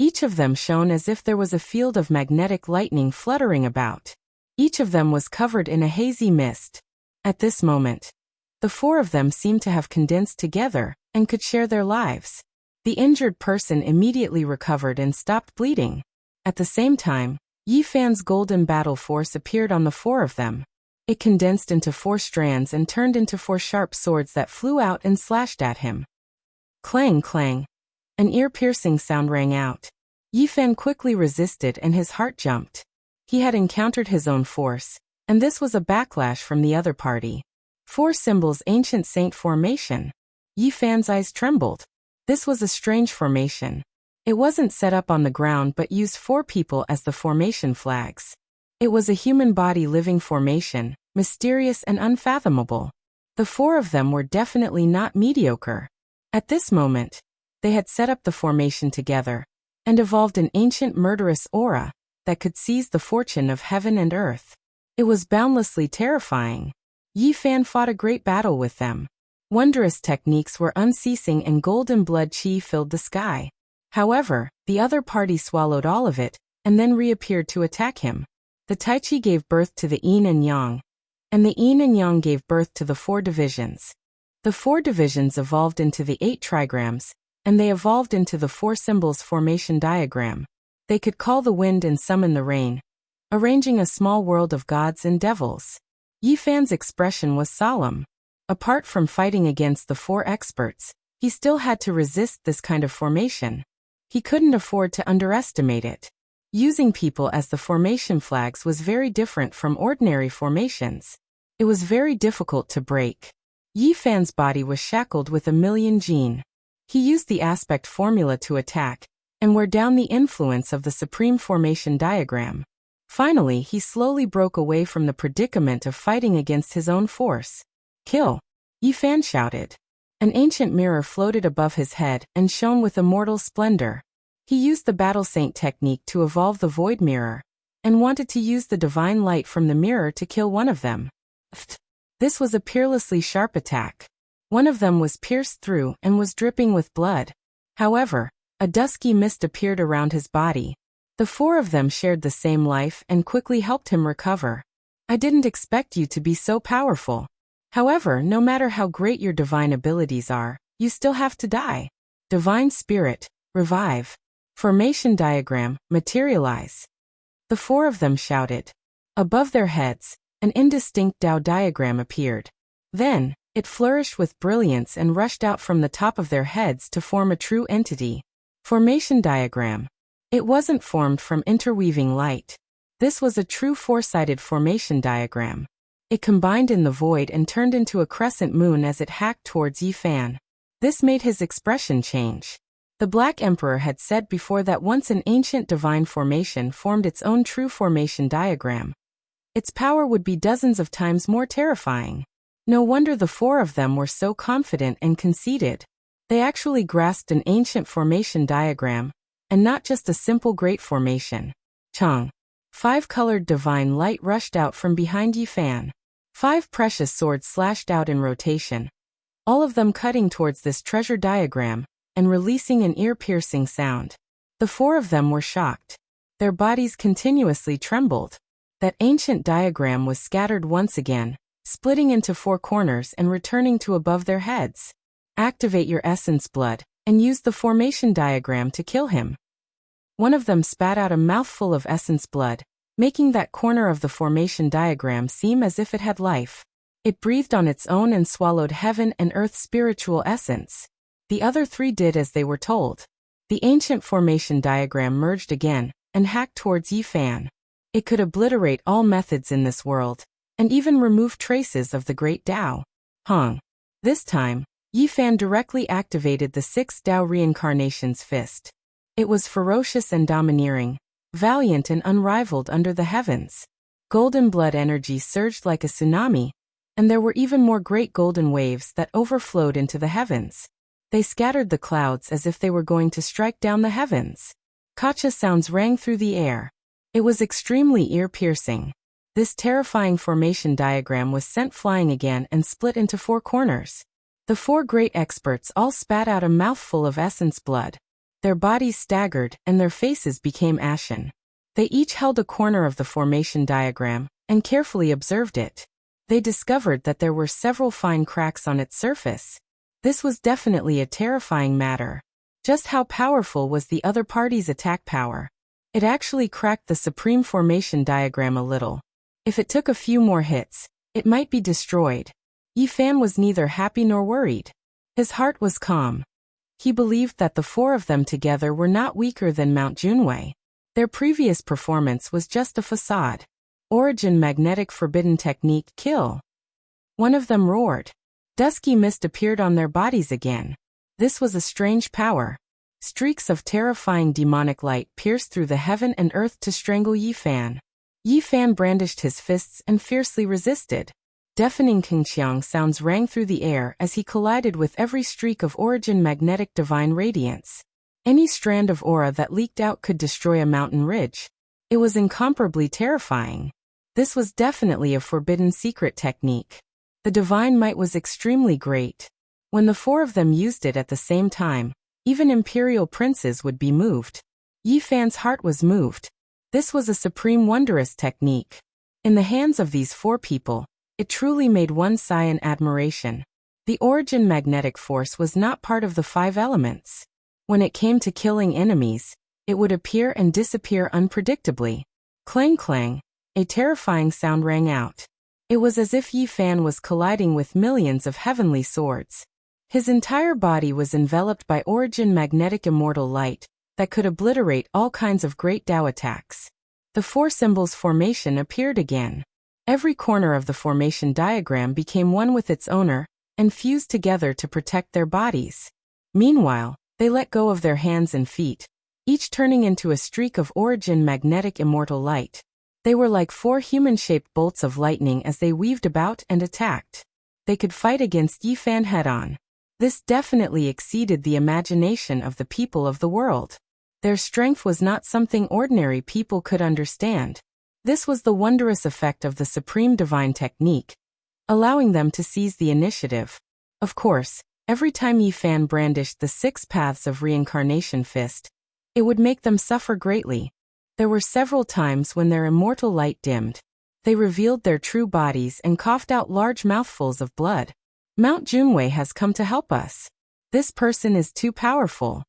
Each of them shone as if there was a field of magnetic lightning fluttering about. Each of them was covered in a hazy mist. At this moment, the four of them seemed to have condensed together and could share their lives. The injured person immediately recovered and stopped bleeding. At the same time, Yi Fan's golden battle force appeared on the four of them. It condensed into 4 strands and turned into 4 sharp swords that flew out and slashed at him. Clang, clang. An ear-piercing sound rang out. Yi Fan quickly resisted and his heart jumped. He had encountered his own force, and this was a backlash from the other party. 4 symbols ancient saint formation. Yi Fan's eyes trembled. This was a strange formation. It wasn't set up on the ground but used 4 people as the formation flags. It was a human body living formation, mysterious and unfathomable. The 4 of them were definitely not mediocre. At this moment, they had set up the formation together and evolved an ancient murderous aura that could seize the fortune of heaven and earth. It was boundlessly terrifying. Yi Fan fought a great battle with them. Wondrous techniques were unceasing and golden blood chi filled the sky. However, the other party swallowed all of it and then reappeared to attack him. The Tai Chi gave birth to the Yin and Yang, and the Yin and Yang gave birth to the 4 divisions. The 4 divisions evolved into the 8 trigrams, and they evolved into the 4 symbols formation diagram. They could call the wind and summon the rain, arranging a small world of gods and devils. Yi Fan's expression was solemn. Apart from fighting against the 4 experts, he still had to resist this kind of formation. He couldn't afford to underestimate it. Using people as the formation flags was very different from ordinary formations. It was very difficult to break. Yi Fan's body was shackled with a million gene. He used the aspect formula to attack and wear down the influence of the supreme formation diagram. Finally, he slowly broke away from the predicament of fighting against his own force. Kill! Yi Fan shouted. An ancient mirror floated above his head and shone with immortal splendor. He used the battle saint technique to evolve the void mirror and wanted to use the divine light from the mirror to kill one of them. This was a peerlessly sharp attack. One of them was pierced through and was dripping with blood. However, a dusky mist appeared around his body. The 4 of them shared the same life and quickly helped him recover. I didn't expect you to be so powerful. However, no matter how great your divine abilities are, you still have to die. Divine Spirit, revive. Formation diagram, materialize. The 4 of them shouted. Above their heads, an indistinct Tao diagram appeared. Then, it flourished with brilliance and rushed out from the top of their heads to form a true entity. Formation diagram. It wasn't formed from interweaving light. This was a true 4-sided formation diagram. It combined in the void and turned into a crescent moon as it hacked towards Yi Fan. This made his expression change. The Black Emperor had said before that once an ancient divine formation formed its own true formation diagram, its power would be dozens of times more terrifying. No wonder the 4 of them were so confident and conceited. They actually grasped an ancient formation diagram, and not just a simple great formation. Chang. 5-colored divine light rushed out from behind Yi Fan. 5 precious swords slashed out in rotation, all of them cutting towards this treasure diagram and releasing an ear-piercing sound. The 4 of them were shocked. Their bodies continuously trembled. That ancient diagram was scattered once again, splitting into 4 corners and returning to above their heads. Activate your essence blood, and use the formation diagram to kill him. One of them spat out a mouthful of essence blood, making that corner of the formation diagram seem as if it had life. It breathed on its own and swallowed heaven and earth's spiritual essence. The other 3 did as they were told. The ancient formation diagram merged again and hacked towards Yi Fan. It could obliterate all methods in this world, and even remove traces of the great Tao. This time, Yi Fan directly activated the 6th Tao Reincarnation's fist. It was ferocious and domineering, valiant and unrivaled under the heavens. Golden blood energy surged like a tsunami, and there were even more great golden waves that overflowed into the heavens. They scattered the clouds as if they were going to strike down the heavens. Kacha sounds rang through the air. It was extremely ear-piercing. This terrifying formation diagram was sent flying again and split into 4 corners. The 4 great experts all spat out a mouthful of essence blood. Their bodies staggered and their faces became ashen. They each held a corner of the formation diagram and carefully observed it. They discovered that there were several fine cracks on its surface. This was definitely a terrifying matter. Just how powerful was the other party's attack power? It actually cracked the supreme formation diagram a little. If it took a few more hits, it might be destroyed. Yi Fan was neither happy nor worried. His heart was calm. He believed that the four of them together were not weaker than Mount Junwei. Their previous performance was just a facade. Origin Magnetic Forbidden Technique Kill. One of them roared. Dusky mist appeared on their bodies again. This was a strange power. Streaks of terrifying demonic light pierced through the heaven and earth to strangle Yi Fan. Yi Fan brandished his fists and fiercely resisted. Deafening Qingqiang sounds rang through the air as he collided with every streak of origin magnetic divine radiance. Any strand of aura that leaked out could destroy a mountain ridge. It was incomparably terrifying. This was definitely a forbidden secret technique. The divine might was extremely great. When the four of them used it at the same time, even imperial princes would be moved. Yi Fan's heart was moved. This was a supreme wondrous technique. In the hands of these four people, it truly made one sigh in admiration. The origin magnetic force was not part of the five elements. When it came to killing enemies, it would appear and disappear unpredictably. Clang clang, a terrifying sound rang out. It was as if Yi Fan was colliding with millions of heavenly swords. His entire body was enveloped by origin magnetic immortal light that could obliterate all kinds of great Dao attacks. The four symbols formation appeared again. Every corner of the formation diagram became one with its owner and fused together to protect their bodies. Meanwhile, they let go of their hands and feet, each turning into a streak of origin magnetic immortal light. They were like four human-shaped bolts of lightning as they weaved about and attacked. They could fight against Yi Fan head-on. This definitely exceeded the imagination of the people of the world. Their strength was not something ordinary people could understand. This was the wondrous effect of the supreme divine technique, allowing them to seize the initiative. Of course, every time Yi Fan brandished the 6 paths of reincarnation fist, it would make them suffer greatly. There were several times when their immortal light dimmed. They revealed their true bodies and coughed out large mouthfuls of blood. Mount Junwei has come to help us. This person is too powerful.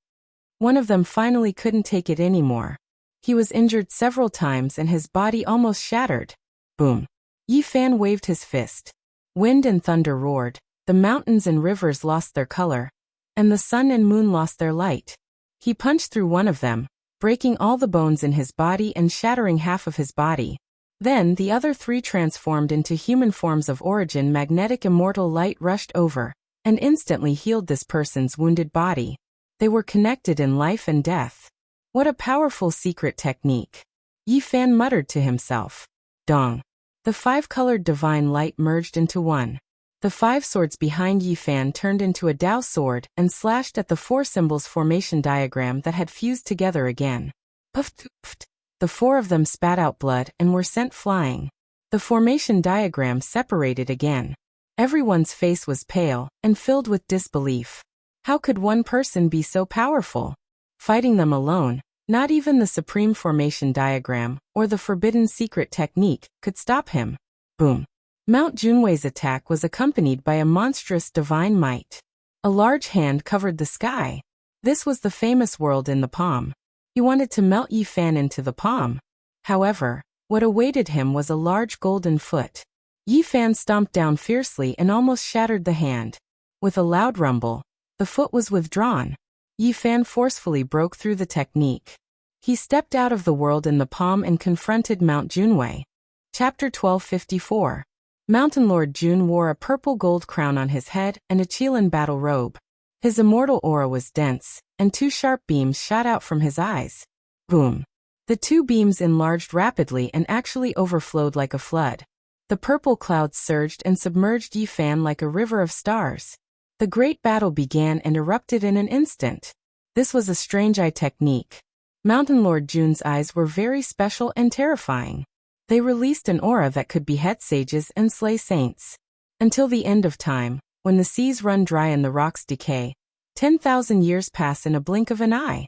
One of them finally couldn't take it anymore. He was injured several times and his body almost shattered. Boom. Yi Fan waved his fist. Wind and thunder roared. The mountains and rivers lost their color, and the sun and moon lost their light. He punched through one of them, breaking all the bones in his body and shattering half of his body. Then the other 3 transformed into human forms of origin. Magnetic immortal light rushed over and instantly healed this person's wounded body. They were connected in life and death. What a powerful secret technique. Yi Fan muttered to himself. Dong. The 5-colored divine light merged into one. The 5 swords behind Yi Fan turned into a Dao sword and slashed at the 4 symbols formation diagram that had fused together again. Puff, puff. The 4 of them spat out blood and were sent flying. The formation diagram separated again. Everyone's face was pale and filled with disbelief. How could one person be so powerful? Fighting them alone, not even the supreme formation diagram or the forbidden secret technique could stop him. Boom. Mount Junwei's attack was accompanied by a monstrous divine might. A large hand covered the sky. This was the famous world in the palm. He wanted to melt Yi Fan into the palm. However, what awaited him was a large golden foot. Yi Fan stomped down fiercely and almost shattered the hand. With a loud rumble, the foot was withdrawn. Yi Fan forcefully broke through the technique. He stepped out of the world in the palm and confronted Mount Junwei. Chapter 1254. Mountain Lord Jun wore a purple gold crown on his head and a Qilin battle robe. His immortal aura was dense, and 2 sharp beams shot out from his eyes. Boom. The 2 beams enlarged rapidly and actually overflowed like a flood. The purple clouds surged and submerged Yi Fan like a river of stars. The great battle began and erupted in an instant. This was a strange eye technique. Mountain Lord Jun's eyes were very special and terrifying. They released an aura that could behead sages and slay saints. Until the end of time, when the seas run dry and the rocks decay, 10,000 years pass in a blink of an eye.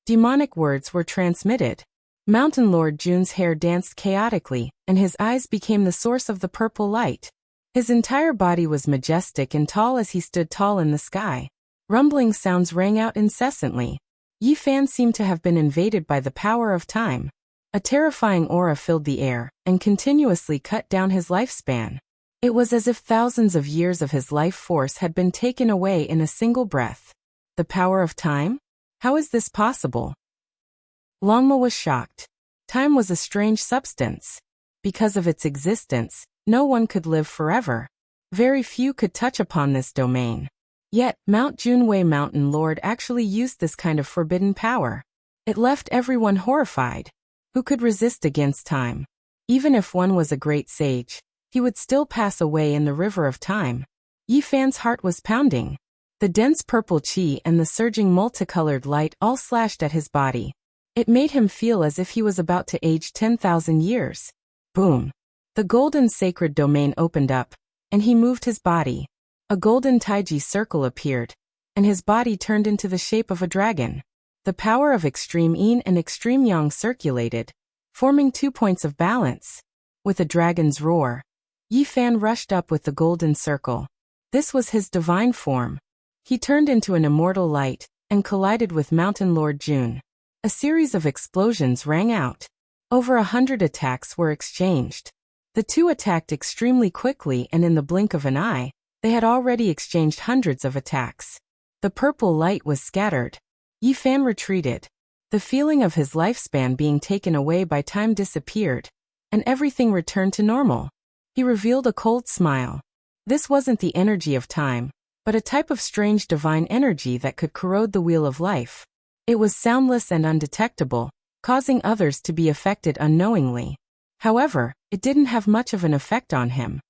Demonic words were transmitted. Mountain Lord Jun's hair danced chaotically, and his eyes became the source of the purple light. His entire body was majestic and tall as he stood tall in the sky. Rumbling sounds rang out incessantly. Yi Fan seemed to have been invaded by the power of time. A terrifying aura filled the air, and continuously cut down his lifespan. It was as if thousands of years of his life force had been taken away in a single breath. The power of time? How is this possible? Longma was shocked. Time was a strange substance. Because of its existence, no one could live forever. Very few could touch upon this domain. Yet, Mount Junwei Mountain Lord actually used this kind of forbidden power. It left everyone horrified. Who could resist against time? Even if one was a great sage, he would still pass away in the river of time. Yi Fan's heart was pounding. The dense purple qi and the surging multicolored light all slashed at his body. It made him feel as if he was about to age 10,000 years. Boom! The golden sacred domain opened up, and he moved his body. A golden taiji circle appeared, and his body turned into the shape of a dragon. The power of extreme yin and extreme yang circulated, forming 2 points of balance. With a dragon's roar, Yi Fan rushed up with the golden circle. This was his divine form. He turned into an immortal light, and collided with Mountain Lord Jun. A series of explosions rang out. Over 100 attacks were exchanged. The two attacked extremely quickly, and in the blink of an eye, they had already exchanged hundreds of attacks. The purple light was scattered. Yi Fan retreated. The feeling of his lifespan being taken away by time disappeared, and everything returned to normal. He revealed a cold smile. This wasn't the energy of time, but a type of strange divine energy that could corrode the wheel of life. It was soundless and undetectable, causing others to be affected unknowingly. However, it didn't have much of an effect on him.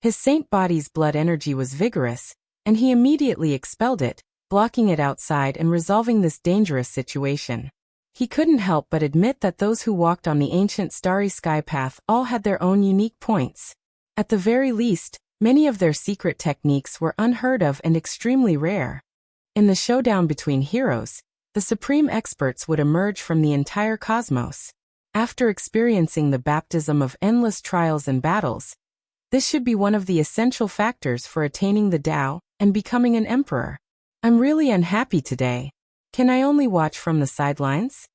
His saint body's blood energy was vigorous, and he immediately expelled it, blocking it outside and resolving this dangerous situation. He couldn't help but admit that those who walked on the ancient starry sky path all had their own unique points. At the very least, many of their secret techniques were unheard of and extremely rare. In the showdown between heroes, the supreme experts would emerge from the entire cosmos. After experiencing the baptism of endless trials and battles, this should be one of the essential factors for attaining the Tao and becoming an emperor. I'm really unhappy today. Can I only watch from the sidelines?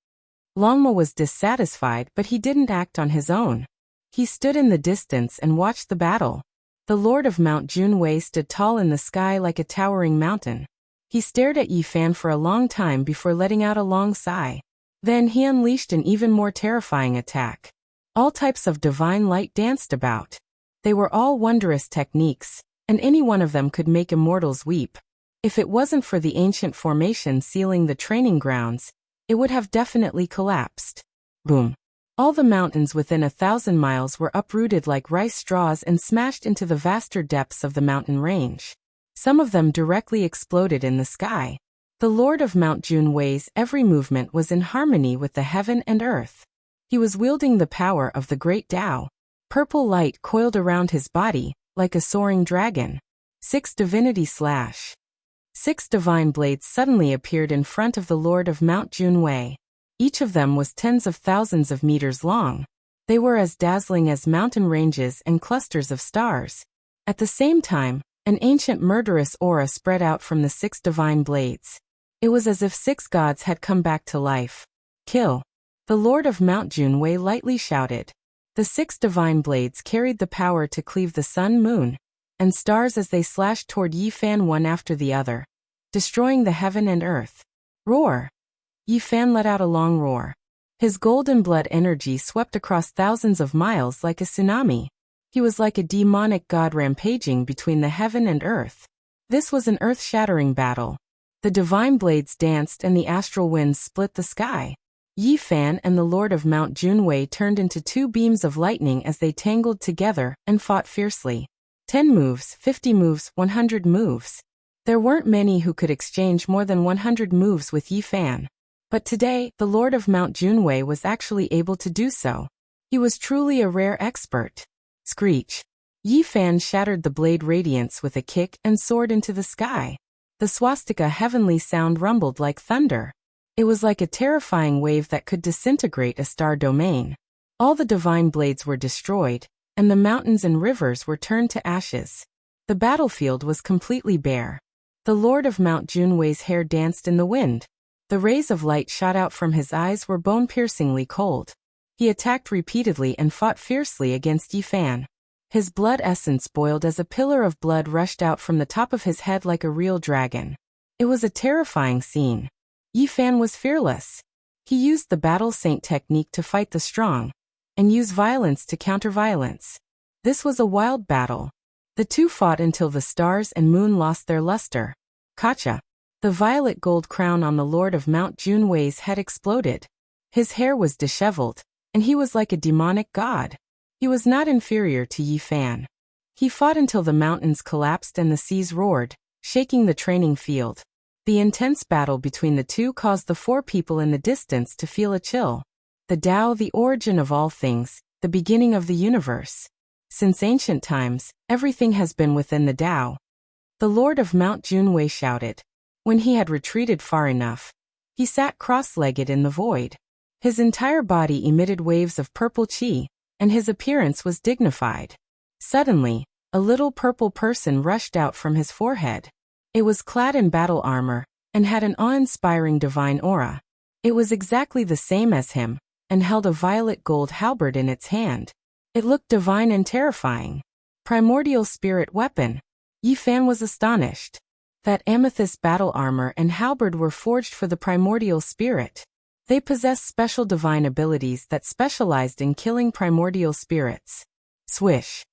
Longma was dissatisfied, but he didn't act on his own. He stood in the distance and watched the battle. The Lord of Mount Junwei stood tall in the sky like a towering mountain. He stared at Yi Fan for a long time before letting out a long sigh. Then he unleashed an even more terrifying attack. All types of divine light danced about. They were all wondrous techniques, and any one of them could make immortals weep. If it wasn't for the ancient formation sealing the training grounds, it would have definitely collapsed. Boom! All the mountains within 1,000 miles were uprooted like rice straws and smashed into the vaster depths of the mountain range. Some of them directly exploded in the sky. The Lord of Mount Junwei's every movement was in harmony with the heaven and earth. He was wielding the power of the great Tao. Purple light coiled around his body, like a soaring dragon. 6 divinity slash. 6 divine blades suddenly appeared in front of the Lord of Mount Junwei. Each of them was tens of thousands of meters long. They were as dazzling as mountain ranges and clusters of stars. At the same time, an ancient murderous aura spread out from the 6 divine blades. It was as if 6 gods had come back to life. Kill! The Lord of Mount Junwei lightly shouted. The 6 divine blades carried the power to cleave the sun, moon, and stars as they slashed toward Yi Fan one after the other, destroying the heaven and earth. Roar! Yi Fan let out a long roar. His golden blood energy swept across thousands of miles like a tsunami. He was like a demonic god rampaging between the heaven and earth. This was an earth-shattering battle. The divine blades danced and the astral winds split the sky. Yi Fan and the Lord of Mount Junwei turned into 2 beams of lightning as they tangled together and fought fiercely. 10 moves, 50 moves, 100 moves. There weren't many who could exchange more than 100 moves with Yi Fan. But today, the Lord of Mount Junwei was actually able to do so. He was truly a rare expert. Screech! Yi Fan shattered the blade radiance with a kick and soared into the sky. The swastika heavenly sound rumbled like thunder. It was like a terrifying wave that could disintegrate a star domain. All the divine blades were destroyed, and the mountains and rivers were turned to ashes. The battlefield was completely bare. The Lord of Mount Junwei's hair danced in the wind. The rays of light shot out from his eyes were bone-piercingly cold. He attacked repeatedly and fought fiercely against Yi Fan. His blood essence boiled as a pillar of blood rushed out from the top of his head like a real dragon. It was a terrifying scene. Yi Fan was fearless. He used the battle saint technique to fight the strong, and use violence to counter violence. This was a wild battle. The two fought until the stars and moon lost their luster. Kacha. The violet gold crown on the Lord of Mount Junwei's head exploded. His hair was disheveled, and he was like a demonic god. He was not inferior to Yi Fan. He fought until the mountains collapsed and the seas roared, shaking the training field. The intense battle between the two caused the four people in the distance to feel a chill. The Tao, the origin of all things, the beginning of the universe. Since ancient times, everything has been within the Tao. The Lord of Mount Junwei shouted. When he had retreated far enough, he sat cross-legged in the void. His entire body emitted waves of purple qi, and his appearance was dignified. Suddenly, a little purple person rushed out from his forehead. It was clad in battle armor, and had an awe-inspiring divine aura. It was exactly the same as him, and held a violet gold halberd in its hand. It looked divine and terrifying. Primordial spirit weapon. Yi Fan was astonished. That amethyst battle armor and halberd were forged for the primordial spirit. They possessed special divine abilities that specialized in killing primordial spirits. Swish.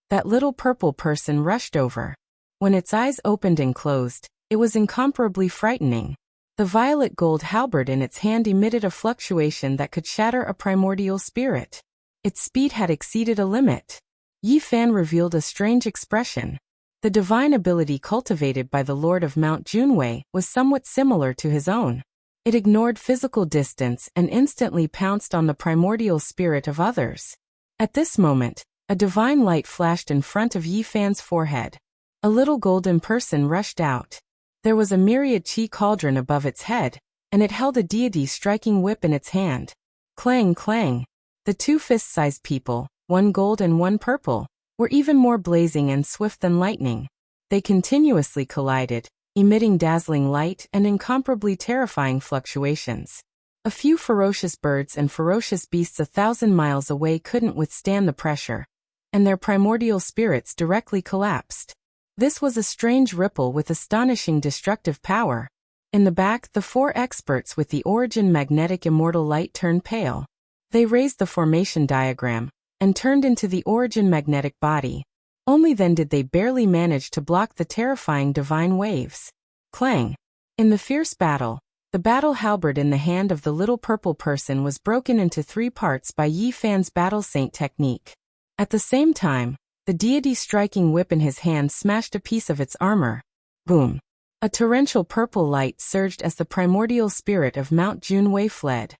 That little purple person rushed over. When its eyes opened and closed, it was incomparably frightening. The violet gold halberd in its hand emitted a fluctuation that could shatter a primordial spirit. Its speed had exceeded a limit. Yi Fan revealed a strange expression. The divine ability cultivated by the Lord of Mount Junwei was somewhat similar to his own. It ignored physical distance and instantly pounced on the primordial spirit of others. At this moment, a divine light flashed in front of Yi Fan's forehead. A little golden person rushed out. There was a myriad qi cauldron above its head, and it held a deity striking whip in its hand. Clang, clang. The two fist-sized people, one gold and one purple, were even more blazing and swift than lightning. They continuously collided, emitting dazzling light and incomparably terrifying fluctuations. A few ferocious birds and ferocious beasts 1,000 miles away couldn't withstand the pressure, and their primordial spirits directly collapsed. This was a strange ripple with astonishing destructive power. In the back, the four experts with the origin magnetic immortal light turned pale. They raised the formation diagram, and turned into the origin magnetic body. Only then did they barely manage to block the terrifying divine waves. Clang! In the fierce battle, the battle halberd in the hand of the little purple person was broken into 3 parts by Yi Fan's battle saint technique. At the same time, the deity striking whip in his hand smashed a piece of its armor. Boom! A torrential purple light surged as the primordial spirit of Mount Junwei fled.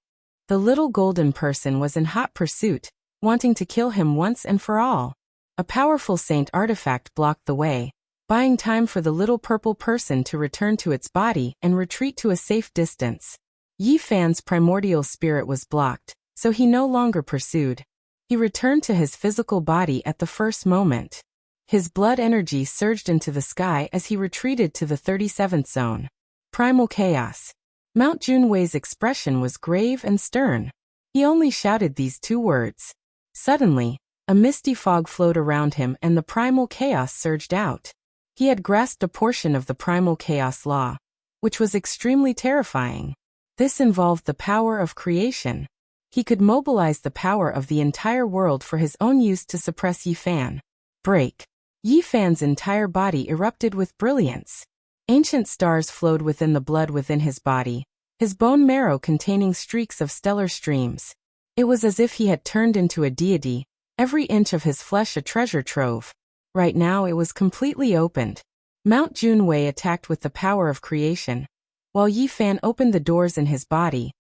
The little golden person was in hot pursuit, wanting to kill him once and for all. A powerful saint artifact blocked the way, buying time for the little purple person to return to its body and retreat to a safe distance. Yi Fan's primordial spirit was blocked, so he no longer pursued. He returned to his physical body at the first moment. His blood energy surged into the sky as he retreated to the 37th zone. Primal chaos. Mount Junwei's expression was grave and stern. He only shouted these 2 words. Suddenly, a misty fog flowed around him and the primal chaos surged out. He had grasped a portion of the primal chaos law, which was extremely terrifying. This involved the power of creation. He could mobilize the power of the entire world for his own use to suppress Yi Fan. Break. Yi Fan's entire body erupted with brilliance. Ancient stars flowed within the blood within his body, his bone marrow containing streaks of stellar streams. It was as if he had turned into a deity, every inch of his flesh a treasure trove. Right now it was completely opened. Mount Junwei attacked with the power of creation, while Yi Fan opened the doors in his body,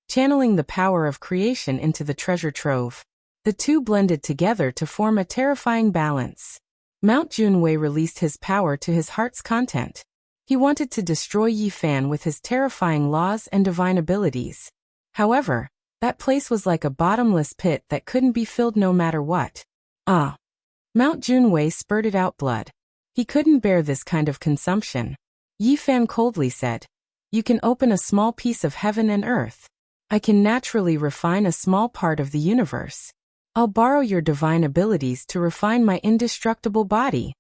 channeling the power of creation into the treasure trove. The two blended together to form a terrifying balance. Mount Junwei released his power to his heart's content. He wanted to destroy Yi Fan with his terrifying laws and divine abilities. However, that place was like a bottomless pit that couldn't be filled no matter what. Mount Junwei spurted out blood. He couldn't bear this kind of consumption. Yi Fan coldly said, "You can open a small piece of heaven and earth. I can naturally refine a small part of the universe. I'll borrow your divine abilities to refine my indestructible body."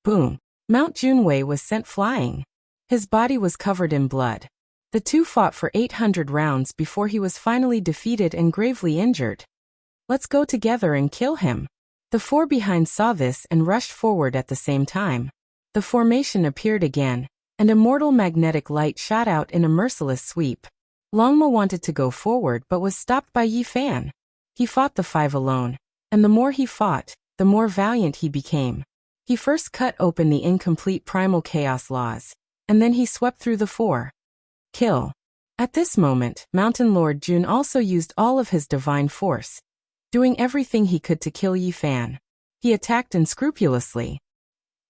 Boom! Mount Junwei was sent flying. His body was covered in blood. The two fought for 800 rounds before he was finally defeated and gravely injured. "Let's go together and kill him." The four behind saw this and rushed forward at the same time. The formation appeared again, and a mortal magnetic light shot out in a merciless sweep. Longma wanted to go forward but was stopped by Yi Fan. He fought the five alone, and the more he fought, the more valiant he became. He first cut open the incomplete primal chaos laws, and then he swept through the four. Kill. At this moment, Mountain Lord Jun also used all of his divine force, doing everything he could to kill Yi Fan. He attacked unscrupulously.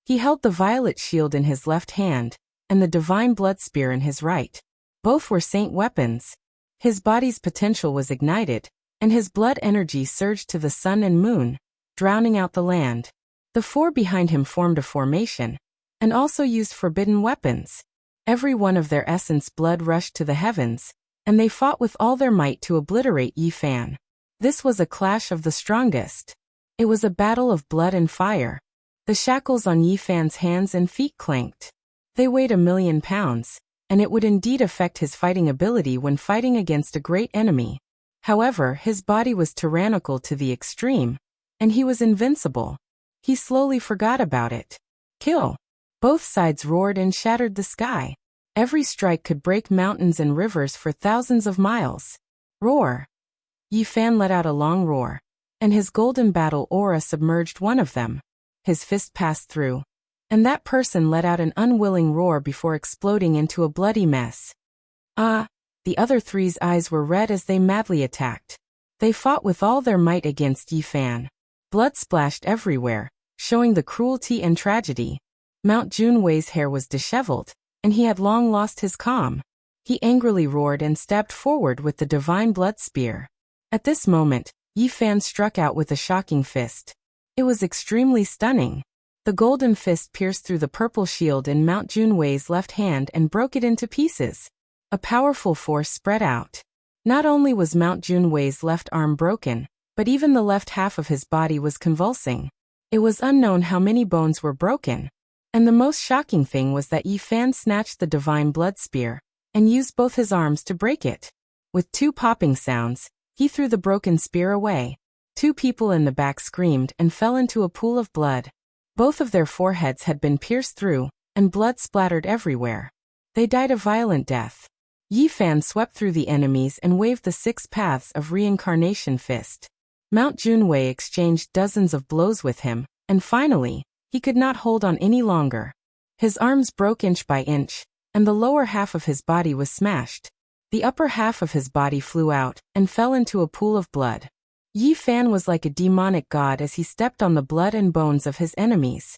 He held the violet shield in his left hand, and the divine blood spear in his right. Both were saint weapons. His body's potential was ignited, and his blood energy surged to the sun and moon, drowning out the land. The four behind him formed a formation, and also used forbidden weapons. Every one of their essence blood rushed to the heavens, and they fought with all their might to obliterate Yi Fan. This was a clash of the strongest. It was a battle of blood and fire. The shackles on Yi Fan's hands and feet clanked. They weighed 1,000,000 pounds, and it would indeed affect his fighting ability when fighting against a great enemy. However, his body was tyrannical to the extreme, and he was invincible. He slowly forgot about it. Kill! Both sides roared and shattered the sky. Every strike could break mountains and rivers for thousands of miles. Roar! Yi Fan let out a long roar, and his golden battle aura submerged one of them. His fist passed through, and that person let out an unwilling roar before exploding into a bloody mess. The other three's eyes were red as they madly attacked. They fought with all their might against Yi Fan. Blood splashed everywhere, showing the cruelty and tragedy. Mount Junwei's hair was disheveled, and he had long lost his calm. He angrily roared and stabbed forward with the divine blood spear. At this moment, Yi Fan struck out with a shocking fist. It was extremely stunning. The golden fist pierced through the purple shield in Mount Junwei's left hand and broke it into pieces. A powerful force spread out. Not only was Mount Junwei's left arm broken, but even the left half of his body was convulsing. It was unknown how many bones were broken. And the most shocking thing was that Yi Fan snatched the divine blood spear and used both his arms to break it. With two popping sounds, he threw the broken spear away. Two people in the back screamed and fell into a pool of blood. Both of their foreheads had been pierced through, and blood splattered everywhere. They died a violent death. Yi Fan swept through the enemies and waved the 6 paths of reincarnation fist. Mount Junwei exchanged dozens of blows with him, and finally, he could not hold on any longer. His arms broke inch by inch, and the lower half of his body was smashed. The upper half of his body flew out and fell into a pool of blood. Yi Fan was like a demonic god as he stepped on the blood and bones of his enemies.